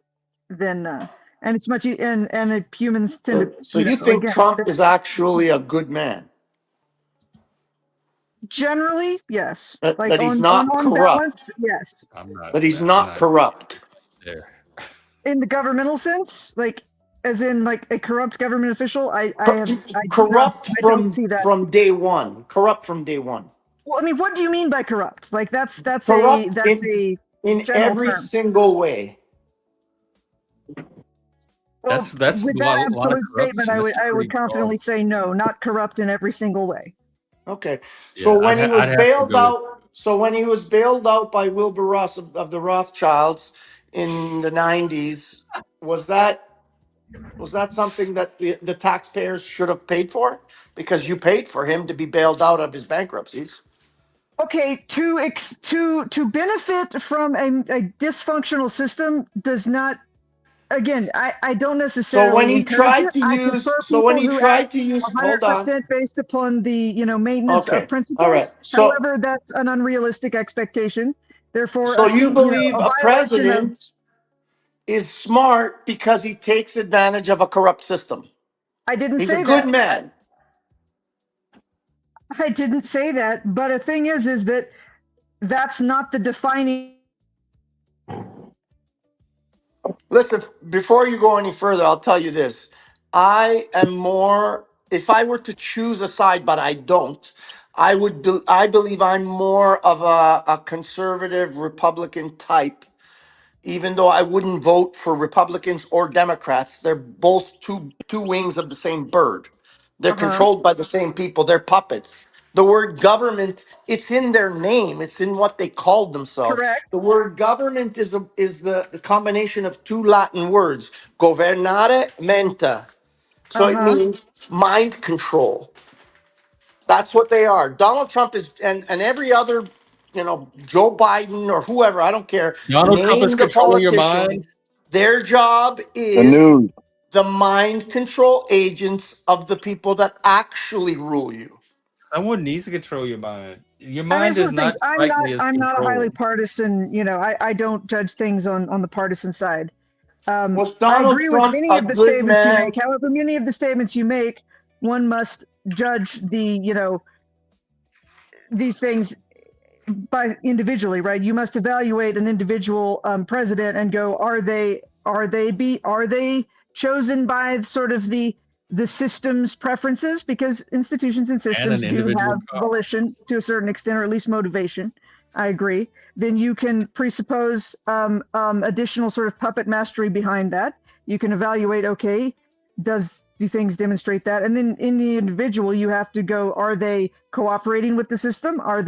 and it's much and humans tend to So you think again Trump is actually a good man? generally yes, like That he's not on balance corrupt? yes. That he's I'm not not corrupt? there. In the governmental sense, like as in like a corrupt government official, Cor- corrupt I don't see that. from day one. Corrupt from day one. Well, I mean, what do you mean by corrupt? Like that's Corrupt a in general every term. single way. Well, That's with a that lot of absolute statement, corruption. That's a I pretty would broad. confidently say no, not corrupt in every single way. Okay. So Yeah, when he I'd was have to bailed go with. out, by Wilbur Ross of the Rothschilds in the 90s, was that something that the taxpayers should have paid for? Because you paid for him to be bailed out of his bankruptcies. Okay, to benefit from a dysfunctional system does not. Again, I don't So when necessarily he encourage tried it. to I use, prefer so when people he who act tried to use, hold on. 100% based upon the maintenance of Okay. All right. principles. So However, that's an unrealistic expectation. Therefore, so you believe a a violation of. president is smart because he takes advantage of a corrupt system. I didn't He's a say good that. man. I didn't say that. But the thing is that that's not the defining. Listen, before you go any further, I'll tell you this. I am more, if I were to choose a side, but I don't, I believe I'm more of a conservative Republican type even though I wouldn't vote for Republicans or Democrats. They're both two wings of the same bird. They're Uh-huh. controlled by the same people. They're puppets. The word government, it's in their name. It's in what they called themselves. Correct. The word government is the combination of two Latin words, governare menta. So it Uh-huh. means mind control. That's what they are. Donald Trump is, and every other, Joe Biden or whoever, I don't care. Donald Trump is Name the controlling your politician. mind. Their job The is news. the mind control agents of the people that actually rule you. Someone needs to control your mind. Your I mean, mind it's one does of the things. not strike me as I'm not a highly controlled. partisan. I don't judge things on the partisan side. Was I Donald agree with Trump many a of the good statements you make. man? However, many of the statements you make, one must judge these things by individually, right? You must evaluate an individual president and go, are they chosen by sort of the system's preferences? Because institutions and And systems an do individual have cop. volition to a certain extent, or at least motivation. I agree. Then you can presuppose additional sort of puppet mastery behind that. You can evaluate, okay, do things demonstrate that? And then in the individual, you have to go, are they cooperating with the system? Are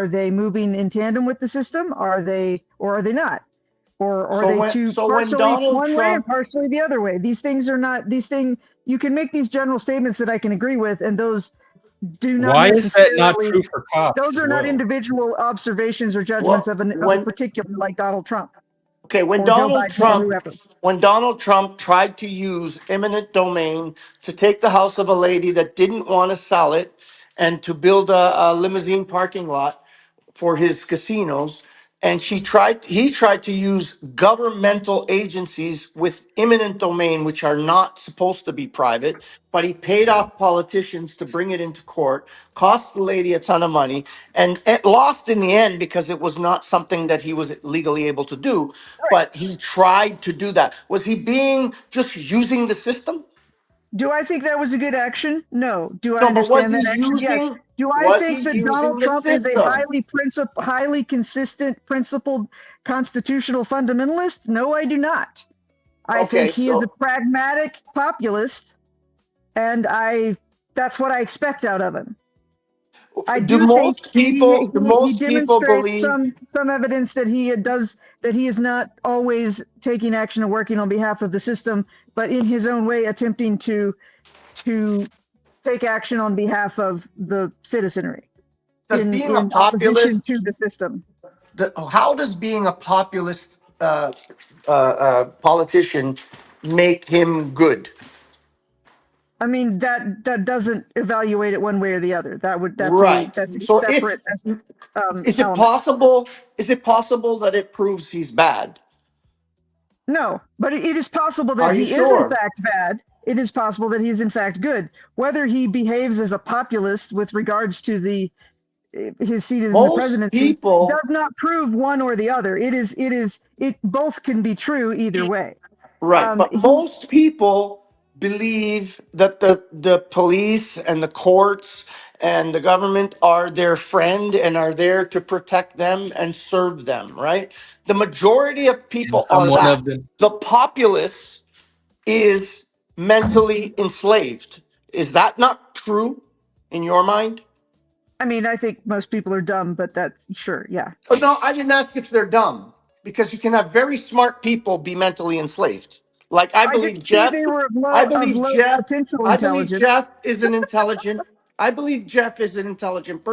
they moving in tandem with the system? Are they not? Or are So they when too so when partially Donald one way and Trump, partially the other way? These things are not these things. You can make these general statements that I can agree with, and those do not Why is that not necessarily. true for cops Those as are not well? individual observations or judgments well, of a when particular, like Donald Trump okay, or Joe Biden or whoever. When Donald Trump tried to use eminent domain to take the house of a lady that didn't want to sell it and to build a limousine parking lot for his casinos, and he tried to use governmental agencies with eminent domain, which are not supposed to be private, but he paid off politicians to bring it into court, cost the lady a ton of money, and it lost in the end because it was not something that he was legally able to do. But he tried to do that. Was he being just using the system? Do I think that was a good action? No. Do I No, but understand that action? Yes. Do I was he think that Donald using the Trump is a system? highly consistent, principled constitutional fundamentalist? No, I do not. I think Okay, he is a so pragmatic populist, and that's what I expect out of him. I do do think most people do he most people demonstrates believe some evidence that he is not always taking action and working on behalf of the system, but in his own way attempting to take action on behalf of the citizenry does being a in opposition to populist the system. how does being a populist politician make him good? I mean that doesn't evaluate it one way or the other. Right. That's a So if separate is it element. possible that it proves he's bad? No, but it is possible that Are you he is in sure? fact bad. It is possible that he is in fact good. Whether he behaves as a populist with regards to his seat in the Most presidency people, does not prove one or the other. It both can be true either way. right, but He most people believe that the police and the courts and the government are their friend and are there to protect them and serve them, right? The majority of And people are someone that. of them. The populace is mentally enslaved. Is that not true in your mind? I mean, I think most people are dumb, but that's sure, yeah. Oh, no, I didn't ask if they're dumb because you can have very smart people be mentally enslaved. Like I didn't say they were of low potential I believe intelligence. Jeff is an intelligent. I believe Jeff is an intelligent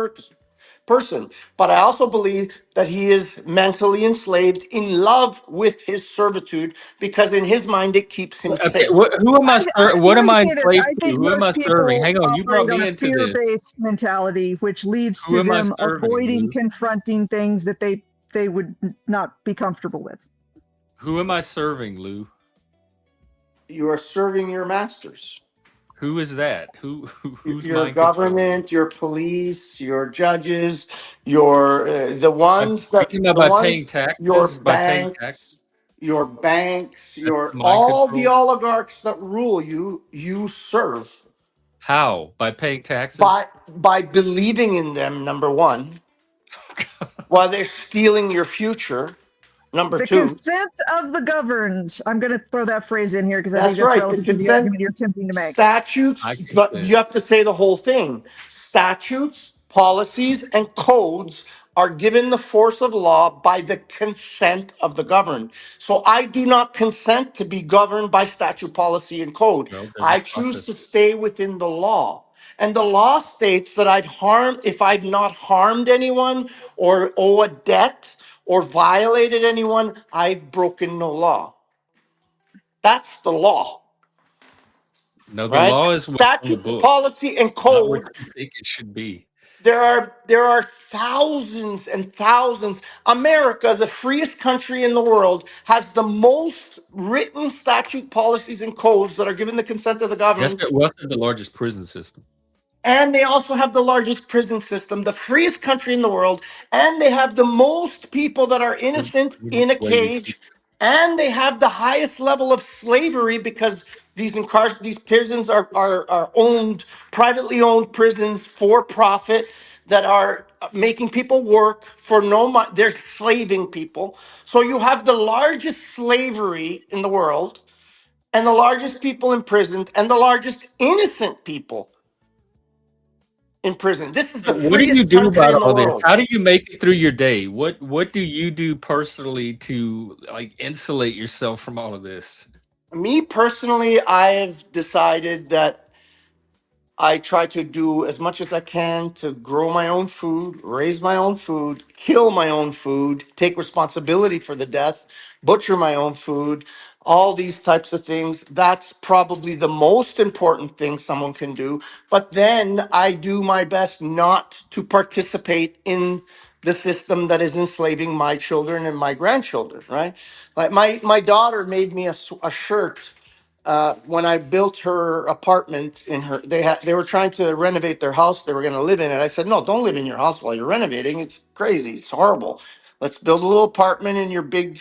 person, but I also believe that he is mentally enslaved in love with his servitude because in his mind it keeps him Okay, safe. who am I? What Let am me I say this. enslaved I to? think Who am I most serving? people Hang on, you brought operate on me a into this. fear-based mentality, which leads Who to am I them serving, avoiding Lou? confronting things that they would not be comfortable with. Who am I serving, Lou? You are serving your masters. Who is that? Who's Your mind controlling me? government, your police, your judges, your the By, ones you that talking about the by paying ones your taxes? By paying tax? banks, your banks, That's your mind all the control. oligarchs that rule you, you serve How? By paying taxes? by believing in them. Number one, while they're stealing your future, Number The two, consent of the governed. I'm going to throw that phrase in here because I think that's that's right. The relevant to the consent argument you're attempting to make. statutes, I can but say you have to say the whole thing. Statutes, policies, and codes are given the force of law by the consent of the governed. So I do not consent to be governed by statute, policy, and code. no. There's a I choose process. to stay within the law. And the law states that if I've not harmed anyone or owe a debt or violated anyone, I've broken no law. That's the law, No, the right? law is what's on the Statute, book, policy, and not what code. you think it should be. There are thousands and thousands. America, the freest country in the world, has the most written statute, policies, and codes that are given the consent of the Yes, government. we also have the largest prison system. And they also have the largest prison system, the freest country in the world, and they have the most people that are innocent We're in just a way received. cage, and they have the highest level of slavery because these prisons are owned, privately owned prisons for profit that are making people work for no money. They're slaving people. So you have the largest slavery in the world, and the largest people imprisoned, and the largest innocent people in prison. This is the So what do you freest do country about in the all this? world. How do you make it through your day? What do you do personally to like insulate yourself from all of this? Me personally, I have decided that I try to do as much as I can to grow my own food, raise my own food, kill my own food, take responsibility for the death, butcher my own food, all these types of things. That's probably the most important thing someone can do. But then I do my best not to participate in the system that is enslaving my children and my grandchildren, right? Like my daughter made me a shirt when I built her apartment in her, they were trying to renovate their house. They were going to live in it. I said, no, don't live in your house while you're renovating. It's crazy. It's horrible. Let's build a little apartment in your big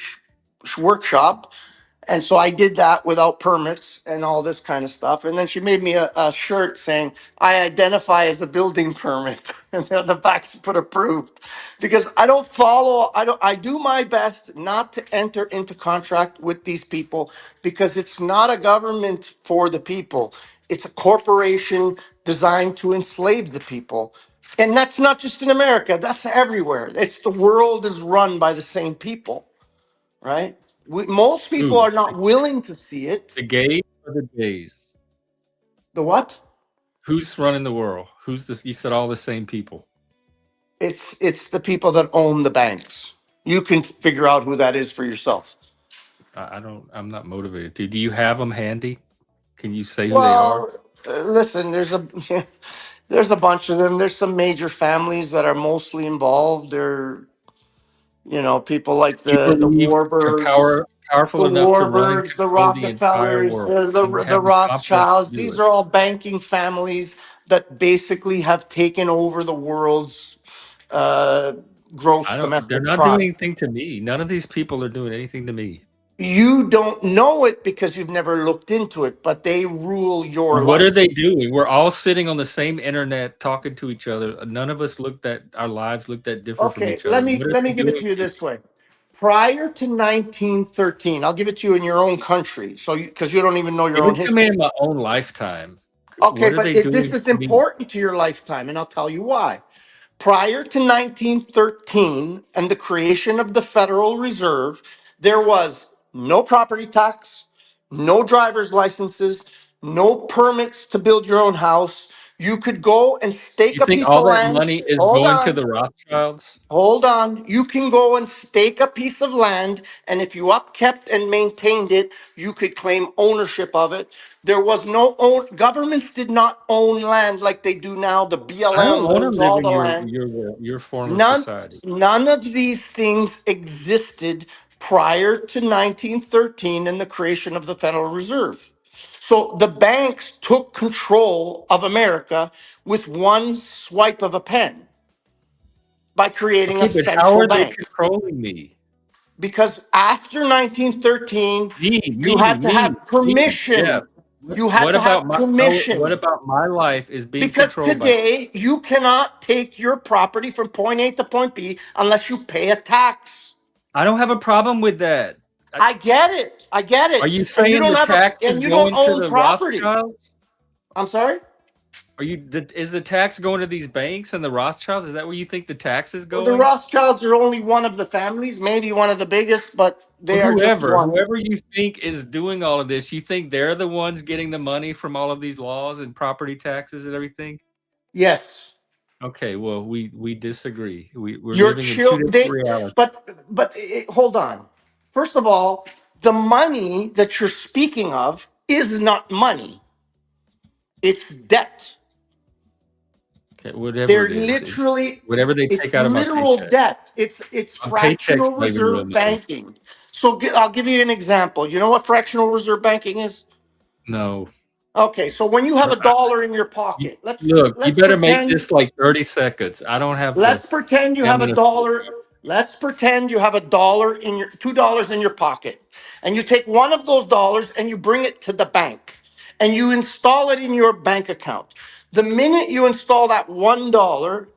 workshop. And so I did that without permits and all this kind of stuff. And then she made me a shirt saying, I identify as a building permit. And then on the back she put approved. Because I do my best not to enter into contract with these people because it's not a government for the people. It's a corporation designed to enslave the people. And that's not just in America, that's everywhere. It's the world is run by the same people, right? Most people Who? are not willing to see it. The gays or the gays? The what? Who's running the world? Who's this? You said all the same people. It's the people that own the banks. You can figure out who that is for yourself. I don't. I'm not motivated to. Do you have them handy? Can you say who they are? Well, listen, there's a bunch of them. There's some major families that are mostly involved. They're people like You the believe they're Warburgs, powerful enough to run and the control the entire Rockefellers, world, and you the have the competence Rothschilds. to do These it. are all banking families that basically have taken over the world's uh, gross I don't. They're domestic not doing product. anything to me. None of these people are doing anything to me. You don't know it because you've never looked into it, but they rule your What are life. they doing? We're all sitting on the same internet talking to each other. None of us looked at our lives looked that different from Okay, each other. What are let me they give it doing to you to you? this way. Prior to 1913, I'll give it to you in your own country, so because you don't even know your Give own it to me history. in my own lifetime. Okay, What are but they this doing is to me? important to your lifetime, and I'll tell you why. Prior to 1913 and the creation of the Federal Reserve, there was no property tax, no driver's licenses, no permits to build your own house. You could go and stake You a think piece of all that land. money is Hold going to on. the Rothschilds? Hold on. You can go and stake a piece of land, and if you upkept and maintained it, you could claim ownership of it. There was no governments did not own land like they do now. The I don't BLM want to owns live all in the land. your form of None, society. none of these things existed prior to 1913 and the creation of the Federal Reserve. So the banks took control of America with one swipe of a pen by creating a Okay, but how central are they bank. controlling me? Because after 1913, Me, you me, had to me, have me, Jeff. permission. You had What to about have my what permission. about my life is being Because controlled by today you cannot take your property from point A to point B unless you pay a tax. I don't have a problem with that. I get it. I get Are it. you And you saying don't the have a tax is and you don't going to own the property. Rothschilds? I'm sorry? Is the tax going to these banks and the Rothschilds? Is that where you think the tax is Well, the going? Rothschilds are only one of the families, maybe one of the biggest, but Or they are just one. whoever you think is doing all of this, you think they're the ones getting the money from all of these laws and property taxes and everything? Yes. Okay, well, we disagree. We're Your living in two chill different they realities. but hold on. First of all, the money that you're speaking of is not money. It's debt. Okay, whatever They're it is, literally whatever they it's take out of my literal paycheck. debt. It's My paycheck's fractional not even real reserve money. banking. So I'll give you an example. You know what fractional reserve banking is? No. Okay, so when you have a dollar in your pocket, Look, you let's better make pretend this like 30 seconds. I don't have the let's pretend you have a stamina for this. dollar. Let's pretend you have a dollar in your $2 in your pocket, and you take one of those dollars and you bring it to the bank, and you install it in your bank account. The minute you install that $1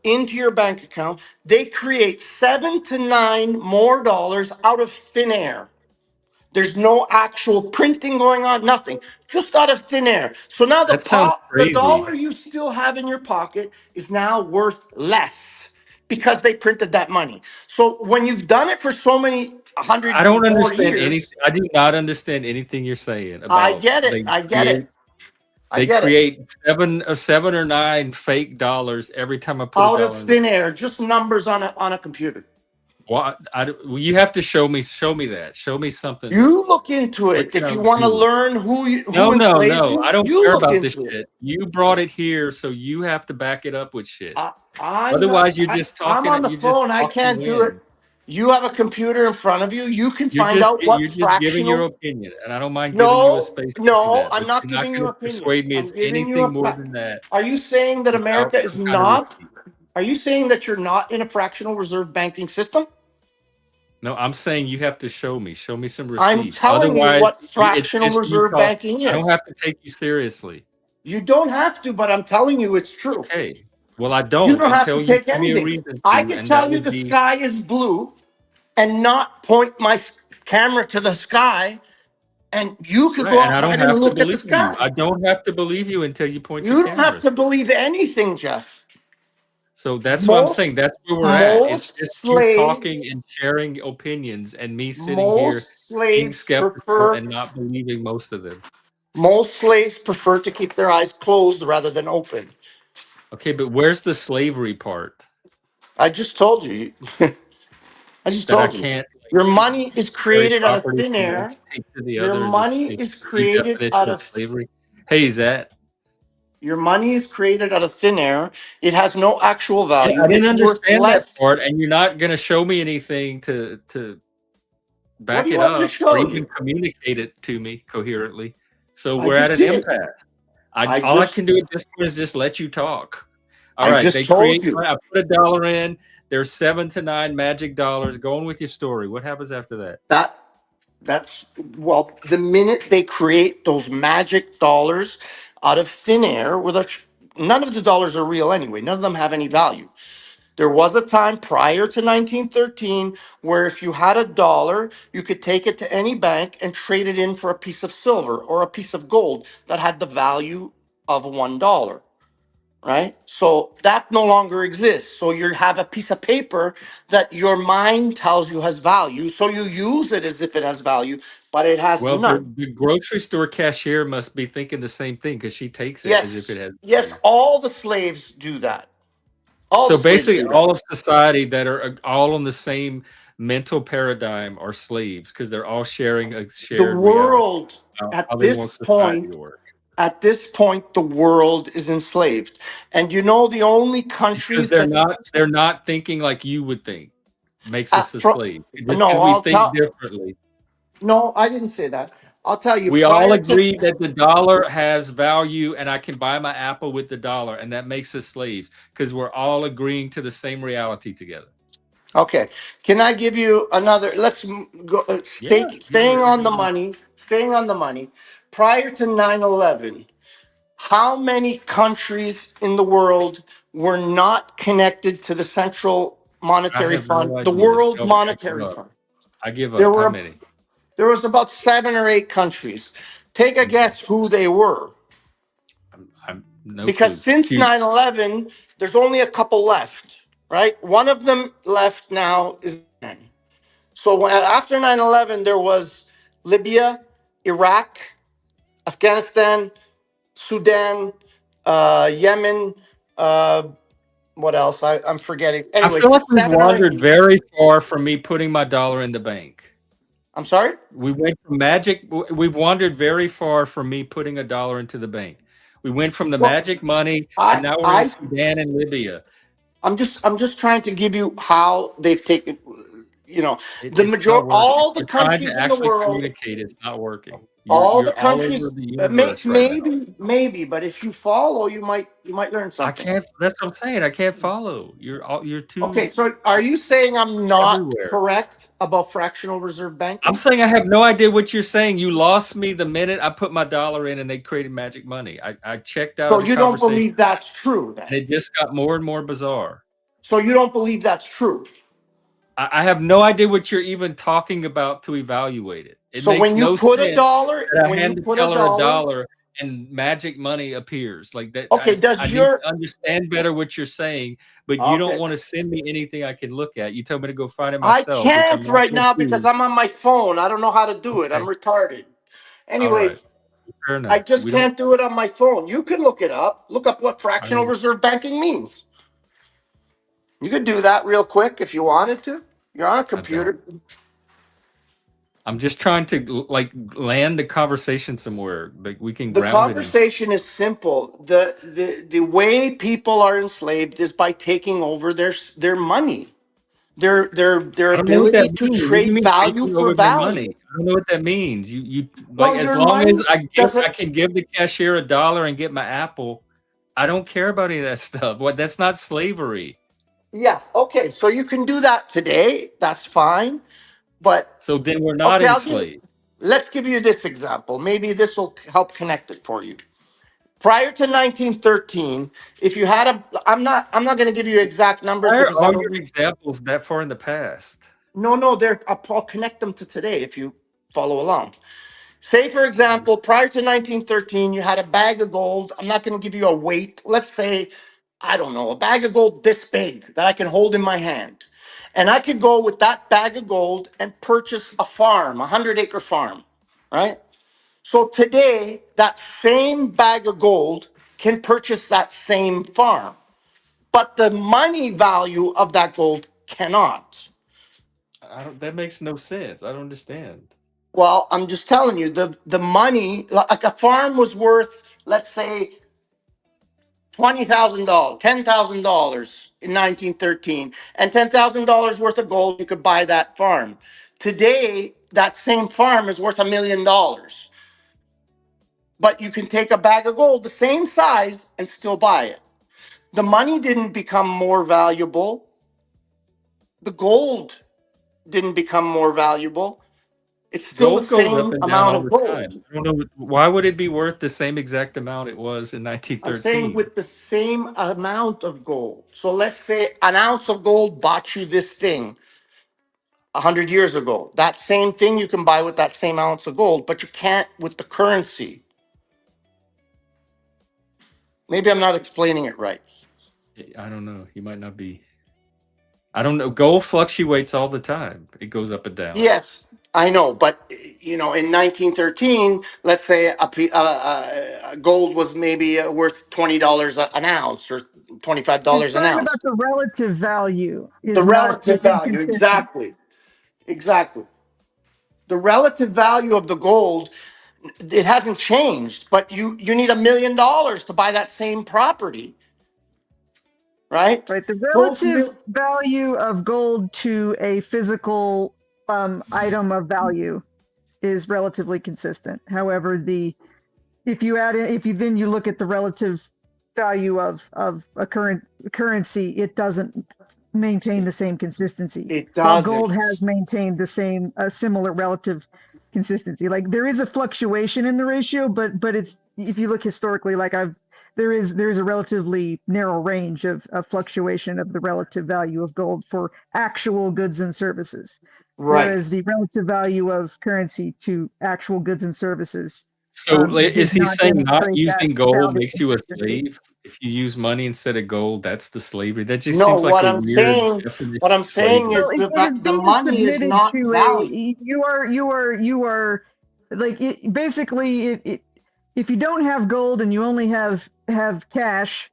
into your bank account, they create 7 to 9 more dollars out of thin air. There's no actual printing going on, nothing, just out of thin air. So now That sounds the crazy. dollar you still have in your pocket is now worth less because they printed that money. So when you've done it for so many I hundred don't more understand anything. years, I do not understand anything you're saying I about get it. I get create it. I they get it. create 7 or 9 fake dollars every time I put a Out of dollar in the thin air, just numbers on a computer. what well, you have to show me that. Show me something. You look into What it can if I you want to do? learn No, who no, enslaved no. you. I don't You care look about this into it. shit. You brought it here, so you have to back it up with shit. I, I'm not. Otherwise, I'm on the you're just phone. I talking can't do it. wind. You have a computer in front of you. You can find out what You're just giving your fractional. opinion, and I don't mind giving you a No, space to do no, that. I'm But not you're not giving you going to opinion. persuade me I'm it's giving you a anything more fact. than that Are you saying that without America is some kind of not? receipt. Are you saying that you're not in a fractional reserve banking system? No, I'm saying you have to show me. Show me some I'm receipts. telling you Otherwise, what it's fractional just you reserve talk. banking I don't is. have to take you seriously. You don't have to, but I'm telling you it's true. Okay. Well, I You don't don't have to until you take give me a anything. reason I to, could and that tell you would the be sky is blue and not point my camera to the sky, and you could right. go And I don't outside and have to look at the believe you. sky. I don't have to believe you until you point your You don't have cameras. to believe anything, Jeff. So that's what I'm saying. Most That's where we're at. It's just most you talking slaves and sharing opinions, and me sitting here most being slaves skeptical prefer and not believing most of them. most slaves prefer to keep their eyes closed rather than open. Okay, but where's the slavery part I just told you. I just that I told you. can't Your money is carry created out of property thin from one air. state to the Your other is money a is new created definition out of of slavery? Hey, Zach. your money is created out of thin air. It has no actual Yeah, value. I didn't It's worth understand that less. part, and you're not going to show me anything to What do back you it want me to up or show even you? communicate it to me coherently. So I we're at just an did. impasse. I All I just can do at this point is just let you talk. All I right, just they told create. you. I put a dollar in. There's 7 to 9 magic dollars. Going with your story. What happens after that? That that's well, the minute they create those magic dollars out of thin air, none of the dollars are real anyway. None of them have any value. There was a time prior to 1913 where if you had a dollar, you could take it to any bank and trade it in for a piece of silver or a piece of gold that had the value of $1, right? So that no longer exists. So you have a piece of paper that your mind tells you has value. So you use it as if it has value, but it has Well, none. the grocery store cashier must be thinking the same thing because she takes it as if it Yes, has yes, value. all the slaves do that. All So the slaves basically, do that. all of society that are all on the same mental paradigm are slaves because they're all sharing a The shared reality. world How at they want this society point to work. At this point, the world is enslaved. And you know, the only Because countries that, they're not thinking like you would think makes us a from, slave. Just no, because we think differently. no, I didn't say that. I'll tell you We all prior to, agree that the dollar has value and I can buy my apple with the dollar, and that makes us slaves because we're all agreeing to the same reality together. okay, can I give you another, let's go, Yeah, give me everything. staying on the money. Prior to 9/11, how many countries in the world were not connected to the central I monetary have no fund, the idea. world Tell me, make it monetary up. fund? I give There up. How were many? there was about 7 or 8 countries. Take a guess who they were. I'm no Because clue. since Cuba. 9/11, there's only a couple left, right? One of them left now is Iran. So after 9/11, there was Libya, Iraq, Afghanistan, Sudan, Yemen. What else? I'm forgetting. I Anyways, feel like we've 7 or 8. wandered very far from me putting my dollar in the bank. I'm sorry. We went from magic. We've wandered very far from me putting a dollar into the bank. We went from the Well, magic money, and I now we're in I Sudan and Libya. I'm just trying to give you how they've taken. The It's not working. all the We're trying to countries in the actually world. communicate. It's not working. All the You're all over countries, the universe right now. maybe, but if you follow, you might learn I something. can't. That's what I'm saying. I can't follow. You're Okay, too so are you saying I'm not everywhere. correct about fractional reserve I'm banking? saying I have no idea what you're saying. You lost me the minute I put my dollar in and they created magic money. I checked out So of the you don't conversation believe that's true then? and it just got more and more bizarre. So you don't believe that's true? I have no idea what you're even talking about to evaluate it. It So makes when you no put a sense dollar, that I when you hand the put a teller a dollar, dollar and magic money appears. Like that, okay, I need to understand better what you're saying, but you don't okay. want to send me anything I can look at. You tell me to go find it I myself, which I'm can't not right going now to because do. I'm on my phone. I don't know how to do it. I'm Okay. retarded. All right. Anyways, Fair I enough. just We don't. can't do it on my phone. You can look it up. Look up what I fractional don't. reserve banking means. You could do that real quick if you wanted to. You're on a I don't. computer. I'm just trying to like land the conversation somewhere. Like we can The ground it in. conversation is simple. The way people are enslaved is by taking over their money, their I don't know what that ability to means. What do you trade mean value taking for over their value. money? I don't know what that means. You like Well, as your long as money I doesn't. can give the cashier a dollar and get my apple, I don't care about any of that stuff. What that's not slavery. Yeah. Okay. So you can do that today. That's fine. But So then we're not okay, I'll give. enslaved. Let's give you this example. Maybe this will help connect it for you. Prior to 1913, if you had a, I'm not going to give you exact numbers Why are because I all your don't. examples that far in the past? No, I'll connect them to today if you follow along. Say, for example, prior to 1913, you had a bag of gold. I'm not going to give you a weight. Let's say, I don't know, a bag of gold this big that I can hold in my hand. And I could go with that bag of gold and purchase a farm, a 100-acre farm, right? So today, that same bag of gold can purchase that same farm, but the money value of that gold cannot. I don't. That makes no sense. I don't understand. Well, I'm just telling you, the money, like a farm was worth, let's say, $20,000, $10,000 in 1913, and $10,000 worth of gold, you could buy that farm. Today, that same farm is worth $1 million, but you can take a bag of gold the same size and still buy it. The money didn't become more valuable. The gold didn't become more valuable. It's still the Gold goes up same and down amount all of the gold. time. I don't know why would it be worth the same exact amount it was in I'm saying 1913. with the same amount of gold. So let's say an ounce of gold bought you this thing 100 years ago. That same thing you can buy with that same ounce of gold, but you can't with the currency. Maybe I'm not explaining it right. I don't know. He might not be. I don't know. Gold fluctuates all the time. It goes up and down. Yes, I know, but in 1913, let's say gold was maybe worth $20 an ounce or He's $25 an talking ounce. about the relative value The is not relative value, inconsistent. exactly. The relative value of the gold, it hasn't changed, but you need $1 million to buy that same property, right? Right. The Those relative mil- value of gold to a physical item of value is relatively consistent. However, if you add in, if you then you look at the relative value of a currency, it doesn't maintain the same consistency. it While gold doesn't. has maintained the same similar relative consistency. Like there is a fluctuation in the ratio, but it's if you look historically, like there is a relatively narrow range of fluctuation of the relative value of gold for actual goods and services, Right. whereas the relative value of currency to actual goods and services So did is he not saying not demonstrate that using gold bounded makes you a consistency. slave? If you use money instead of gold, that's the slavery. That just No, seems like a weird definition what I'm of saying slavery. Well, is it is the being money is submitted not to value. you are like basically if you don't have gold and you only have cash,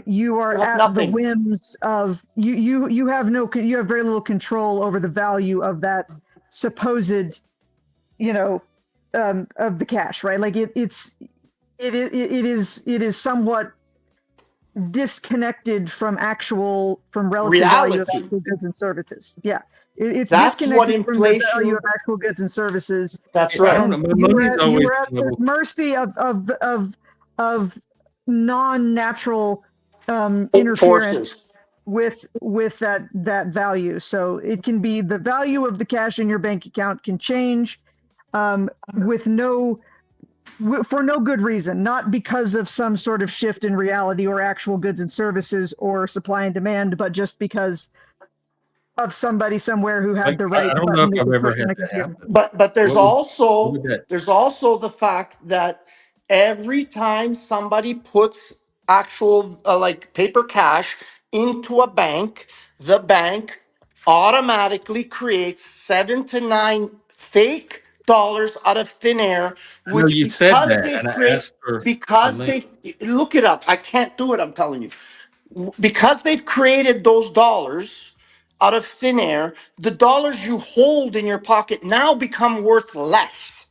you are You have at the nothing. whims of you have you have very little control over the value of that supposed, you know, of the cash, right? Like it is somewhat disconnected from relative value of Reality. actual goods and services. Yeah, it's That's what disconnected from the value inflation. of actual goods and services, That's I right. don't know. and My money's you always were at been a the little. mercy of non-natural Forces. interference with that value. So it can be the value of the cash in your bank account can change with for no good reason, not because of some sort of shift in reality or actual goods and services or supply and demand, but just because of somebody somewhere who had Like, the I right don't know button if they I've could ever push had on a that computer. happen. But What would that? there's also the fact that every time somebody puts actual like paper cash into a bank, the bank automatically creates 7 to 9 fake dollars out of thin air, I know which you said that, and I asked for a because link. they look it up. I can't do it. I'm telling you, because they've created those dollars out of thin air, the dollars you hold in your pocket now become worth less.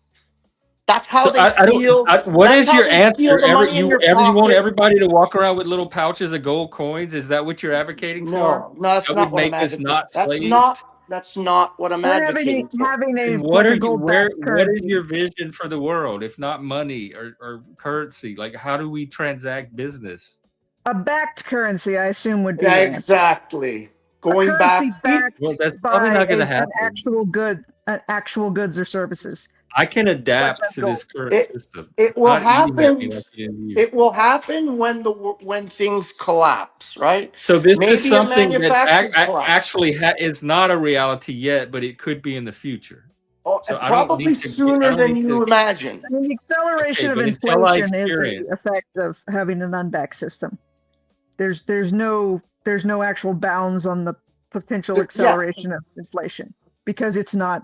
That's how So they I don't. feel. What That's is how your they feel answer? the money in your You want pocket. everybody to walk around with little pouches of gold coins? Is that what you're advocating for? No, that's That would not what I'm make us advocating. not slaves. That's not what I'm Or advocating for. having And a what like are a you? gold backed What is currency. your vision for the world, if not money or currency? Like, how do we transact business? A backed currency, I assume, would be Yeah, your answer. exactly. A Going currency back, Well, backed that's probably by not going to an happen. actual goods or services, I can such adapt as to gold. this current it system. it I'm will not eating at me happen. like it is you. It will happen when things collapse, right? So this is Maybe a something that manufacturing collapse. actually is not a reality yet, but it could be in the future. Oh, So probably I sooner don't than need to. you imagine. I mean, the Okay, acceleration of but until I inflation is experience, a effect of having an unbacked system. There's no actual bounds on the potential Yeah, acceleration of inflation because it's not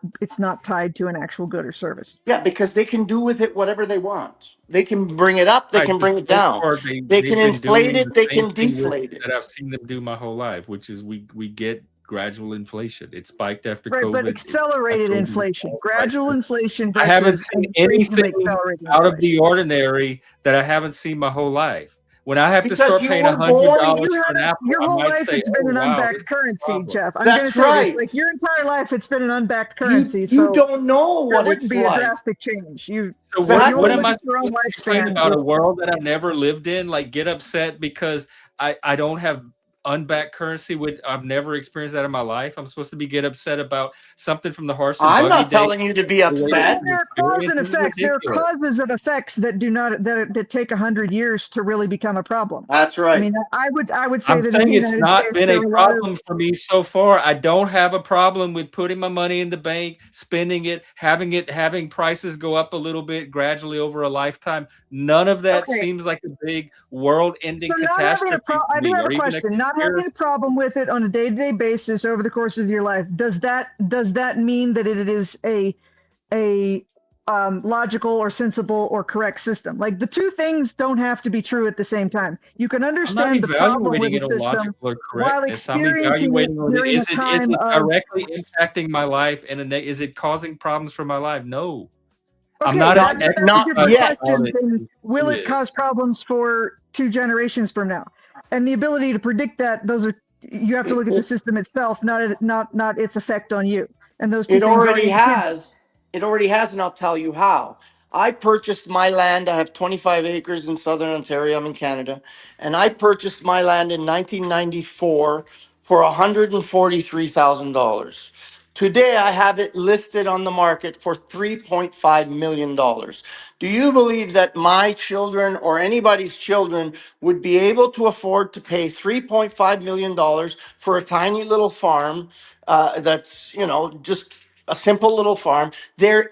tied to an actual good or service. yeah, because they can do with it whatever they want. They can bring it up. They right, can but bring it so down. far They can they've been inflate doing the it. They same can thing with deflate it. that I've seen them do my whole life, which is we get gradual inflation. It spiked after Right, but COVID. It accelerated plateaued and inflation, falls right gradual now. inflation I haven't versus seen crazily anything accelerated out of the inflation. ordinary that I haven't seen my whole life. When I have to Because start you paying were born. You $100 for an haven't apple, your I whole might life. say, It's "Oh been an wow, unbacked this is a currency, problem." Jeff. I'm going to That's say this: like right. your entire life, it's been an unbacked You currency. you So don't know there what wouldn't it's be a like. drastic change. So If you what only am look Exactly. I at your own supposed to complain lifespan, about a it's world that I've never lived in? Like get upset because I don't have unbacked currency, which I've never experienced that in my life. I'm supposed to be get upset about something from the horse and I'm buggy not days telling you to be the way that well, upset. we've there are cause experienced. and This is effects. There are ridiculous. causes of effects that do not that take 100 years to really become a problem. That's I right. mean, I would say I'm that in saying the it's United not States been there a are a lot of problem for me so far. I don't have a problem with putting my money in the bank, spending it, having prices go up a little bit gradually over a lifetime. None of that okay. seems like a big world-ending So not having catastrophe to I do me, have a or even a question. Not having a conspiracy. problem with it on a day-to-day basis over the course of your life, does that mean that it is a logical or sensible or correct system? Like the two things don't have to be true at the same time. You can I'm not understand the problem with evaluating a it on system logical or while correctness. I'm experiencing it evaluating on the during a is time it of directly impacting my life and is it causing problems for my life? No. I'm okay, not as Not that's a not different expert yet. about question it than as will he it cause is. problems for 2 generations from now? And the ability to predict that, those are, you have to It, look at the it, system itself, not its effect on you. And those two it things aren't already independent. has. It already has, and I'll tell you how. I purchased my land. I have 25 acres in southern Ontario. I'm in Canada. And I purchased my land in 1994 for $143,000. Today, I have it listed on the market for $3.5 million. Do you believe that my children or anybody's children would be able to afford to pay $3.5 million for a tiny little farm that's, just a simple little farm?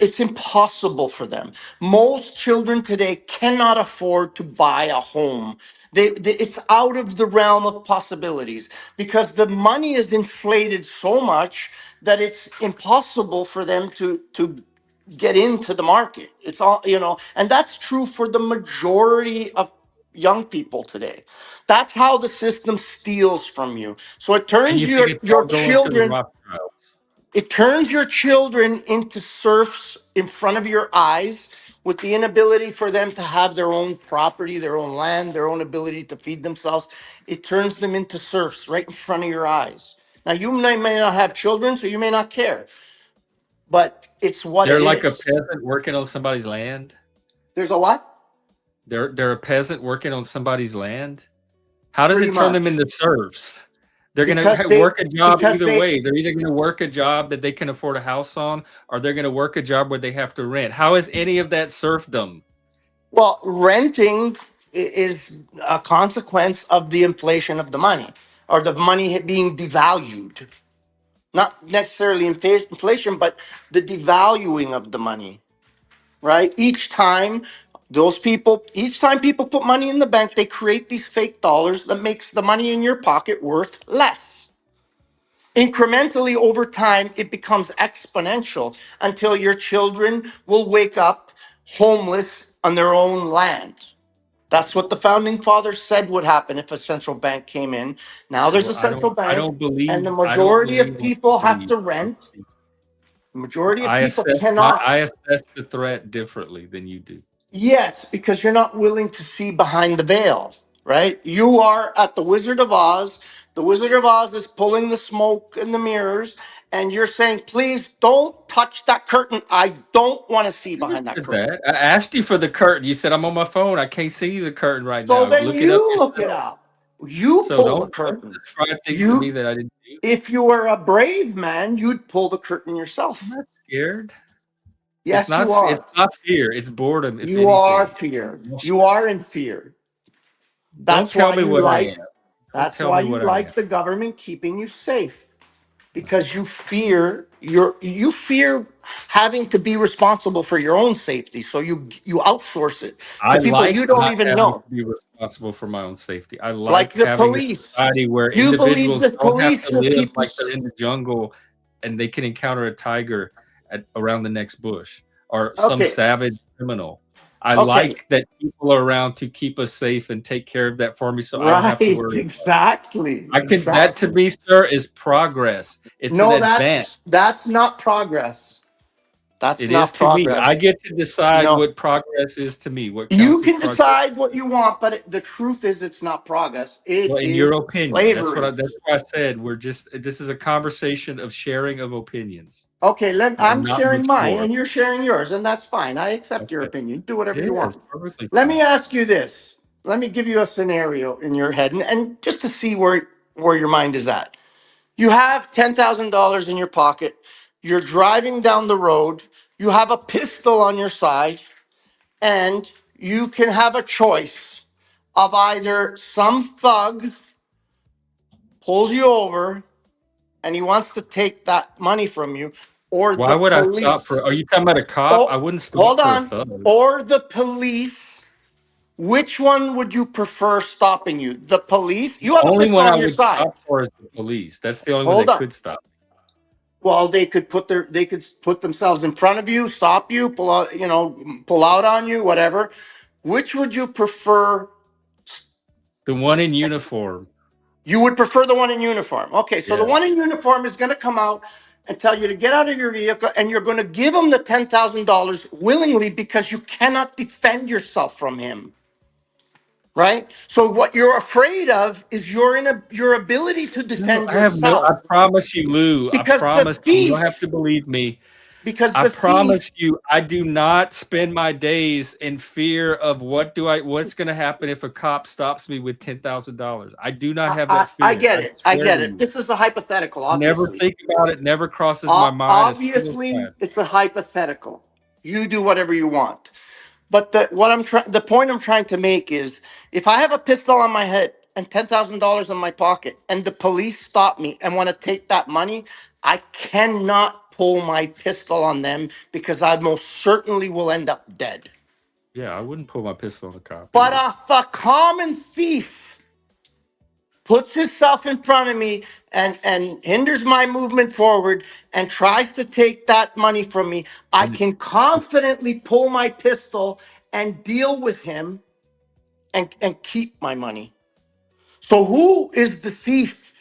It's impossible for them. Most children today cannot afford to buy a home. It's out of the realm of possibilities because the money is inflated so much that it's impossible for them to get into the market. It's all, and that's true for the majority of young people today. That's how the system steals from you. So it And turns you think it's your all going to the children, Rothschilds? it turns your children into serfs in front of your eyes with the inability for them to have their own property, their own land, their own ability to feed themselves. It turns them into serfs right in front of your eyes. Now, you may not have children, so you may not care, but it's what They're it like a is. peasant working on somebody's land. There's a what? They're a peasant working on somebody's land. How does Pretty it turn them much. into serfs? They're going Because to they, work a job because either they, way. They're either going to work a job that they can afford a house on, or they're going to work a job where they have to rent. How is any of that serfdom? well, renting is a consequence of the inflation of the money or the money being devalued. Not necessarily inflation, but the devaluing of the money, right? Each time people put money in the bank, they create these fake dollars that makes the money in your pocket worth less. Incrementally over time, it becomes exponential until your children will wake up homeless on their own land. That's what the founding fathers said would happen if a central bank came in. Now there's a Well, central I bank, don't and the believe majority of what people you have believe. to rent. The majority of people I cannot. assess the threat differently than you do. Yes, because you're not willing to see behind the veil, right? You are at the Wizard of Oz. The Wizard of Oz is pulling the smoke and the mirrors, and you're saying, please don't touch that curtain. I don't want to see Never behind that said curtain. that. I asked you for the curtain. You said I'm on my phone. I can't see the curtain right So now. then Look it up you look it yourself. up. You So pull the don't curtain. describe things to me You, that I didn't do. if you were a brave man, you'd pull the curtain I'm yourself. not scared. Yes, you are. It's not fear. It's boredom, if You are anything. feared. You are in fear. Don't That's tell why me you what I like am. Don't that's tell why me you what I am. like the government keeping you safe. Because you fear having to be responsible for your own safety. So you outsource it I to people you like don't not even having know. to be responsible for my own safety. I Like like the having a police. society where You believe individuals the don't have police to will live keep you like they're in the jungle and they can encounter a tiger around the next bush or some okay. savage criminal. I Okay. like that people are around to keep us safe and take care of that for me so I don't Right. have to worry. Exactly. That to Exactly. me, sir, is progress. It's an No, advance. that's not progress. That's It is not to me. I progress. get to decide No. what progress is to me, what You counts as can progress. decide what you want, but the truth is it's not progress. It Well, in your is opinion, slavery. that's what I said. This is a conversation of sharing of opinions. Okay, I'm Not sharing much mine more. and you're sharing yours, and that's fine. I accept your Okay. opinion. Do whatever It you is want. perfectly Let fine. me ask you this. Let me give you a scenario in your head, and just to see where your mind is at. You have $10,000 in your pocket. You're driving down the road. You have a pistol on your side, and you can have a choice of either some thug pulls you over and he wants to take that money from you, or Why the would I stop police. for? Are you talking about a cop? I Oh, wouldn't stop hold for a on. thug. Or the police. Which one would you prefer stopping you? The police? The You have a only pistol one I on your would side. stop for is the police. That's the only one Hold that on. could stop. Well, they could put themselves in front of you, stop you, pull out on you, whatever. Which would you prefer? The one in uniform. You would prefer the one in uniform. Okay, so the Yeah. one in uniform is going to come out and tell you to get out of your vehicle, and you're going to give him the $10,000 willingly because you cannot defend yourself from him. Right? So what you're afraid of is your ability to No, defend I have no. I yourself. promise you, Lou. I Because the promise you. You don't have thief, to believe me. Because I the promise thief, you, I do not spend my days in fear of what's going to happen if a cop stops me with $10,000. I do not have that I fear. get I it. I swear get to it. you. This is a hypothetical, Never obviously. think about it. Never crosses my mind a single Obviously, time. it's a hypothetical. You do whatever you want. But the point I'm trying to make is, if I have a pistol on my head and $10,000 in my pocket, and the police stop me and want to take that money, I cannot pull my pistol on them because I most certainly will end up dead. Yeah, I wouldn't pull my pistol on a cop But either. if a common thief puts himself in front of me and hinders my movement forward and tries to take that money from me, I And can confidently pull my pistol and deal with him and keep my money. So who is the thief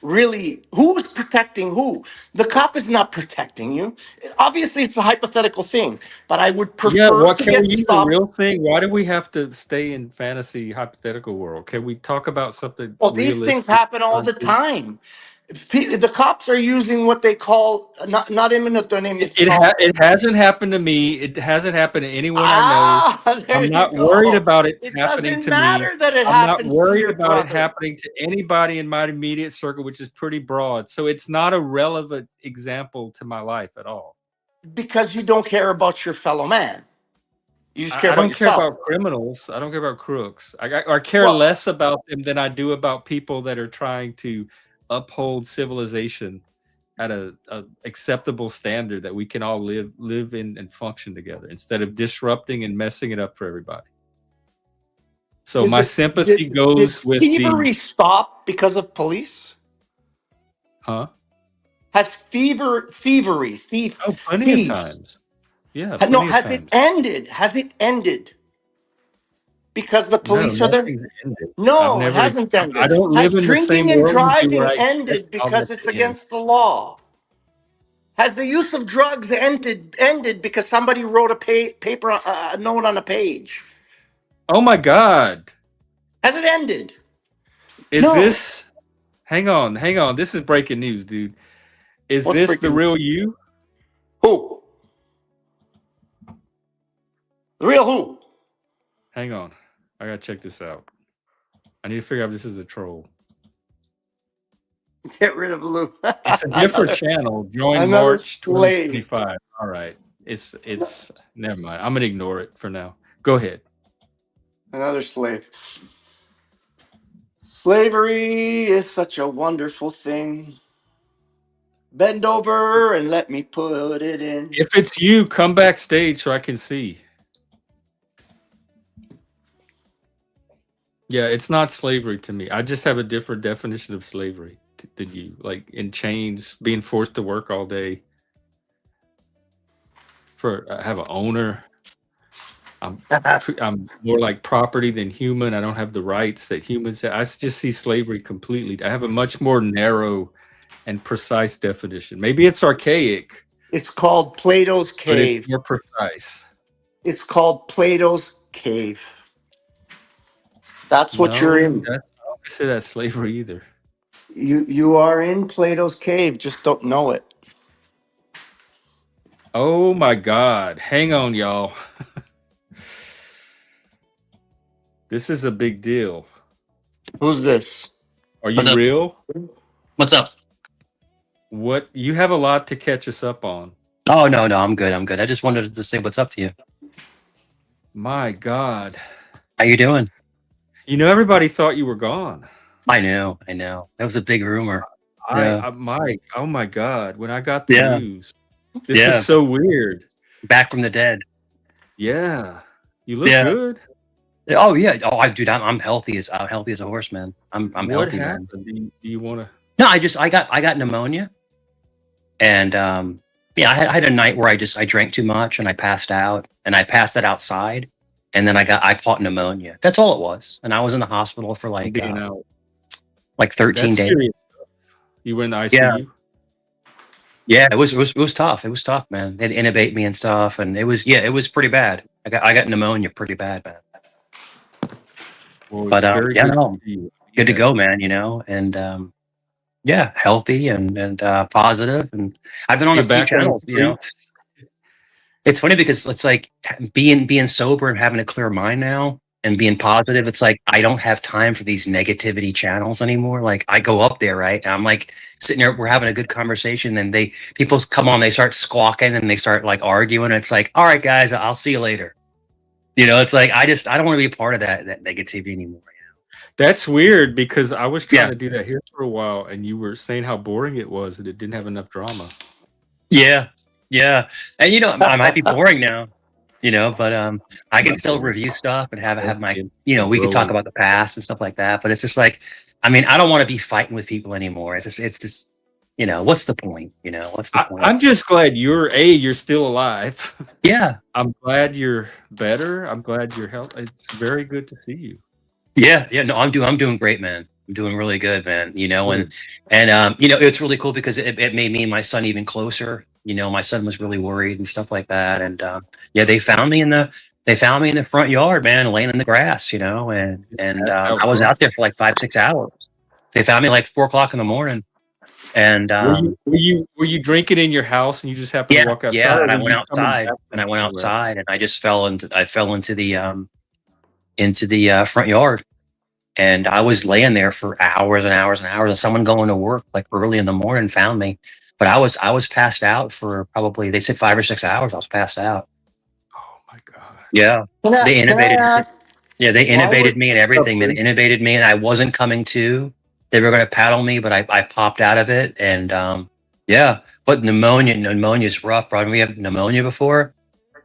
really? Who is protecting who? The cop is not protecting you. Obviously, it's a hypothetical thing, but I would yeah, prefer what to can we get use a stopped. real thing? Why do we have to stay in fantasy hypothetical world? Can we talk about something Well, these things realistic? happen all the time. The cops are using what they call not imminent domain. It's called It hasn't happened to me. It hasn't happened to anyone I know. there I'm you not worried go. about it It happening doesn't to me. matter that it I'm not happens to worried your about it brother happening to anybody in my immediate circle, which is pretty broad. So it's not a relevant example to my life at all. because you don't care about your fellow man. You just care I about don't care yourself. about criminals. I don't care about crooks. I care Well, less about them than I do about people that are trying to uphold civilization at a acceptable standard that we can all live in and function together instead of disrupting and messing it up for everybody. So did my this sympathy did goes with the thievery stop because of police? huh? Has thievery, Oh, plenty of thieves? times. Yeah, No, plenty of has it times. ended? Has it ended because the No, police are there? nothing's ended. I've No, it never. hasn't I ended. don't Has live in the same drinking and world as you where driving I expect ended all because that it's to end. against the law? Has the use of drugs ended because somebody wrote a paper, a note on a page? Oh my God. Has it ended? Is No. this hang on, hang on. This is breaking news, dude. Is What's this the breaking? real you? Who? The real who? Hang on. I gotta check this out. I need to figure out if this is a troll. Get rid of Lou. It's a different channel. Join Another March slave. 2025. All right. It's never mind. I'm gonna ignore it for now. Go ahead. Another slave. Slavery is such a wonderful thing. Bend over and let me put it in. If it's you, come backstage so I can see. Yeah, it's not slavery to me. I just have a different definition of slavery than you. Like in chains, being forced to work all day. I have an owner. I'm more like property than human. I don't have the rights that humans have. I just see slavery completely. I have a much more narrow and precise definition. Maybe it's archaic, It's called Plato's but it's Cave. more precise. It's called Plato's Cave. That's what you're No, in. I don't consider that slavery either. You are in Plato's Cave, just don't know it. Oh my God. Hang on, y'all. This is a big deal. Who's this? Are you What's up? real? What's up? What you have a lot to catch us up on. Oh no, I'm good. I'm good. I just wanted to say what's up to you. My God. How you doing? You know, everybody thought you were gone. I know. That was a big rumor. Mike, oh my God. When I got the Yeah. news, this is so weird. Back from the dead. Yeah. You look good. Oh yeah. Oh, dude, I'm healthy as a horse, man. I'm What healthy, happened? man. Do you want to? No, I got pneumonia, and yeah, I had a night where I drank too much and I passed out, and I passed it outside, and then I caught pneumonia. That's all it was, and I was in the hospital for like 13 days. Serious. You were in the ICU. Yeah, it was tough. It was tough, man. They had to intubate me and stuff, and it was pretty bad. I got pneumonia pretty bad, man. Well, But good good to go, man. You know, and yeah, healthy and positive, and I've been on a few channels. You know, It's funny because it's like being sober and having a clear mind now and being positive. It's like I don't have time for these negativity channels anymore. Like I go up there, right? And I'm like sitting there, we're having a good conversation, and people come on, they start squawking and they start like arguing. And it's like, all right, guys, I'll see you later. It's like I don't want to be a part of that negativity anymore. That's weird because I was trying Yeah. to do that here for a while, and you were saying how boring it was that it didn't have enough drama. Yeah. Yeah. And I might be boring now, but I can still review stuff and have my, we can talk about the past and stuff like that. But it's just like, I mean, I don't want to be fighting with people anymore. It's just, what's the point? What's the point? I'm just glad you're still alive. Yeah. I'm glad you're better. I'm glad you're healthy. It's very good to see you. Yeah. Yeah. No, I'm doing great, man. I'm doing really good, man. And it's really cool because it made me and my son even closer. My son was really worried and stuff like that. And they found me in the front yard, man, laying in the grass, and I was out there for like 5-6 hours. They found me like 4:00 in the morning. And were you drinking in your house and you just happened to walk outside? Yeah, and I went outside and I just fell into the front yard. And I was laying there for hours and hours and hours. And someone going to work like early in the morning found me. But I was passed out for probably, they said 5 or 6 hours. I was passed out. Oh my God. Yeah. So they intubated. Yeah, they intubated me and everything. Oh, They intubated me and I wasn't coming to. They were going to paddle me, but I popped out of it. And but pneumonia is rough, bro. We have pneumonia before.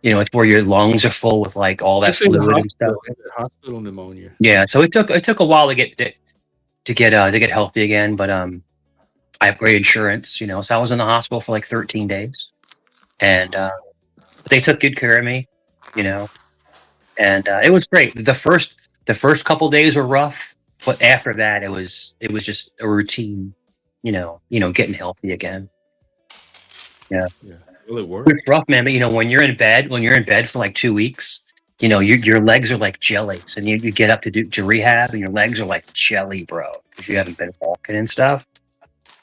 It's where your lungs are full with like all that fluid and stuff. Hospital pneumonia. Yeah, so it took a while to get healthy again, but I have great insurance, so I was in the hospital for like 13 days, and they took good care of me, and it was great. The first couple days were rough, but after that, it was just a routine, getting healthy again. Yeah. Well, it worked. It's rough, man. But when you're in bed for like 2 weeks, your legs are like jellies, and you get up to rehab, and your legs are like jelly, bro, because you haven't been walking and stuff.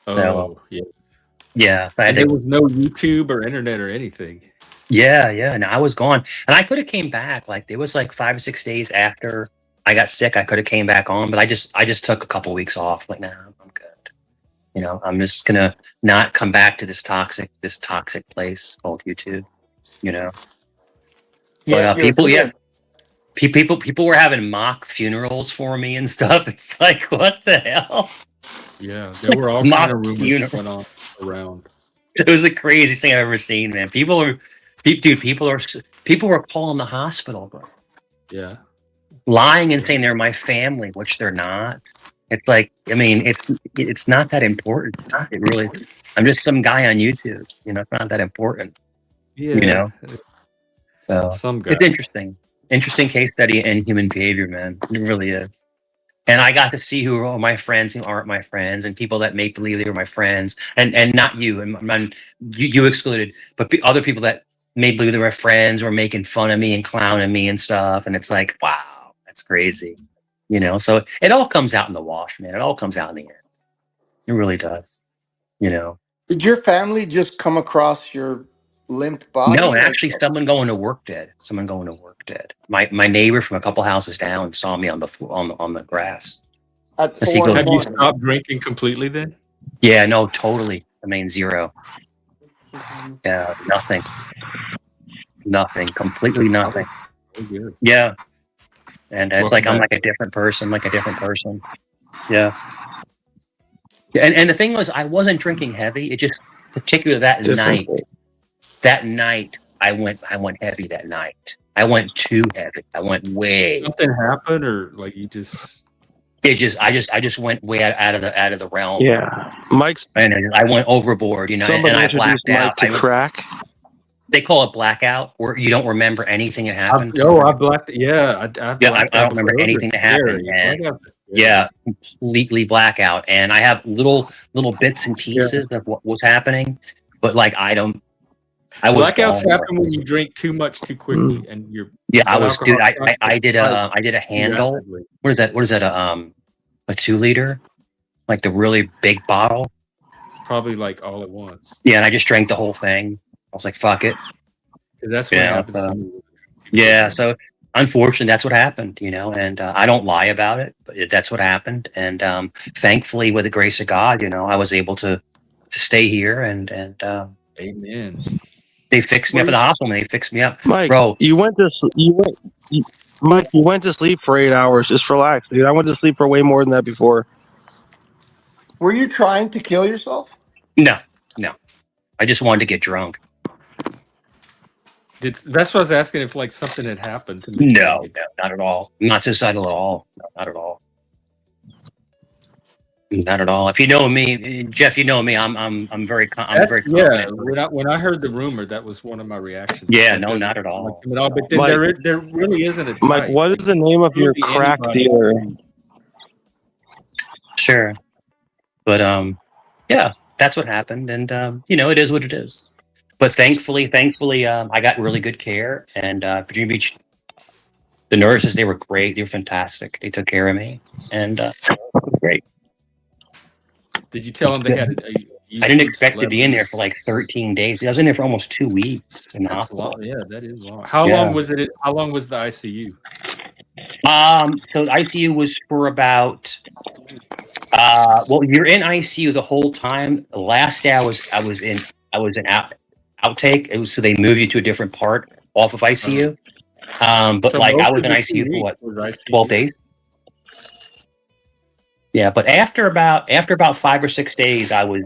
So yeah. So there was no YouTube or internet or anything. Yeah, and I was gone, and I could have came back. Like there was like 5 or 6 days after I got sick, I could have came back on, but I just took a couple weeks off. Like, nah, I'm good. I'm just gonna not come back to this toxic place called YouTube. But people were having mock funerals for me and stuff. It's like, what the hell? Yeah, there were all kind of rumors going on around. It was the craziest thing I've ever seen, man. People were calling the hospital, bro. Yeah, lying and saying they're my family, which they're not. It's like, I mean, it's not that important. It really, I'm just some guy on YouTube. It's not that important. Yeah. So it's interesting case study in human behavior, man. It really is. And I got to see who are my friends, who aren't my friends, and people that make believe they were my friends, and not you, and you excluded, but other people that made believe they were friends or making fun of me and clowning me and stuff. And it's like, wow, that's crazy. So it all comes out in the wash, man. It all comes out in the end. It really does. Did your family just come across your limp body? No, actually, someone going to work did. My neighbor from a couple houses down saw me on the on the grass. Have you stopped drinking completely then? Yeah, no, totally. I mean, zero. Yeah, nothing, completely nothing. Oh, yeah, and it's like I'm like a different person. Yeah. And the thing was, I wasn't drinking heavy. It just, particularly that night. That night, I went heavy. That night, I went too heavy. I went way. Something happened, or like you just. I just went way out of the realm. Yeah, Mike's. And I went overboard, and I blacked out. To crack. They call it blackout, where you don't remember anything that happened. I blacked. Yeah, I don't remember anything that happened. Yeah, completely blackout, and I have little bits and pieces of what was happening, but like blackouts happen when you drink too much too quickly, and you're. Yeah, I did a handle. What is that? A 2 liter, like the really big bottle. Probably like all at once. Yeah, and I just drank the whole thing. I was like, fuck it. that's what happens to me. Yeah, so unfortunately, that's what happened, and I don't lie about it, but that's what happened. And thankfully, with the grace of God, I was able to stay here, and Amen. they fixed me up in the hospital. And they fixed me up, Mike, bro. Mike, you went to sleep for 8 hours. Just relax, dude. I went to sleep for way more than that before. Were you trying to kill yourself? No, I just wanted to get drunk. That's what I was asking, if like something had happened to me. No, not at all. Not suicidal at all. No, not at all. Not at all. If you know me, Jeff, I'm very confident. Yeah, when I heard the rumor, that was one of my reactions. Yeah, no, not at all. But then Mike, there really isn't a type. Mike, what is the name of your crack dealer? Sure, but yeah, that's what happened, and it is what it is. But thankfully, I got really good care, and Virginia Beach, the nurses, they were great. They were fantastic. They took care of me, and it was great. Did you tell them they had? I didn't expect to be in there for like 13 days. I was in there for almost 2 weeks in the hospital. Long. Yeah, that is long. How long was it? How long was the ICU? So the ICU was for about. Well, you're in ICU the whole time. The last day I was in outtake. It was so they move you to a different part off of ICU. But so I was in ICU for what, 12 days. Yeah, but after about 5 or 6 days, I was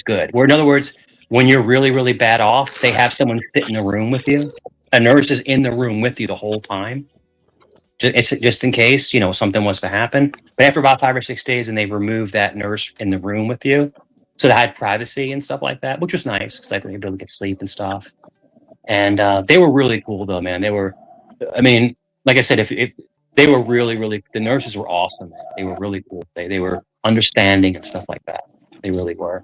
good. Where in other words, when you're really, really bad off, they have someone sit in the room with you. A nurse is in the room with you the whole time. It's just in case, something was to happen. But after about 5 or 6 days, and they removed that nurse in the room with you. So they had privacy and stuff like that, which was nice because I was able to get sleep and stuff. And they were really cool though, man. They were, like I said, if they were really, really, the nurses were awesome. Man. They were really cool. They were understanding and stuff like that. They really were.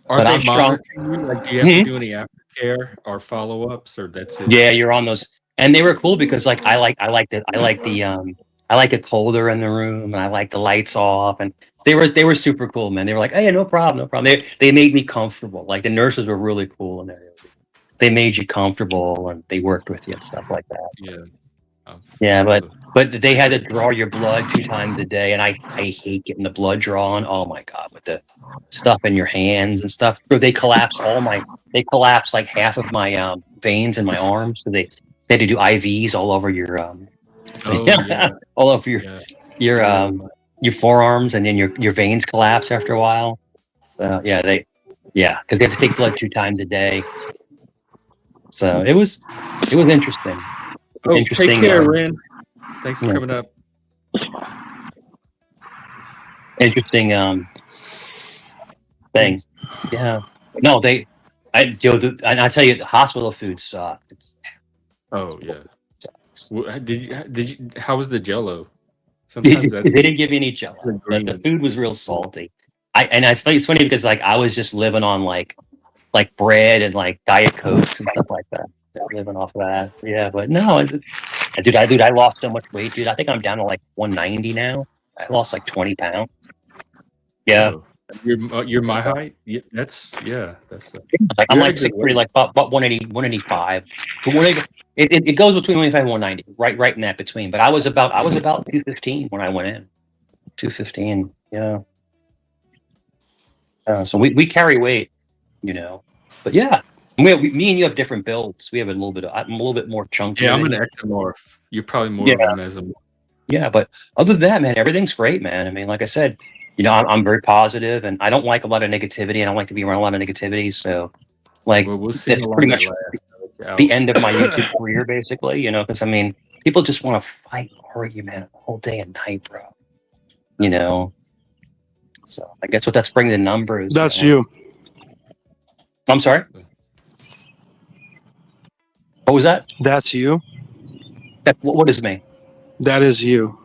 Are they monitoring you? Like, do you have to do any aftercare or follow-ups, or that's it? Yeah, you're on those. And they were cool because like I like it colder in the room, and I like the lights off, and they were super cool, man. They were like, hey, no problem. They made me comfortable. Like the nurses were really cool, and they made you comfortable, and they worked with you and stuff like that. Yeah. Yeah, but they had to draw your blood 2 times a day, and I hate getting the blood drawn. Oh my god, with the stuff in your hands and stuff. They collapsed like half of my veins in my arms. So they had to do IVs all over your all over your forearms, and then your veins collapse after a while. So because they have to take blood 2 times a day. So it was interesting. Take care, Ren. Thanks for coming up. Interesting thing. Yeah. No, I tell you, the hospital food sucked. Oh yeah. Did you? How was the Jello? Sometimes they didn't give you any Jello. The food was real salty. It's funny because like I was just living on like bread and like Diet Cokes and stuff like that. Living off of that. Yeah, but no, dude, I lost so much weight, dude. I think I'm down to like 190 now. I lost like 20 pounds. Yeah. You're my height? Yeah, that's like I'm like 6'3", like about 180, 185. So it goes between 185 and 190, right in that between. But I was about 215 when I went in. 215, yeah. So we carry weight, But yeah. Me and you have different builds. We have I'm a little bit more chunky. Yeah, I'm an ectomorph. You're probably more of a mesomorph. Yeah, but other than that, man, everything's great, man. Like I said, I'm very positive, and I don't like a lot of negativity. I don't like to be around a lot of negativity. So, like, we'll see that's pretty much the end of my YouTube career, basically. Because people just want to fight, argue, man, all day and night, bro. So I guess that's bringing the numbers. That's you. I'm sorry. What was that? That's you. What is me? That is you.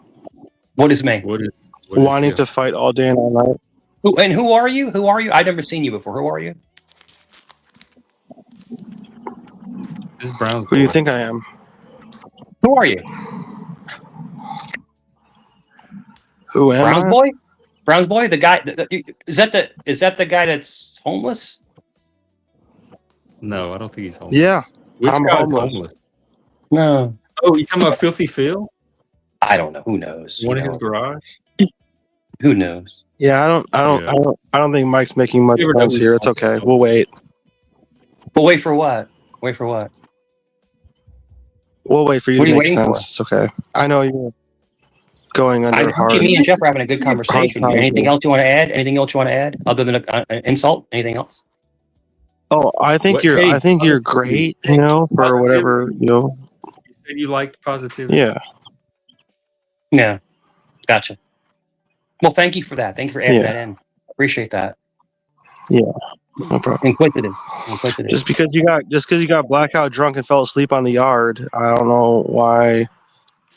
What is me? Wanting to fight all day and all night. Who are you? Who are you? I've never seen you before. Who are you? This is Brown. Who do you think I am? Who are you? Who am Brown's I? boy? Brown's boy? The guy? Is that the guy that's homeless? No, I don't think he's homeless. Yeah, Which I'm guy's homeless. homeless? No, Oh, you talking about Filthy Phil? I don't know. Who knows? One You in his know, garage? who knows? Yeah, Yeah. I don't think Mike's making much You never know sense who's here. It's homeless, okay. though. We'll wait. But wait for what? Wait for what? We'll wait for you What to are you make waiting for? sense. It's okay. I know you're going under Okay, hard. me and Jeff are having a good Hard conversation. times. Anything else you want to add? Anything else you want to add other than an insult? Anything else? Oh, I think What? Hey, you're positivity. great. You know, for whatever Positivity. you know. You said you liked positivity. Yeah, Yeah, gotcha. Well, thank you for that. Thank you for adding yeah, that in. Appreciate that. yeah. No problem. Inquisitive. Just because you got blackout drunk and fell asleep on the yard, I don't know why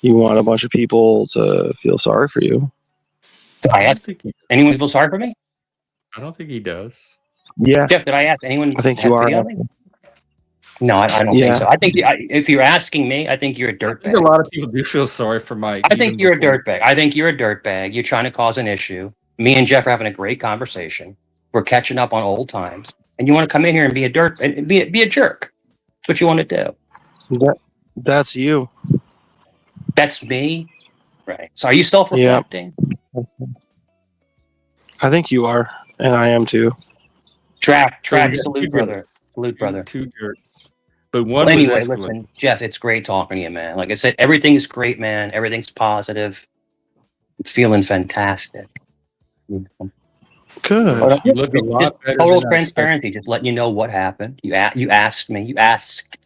you want a bunch of people to feel sorry for you. Did I ask anyone to feel sorry for me? I don't think he does. Yeah, Jeff, did I ask anyone I think to have you are. pity on me? No, I don't think Yeah. so. I think if you're asking me, I think you're a I think a dirtbag. lot of people do feel sorry for Mike. I think even you're a before- dirtbag. I think you're a dirtbag. You're trying to cause an issue. Me and Jeff are having a great conversation. We're catching up on old times, and you want to come in here and be a jerk. That's what you want to do. That's you. That's me, right? So are you self-reflecting? I think you are, and I am too. Track, So we got salute, two brother. jerks. Salute, brother. Two jerks. But one Well, anyway, was escalating. listen, Jeff, it's great talking to you, man. Like I said, everything's great, man. Everything's positive. I'm feeling fantastic. Good. You look a lot Just better total than I expected. transparency, just letting you know what happened. You asked me. You asked.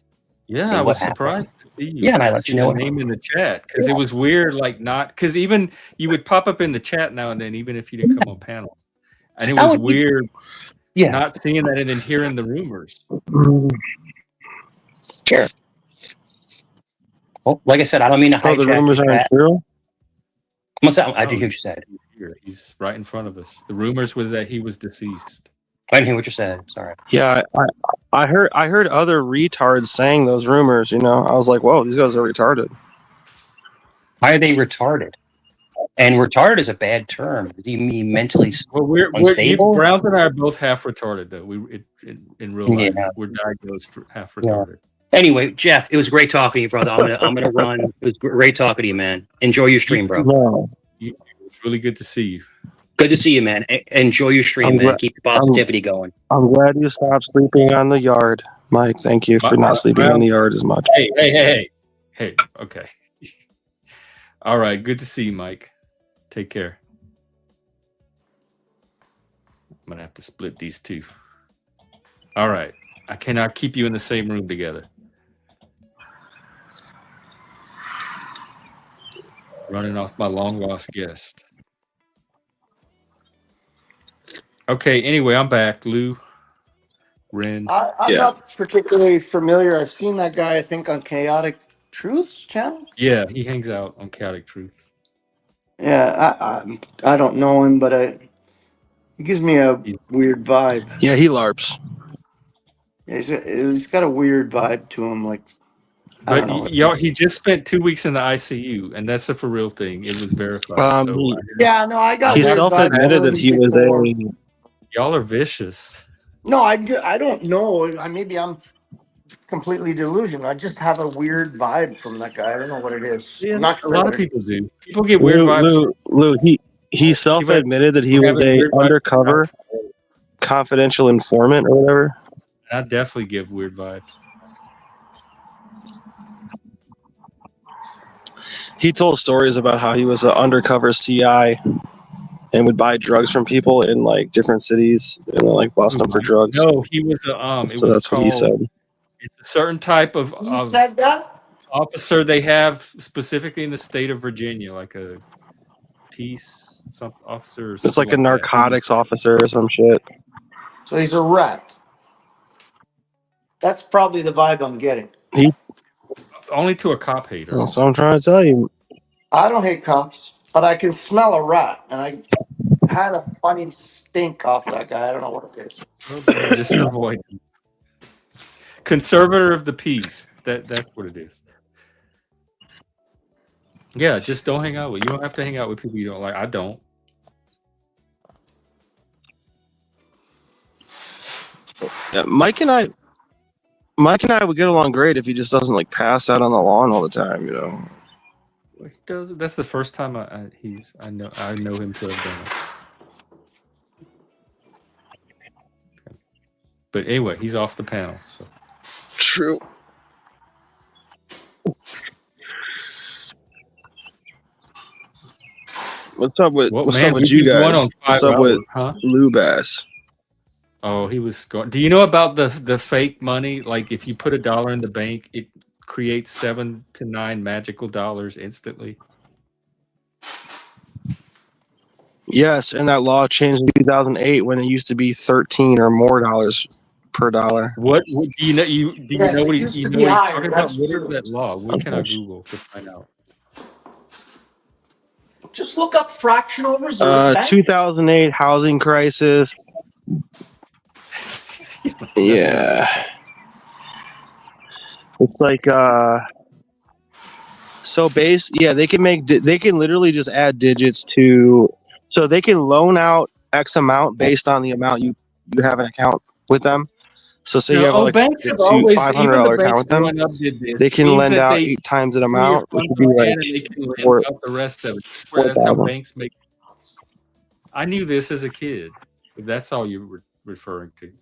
Yeah, me I what was happened. surprised to see you. Yeah, and I let see you know the what name in the chat because it was weird, like not because even you would pop up in the chat now and then, even if you didn't come on panel, and it was weird. Yeah, not seeing that and then hearing the rumors. Sure. Well, like I said, I don't mean to hijack the rumors your aren't chat. true. What's that? I didn't hear what you said. Here, he's right in front of us. The rumors were that he was deceased. I didn't hear what you said. Sorry. Yeah, I heard other retards saying those rumors. You know, I was like, whoa, these guys are retarded. Why are they retarded? And retarded is a bad term. Do you mean mentally Well, unstable? Browns and I are both half retarded, though. In real life, we're diagnosed half retarded. Anyway, Jeff, it was great talking to you, brother. I'm gonna run. It was great talking to you, man. Enjoy your stream, bro. No. It's really good to see you. Good to see you, man. Enjoy your stream, man. Keep the positivity going. I'm glad you stopped sleeping on the yard, Mike. Thank you for not sleeping on the yard as much. Hey. Okay. All right. Good to see you, Mike. Take care. I'm gonna have to split these two. All right. I cannot keep you in the same room together. Running off my long lost guest. Okay, anyway, I'm back. Lou, Ren. I'm not particularly familiar. I've seen that guy, I think, on Chaotic Truth's channel. Yeah, he hangs out on Chaotic Truth. Yeah, I don't know him, but he gives me a weird vibe. Yeah, he LARPs. Yeah, he's got a weird vibe to him, like I don't know. Y'all, he just spent 2 weeks in the ICU, and that's a for real thing. It was verified. Yeah, no, I got. He weird self-admitted vibes that he was before. Y'all are vicious. No, I don't know. Maybe I'm completely delusional. I just have a weird vibe from that guy. I don't know what it is. Yeah, I'm not a sure lot what of it people do. People get weird Lou, vibes. Lou, he self-admitted that he was a undercover confidential informant or whatever. I definitely give weird vibes. He told stories about how he was an undercover CI and would buy drugs from people in like different cities and then like bust them for drugs. No, he was it was that's called, what he said. It's a certain type of said that? Officer they have specifically in the state of Virginia, like a peace officer. Or It's like a that. narcotics officer or some shit. So he's a rat. That's probably the vibe I'm getting. Only to a cop hater. That's what I'm trying to tell you. I don't hate cops, but I can smell a rat, and I had a funny stink off that guy. I don't know what it is. Just avoid him. Conservator of the peace. That's what it is. Yeah, just don't hang out with. You don't have to hang out with people you don't like. I don't. Yeah, Mike and I Mike and I would get along great if he just doesn't like pass out on the lawn all the time, you know. Well, he does. That's the first time I know him to have done it. Okay. But anyway, he's off the panel. So True. What's up with well, what's man, up with we've you been going guys? on 5 What's up with hours, huh? Lou Bass? Oh, he was going. Do you know about the fake money? Like if you put $1 in the bank, it creates 7 to 9 magical dollars instantly. Yes, and that law changed in 2008 when it used to be 13 or more dollars per dollar. What do you know? Do you Yes, know it what used to you know be what he's higher. talking about? That's What is true. that law? What can I Google to find out? Just look up fractional reserve banking. 2008 housing crisis. Nothing on Yeah, this stuff. it's like so base. Yeah, they can they can literally just add digits to, so they can loan out X amount based on the amount you have an account with them. So say you No, have like banks a have always, even the $500 account banks with them, growing up did this. they It can means lend that out they 8 times that pull your amount, which funds would be on like hand and they can lend four out the rest of it. That's how 4,000. banks make loans. I knew this as a kid. If that's all you were referring to.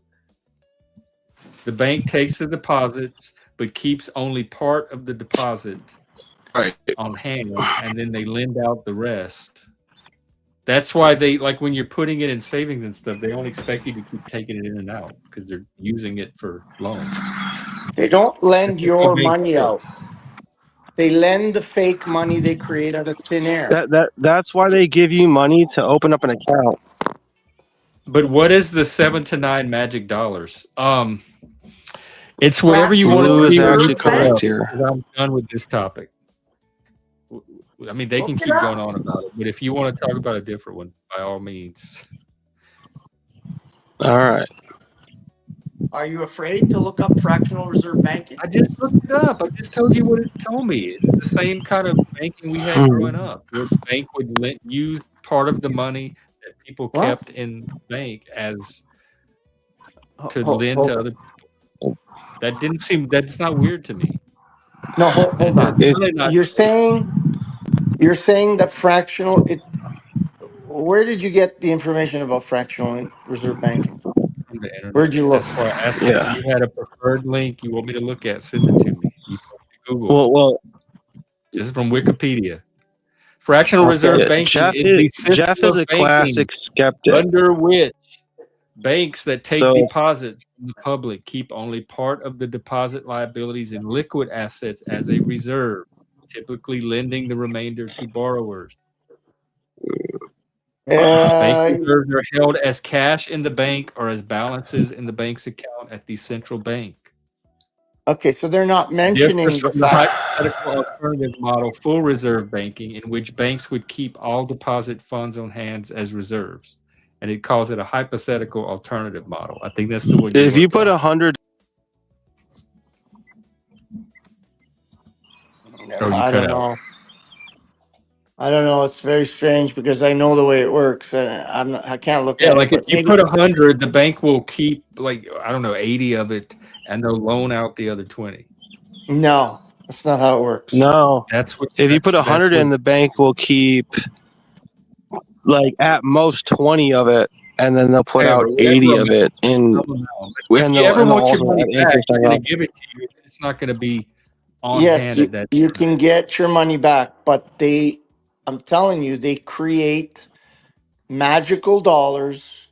The bank takes the deposits, but keeps only part of the deposit Right. on hand, and then they lend out the rest. That's why they like when you're putting it in savings and stuff. They only expect you to keep taking it in and out because they're using it for loans. They don't lend That's how your banks money work. out. They lend the fake money they create out of thin air. That's why they give you money to open up an account. But what is the 7 to 9 magic dollars? It's whatever you want it Lou to is be when you actually Reserve pull it correct up. banking. here. Because I'm done with this topic. I mean, they can Look it keep going up. on about it, but if you want to talk about a different one, by all means. All right. Are you afraid to look up fractional reserve banking? I just looked it up. I just told you what it told me. It's the same kind of banking we had growing up, where the bank would use part of the money that people What? kept in the bank as to Hold lend to on. other people. That's not weird to me. No, hold And on. it's really not. You're saying that fractional it where did you get the information about fractional reserve banking? On the internet. Where'd you look? That's why I asked you if Yeah. you had a preferred link you want me to look at, send it to me. You told me to Google it. Well, This is from Wikipedia. Fractional Okay. reserve yeah, banking is the system Jeff is of a banking classic skeptic. under which banks that take So deposits from the public keep only part of the deposit liabilities in liquid assets as a reserve, typically lending the remainder to borrowers. Bank Uh, reserves are held as cash in the bank or as balances in the bank's account at the central bank. okay, so they're not Differs mentioning the from the fact. hypothetical alternative model, full reserve banking, in which banks would keep all deposit funds on hand as reserves. And it calls it a hypothetical alternative model. I think that's the one you if you looked put up. 100, Oh, you I cut don't out. know. I don't know. It's very strange because I know the way it works, and I can't look Yeah, at it. like if But you maybe put 100, the bank will keep like I don't know 80 of it, and they'll loan out the other 20. no, that's not how it works. no. That's what. If you put That's 100 what. in, the bank will keep like at most 20 of it, and then they'll put Whatever, out 80 of it in, some amount. But if and you ever they'll want your also money add back, interest they're on going top. to give it to you. It's not going to be on Yes, hand at that you time. can get your money back, but I'm telling you, they create magical dollars.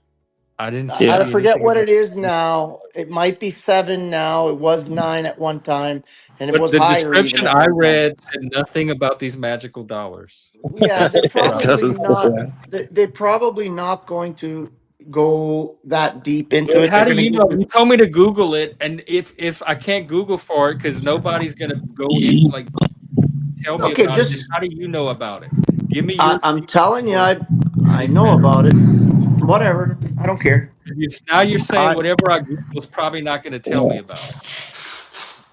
I didn't I see Yeah. forget anything what about. it is now. It might be 7 now. It was 9 at one time, and it But was the higher even description at I one time. read said nothing about these magical dollars. Yeah, That's they're the It problem. probably doesn't say not. that. They're probably not going to go that deep into But it. how They're do going to you give know? you. You told me to Google it, and if I can't Google for it because nobody's going to go in like tell me Okay, about it, then just how do you know about it? Give me your I'm secret telling you, source for I these know magic. about it. Whatever, I don't care. Now you're saying I whatever I Google is probably not going to tell me about it.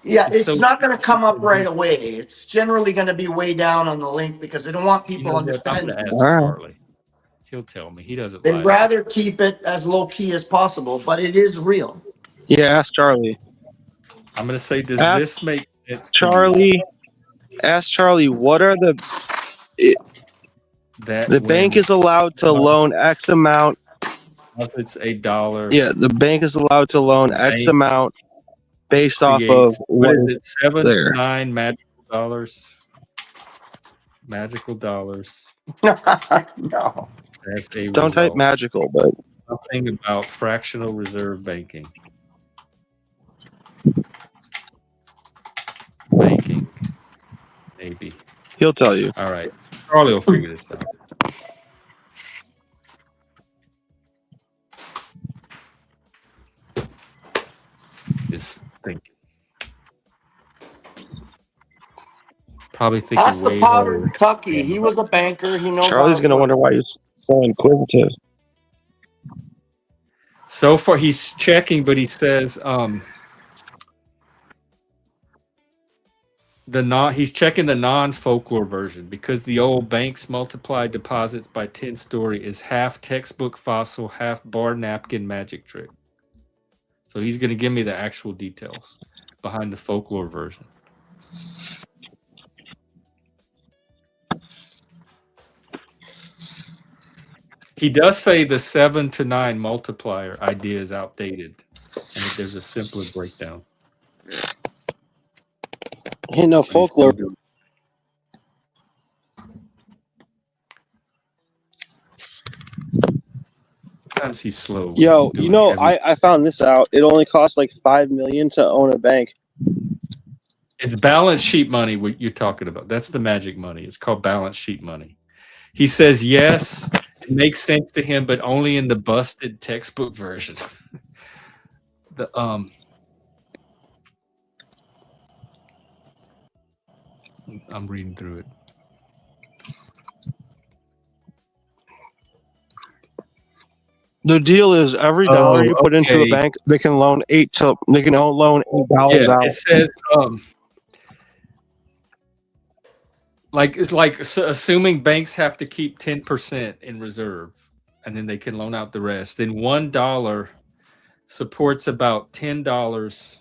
Yeah, It's it's so not going to come up right easy. away. It's generally going to be way down on the link because they don't want You people know what? I'm going to understanding. All ask right. Charlie. He'll tell me. He doesn't They'd lie to me. rather keep it as low key as possible, but it is real. Yeah, ask Charlie. I'm gonna say, does Ask this make sense to you? Charlie. Ask Charlie. What are That the when bank is allowed to loan X amount? it's $1, Yeah, the bank is allowed to loan the X bank amount based off of creates, what what is is it, 7 to there. 9 magical dollars? Magical dollars No. as a Don't type result. magical, but Something about fractional reserve banking. Banking, maybe. he'll tell you. All right. Charlie will figure this out. Is thinking. Probably thinking Ask the way harder. powdered cucky. He was a banker. He knows how Charlie's it gonna wonder works. why you're so inquisitive. So far, he's checking, but he says he's checking the non-folklore version because the old banks multiply deposits by 10 story is half textbook fossil, half bar napkin magic trick. So he's going to give me the actual details behind the folklore version. He does say the 7 to 9 multiplier idea is outdated and that there's a simpler breakdown. Ain't no folklore. Sometimes he's slow. Yo, you know, I found this out. It only costs like $5 million to own a bank. It's balance sheet money what you're talking about. That's the magic money. It's called balance sheet money. He says yes, it makes sense to him, but only in the busted textbook version. I'm reading through it. The deal is every dollar you put into a okay. bank, they can loan $8 Yeah, out. it says it's like assuming banks have to keep 10% in reserve and then they can loan out the rest. Then $1 supports about $10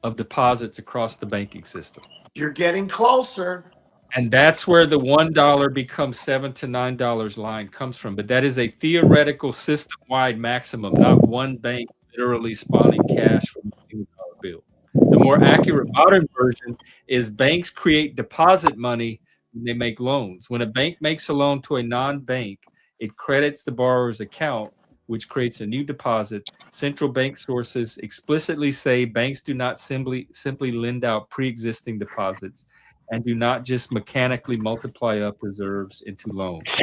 of deposits across the banking system. You're getting closer. And that's where the $1 becomes $7 to $9 line comes from. But that is a theoretical system-wide maximum, not one bank literally spawning cash from a single dollar bill. The more accurate modern version is banks create deposit money when they make loans. When a bank makes a loan to a non-bank, it credits the borrower's account, which creates a new deposit. Central bank sources explicitly say banks do not simply lend out pre-existing deposits and do not just mechanically multiply up reserves into loans.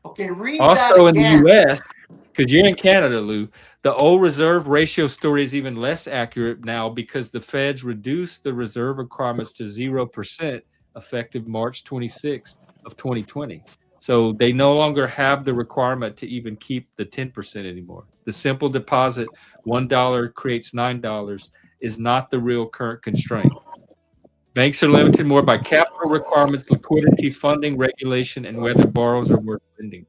Okay, read Also that in the again. U.S., because you're in Canada, Lou, the old reserve ratio story is even less accurate now because the feds reduced the reserve requirements to 0% effective March 26th of 2020. So they no longer have the requirement to even keep the 10% anymore. The simple deposit, $1 creates $9, is not the real current constraint. Banks are limited more by capital requirements, liquidity, funding, regulation, and whether borrowers are worth lending.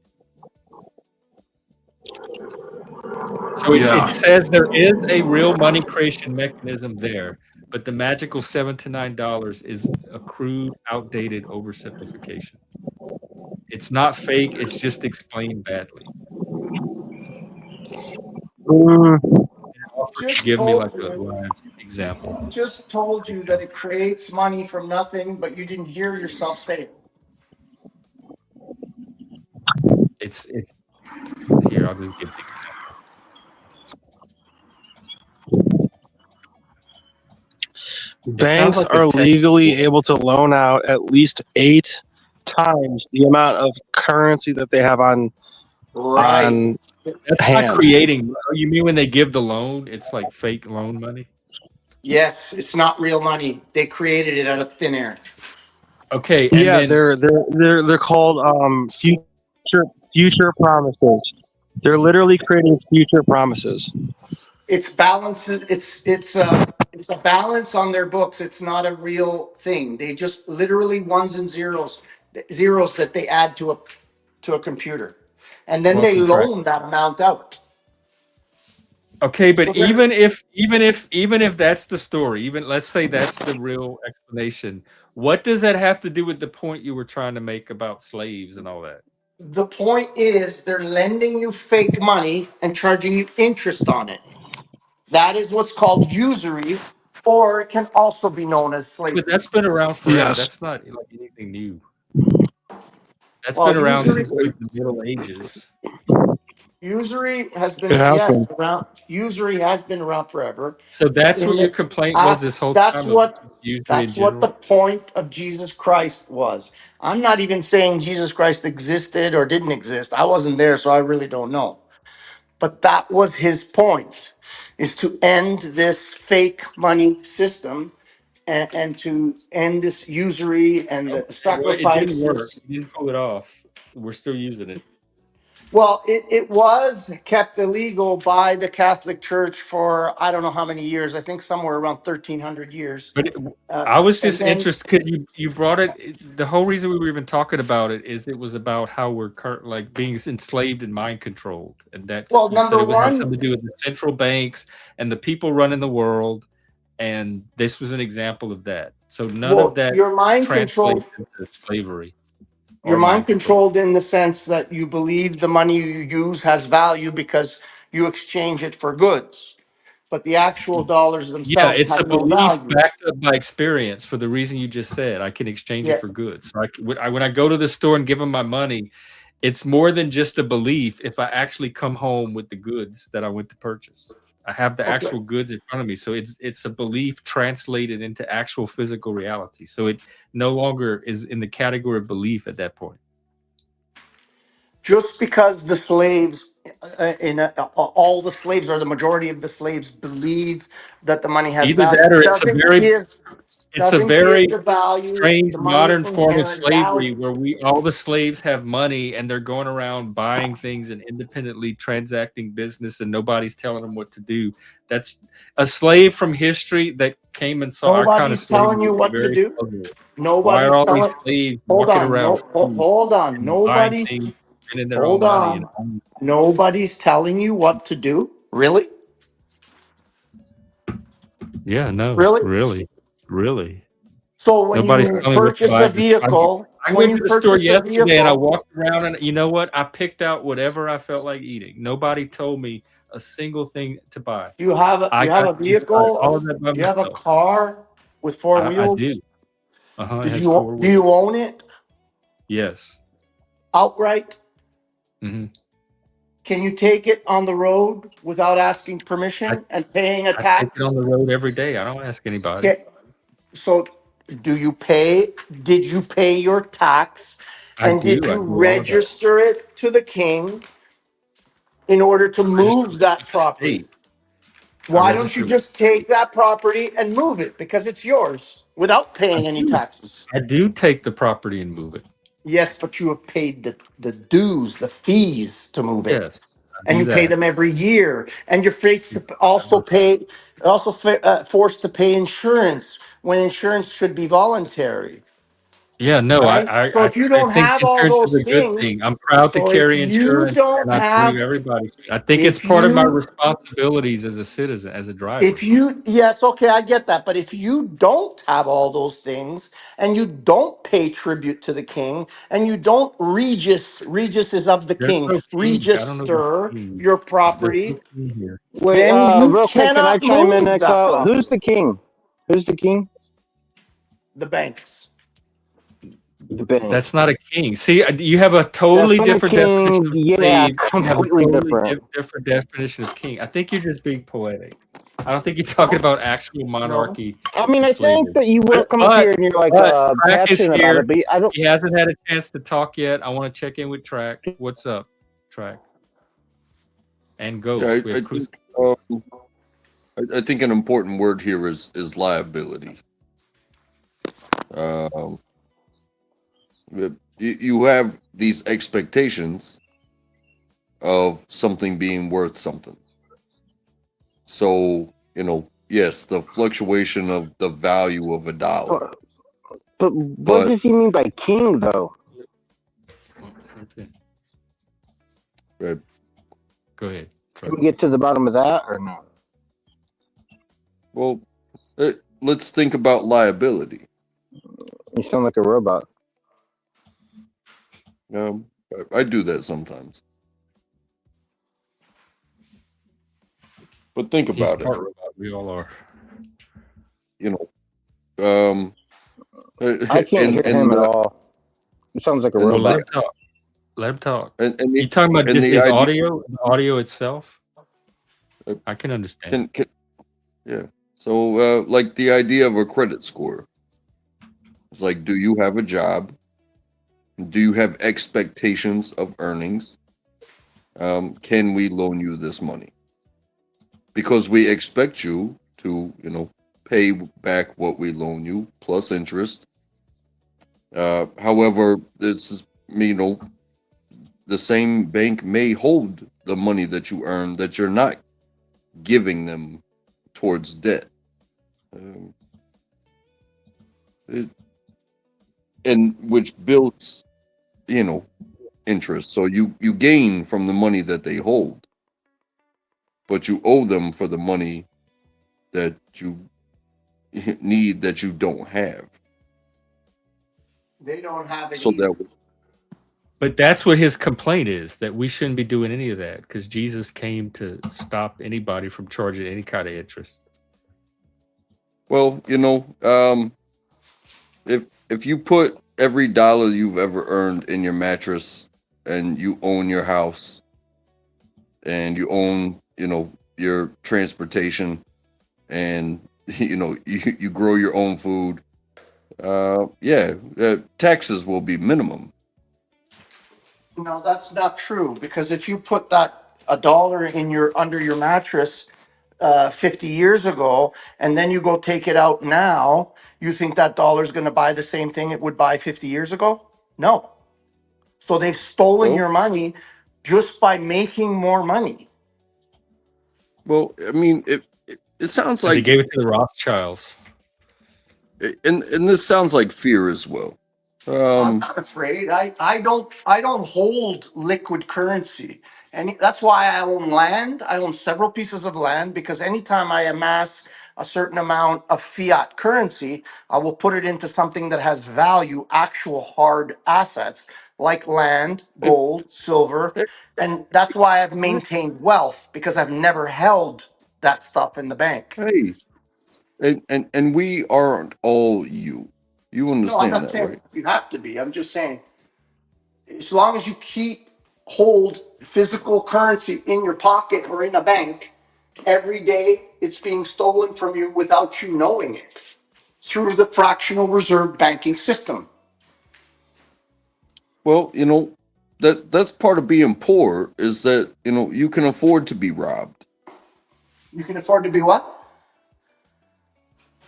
So it says there is a real money creation mechanism there, but the magical $7 to $9 is a crude, outdated oversimplification. It's not fake, it's just explained badly. Just Give me like told a you. live example. Just told you that it creates money from nothing, but you didn't hear yourself say it. It's here, I'll just give the example. Banks like a are legally textbook. able to loan out at least 8 times the amount of currency that they have on That's hand. not creating. You mean when they give the loan, it's like fake loan money? Yes, it's not real money. They created it out of thin air. Okay, and Yeah, then they're called future promises. They're literally creating future promises. It's balance. It's a balance on their books. It's not a real thing. They just literally ones and zeros that they add to a computer, and then well, they contract. loan that amount out. Okay, but So there- even if that's the story, even let's say that's the real explanation, what does that have to do with the point you were trying to make about slaves and all that? the point is they're lending you fake money and charging you interest on it. That is what's called usury, or it can also be known as But slavery. that's been around forever. Yes. That's not like anything new. That's Well, been around usury since like the Middle Ages. usury has It been, has yes, been. around. Usury has been around forever. So that's In what your the, complaint was this whole that's time of what usury in that's what the general. point of Jesus Christ was. I'm not even saying Jesus Christ existed or didn't exist. I wasn't there, so I really don't know. But that was his point, is to end this fake money system and to end this usury and the Okay, well, it didn't work. sacrifices. You didn't pull it off. We're still using it. Well, it was kept illegal by the Catholic Church for I don't know how many years. I think somewhere around 1,300 years. But Uh, I was and just then, interested because you brought it. The whole reason we were even talking about it is it was about how we're like being enslaved and mind controlled, and that's well, you said number it has one, something to do with the central banks and the people running the world, and this was an example of that. So none of well, that your mind translates controlled. into slavery You're or mind mind control. controlled in the sense that you believe the money you use has value because you exchange it for goods, but the actual dollars Yeah, themselves it's a have no belief value. backed up by experience for the reason you just said. I can exchange it Yeah. for goods. So when I go to the store and give them my money, it's more than just a belief if I actually come home with the goods that I went to purchase. I have the Okay. actual goods in front of me. So it's a belief translated into actual physical reality. So it no longer is in the category of belief at that point. Just because the slaves, all the slaves or the majority of the slaves believe that the money has Either value, that or it's a doesn't give very the value strange the money modern form of inherent slavery value. where all the slaves have money and they're going around buying things and independently transacting business and nobody's telling them what to do. That's a slave from history that came and saw our kind of Nobody's telling slavery you is what to very do. puzzled. Why are Nobody's all these telling. slaves Hold walking on. around No. free Hold on. and buying Nobody's. things, spending their own Hold money and on. owning things? Nobody's telling you what to do. Really? Yeah, no, Really? really. So when Nobody's you telling me what to purchase buy. a vehicle, I when went you to the store purchase a yesterday and I vehicle, walked around and you know what? I picked out whatever I felt like eating. Nobody told me a single thing to buy. you have I you have got a to decide vehicle, all of that by you have a myself. car with four I do. wheels. It Did has you four do wheels. you own it Yes. outright? hmm Can you take it on the road without asking I, permission and paying a I take it on tax? the road every day. I don't ask anybody. Okay. So do you pay? Did you pay your tax? I And did do. I you do all of that. register it to the king in order to Register move it that with the property? state. I Why don't you register it with just the state. take that property and move it because it's yours without I paying any do. taxes? I do take the property and move it. Yes, but you have paid the dues, the fees to move it, Yes, I and do you pay that. them every year. And you're faced to Every forced to pay insurance when insurance should be voluntary, Yeah, no, right? So if you I don't think have all insurance is those a good thing. things, I'm proud to so if carry you insurance, don't and I believe have, everybody should. I think it's if part of my you responsibilities as a citizen, as a if driver. you yes, okay, I get that, but if you don't have all those things and you don't pay tribute to the king and you don't regis is of the There's king, no king. I don't know about register king. your There's no property, king here. Wait, then you real quick, can I cannot chime in, move that Exile? Who's property. the king? Who's the king? The banks. The bank. That's not a king. See, you have a That's totally not a different definition king. of Yeah, slave, and you have a completely totally different. different definition of king. I think you're just being poetic. I don't think you're talking No, about actual no. monarchy I mean, and I think slavery. that you will But come up but here and you're like but Track is passionate about here. it, but I don't. He hasn't had a chance to talk yet. I want to check in with Track. What's up, Track? And Yeah, Ghost. We I have think Chris. I think an important word here is liability. Um, you have these expectations of something being worth something. So, yes, the fluctuation of the value of a dollar. But what But does he mean by king, though? Okay. uh, Go ahead. Can we get to the bottom of that or no? Well, let's think about liability. You sound like a robot. I do that sometimes. But think He's about part it. robot. We all are. You know, I can't hear him at the, all. He sounds like a and Well, let robot. him talk. Let him talk. and You talking about just the his idea the audio itself? I can understand. yeah. So like the idea of a credit score. It's like, do you have a job? Do you have expectations of earnings? Can we loan you this money? Because we expect you to, pay back what we loan you plus interest. However, this is, the same bank may hold the money that you earn that you're not giving them towards debt. And which builds, interest. So you gain from the money that they hold, but you owe them for the money that you need that you don't have. They don't have it So either. But that's what his complaint is, that we shouldn't be doing any of that because Jesus came to stop anybody from charging any kind of interest. Well, if you put every dollar you've ever earned in your mattress and you own your house and you own, your transportation and you grow your own food, taxes will be minimum. No, that's not true, because if you put that a dollar in your under your mattress 50 years ago, and then you go take it out now, you think that dollar is going to buy the same thing it would buy 50 years ago? No. So they've stolen Well, your money just by making more money. well, I mean, it sounds And they like, gave it to the Rothschilds. and this sounds like fear as well. I'm not afraid. I don't hold liquid currency. And that's why I own land. I own several pieces of land, because anytime I amass a certain amount of fiat currency, I will put it into something that has value, actual hard assets like land, gold, silver. And that's why I've maintained wealth, because I've never held that stuff in the bank. Hey, and we aren't all you. You No, I'm understand not that, saying right? you have to be. I'm just saying, as long as you hold physical currency in your pocket or in a bank, every day it's being stolen from you without you knowing it through the fractional reserve banking system. Well, that's part of being poor is that, you can afford to be robbed. You can afford to be what?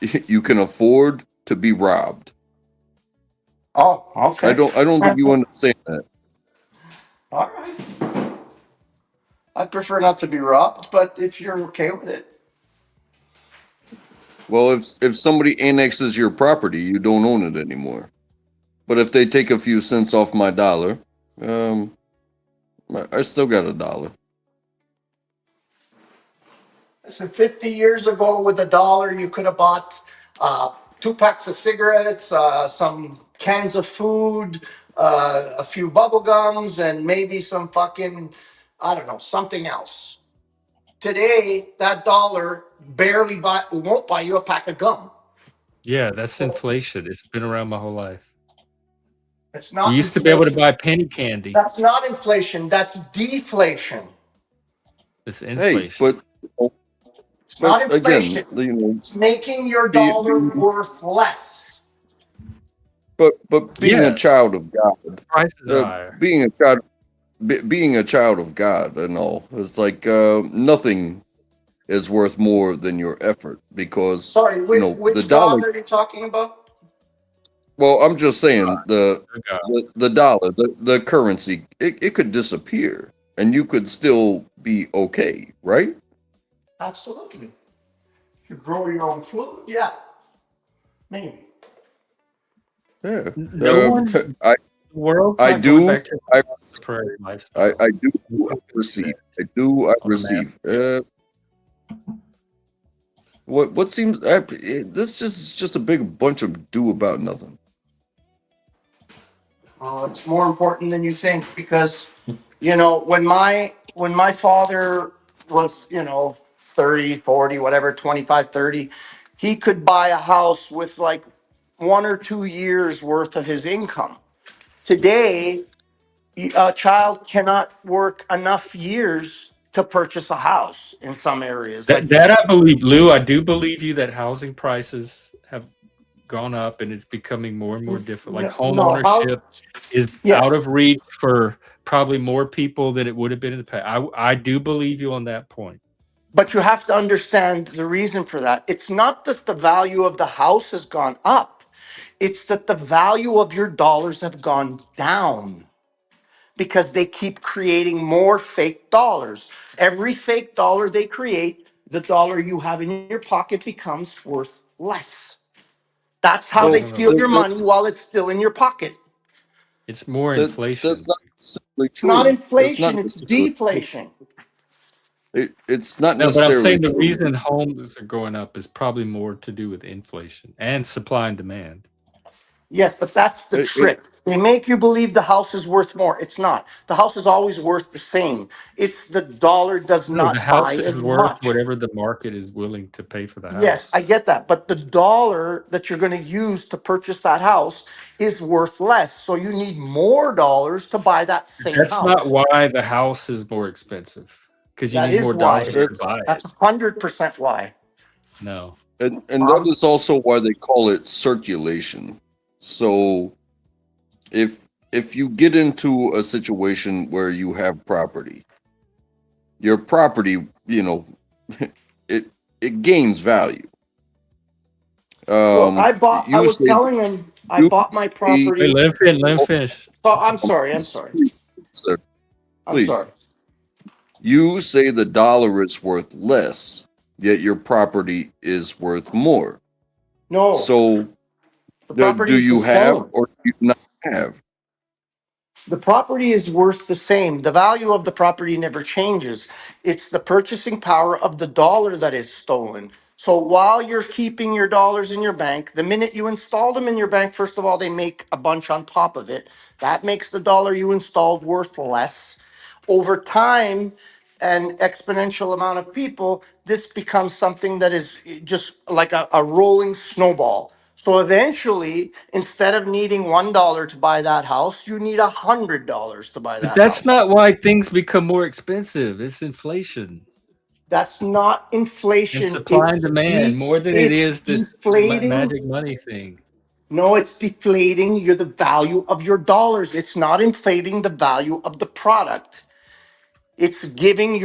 You can afford to be robbed. Oh, okay. I don't think you understand that. All right. I'd prefer not to be robbed, but if you're okay with it. Well, if somebody annexes your property, you don't own it anymore. But if they take a few cents off my dollar, I still got a dollar. Listen, 50 years ago with $1, you could have bought 2 packs of cigarettes, some cans of food, a few bubble gums, and maybe some fucking, I don't know, something else. Today, that dollar won't buy you a pack of gum. Yeah, that's inflation. It's been around my whole life. It's You not used to be able to inflation. buy penny candy. That's not inflation. That's deflation. It's Hey, inflation. It's not again, inflation. It's making your be, dollar worth less. but being a Yeah, child of God, prices are higher. being a child of God and all, it's like nothing is worth more than your effort because Sorry, the which dollar. God are you talking about? Well, I'm just saying Good God. the dollar, the currency, it could disappear and you could still be okay, right? Absolutely. You grow your own food? Yeah, maybe. Yeah. No one's The world's I not going do. back to I the prairie lifestyle. I do receive. I do. I On a massive receive. What seems this is just a big bunch of do about nothing. It's more important than you think because, when my father was, 30, 40, whatever, 25, 30, he could buy a house with like 1 or 2 years worth of his income. Today, a child cannot work enough years to purchase a house in some areas. Like, That I believe, Lou. I do believe you that housing prices have gone up and it's becoming more and more difficult. Like home no, how, ownership is out yes, of reach for probably more people than it would have been in the past. I do believe you on that point. but you have to understand the reason for that. It's not that the value of the house has gone up. It's that the value of your dollars have gone down because they keep creating more fake dollars. Every fake dollar they create, the dollar you have in your pocket becomes worth less. That's how they Well, No, no, steal no. your money while it's still in your pocket. It's more that's inflation. not necessarily It's not true. That's not inflation, it's necessarily true. deflation. It's not No, but I'm necessarily saying the true. reason homes are going up is probably more to do with inflation and supply and demand. Yes, but that's the It, trick. They make you believe the house is worth more. It's not. The house is always worth the same. It's the dollar does No, the not buy house as is worth much. whatever the market is willing to pay for the Yes, I house. get that. But the dollar that you're going to use to purchase that house is worth less. So you need more dollars to buy that same That's not house. why the house is more expensive, because you That need is more why dollars it to is. buy it. That's 100% why. No. and that is also why they call it circulation. So if you get into a situation where you have property, your property, it it gains value. Well, I You was say telling them I you bought my say, Wait, property. let him finish. Oh, I'm sorry. I'm please, sorry. sir, I'm please. sorry. You say the dollar is worth less, yet your property is worth more. No, So the property do is the you have same. or do you not have? The property is worth the same. The value of the property never changes. It's the purchasing power of the dollar that is stolen. So while you're keeping your dollars in your bank, the minute you install them in your bank, first of all, they make a bunch on top of it. That makes the dollar you installed worth less. Over time, and exponential amount of people, this becomes something that is just like a rolling snowball. So eventually, instead of needing $1 to buy that house, you need $100 to buy But that that's house. not why things become more expensive. It's inflation That's not and inflation. supply and demand more than it It's is this deflating. magic money thing. No, it's deflating the value of your dollars. It's not inflating the value of the product. It's giving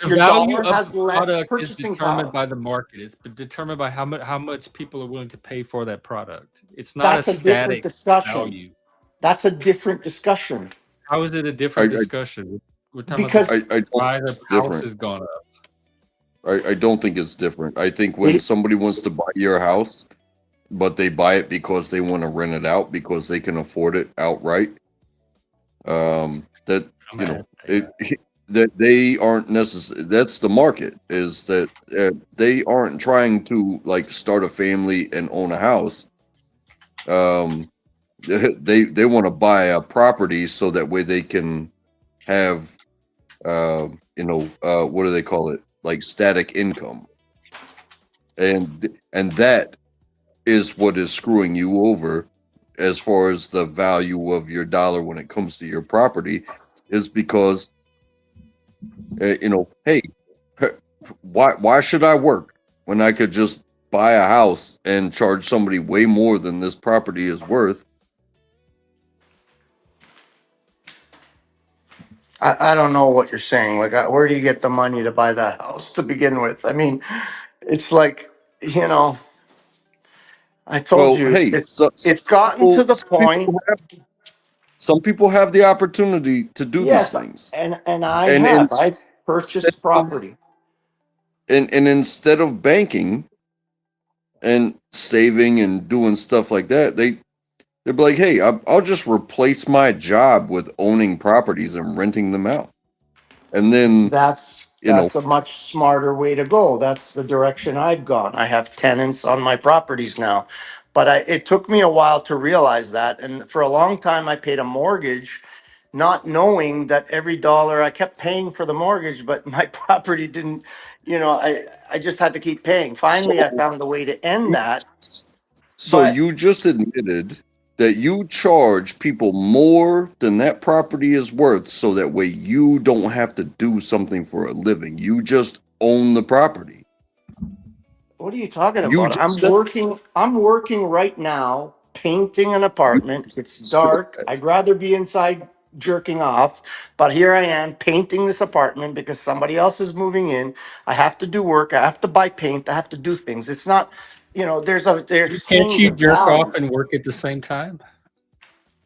The your value dollar of has the less product is purchasing determined power. by the market. It's determined by how much people are willing to pay for that product. It's not a That's a different static discussion. value. That's a different discussion How is it a I different discussion? We're talking about because this I don't why think the it's house different. has gone up. I don't think it's different. I think when it, somebody wants to buy your house, but they buy it because they want to rent it out because they can afford it outright. That I'm you know at it, that they aren't necessary. That's the market. Is that they aren't trying to like start a family and own a house. Um, they want to buy a property so that way they can have what do they call it, like static income, and that is what is screwing you over as far as the value of your dollar when it comes to your property, is because hey, why should I work when I could just buy a house and charge somebody way more than this property is worth? I don't know what you're saying. Like, where do you get the money to buy that house to begin with? I mean, it's like, you know, I told Well, you, hey, it's gotten to the point. some people have the opportunity to do these Yes, things, and I and have. I instead purchased of property. and instead of banking and saving and doing stuff like that, They'd be like, hey, I'll just replace my job with owning properties and renting them out. And then, That's a much smarter way to go. That's the direction I've gone. I have tenants on my properties now. But it took me a while to realize that. And for a long time, I paid a mortgage, not knowing that every dollar I kept paying for the mortgage, but my property didn't, I just had to keep paying. Finally, I so, found a way to end that. so But you just admitted that you charge people more than that property is worth so that way you don't have to do something for a living. You just own the property. what are you talking You about? just said I'm working right now painting an you apartment. just It's said dark. that. I'd rather be inside jerking off, but here I am painting this apartment because somebody else is moving in. I have to do work. I have to buy paint. I have to do things. It's not, there's the Can't exchange you of jerk off value. and work at the same time?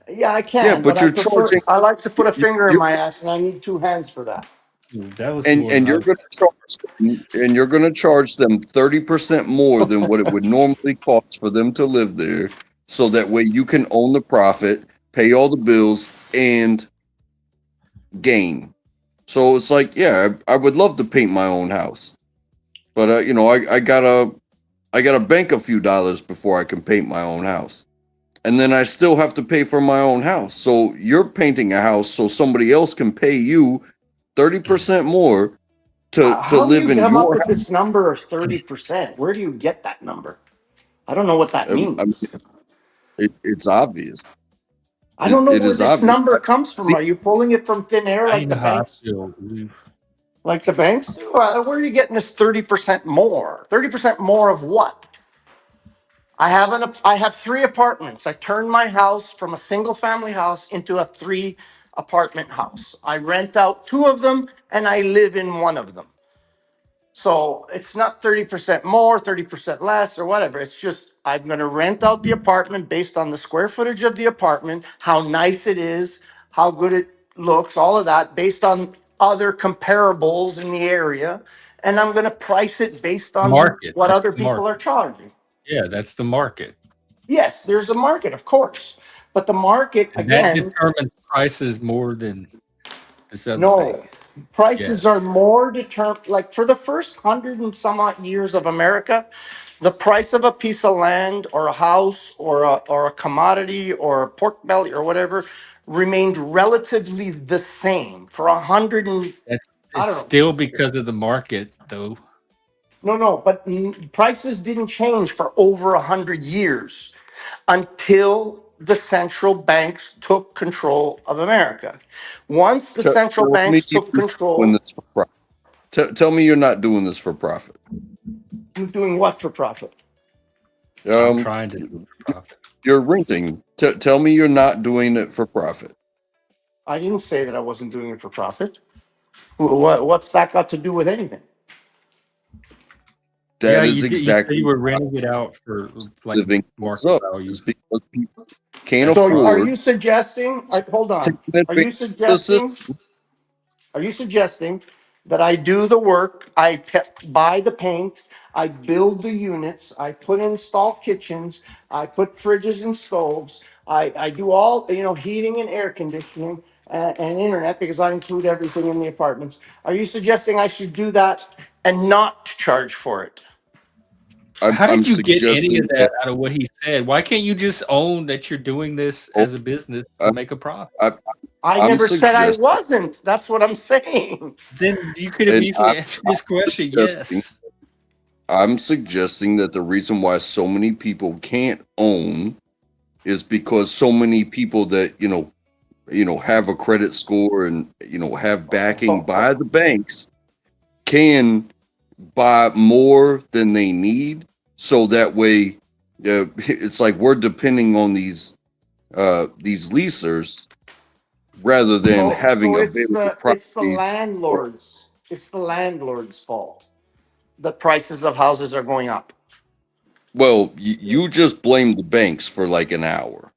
Yeah, I Yeah, can, but but you're charging I like to put a you, finger in you my ass and I need two hands for that. That was more and than I you're was. going to charge them 30% more than what it would normally cost for them to live there, so that way you can own the profit, pay all the bills, and gain. So it's like, yeah, I would love to paint my own house, but I gotta bank a few dollars before I can paint my own house, and then I still have to pay for my own house. So you're painting a house so somebody else can pay you 30% more to How do live you in come up your with this number of 30%? Where do you get that number? I don't know what that house. I mean, means. it's obvious. I don't know It where is this obvious. number comes from. See, Are you pulling it from thin air I like the know how I banks? feel. Like the banks? Well, where are you getting this 30% more? 30% more of what? I have three apartments. I turned my house from a single family house into a three apartment house. I rent out two of them and I live in one of them. So it's not 30% more, 30% less, or whatever. It's just I'm going to rent out the apartment based on the square footage of the apartment, how nice it is, how good it looks, all of that, based on other comparables in the area. And I'm going to price it based on Market. what That's other the people are market. charging. Yeah, that's the market. Yes, there's a market, of course. But the market, And that again, determines prices more than this other thing. no, prices are Yes. more determined. Like for the first 100 and some odd years of America, the price of a piece of land or a house or a commodity or a pork belly or whatever remained relatively the same for 100 and That's I it's don't know. still because of the market though. No, but prices didn't change for over 100 years until the central banks took control of America. Once the central tell me banks you're took not doing control, this for profit. Tell me you're not doing this for profit. doing what for profit? I'm Um, trying to do it for profit. you're renting. Tell me you're not doing it for profit. I didn't say that I wasn't doing it for profit. What's that got to do with anything? Yeah, That is you said exactly you were why renting it out for like living goes market up. value. It's because people can't That's So are fine. afford you suggesting, hold on, taking are you advantage of the suggesting system. Are you suggesting that I do the work, buy the paint, I build the units, I install kitchens, I put fridges and stoves, I do all, heating and air conditioning and internet because I include everything in the apartments. Are you suggesting I should do that and not charge for it? How I'm did you get any of suggesting that that. out of what he said? Why can't you just own that you're doing this Oh, as a business to I'm, make a profit? I, I I'm never said I suggesting, wasn't. That's what I'm saying. Then you could have and easily answered this question, suggesting, yes. I'm suggesting that the reason why so many people can't own is because so many people that have a credit score and have backing by the banks can buy more than they need, so that way it's like we're depending on these leasers rather than So having it's available the properties for. landlord's fault. The prices of houses are going up. Well, you just blame the banks for like an hour.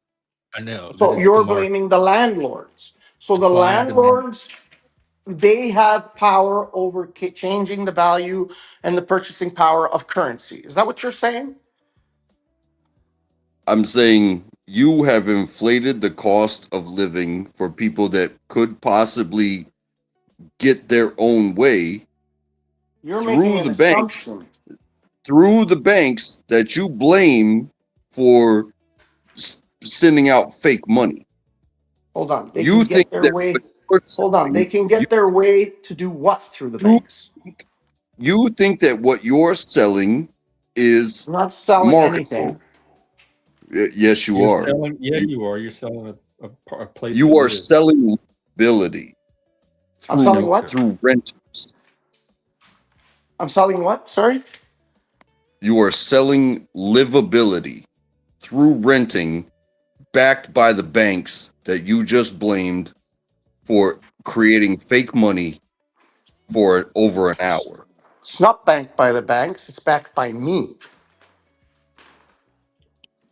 I know, but So it's the you're market. blaming the landlords. So the Supply and demand. landlords, they have power over changing the value and the purchasing power of currency. Is that what you're saying? I'm saying you have inflated the cost of living for people that could possibly get their own way You're making through an the banks, assumption. that you blame for sending out fake money. Hold on. They can You think get their that way. what you're Hold on. They selling, can get their way to do what through the you, banks? you think that what you're selling is I'm not selling marketable. anything. Yes, you You're are. selling, yeah, you are. You're selling a place to You are live, selling livability I'm selling through what? shelter. through renters. I'm selling what? Sorry. You are selling livability through renting, backed by the banks that you just blamed for creating fake money for over an hour. It's not banked by the banks. It's backed by me.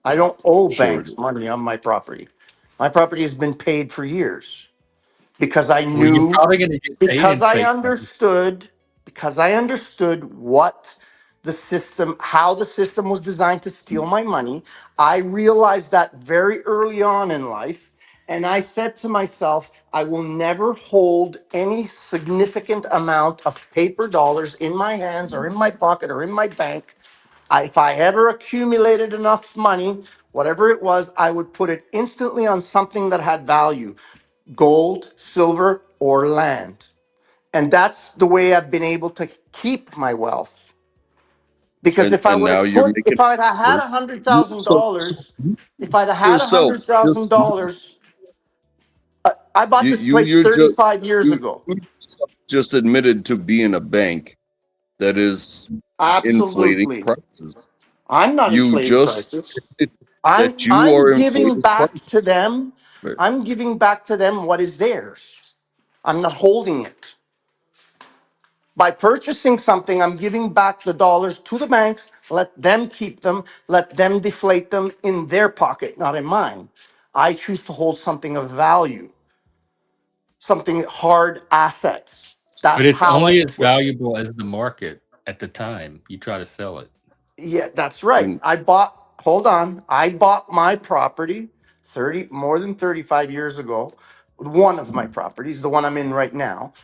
I don't owe Sure it banks is. money on my property. My property has been paid for years because I Well, you're knew, probably going to get paid in because I fake money. understood, because I understood what the system, how the system was designed to steal my money. I realized that very early on in life. And I said to myself, I will never hold any significant amount of paper dollars in my hands or in my pocket or in my bank. If I ever accumulated enough money, whatever it was, I would put it instantly on something that had value, gold, silver, or land. And that's the way I've been able to keep my wealth. Because if I And would now have you're put, making if I'd have had you, a hundred you thousand so dollars, if I'd have had a hundred yourself thousand just dollars, I bought this place you're just 35 years you ago. just admitted to being a bank that is inflating Absolutely. prices. I'm not You inflating just prices. admitted that you I'm are giving inflating back to prices. them. I'm giving back to them what is theirs. I'm not holding it. By purchasing something, I'm giving back the dollars to the banks, let them keep them, let them deflate them in their pocket, not in mine. I choose to hold something of value, something hard assets. But That's it's how I, only as valuable as the market at the time you try to sell it. yeah, that's right. And Hold on, I bought my property more than 35 years ago. One of my properties, the one I'm in right now.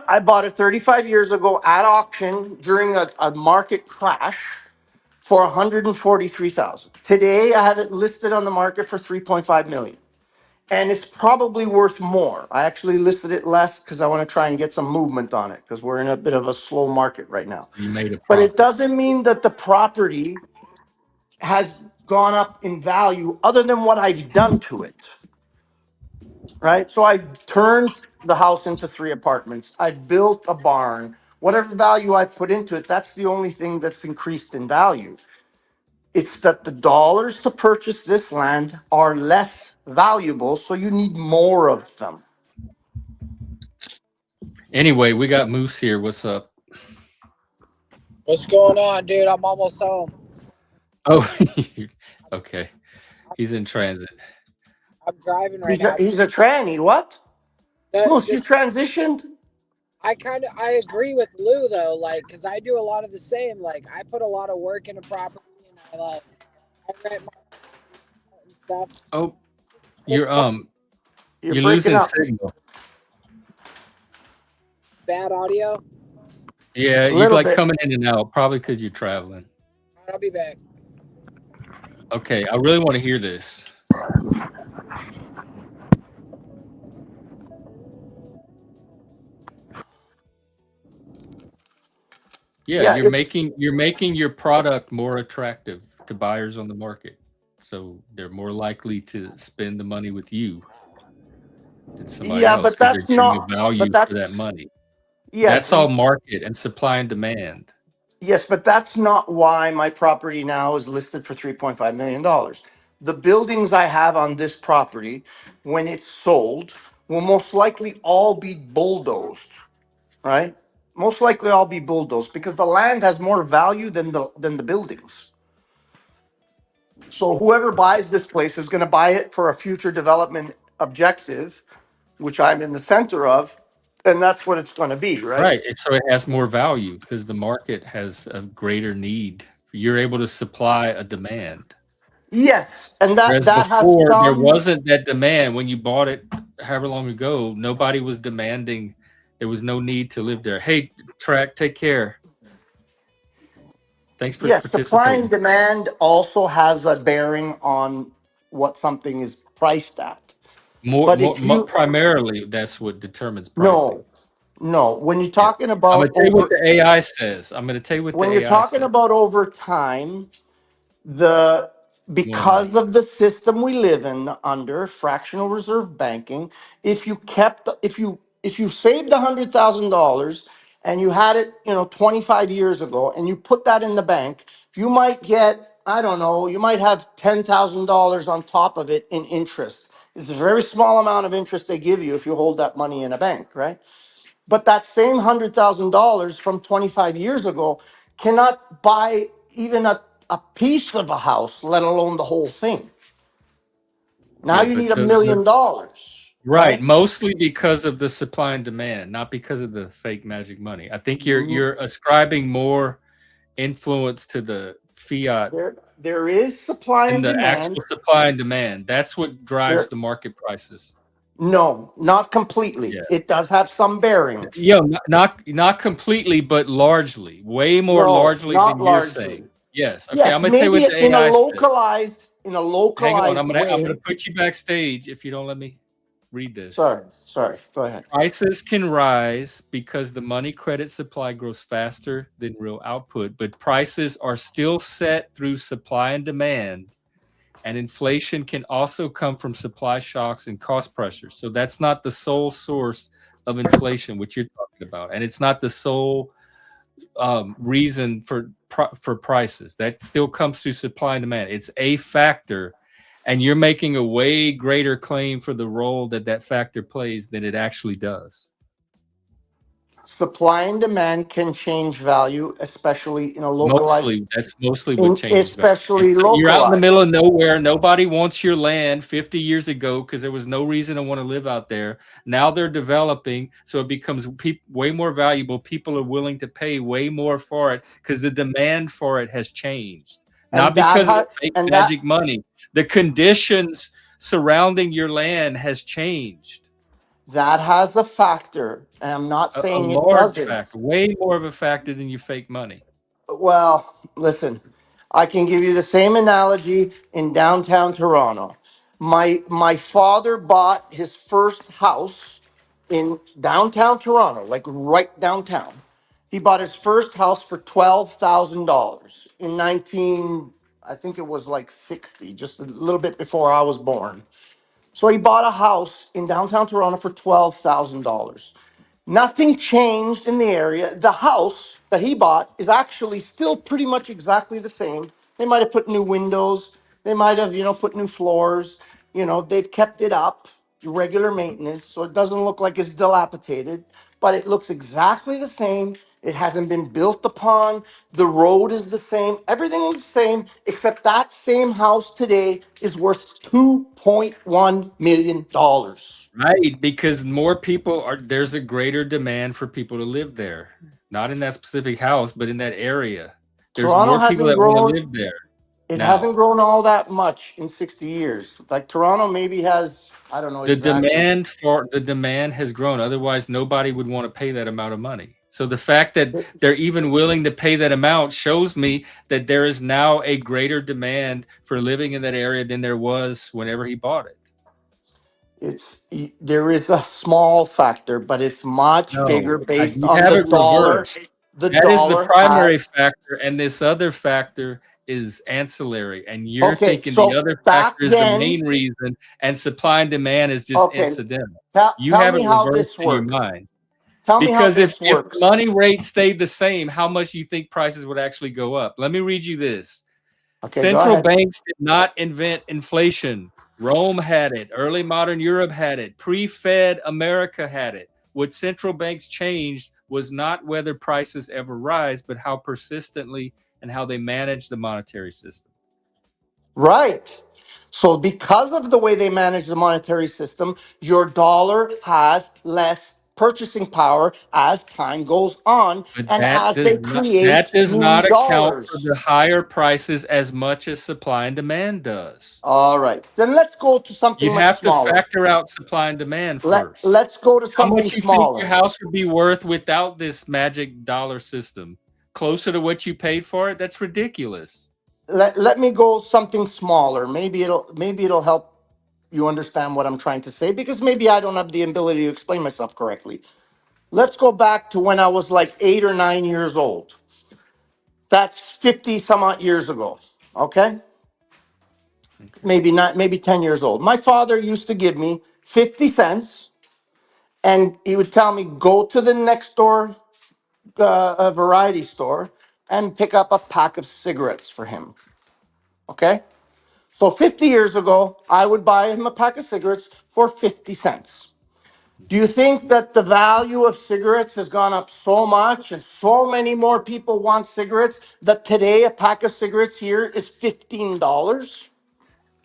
I bought it 35 years ago at auction during a market crash for 143,000. Today I have it listed on the market for 3.5 million. And it's probably worth more. I actually listed it less because I want to try and get some movement on it because we're in a bit of a slow market right now. You made a But it profit. doesn't mean that the property has gone up in value other than what I've done to it. Right? So I've turned the house into 3 apartments. I've built a barn. Whatever value I put into it, that's the only thing that's increased in value. It's that the dollars to purchase this land are less valuable, so you need more of them. Anyway, we got Moose here. What's up? What's going on, dude? I'm almost home. Oh, okay. He's in transit. I'm driving right now. He's a tranny. What? Moose, you This transitioned? I agree with Lou though, like, cause I do a lot of the same. Like, I put a lot of work into property, and I rent my and stuff. Oh, It's you're You're you're breaking losing up. signal. bad audio. Yeah, A you're little like bit. coming in and out, probably because you're traveling. I'll be back. Okay, I really want to hear this. Yeah, Yeah, you're making your product more attractive to buyers on the market. So they're more likely to spend the money with you than somebody yeah, else but because they're that's getting a not. value But for that that's money. yes, That's all market and supply and demand. yes, but that's not why my property now is listed for $3.5 million. The buildings I have on this property, when it's sold, will most likely all be bulldozed. Right? Most likely all be bulldozed because the land has more value than the buildings. So whoever buys this place is going to buy it for a future development objective, which I'm in the center of, and that's what it's going to be, right? Right. And so it has more value because the market has a greater need. You're able to supply a demand. Yes, and Whereas that has before, there some. wasn't that demand. When you bought it, however long ago, nobody was demanding. There was no need to live there. Hey, Track, take care. Thanks for Yes, supply and participating. demand also has a bearing on what something is priced at. But if you Primarily, that's what determines pricing. no, no, when you're Yeah. talking I'm about gonna tell you what over, the AI says. I'm gonna tell you what the when you're AI talking says. about over time, the More money. because of the system we live in under fractional reserve banking, if you saved $100,000 and you had it 25 years ago and you put that in the bank, you might get, I don't know, you might have $10,000 on top of it in interest. It's a very small amount of interest they give you if you hold that money in a bank, right? But that same $100,000 from 25 years ago cannot buy even a piece of a house, let alone the whole thing. Now Yeah, you but need $1 million, right, right? mostly because of the supply and demand, not because of the fake magic money. I think you're ascribing more influence to the fiat There is supply and and the demand. actual supply and demand. That's what drives There, the market prices. no, not completely. Yeah. It does have some bearing. Yeah, not completely, but largely. Way more No, largely not than you're largely. saying. Yes. Okay, I'm Yes, gonna tell you maybe what the in a AI says. Hang on, localized I'm gonna way. put you backstage if you don't let me read this. Sorry. Go ahead. Prices can rise because the money credit supply grows faster than real output, but prices are still set through supply and demand, and inflation can also come from supply shocks and cost pressures. So that's not the sole source of inflation, which you're talking about, and it's not the sole reason for prices. That still comes through supply and demand. It's a factor, and you're making a way greater claim for the role that that factor plays than it actually does. Supply and demand can change value, especially in a localized, That's mostly what changes value. especially You're out in the middle of localized. nowhere. Nobody wants your land 50 years ago because there was no reason to want to live out there. Now they're developing, so it becomes way more valuable. People are willing to pay way more for it because the demand for it has changed. And Not that because of the has fake and that magic money. The conditions surrounding your land has changed. that has a factor. And I'm not A saying it large doesn't. factor, way more of a factor than your fake money. Well, listen, I can give you the same analogy in downtown Toronto. My father bought his first house in downtown Toronto, like right downtown. He bought his first house for $12,000 in 19, I think it was like 60, just a little bit before I was born. So he bought a house in downtown Toronto for $12,000. Nothing changed in the area. The house that he bought is actually still pretty much exactly the same. They might have put new windows. They might have, put new floors. They've kept it up, regular maintenance, so it doesn't look like it's dilapidated, but it looks exactly the same. It hasn't been built upon. The road is the same. Everything is the same, except that same house today is worth $2.1 million. Right, because there's a greater demand for people to live there. Not in that specific house, but in that area. There's Toronto more people hasn't that want grown. to live there It hasn't now. grown all that much in 60 years. Like Toronto maybe has, I don't know exactly. The demand has grown. Otherwise, nobody would want to pay that amount of money. So the fact that they're even willing to pay that amount shows me that there is now a greater demand for living in that area than there was whenever he bought it. There is a small factor, but it's much No, bigger based you on have the it dollar. reversed. The That is the dollar primary has. factor, and this other factor is ancillary. And you're Okay, thinking the so other back factor is the then, main reason, and supply and demand is just okay, incidental. You tell have me it how reversed this in your works. mind. Tell me how Because if this the works. money rate stayed the same, how much do you think prices would actually go up? Let me read you this. Okay, go Central ahead. banks did not invent inflation. Rome had it. Early modern Europe had it. Pre-Fed America had it. What central banks changed was not whether prices ever rise, but how persistently and how they manage the monetary system. Right. So because of the way they manage the monetary system, your dollar has less purchasing power as time goes on But and as they that create does new not account for dollars. the higher prices as much as supply and demand does. All right. Then let's go to You something much have to smaller. factor out supply and demand first. Let's go to How something much you think your smaller. house would be worth without this magic dollar system? Closer to what you paid for it? That's ridiculous. Let me go something smaller. Maybe it'll help you understand what I'm trying to say, because maybe I don't have the ability to explain myself correctly. Let's go back to when I was like 8 or 9 years old. That's 50 some odd years ago. Okay? Maybe not, maybe 10 years old. My father used to give me 50 cents and he would tell me, go to the next door variety store and pick up a pack of cigarettes for him. Okay? So 50 years ago, I would buy him a pack of cigarettes for 50 cents. Do you think that the value of cigarettes has gone up so much and so many more people want cigarettes that today a pack of cigarettes here is $15?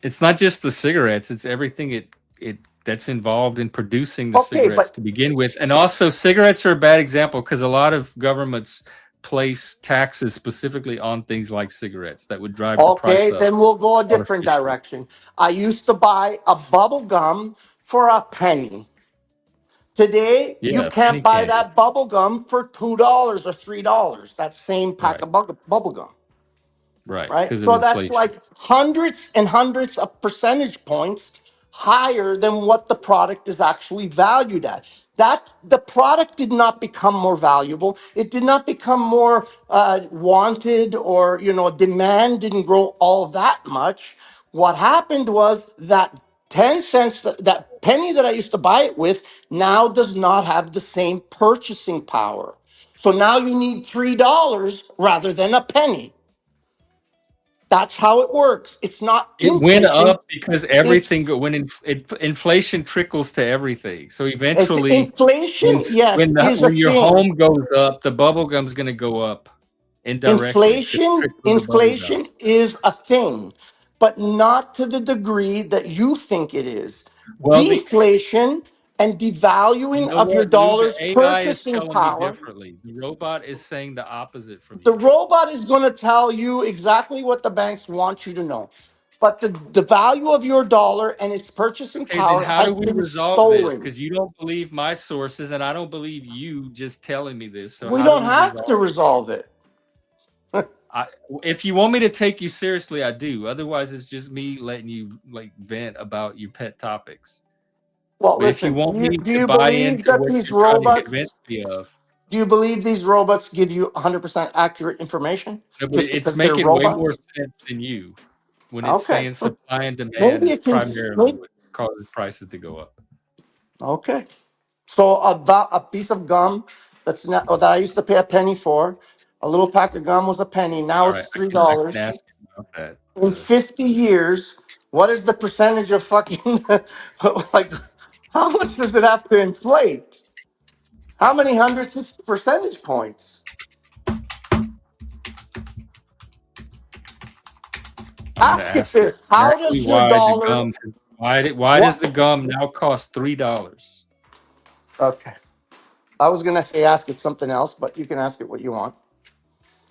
It's not just the cigarettes, it's everything it that's involved in producing the Okay, cigarettes but to begin with. And also cigarettes are a bad example because a lot of governments place taxes specifically on things like cigarettes that would drive the price okay, up then we'll go a different artificially. direction. I used to buy a bubble gum for a penny. Today, you Yeah, can't penny buy candy. that bubble gum for $2 or $3. That same pack Right. of bubble gum. Right. Right? Because of So that's inflation. like hundreds and hundreds of percentage points higher than what the product is actually valued at. That the product did not become more valuable. It did not become more wanted, or demand didn't grow all that much. What happened was that 10 cents, that penny that I used to buy it with, now does not have the same purchasing power. So now you need $3 rather than a penny. That's how it works. It's not It went inflation. up because everything It's inflation trickles to evercling. So it's eventually inflation. Yes, is a when your thing. home goes up, the bubble gum's going to go up indirectly. It's going to Inflation, trickle the bubble gum. inflation is a thing, but not to the degree that you think it is. Well, Deflation and you devaluing know of your what, Lou? The dollar's AI is purchasing telling me power. differently. The robot is saying the opposite from The you. robot is going to tell you exactly what the banks want you to know. But the value of your dollar and its purchasing Okay, then power how do has we been resolve this? stolen. Because you don't believe my sources, and I don't believe you just telling me this. So We how do don't we have to resolve? resolve it. I, if you want me to take you seriously, I do. Otherwise, it's just me letting you like vent about your pet topics. Well, But if you listen, want me do to you buy believe into that what these you're trying to convince robots, me of, do you believe these robots give you 100% accurate information no, but just it's because they're making way more robots? sense than you when it's Okay. saying supply and demand Maybe is it can, primarily maybe, what causes prices to go up. okay. So a piece of gum that's not, or that I used to pay a penny for, a little pack of gum was a penny. Now All right, it's $3. I can ask you about that. In 50 years, what is the percentage of fucking, like, how much does it have to inflate? How many hundreds of percentage points? I'm gonna Ask it ask it. this. How Ask me does your why the dollar, gum why does what? the gum now cost $3? Okay. I was going to say ask it something else, but you can ask it what you want.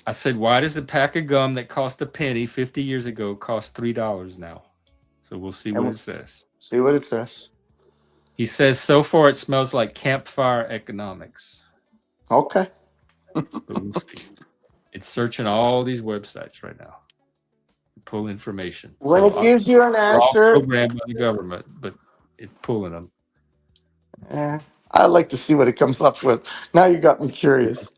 I said, why does a pack of gum that cost a penny 50 years ago cost $3 now? So we'll see And what we'll it says. see what it says. He says, so far it smells like campfire economics. Okay. But we'll see. It's searching all these websites right now to pull information. When So it gives you an we're all answer, programmed by the government, but it's pulling them. I'd like to see what it comes up with. Now you got me curious.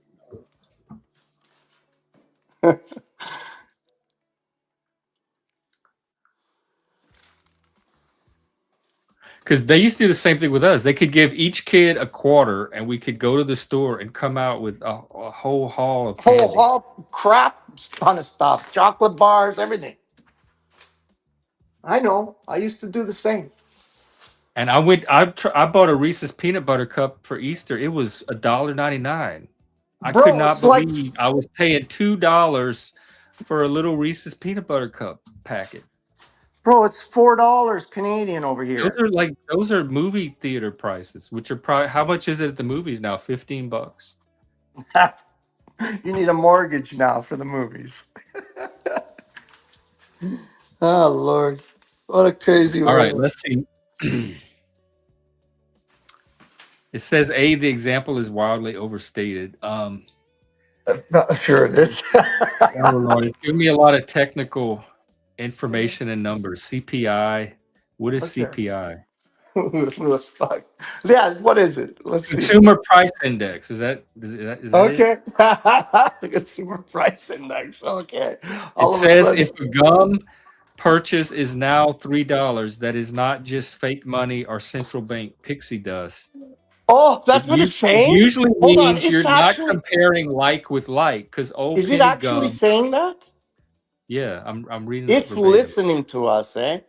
Because they used to do the same thing with us. They could give each kid a quarter, and we could go to the store and come out with a whole haul of Whole candy. hall crap, ton of stuff, chocolate bars, everything. I know. I used to do the same. And I bought a Reese's peanut butter cup for Easter. It was $1.99. I could Bro, not it's like, believe I was paying $2 for a little Reese's peanut butter cup packet. Bro, it's $4 Canadian over Those here. are like those are movie theater prices, which are probably how much is it at the movies now? $15. You need a mortgage now for the movies. Oh Lord, what a crazy All right, world. let's see. It says A, the example is wildly overstated. Sure it is. Oh Lord, it's giving me a lot of technical information and numbers. CPI. What is Okay. CPI? Who the fuck? Yeah, what is it? Let's see. Consumer Price Index. Is that it? Okay. The consumer price index. Okay. It All of a says if sudden. a gum purchase is now $3, that is not just fake money or central bank pixie dust. Oh, It, that's what it's it saying? usually Hold on. means It's you're not actually, comparing like with like, because old is it penny actually gum. saying that? Yeah, I'm reading it It's verbatim. listening to us, eh?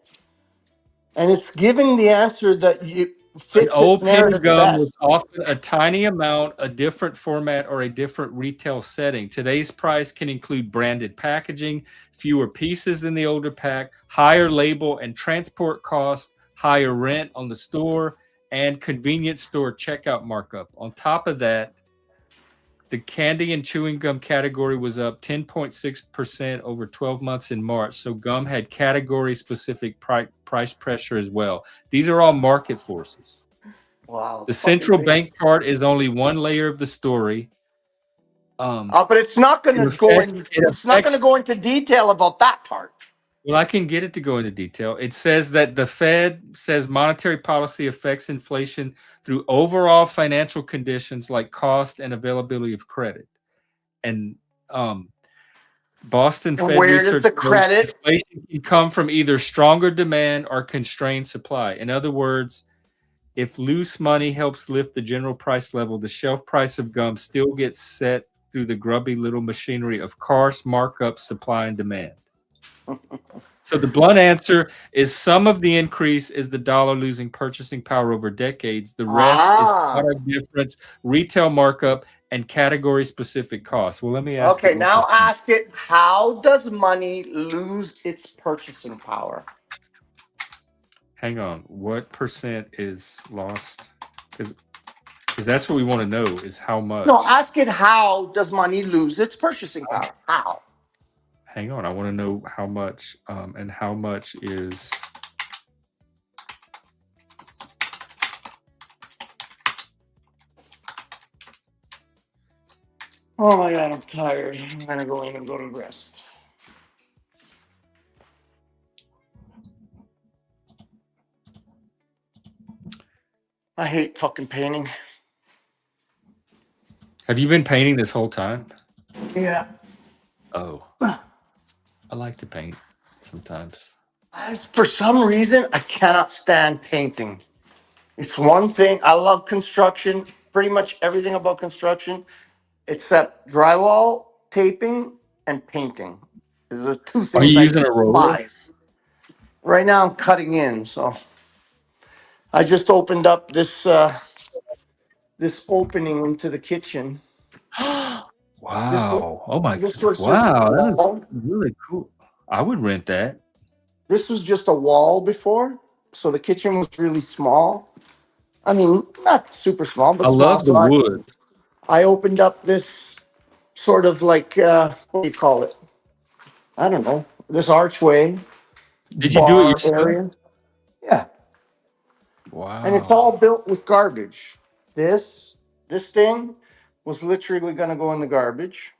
And it's giving the answer that An fits its old penny narrative gum was best. often a tiny amount, a different format, or a different retail setting. Today's price can include branded packaging, fewer pieces than the older pack, higher label and transport costs, higher rent on the store, and convenience store checkout markup. On top of that, the candy and chewing gum category was up 10.6% over 12 months in March. So gum had category specific price pressure as well. These are all market forces. Wow. The Fucking central things. bank part is only one layer of the story. But it's not going It to go affects. in. It It's not going to affects. go into detail about that part. Well, I can get it to go into detail. It says that the Fed says monetary policy affects inflation through overall financial conditions like cost and availability of credit. And Boston And Fed where does research the shows credit? inflation can come from either stronger demand or constrained supply. In other words, if loose money helps lift the general price level, the shelf price of gum still gets set through the grubby little machinery of coarse markup, supply, and demand. So the blunt answer is some of the increase is the dollar losing purchasing power over decades. The rest is Ah. product difference, retail markup, and category specific costs. Well, let me ask it Okay, one now more time. ask it, how does money lose its purchasing power? Hang on. What percent is lost? Because that's what we want to know is how No, much. ask it, how does money lose its purchasing power? How? Hang on. I want to know how much and how much is. Oh my God, I'm tired. I'm going to go in and go to rest. I hate fucking painting. Have you been painting this whole time? Yeah. Oh, I like to paint sometimes. For some reason, I cannot stand painting. It's one thing. I love construction, pretty much everything about construction, except drywall, taping, and painting. Those are the two Are you things I using a roller? despise. Right now, I'm cutting in, so I just opened up this opening into the kitchen. This Wow. Oh my. this was just a Wow. That is wall. really cool. I would rent that. This was just a wall before, so the kitchen was really small. I mean, not super small, but I small. love the So wood. I opened up this sort of like what do you call it? I don't know. This archway Did you do it bar yourself? area. Yeah, and it's all Wow. built with garbage. This thing was literally going to go in the garbage.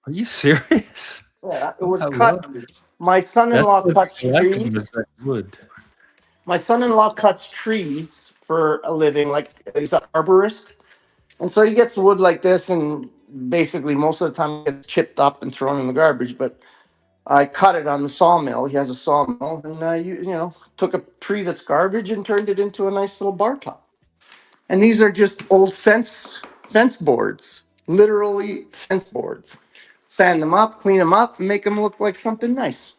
Are you serious? Yeah, it Oh, was I cut. love My that's son-in-law one thing cuts I like about trees. that wood. My son-in-law cuts trees for a living. Like he's an arborist, and so he gets wood like this, and basically most of the time it gets chipped up and thrown in the garbage. But I cut it on the sawmill. He has a sawmill, and I took a tree that's garbage and turned it into a nice little bar top. And these are just old fence boards, literally fence boards. Sand them up, clean them up, and make them look like something nice.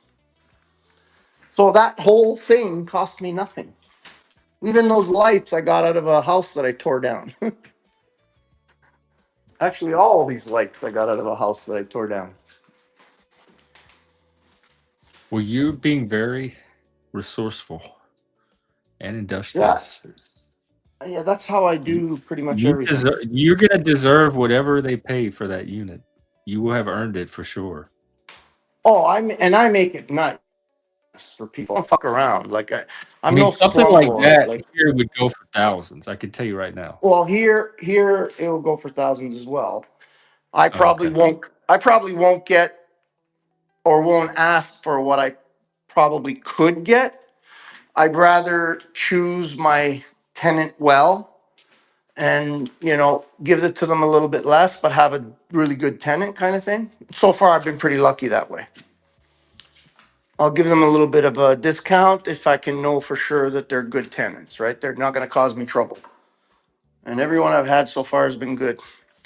So that whole thing cost me nothing. Even those lights I got out of a house that I tore down. Actually, all these lights I got out of a house that I tore down. Well, you're being very resourceful, and Yeah, industrious. yeah, that's how I do pretty much You everything. deserve, you're gonna deserve whatever they pay for that unit. You will have earned it for sure. Oh, I make it nice for people. I don't fuck around. Like I I'm mean, no something like slumlord. that Like, here would go for thousands. I can tell you right now. well, here it will go for thousands as well. I Oh, probably okay. won't. I probably won't get or won't ask for what I probably could get. I'd rather choose my tenant well and give it to them a little bit less, but have a really good tenant kind of thing. So far, I've been pretty lucky that way. I'll give them a little bit of a discount if I can know for sure that they're good tenants, right? They're not going to cause me trouble. And everyone I've had so far has been good.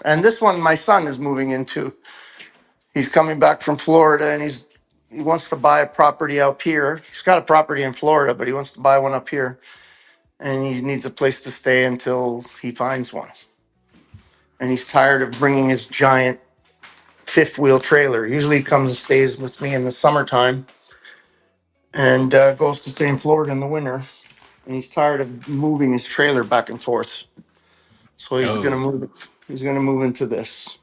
And this one, my son is moving into. He's coming back from Florida, and he wants to buy a property out here. He's got a property in Florida, but he wants to buy one up here, and he needs a place to stay until he finds one. And he's tired of bringing his giant fifth wheel trailer. Usually, he comes and stays with me in the summertime, and goes to stay in Florida in the winter. And he's tired of moving his trailer back and forth. So he's gonna Oh, move it. He's gonna move into this,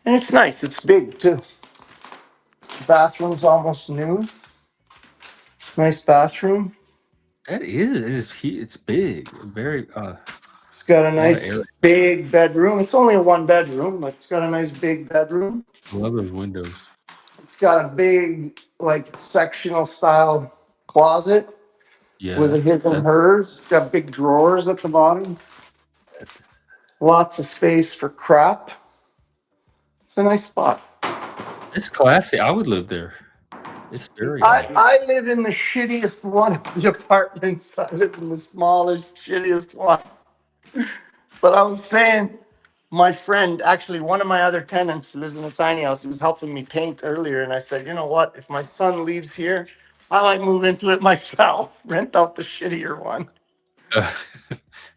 and it's nice. It's big too. Bathroom's almost new. Nice bathroom. that is. It's big. Very It's got a a lot of area. nice big bedroom. It's only a one bedroom, but it's got a nice big bedroom. I love those windows. It's got a big like sectional style closet with Yeah, a his and that, hers. It's got big drawers at the bottom. that Lots of space for crap. It's a nice spot. it's classy. I would live there. It's very I live in the shittiest one of the apartments. I live in the smallest, shittiest one. But I was saying, my friend, actually, one of my other tenants lives in a tiny house. He was helping me paint earlier. And I said, you know what? If my son leaves here, I might move into it myself, rent out the shittier one,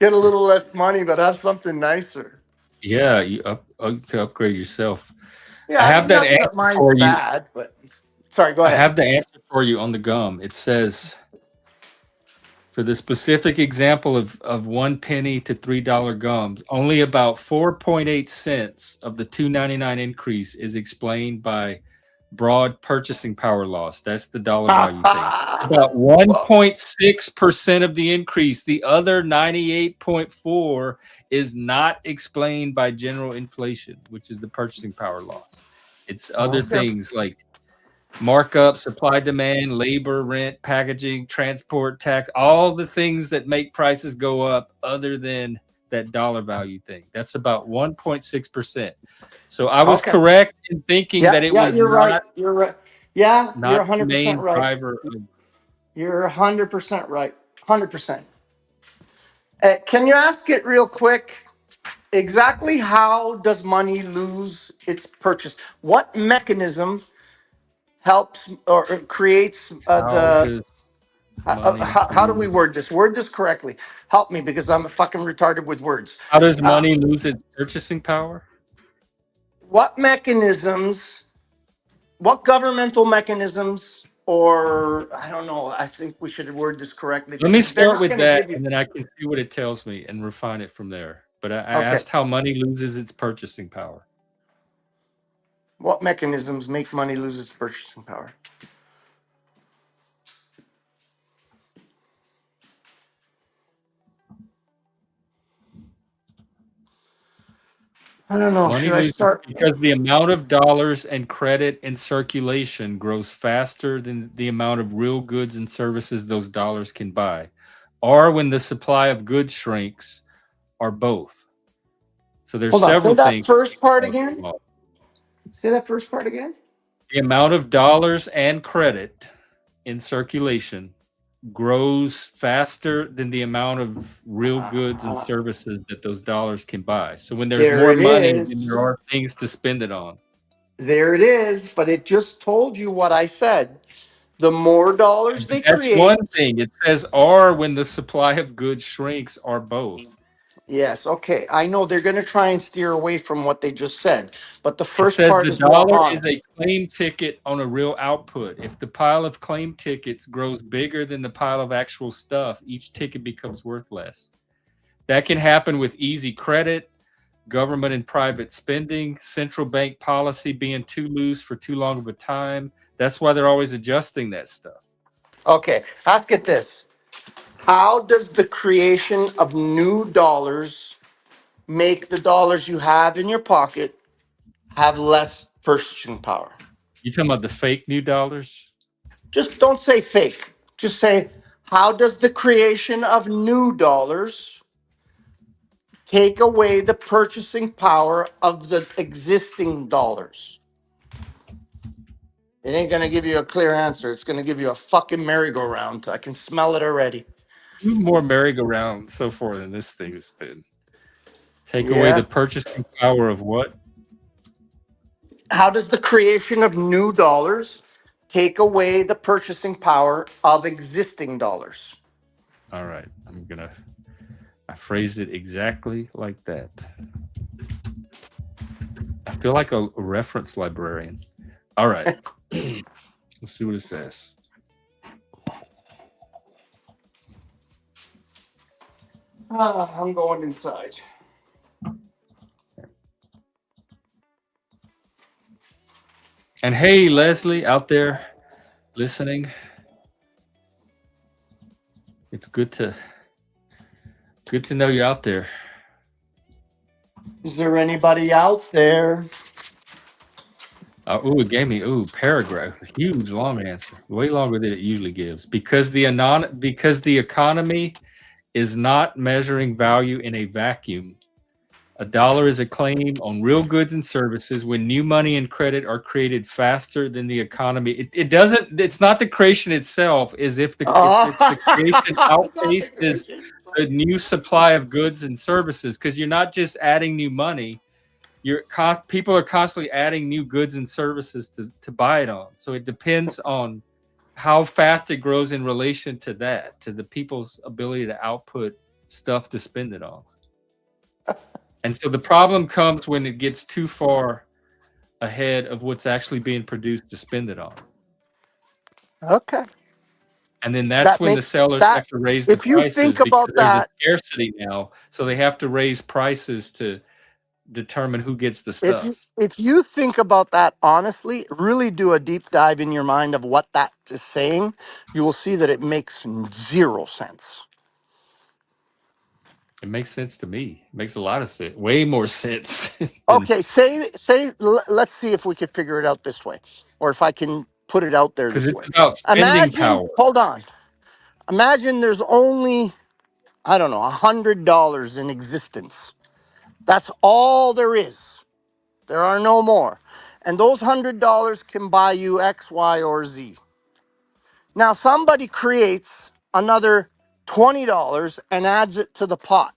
get a little less money, but have something nicer. yeah, you can upgrade yourself. Yeah, I I have mean, that not that answer mine's for you. bad, but sorry, go I ahead. have the answer for you on the gum. It says for the specific example of 1 penny to $3 gums, only about 4.8 cents of the 2.99 increase is explained by broad purchasing power loss. That's the dollar value thing. About Well, 1.6% of the increase. The other 98.4 is not explained by general inflation, which is the purchasing power loss. It's other okay. things like markup, supply, demand, labor, rent, packaging, transport, tax, all the things that make prices go up other than that dollar value thing. That's about 1.6%. So I was Okay. correct in thinking that it Yeah, was you're right. not You're right. Yeah, you're not the 100% main right. driver of You're 100% right. 100%. Can you ask it real quick? Exactly how does money lose its purchase? What mechanism helps or creates how does money how do we lose word this? Word this correctly. Help me because I'm fucking retarded with words. how does Uh, money lose its purchasing power? what mechanisms, what governmental mechanisms, or I don't know, I think we should word this correctly Let me because they're start not with going to that give you. and then I can see what it tells me and refine it from there. But I Okay. asked how money loses its purchasing power. What mechanisms make money lose its purchasing power? I don't know. Money Should I loses start? because the amount of dollars and credit in circulation grows faster than the amount of real goods and services those dollars can buy, or when the supply of goods shrinks, or both. So there's Hold on. Say several that things. first part again. Say that first part again. The amount of dollars and credit in circulation grows faster than the amount of real goods and services that those dollars can buy. So when there's There more it money, then there is. are things to spend it on. There it is. But it just told you what I said. The more dollars they That's one create, thing. It says or when the supply of goods shrinks or both. Yes, okay. I know they're going to try and steer away from what they just said, but the It first says part the is more dollar is a honest. claim ticket on a real output. If the pile of claim tickets grows bigger than the pile of actual stuff, each ticket becomes worth less. That can happen with easy credit, government and private spending, central bank policy being too loose for too long of a time. That's why they're always adjusting that stuff. Okay, ask it this. How does the creation of new dollars make the dollars you have in your pocket have less purchasing power? You talking about the fake new dollars? Just don't say fake. Just say, how does the creation of new dollars take away the purchasing power of the existing dollars? It ain't gonna give you a clear answer. It's gonna give you a fucking merry-go-round. I can smell it already. Two more merry-go-round so far than this thing has been. Take away Yeah. the purchasing power of what? How does the creation of new dollars take away the purchasing power of existing dollars? All right, I phrased it exactly like that. I feel like a reference librarian. All right. Let's see what it says. I'm going inside. And hey, Leslie, out there listening, it's good to know you're out there. Is there anybody out there? It gave me paragraph, a huge long answer, way longer than it usually gives, because the economy is not measuring value in a vacuum. A dollar is a claim on real goods and services when new money and credit are created faster than the economy. It's not the creation itself, is if the creation outpaces the new supply of goods and services, because you're not just adding new money. People are constantly adding new goods and services to buy it on. So it depends on how fast it grows in relation to that, to the people's ability to output stuff to spend it on. And so the problem comes when it gets too far ahead of what's actually being produced to spend it on. Okay. And then that's when the sellers have to raise the If you prices, think because about there's a that, scarcity now. So they have to raise prices to determine who gets the stuff. if you think about that honestly, really do a deep dive in your mind of what that is saying, you will see that it makes zero sense. It makes sense to me. It makes a lot of sense. Way more sense than Okay, let's see if we could figure it out this way, or if I can put it out there because this it's way. about spending power. Hold on. Imagine there's only, I don't know, $100 in existence. That's all there is. There are no more. And those $100 can buy you X, Y, or Z. Now somebody creates another $20 and adds it to the pot.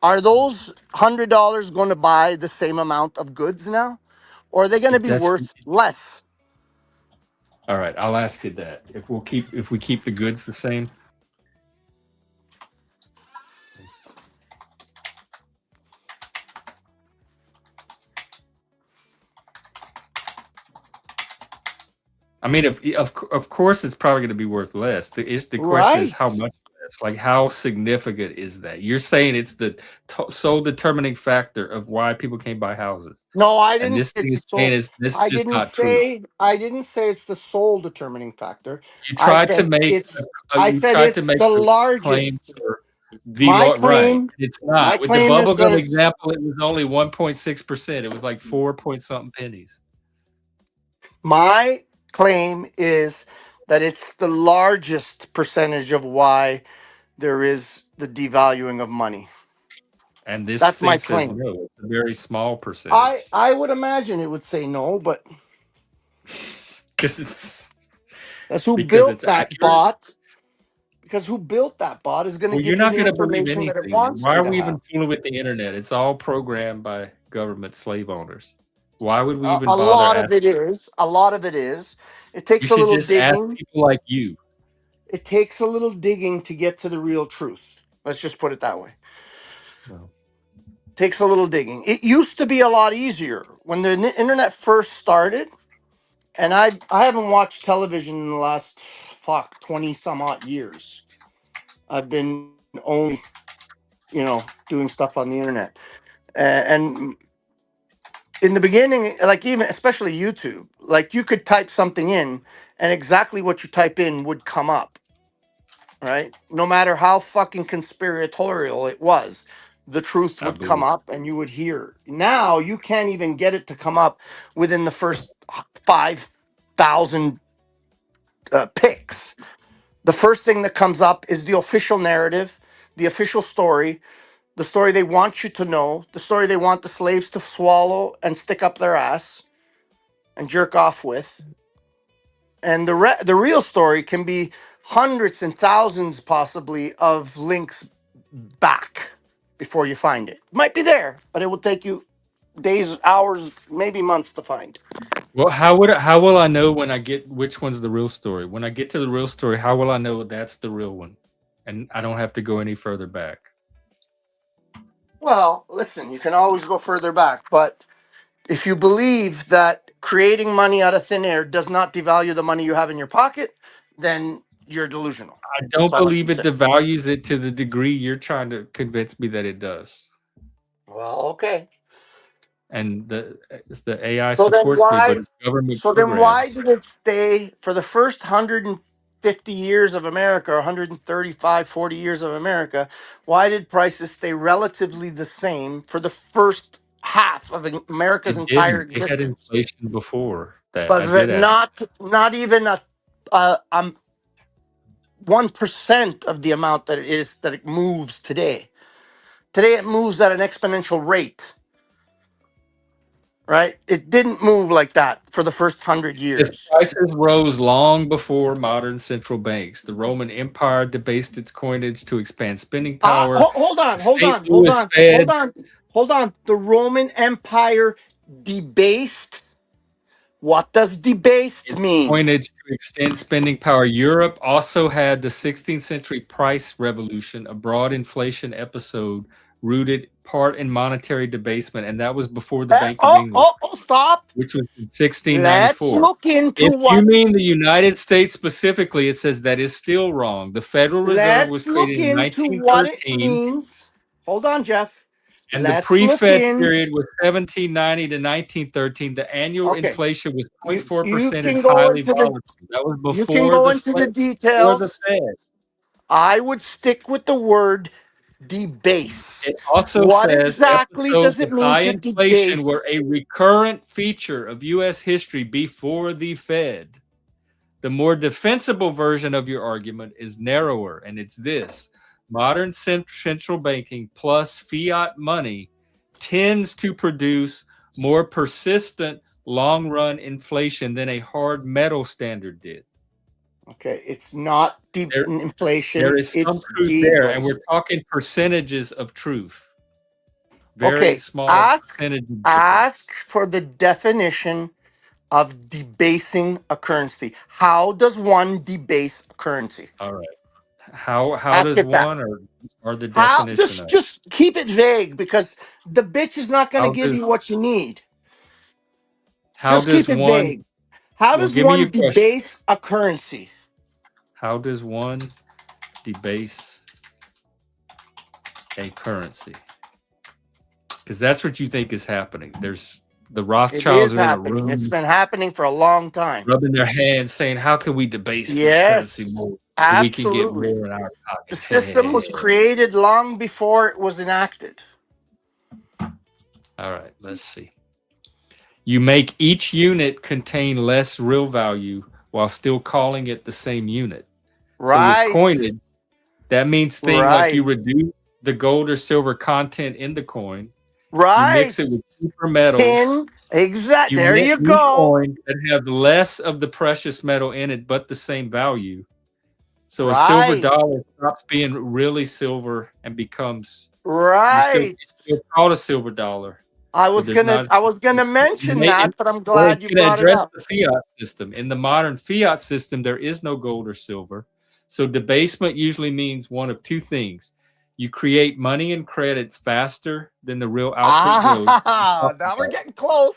Are those $100 going to buy the same amount of goods now? Or are they going to be That's worth less? all right. I'll ask you that. If we keep the goods the same. I mean, of course, it's probably going to be worth less. The question is how much less. Like, how significant is that? You're saying it's the sole determining factor of why people can't buy houses. No, I And didn't. this thing is saying this is just not true. I didn't say it's the sole determining factor. You tried to make it's the a claim largest. for My right. claim. It's not. My With the claim is that bubblegum it's, example, it was only 1.6%. It was like 4 point something pennies. my claim is that it's the largest percentage of why there is the devaluing of money. And this That's thing my says claim. no. It's a very small percentage. I would imagine it would say no, but Because that's who it's built that accurate. bot. Because who built that bot is going to Well, give you're you not the going to believe information that it anything. wants Why you are to we have. even fooling with the internet? It's all programmed by government slave owners. Why would we A even bother lot of asking? it is. A lot of it is. It You takes a should little just ask digging. people like you. It takes a little digging to get to the real truth. Let's just put it that way. Well, Takes a little digging. It used to be a lot easier when the internet first started. And I haven't watched television in the last 20 some odd years. I've been only, doing stuff on the internet. And in the beginning, like even especially YouTube, like you could type something in and exactly what you type in would come up, right? No matter how fucking conspiratorial it was, the truth I would come believe. up and you would hear. Now you can't even get it to come up within the first 5,000 picks. The first thing that comes up is the official narrative, the official story, the story they want you to know, the story they want the slaves to swallow and stick up their ass and jerk off with. And the real story can be hundreds and thousands possibly of links back before you find it. Might be there, but it will take you days, hours, maybe months to find. Well, how will I know when I get which one's the real story? When I get to the real story, how will I know that's the real one, and I don't have to go any further back? Well, listen, you can always go further back, but if you believe that creating money out of thin air does not devalue the money you have in your pocket, then you're delusional. I That's don't all I can believe it say. devalues it to the degree you're trying to convince me that it does. Well, okay. And the AI So then supports me, but why it's government so then why programs. did it stay for the first 150 years of America, or 135, 40 years of America? Why did prices stay relatively the same for the first half of America's It entire didn't. They had existence? inflation before that. But I did ask. not even a 1% of the amount that it moves today. Today it moves at an exponential rate, right? It didn't move like that for the first 100 Its years. prices rose long before modern central banks. The Roman Empire debased its coinage to expand spending power. Hold on, The hold St. on, hold Louis on, hold Fed on, hold on. The Roman Empire debased. What does debased its mean? coinage to extend spending power. Europe also had the 16th century price revolution, a broad inflation episode rooted part in monetary debasement, and that was before the Bank of England, Stop. which was in Let's 1694. look into If you what. mean the United States specifically, it says that is still wrong. The Federal Reserve was Let's created look in into what it 1913, means. Hold on, Jeff. and the Let's look pre-Fed in. period was 1790 to 1913. The annual Okay. inflation was You 0.4% and can go highly into the volatile. That was you can before go the into the before the details. Fed. I would stick with the word debase. It also What says exactly episodes does it of mean high to inflation were debase? a recurrent feature of U.S. history before the Fed. The more defensible version of your argument is narrower, and it's this: modern central banking plus fiat money tends to produce more persistent long-run inflation than a hard metal standard did. Okay, it's not There, there inflation, is some it's truth there, and deflation. we're talking percentages of truth. Very Okay, small ask percentage difference. ask for the definition of debasing a currency. How does one debase a currency? All right. How Ask does it that. one or the How definition just of just keep it vague, because the bitch is not going to how give does you what you need. how Just does keep it one vague. How well does give me one your question. debase a currency? How does one debase a currency? Because that's what you think is happening. There's the It Rothschilds is are in a happening. It's room been happening for a long time. rubbing their hands saying, how can we debase this currency Yes, more so we can get absolutely. more in our The pockets? system was created long before it was enacted. All right, let's see. You make each unit contain less real value while still calling it the same unit. So with Right, coinage, that means things like you right, reduce the gold or silver content in the coin, you right. mix it with cheaper metals, Tin, exact. you There mint you new go. coins that have less of the precious metal in it, but the same value. So a silver Right, dollar stops being really silver and becomes right. it's still called a silver dollar, I but was there's gonna, not. I was gonna mention that, but I'm Well, glad it's you going to brought it address up. the fiat system. In the modern fiat system, there is no gold or silver. So debasement usually means one of two things. You create money and credit faster than the real output grows. Now we're getting close.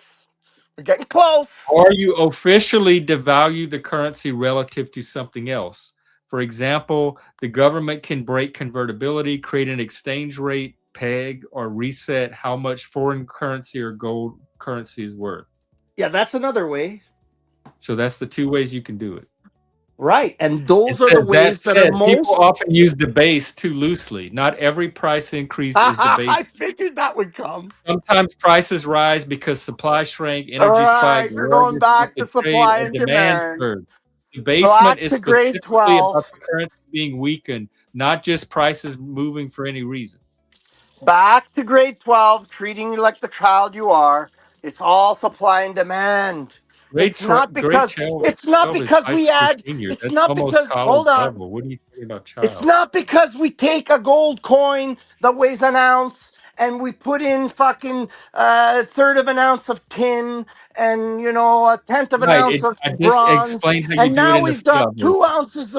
We're getting close. Or you officially devalue the currency relative to something else. For example, the government can break convertibility, create an exchange rate peg, or reset how much foreign currency or gold currency is worth. Yeah, that's another way. So that's the two ways you can do it. Right. And those It are the says, ways that are people most. often use debase too loosely. Not every price increase is I debased. figured that would come. Sometimes prices rise because supply shrank, All energy right, spike, we're war going back to disrupted trade, supply or and demand demand. surge. Debasement Back is to grade specifically 12. about the currency being weakened, not just prices moving for any reason. Back to grade 12, treating you like the child you are. It's all supply and demand. Grade, grade 12 It's not is because high we school add, senior. it's That's not almost because, college hold on. level. What are you talking about, It's child? not because we take a gold coin that weighs an ounce and we put in fucking a third of an ounce of tin and a tenth of an Right. ounce of I just bronze, explained how you and do it now in the we've fiat got version. 2 ounces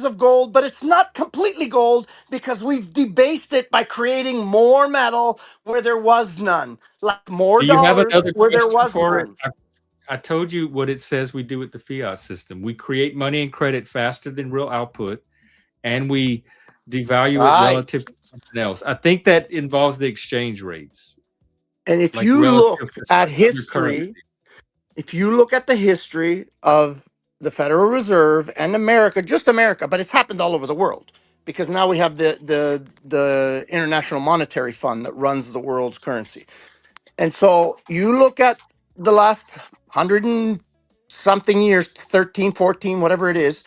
of gold, but it's not completely gold because we've debased it by creating more metal where there was none, like more Do you have dollars another where there question was for it? none. I told you what it says we do with the fiat system. We create money and credit faster than real output, and we devalue it Right. relative to something else. I think that involves the exchange rates, And if like you relative look to at some other currency. history, if you look at the history of the Federal Reserve and America, just America, but it's happened all over the world because now we have the International Monetary Fund that runs the world's currency. And so you look at the last 100 and something years, 13, 14, whatever it is,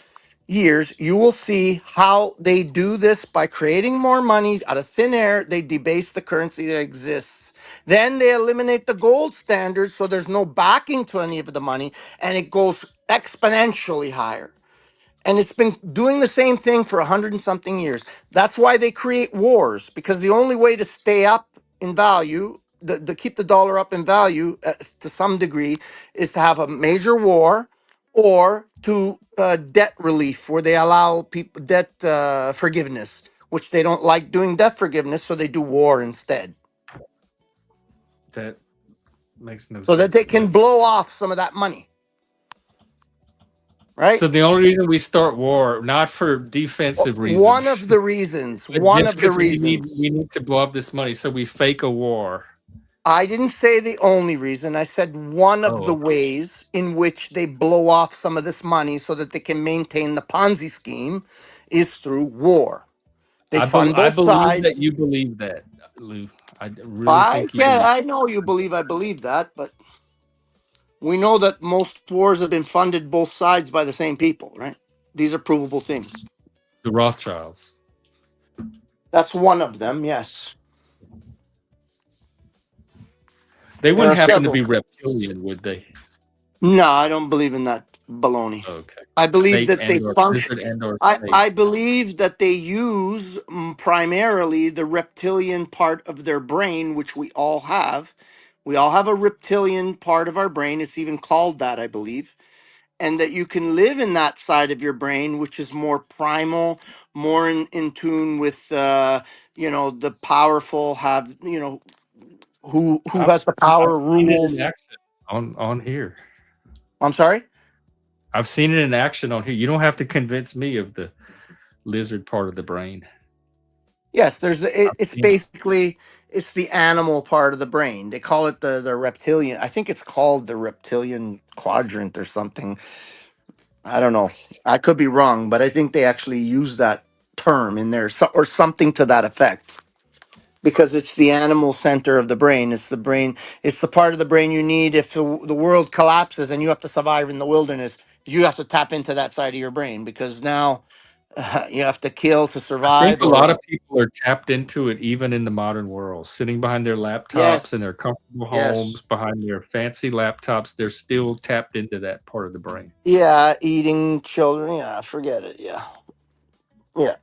years, you will see how they do this by creating more money out of thin air. They debase the currency that exists. Then they eliminate the gold standard, so there's no backing to any of the money, and it goes exponentially higher. And it's been doing the same thing for 100 and something years. That's why they create wars, because the only way to stay up in value, to keep the dollar up in value to some degree, is to have a major war or to debt relief, where they allow people debt forgiveness, which they don't like doing debt forgiveness, so they do war instead, That makes no so that sense they to me. can blow off some of that money, right? So the only reason we start war, not for defensive One reasons, of the reasons, but one just of the because we reasons. need to blow up this money, so we fake a war. I didn't say the only reason. I said one of the Oh, ways in which they blow off some of this money so that they can maintain the Ponzi scheme is through war. They fund I both believe that sides. you believe that, Lou. I really think you believe. I know you believe I believe that, but we know that most wars have been funded both sides by the same people, right? These are provable things. The Rothschilds. That's one of them, yes. They There wouldn't are happen to several. be reptilian, would they? No, I don't believe in that baloney. Okay. I believe Snape that they and or function. lizard and or snake. I believe that they use primarily the reptilian part of their brain, which we all have. We all have a reptilian part of our brain. It's even called that, I believe. And that you can live in that side of your brain, which is more primal, more in tune with, the powerful have, who has the I've power seen it in rules. action on here. I'm sorry? I've seen it in action on here. You don't have to convince me of the lizard part of the brain. Yes, I've it's seen it. basically it's the animal part of the brain. They call it the reptilian. I think it's called the reptilian quadrant or something. I don't know. I could be wrong, but I think they actually use that term in there, or something to that effect, because it's the animal center of the brain. It's the brain. It's the part of the brain you need if the world collapses and you have to survive in the wilderness. You have to tap into that side of your brain because now you have to kill to I think survive. a Or lot of people are tapped into it even in the modern world, sitting behind their laptops in yes, their comfortable yes. homes, behind their fancy laptops. They're still tapped into that part of the brain. Yeah, eating children. Yeah, forget it. Yeah. Yeah.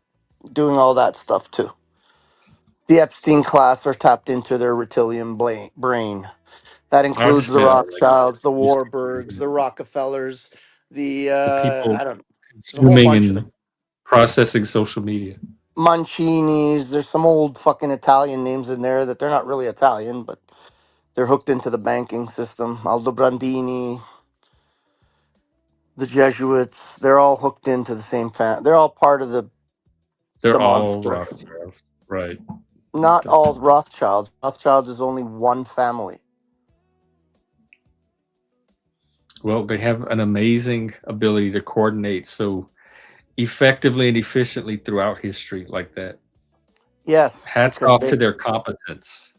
Doing all that stuff too. The Epstein class are tapped into their reptilian brain. That I includes just the meant like Rothschilds, the just Warburgs, the Rockefellers, the people I don't know. There's a whole consuming bunch of and them. processing social media. Mancini's. There's some old fucking Italian names in there that they're not really Italian, but they're hooked into the banking system. Aldobrandini, the Jesuits, they're all hooked into the same family. They're all part of They're the all monster. Rothschilds, right? Not Okay. all Rothschilds. Rothschilds is only one family. Well, they have an amazing ability to coordinate so effectively and efficiently throughout history like that. Yes, Hats because off they to their competence.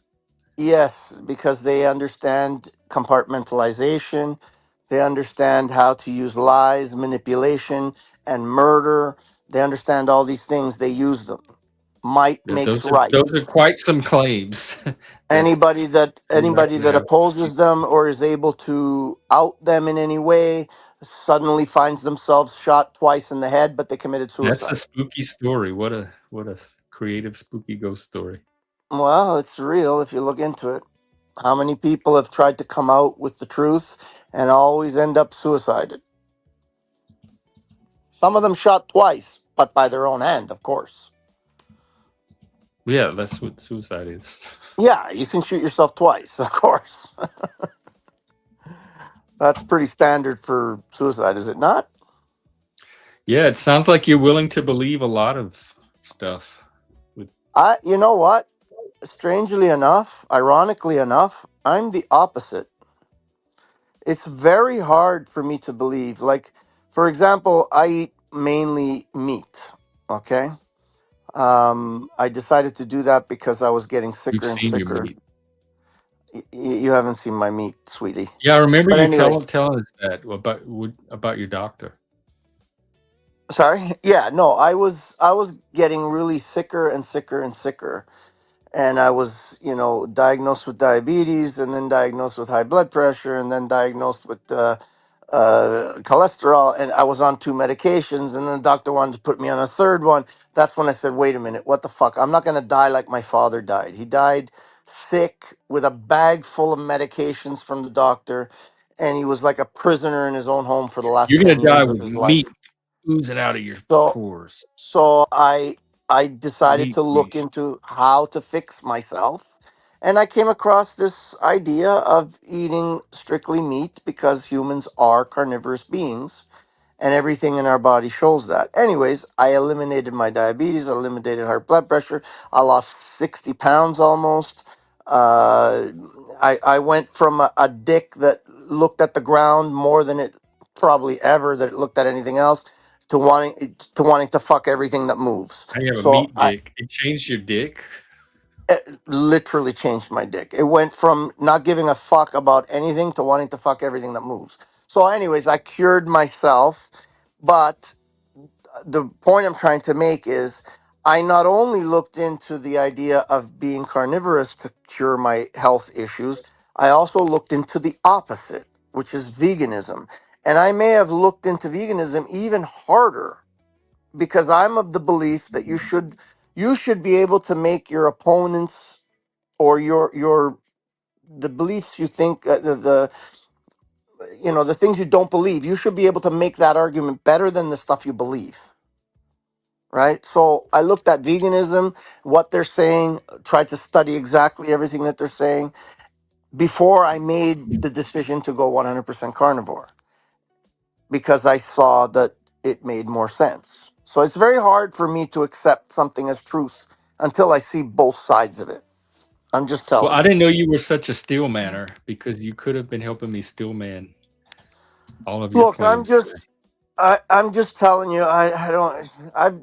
understand compartmentalization. They understand how to use lies, manipulation, and murder. They understand all these things. They use them. Might Yeah, makes those right. are quite some claims that Anybody that you anybody actually that have. opposes them or is able to out them in any way suddenly finds themselves shot twice in the head, but they committed That's a suicide. spooky story. What a creative spooky ghost story. Well, it's real if you look into it. How many people have tried to come out with the truth and always end up suicided? Some of them shot twice, but by their own hand, of course. Yeah, that's what suicide is. Yeah, you can shoot yourself twice, of course. That's pretty standard for suicide, is it not? Yeah, it sounds like you're willing to believe a lot of stuff. With You know what? Strangely enough, ironically enough, I'm the opposite. It's very hard for me to believe. Like, for example, I eat mainly meat. Okay. I decided to do that because I was getting we've sicker and seen your sicker. meat. You haven't seen my meat, sweetie. Yeah, I remember But you anyways, telling us that about your doctor. sorry. Yeah, no, I was getting really sicker and sicker and sicker, and I was, diagnosed with diabetes, and then diagnosed with high blood pressure, and then diagnosed with cholesterol, and I was on two medications, and then the doctor wanted to put me on a third one. That's when I said, "Wait a minute, what the fuck? I'm not gonna die like my father died. He died sick with a bag full of medications from the doctor, and he was like a prisoner in his own home for the last You're gonna 10 die years of with his meat life." oozing out of your So pores. so I decided Meat to look grease. into how to fix myself, and I came across this idea of eating strictly meat because humans are carnivorous beings and everything in our body shows that. Anyways, I eliminated my diabetes, I eliminated high blood pressure, I lost 60 pounds almost. Uh, I went from a dick that looked at the ground more than it probably ever that it looked at anything else to wanting to fuck everything that moves. I have a So meat I dick. It changed your dick. it literally changed my dick. It went from not giving a fuck about anything to wanting to fuck everything that moves. So, anyways, I cured myself, but the point I'm trying to make is I not only looked into the idea of being carnivorous to cure my health issues, I also looked into the opposite, which is veganism. And I may have looked into veganism even harder because I'm of the belief that you should be able to make your opponents or your the beliefs you think the things you don't believe, you should be able to make that argument better than the stuff you believe, right? So I looked at veganism, what they're saying, tried to study exactly everything that they're saying before I made the decision to go 100% carnivore because I saw that it made more sense. So it's very hard for me to accept something as truth until I see both sides of it. I'm just Well, telling I you. didn't know you were such a steel manner because you could have been helping me steel man all of your Look, I'm claims today. just I'm just telling you, I don't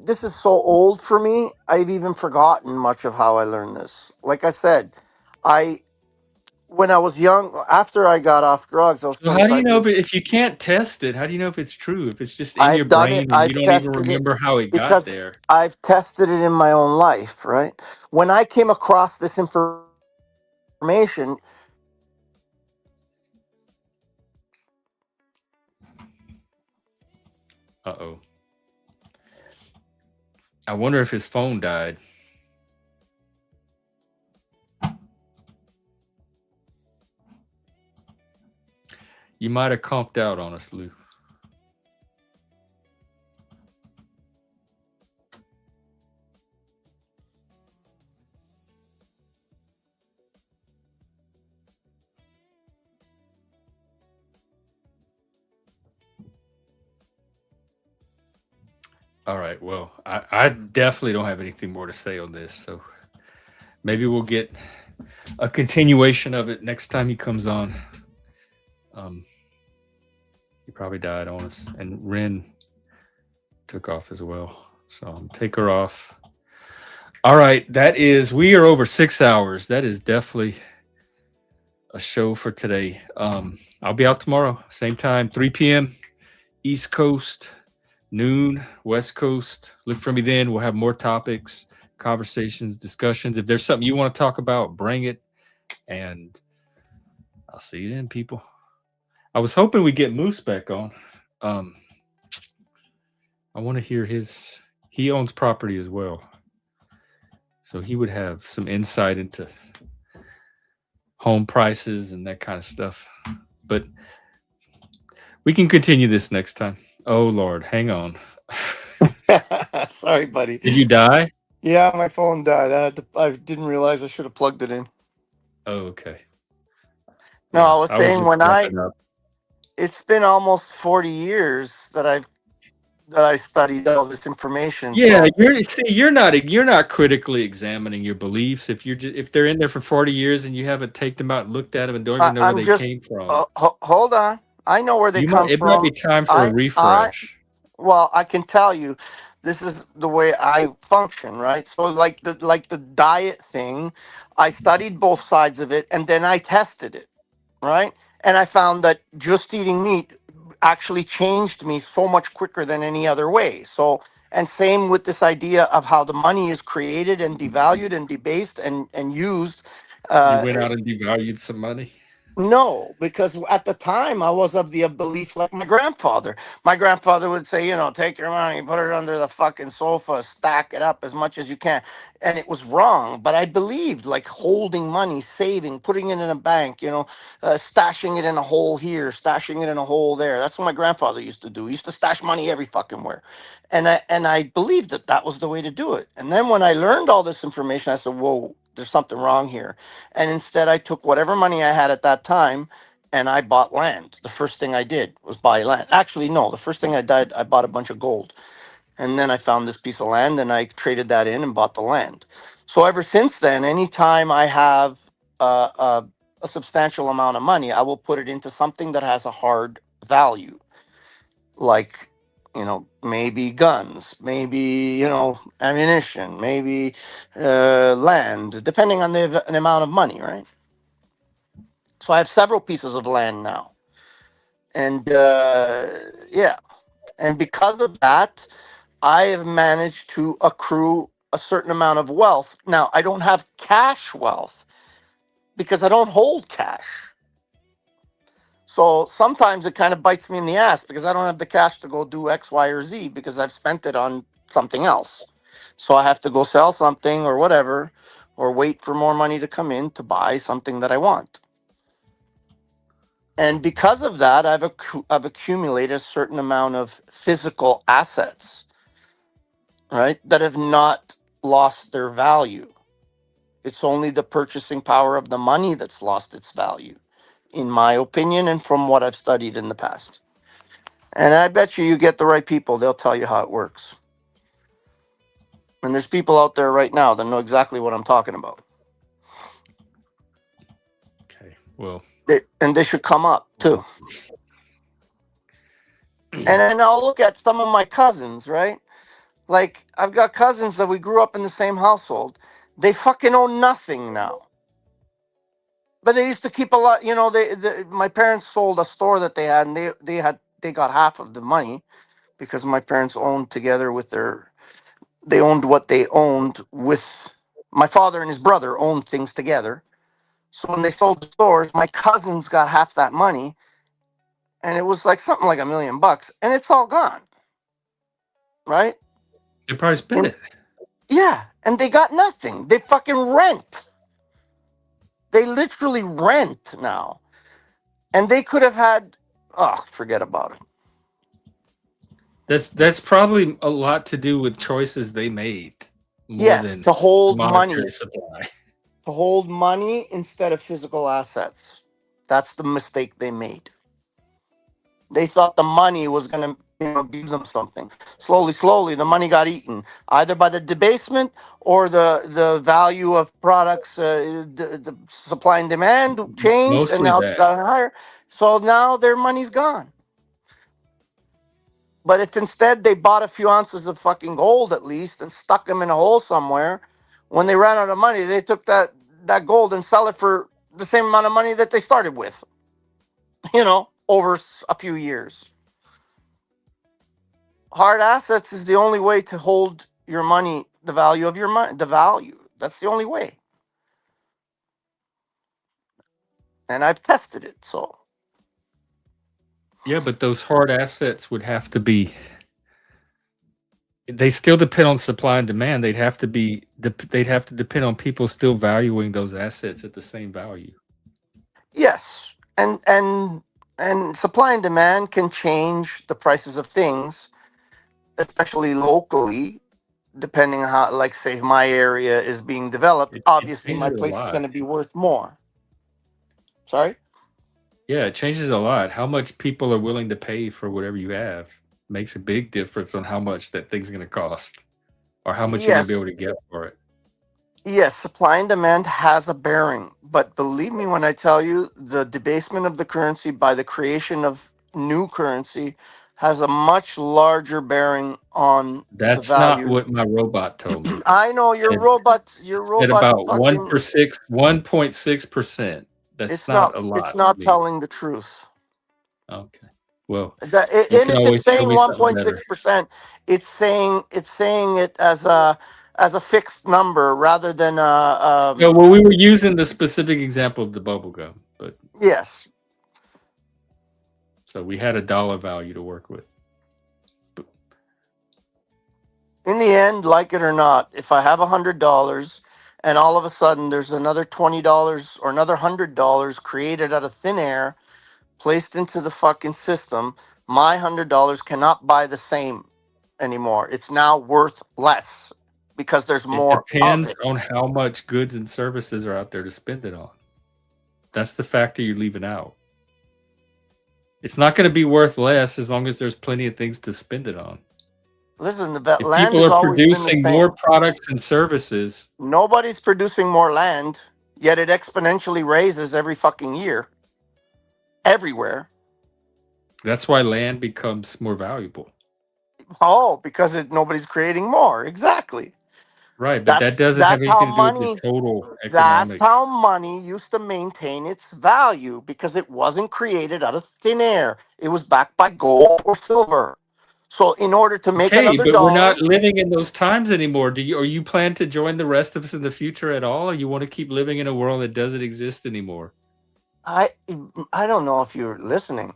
this is so old for me. I've even forgotten much of how I learned this. Like I said, I when I was young, after I got off drugs, I was So how do you 25 know? years. But if you can't test it, how do you know if it's true? If it's just in your I've done it. brain and you I've don't even tested it remember how it got because there? I've tested it in my own life, right? When I came across this information, Uh oh. I wonder if his phone died. You might have comped out on us, Lou. All right. Well, I definitely don't have anything more to say on this. So maybe we'll get a continuation of it next time he comes on. He probably died on us, and Ren took off as well. So take her off. All right, we are over 6 hours. That is definitely a show for today. I'll be out tomorrow, same time, 3 p.m. East Coast, noon West Coast. Look for me then. We'll have more topics, conversations, discussions. If there's something you want to talk about, bring it, and I'll see you then, people. I was hoping we get Moose back on. I want to hear his. He owns property as well, so he would have some insight into home prices and that kind of stuff. But we can continue this next time. Oh Lord, hang on. Sorry, buddy. Did you die? Yeah, my phone died. I didn't realize I should have plugged it in. Oh, okay. No, Yeah, I was saying just when wrapping up. it's been almost 40 years that I studied all this information. Yeah, So you're not critically examining your beliefs. If they're in there for 40 years and you haven't taken them out and looked at them and don't even know where I'm they just came from, hold on. I know where they come it might be from. time for a I refresh. well, I can tell you, this is the way I function, right? So like the diet thing, I studied both sides of it and then I tested it, right? And I found that just eating meat actually changed me so much quicker than any other way. So and same with this idea of how the money is created and devalued and debased and used. You Uh, went out and devalued some money. no, because at the time I was of the belief like my grandfather. My grandfather would say, take your money, put it under the fucking sofa, stack it up as much as you can. And it was wrong, but I believed like holding money, saving, putting it in a bank, stashing it in a hole here, stashing it in a hole there. That's what my grandfather used to do. He used to stash money every fucking where. And I believed that that was the way to do it. And then when I learned all this information, I said, whoa, there's something wrong here. And instead, I took whatever money I had at that time and I bought land. The first thing I did was buy land. Actually, no, the first thing I did, I bought a bunch of gold. And then I found this piece of land and I traded that in and bought the land. So ever since then, anytime I have a substantial amount of money, I will put it into something that has a hard value, like maybe guns, maybe ammunition, maybe land, depending on the amount of money, right? So I have several pieces of land now, and yeah, and because of that, I have managed to accrue a certain amount of wealth. Now I don't have cash wealth because I don't hold cash. So sometimes it kind of bites me in the ass because I don't have the cash to go do X, Y, or Z because I've spent it on something else. So I have to go sell something or whatever, or wait for more money to come in to buy something that I want. And because of that, I've accumulated a certain amount of physical assets, right, that have not lost their value. It's only the purchasing power of the money that's lost its value, in my opinion, and from what I've studied in the past. And I bet you get the right people, they'll tell you how it works. And there's people out there right now that know exactly what I'm talking about. Okay, well, And they should come up too. And then I'll look at some of my cousins, right? Like, I've got cousins that we grew up in the same household. They fucking own nothing now. But they used to keep a lot, my parents sold a store that they had, and they got half of the money because my parents owned together with they owned what they owned with my father and his brother owned things together. So when they sold the stores, my cousins got half that money, and it was like something like $1 million, and it's all gone, right? they probably spent it. Yeah, and they got nothing. They fucking rent. They literally rent now, and they could have had. Oh, forget about it. That's probably a lot to do with choices they made more than To hold money. monetary supply. To hold money instead of physical assets. That's the mistake they made. They thought the money was going to give them something. Slowly, the money got eaten either by the debasement or the value of products, the supply and demand changed, and Mostly now it's that. got higher. So now their money's gone. But if instead they bought a few ounces of fucking gold at least and stuck them in a hole somewhere, when they ran out of money, they took that gold and sell it for the same amount of money that they started with. Over a few years. Hard assets is the only way to hold your money, the value of your money, the value. That's the only way. And I've tested it, so. Yeah, but those hard assets would have to be. They still depend on supply and demand. They'd have to depend on people still valuing those assets at the same value. Yes. And supply and demand can change the prices of things, especially locally, depending on how, like, say, if my area is being developed, It obviously my changes a place is going lot. to be worth more. Sorry? Yeah, it changes a lot. How much people are willing to pay for whatever you have makes a big difference on how much that thing's going to cost or how much you're going to be Yes. able to get for it. Yes, supply and demand has a bearing, but believe me when I tell you, the debasement of the currency by the creation of new currency has a much larger bearing on the That's not value. what my robot told me. I know your It robot, said about fucking, 1.6%. That's not a it's lot to not me. telling the truth. Okay. Well, you And can if it's always show saying me something better. 1.6%, it's saying it as a fixed number rather than No, well, we were using the specific example of the bubble gum, but yes. so we had a dollar value to work with. In the end, like it or not, if I have $100 and all of a sudden there's another $20 or another $100 created out of thin air, placed into the fucking system, my $100 cannot buy the same anymore. It's now worth less because there's It more of depends it. on how much goods and services are out there to spend it on. That's the factor you're leaving out. It's not going to be worth less as long as there's plenty of things to spend it on. Listen, the If land people has are always been the producing same. more products and services, Nobody's producing more land, yet it exponentially raises every fucking year. Everywhere. that's why land becomes more valuable. Oh, because nobody's creating more. Exactly. Right, but that That's doesn't have that's how anything to do with the money total that's economic. how money used to maintain its value because it wasn't created out of thin air. It was backed by gold or silver. So in order to make Okay, another but we're not dollar, living in those times anymore. Or you plan to join the rest of us in the future at all? Or you want to keep living in a world that doesn't exist anymore? I I don't know if you're listening.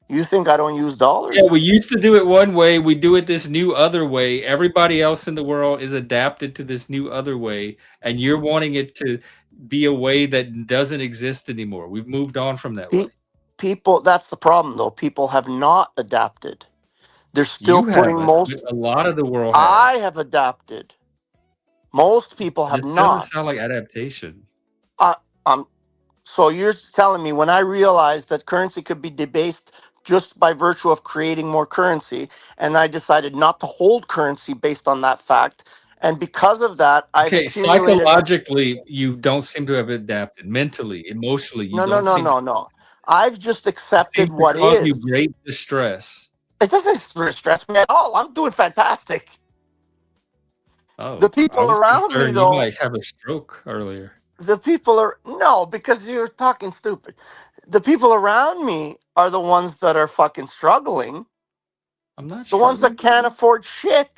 You think I don't use dollars? Yeah, we used to do it one way. We do it this new other way. Everybody else in the world is adapted to this new other way, and you're wanting it to be a way that doesn't exist anymore. We've moved on from that way. People, that's the problem though. People have not adapted. They're still You putting haven't, but most. a lot of the world I has. have adapted. Most people have This doesn't not. sound like adaptation. Uh, um, so you're telling me when I realized that currency could be debased just by virtue of creating more currency, and I decided not to hold currency based on that fact, and because of that, I've Okay, accumulated. psychologically, you don't seem to have adapted. Mentally, emotionally, you No, no, don't no, seem to. no, no. I've just It accepted seems to what cause you is. great distress. It doesn't stress me at all. I'm doing fantastic. The Oh, I people was around me, concerned you though, might have a stroke earlier. the people are no, because you're talking stupid. The people around me are the ones that are fucking struggling. I'm not The ones that struggling. can't afford shit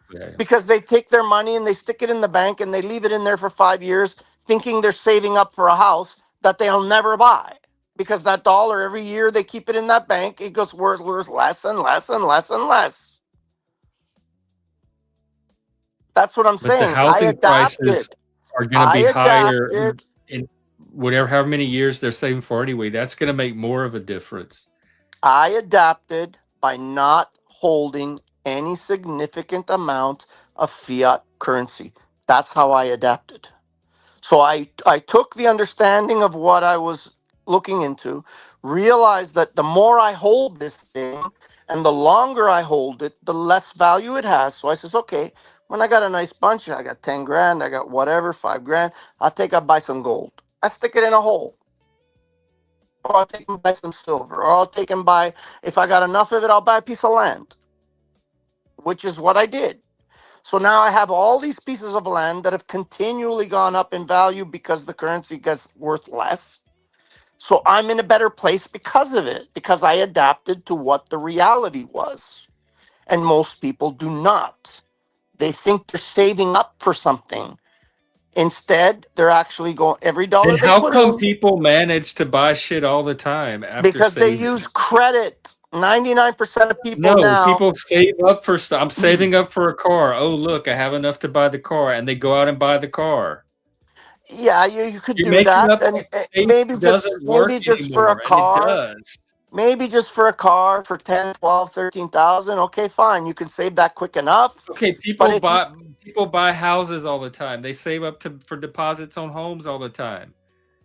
Yeah. because they take their money and they stick it in the bank and they leave it in there for 5 years, thinking they're saving up for a house that they'll never buy. Because that dollar every year they keep it in that bank, it goes worth less and less and less and less. That's what I'm But the saying. I housing prices adapted. are gonna I be higher adapted. in whatever however many years they're saving for anyway. That's gonna make more of a difference. I adapted by not holding any significant amount of fiat currency. That's how I adapted. So I took the understanding of what I was looking into, realized that the more I hold this thing, And the longer I hold it, the less value it has. So I says, okay, when I got a nice bunch, I got 10 grand, I got whatever, 5 grand, I'll buy some gold. I stick it in a hole. Or I'll take and buy some silver. Or I'll take and buy, if I got enough of it, I'll buy a piece of land, which is what I did. So now I have all these pieces of land that have continually gone up in value because the currency gets worth less. So I'm in a better place because of it, because I adapted to what the reality was. And most people do not. They think they're saving up for something. Instead, they're actually going, every dollar Then they how put come in, people manage to buy shit all the time after because they saving? use credit. 99% of people No, now. people save up for stuff. I'm saving up for a car. Oh, look, I have enough to buy the car, and they go out and buy the car. Yeah, you could You're do making that, up and like saving doesn't work maybe just for a anymore, and it car, does. maybe just for a car for 10, 12, 13,000. Okay, fine, you can save that quick enough. Okay, But if you, people buy houses all the time. They save up for deposits on homes all the time.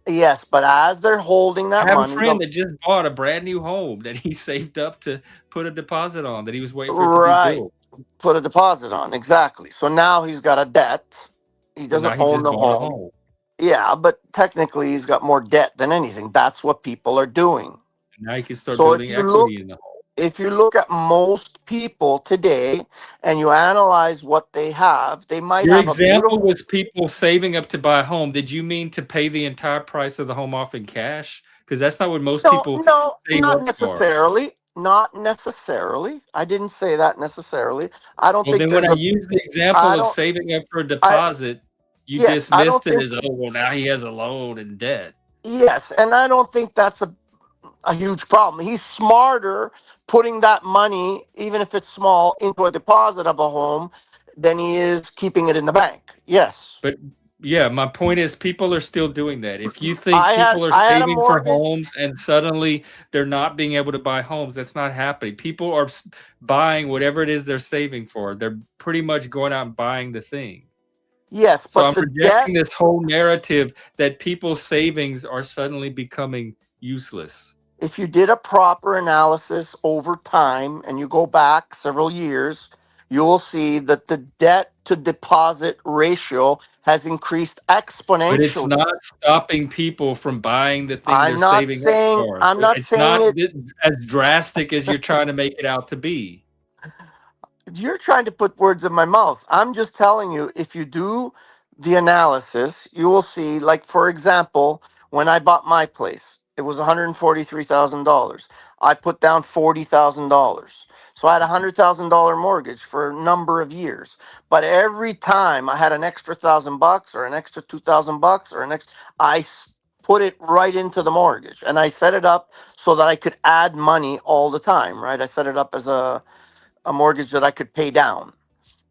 yes, but as they're holding I that have a money, friend that just bought a brand new home that he saved up to put a deposit on, that he was waiting for it to be right, built. put a deposit on, exactly. So now he's got a debt. He So now doesn't he own just the bought a home. home. Yeah, but technically he's got more debt than anything. That's what people are doing. Now he can start So building equity in the home. if you look at most people today and you analyze what they have, they might Your have a example beautiful. was people saving up to buy a home. Did you mean to pay the entire price of the home off in cash? Because that's not what most people No, save not up for. necessarily. Not necessarily. I didn't say that necessarily. I don't Well, think then when there's I a. used the example I of don't. saving up for a I deposit, you yes. I don't dismissed it think. as, oh, well, now he has a loan and debt. Yes, and I don't think that's a huge problem. He's smarter putting that money, even if it's small, into a deposit of a home than he is keeping it in the bank. Yes. But yeah, my point is people are still doing that. If you think people are I had a saving for mortgage. homes and suddenly they're not being able to buy homes, that's not happening. People are buying whatever it is they're saving for. They're pretty much going out and buying the thing. Yes, So but I'm the rejecting debt. this whole narrative that people's savings are suddenly becoming useless. If you did a proper analysis over time and you go back several years, you will see that the debt to deposit ratio has increased But it's exponentially. not stopping people from buying the thing they're I'm not saving up saying for. I'm not It's saying not it. as drastic as you're trying to make it out to be. You're trying to put words in my mouth. I'm just telling you, if you do the analysis, you will see, like, for example, when I bought my place, it was $143,000. I put down $40,000. So I had a $100,000 mortgage for a number of years. But every time I had an extra $1,000 or an extra $2,000 or put it right into the mortgage, and I set it up so that I could add money all the time, right? I set it up as a mortgage that I could pay down.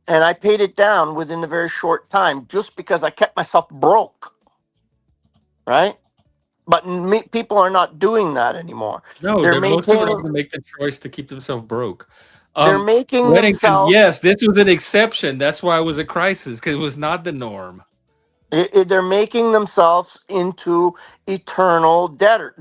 And I paid it down within a very short time just because I kept myself broke, right? But people are not doing that anymore. No, They're most people are not maintaining, going to make the choice to keep themselves broke. they're making Weddington, themselves, yes, this was an exception. That's why it was a crisis, because it was not the norm. they're making themselves into eternal debtor,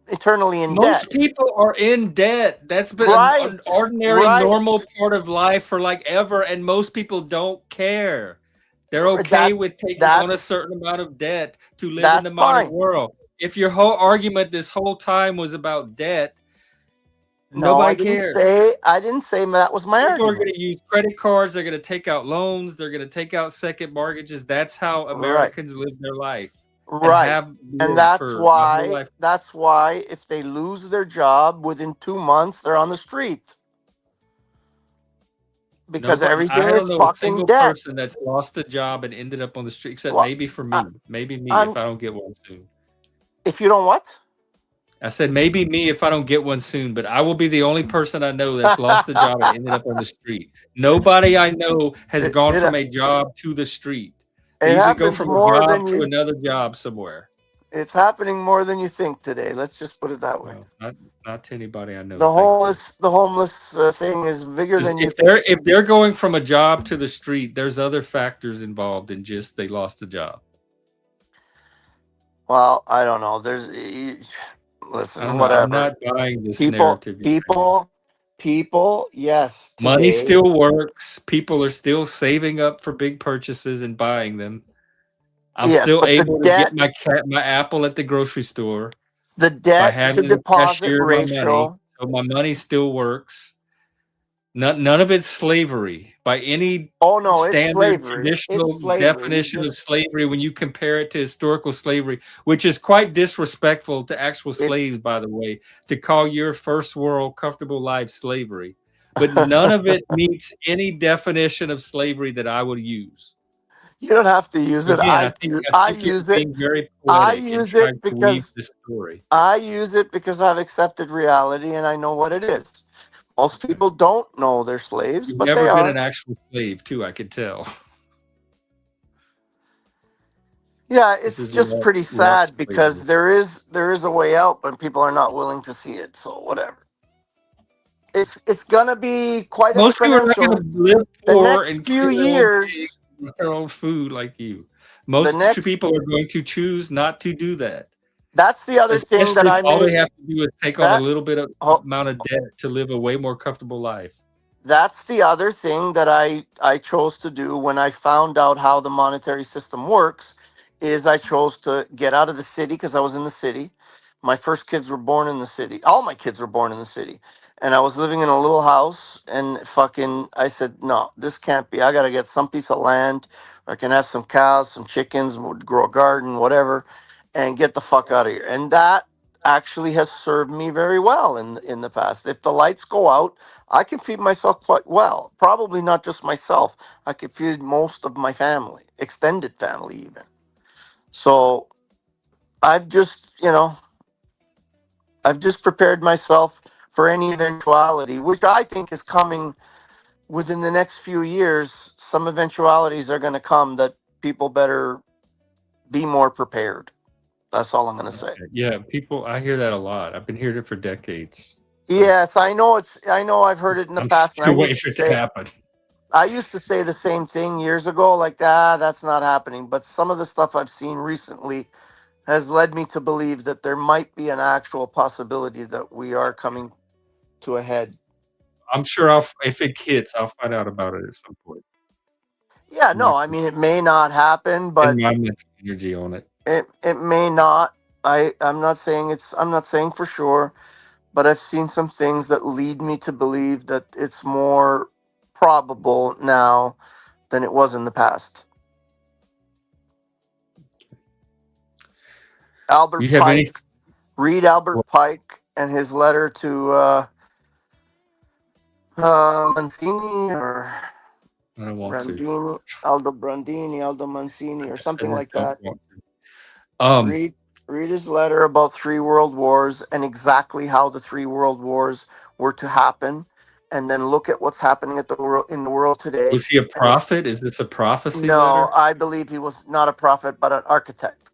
eternally in debt. Most people are in debt. That's been Right, an ordinary, right. normal part of life for like ever, and most people don't care. They're okay That with taking on a that's certain amount of debt to live in that's the modern fine. world. If your whole argument this whole time was about debt, No, nobody cares. I didn't say that was my People are argument. going to use credit cards. They're going to take out loans. They're going to take out second mortgages. That's how Right. Americans live their life and Right. have And lived for my whole life. that's why if they lose their job within 2 months, they're on the street. Because everything I is don't know a fucking single debt. person that's lost a job and ended up on the street, except Well, maybe for me. Maybe me I'm, if I don't get one soon. if you don't what? I said maybe me if I don't get one soon, but I will be the only person I know that's lost a job and ended up on the street. Nobody I know has gone from a job to the street. They It usually go happens from a more job than to you. another job somewhere. It's happening more than you think today. Let's just put it that way. No, not to anybody I know. The homeless thing is bigger than you think. If they're going from a job to the street, there's other factors involved than just they lost a job. Well, I don't know. Listen, I don't know. whatever. I'm not buying this narrative. People, yes, Money today. still works. People are still saving up for big purchases and buying them. I'm Yes, still but the able to get debt, my apple at the grocery store the by debt to having a deposit cashier my money. ratio. So my money still works. None of it's slavery by any Oh no, it's standard slavery. It's traditional slavery. You definition of just slavery when you compare it to historical slavery, which is quite disrespectful to actual it's slaves, by the way, to call your first world comfortable life slavery. But none of it meets any definition of slavery that I would use. you don't have to use it. Again, I I do. I think you're use it. being very I poetic in use trying it to weave because this story. I've accepted reality and I know what it is. Most Okay. people don't know they're slaves, You've but they never been an are. actual slave, too, I could tell. Yeah, This it's is just pretty raw sad because slavery. there is a way out, but people are not willing to see it. So whatever. It's gonna be quite Most people are not going exponential. to live The poor next and few kill their own pigs years, and their own food like you. the Most next people are going to choose not to do that, that's the other thing that especially if I all they made have to do is take on a that little bit of oh, amount of debt to live a way more comfortable life. that's the other thing that I chose to do when I found out how the monetary system works is I chose to get out of the city because I was in the city. My first kids were born in the city. All my kids were born in the city. And I was living in a little house and fucking I said, "No, this can't be. I got to get some piece of land where I can have some cows, some chickens, grow a garden, whatever, and get the fuck out of here." And that actually has served me very well in the past. If the lights go out, I can feed myself quite well. Probably not just myself. I can feed most of my family, extended family even. So I've just, I've just prepared myself for any eventuality, which I think is coming within the next few years. Some eventualities are going to come that people better be more prepared. That's all I'm going to say. Yeah, people, I hear that a lot. I've been hearing it for decades. So Yes, I know I've heard it in the I'm past and I still waiting used for to it to say happen. the same thing years ago, like, that's not happening. But some of the stuff I've seen recently has led me to believe that there might be an actual possibility that we are coming to a head. I'm sure if it hits, I'll find out about it at some point. Yeah, I'm not no, I gonna mean, it may not happen, spend but my mental energy on it. it may not. I'm not saying for sure, but I've seen some things that lead me to believe that it's more probable now than it was in the past. Do Albert you have any? Pike, read Albert Pike and his letter to Mancini or I don't want to. Aldo Mancini, or something I like don't that. want to. Read his letter about 3 world wars and exactly how the 3 world wars were to happen, and then look at what's happening in the world today. Was he a And prophet? Is this a prophecy no, letter? I believe he was not a prophet, but an architect.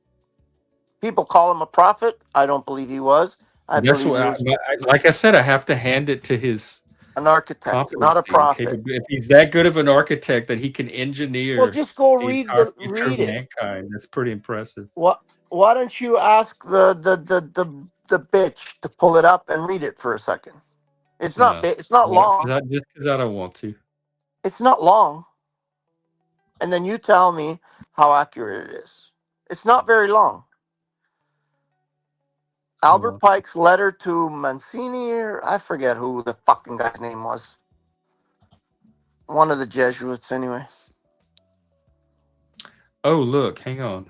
People call him a prophet. I don't believe he was. I That's believe what, he was like I said, I have to hand it to his an architect, not a competency and prophet. capability. If he's that good of an architect that he can Well, engineer just go the read entire the future of read it. mankind, that's pretty impressive. What? Why don't you ask the bitch to pull it up and read it for a second? It's not No, big. It's not long. just because I don't want to. It's not long. And then you tell me how accurate it is. It's not very long. I don't Albert want to. Pike's letter to Mancini, or I forget who the fucking guy's name was. One of the Jesuits, anyway. Oh, look, hang on.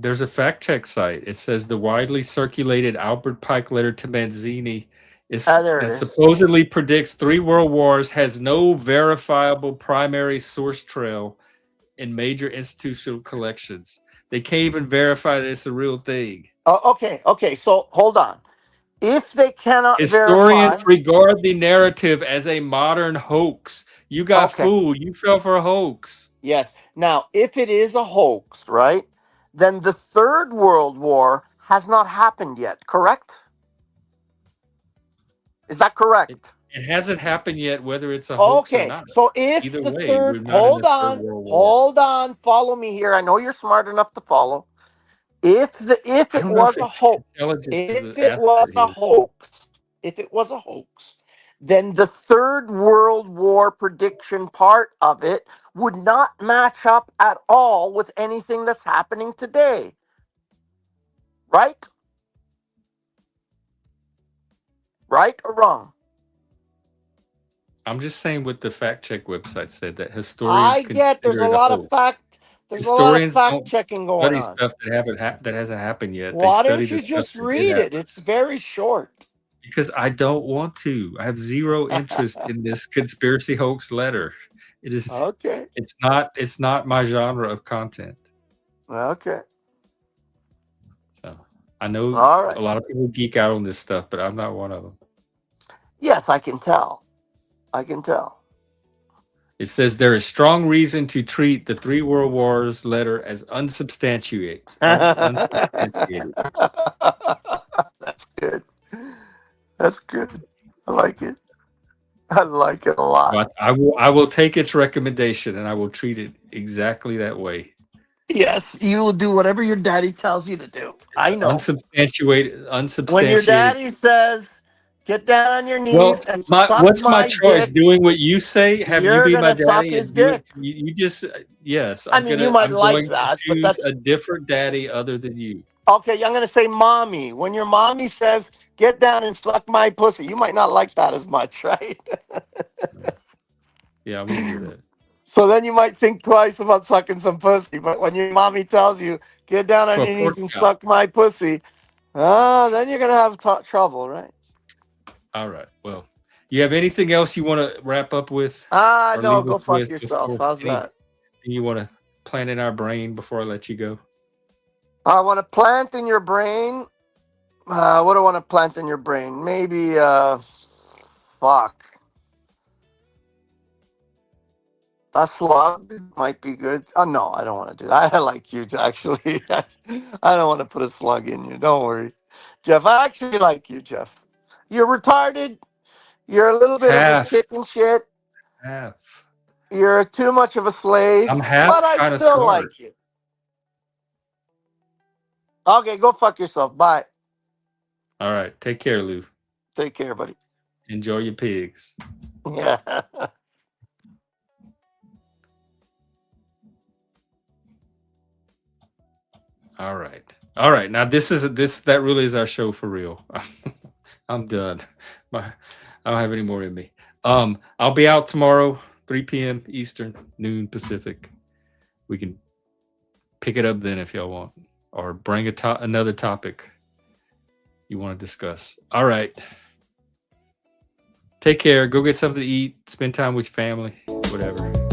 There's a fact check site. It says the widely circulated Albert Pike letter to Manzini There it that is. supposedly predicts 3 world wars has no verifiable primary source trail in major institutional collections. They can't even verify that it's a real thing. Oh, okay. So hold on. If they cannot Historians verify, regard the narrative as a modern hoax. You got okay, fooled. You fell for a hoax. yes. Now, if it is a hoax, right, then the Third World War has not happened yet, correct? Is that correct? It hasn't happened yet, whether it's a hoax or Okay, not. so if Either the way, third, we're not in the Third World War. hold on, follow me here. I know you're smart enough to follow. If I it don't know if was a it's hoax, intelligence is if the it was answer a here. hoax, if it was a hoax, then the Third World War prediction part of it would not match up at all with anything that's happening today. Right? Right or wrong? I'm just saying what the fact check website said, that historians I get consider it a hoax. there's a lot of Historians fact don't checking going study on. stuff that hasn't happened yet. They Why study don't the you stuff just that did read happen. it? It's very short. Because I don't want to. I have zero interest in this conspiracy hoax letter. It is. Okay. It's not my genre of content. Okay. So I know All right. a lot of people geek out on this stuff, but I'm not one of them. Yes, I can tell. I can tell. It says there is strong reason to treat the Three World Wars letter as unsubstantiated. Unsubstantiated. That's good. That's good. I like it. I like it a lot. But I will take its recommendation and I will treat it exactly that way. Yes, you will do whatever your daddy tells you to do. I know. Unsubstantiated. When your daddy says, "Get down on your knees Well, and suck what's my my choice? dick," Doing what you say, have you you're be my gonna suck daddy, his and do it. dick. You just yes. I mean, you might I'm like going to that, but choose that's a different daddy other than you. okay. I'm gonna say, "Mommy." When your mommy says, "Get down and suck my pussy," you might not like that as much, right? Yeah, I wouldn't do that. So then you might think twice about sucking some pussy. But when your mommy tells you, "Get down on For a your pork knees and chop. suck my pussy," then you're gonna have trouble, right? All right. Well, you have anything else you want to wrap up with or No, leave go us fuck with yourself. before How's anything that? you want to plant in our brain before I let you go? I want to plant in your brain. What do I want to plant in your brain? Maybe, fuck. A slug might be good. Oh, no, I don't want to do that. I like you, actually. I don't want to put a slug in you. Don't worry. Jeff, I actually like you, Jeff. You're retarded. You're a little bit of a Half. chicken shit. Half. You're too much of a slave. I'm half But I kind of still smart. like you. Okay, go fuck yourself. Bye. All right. Take care, Lou. Take care, buddy. Enjoy your pigs. Yeah. All right. All right. Now that really is our show for real. I'm done. I don't have any more in me. I'll be out tomorrow, 3 p.m. Eastern, noon Pacific. We can pick it up then if y'all want, or bring another topic you want to discuss. All right. Take care. Go get something to eat. Spend time with your family. Whatever.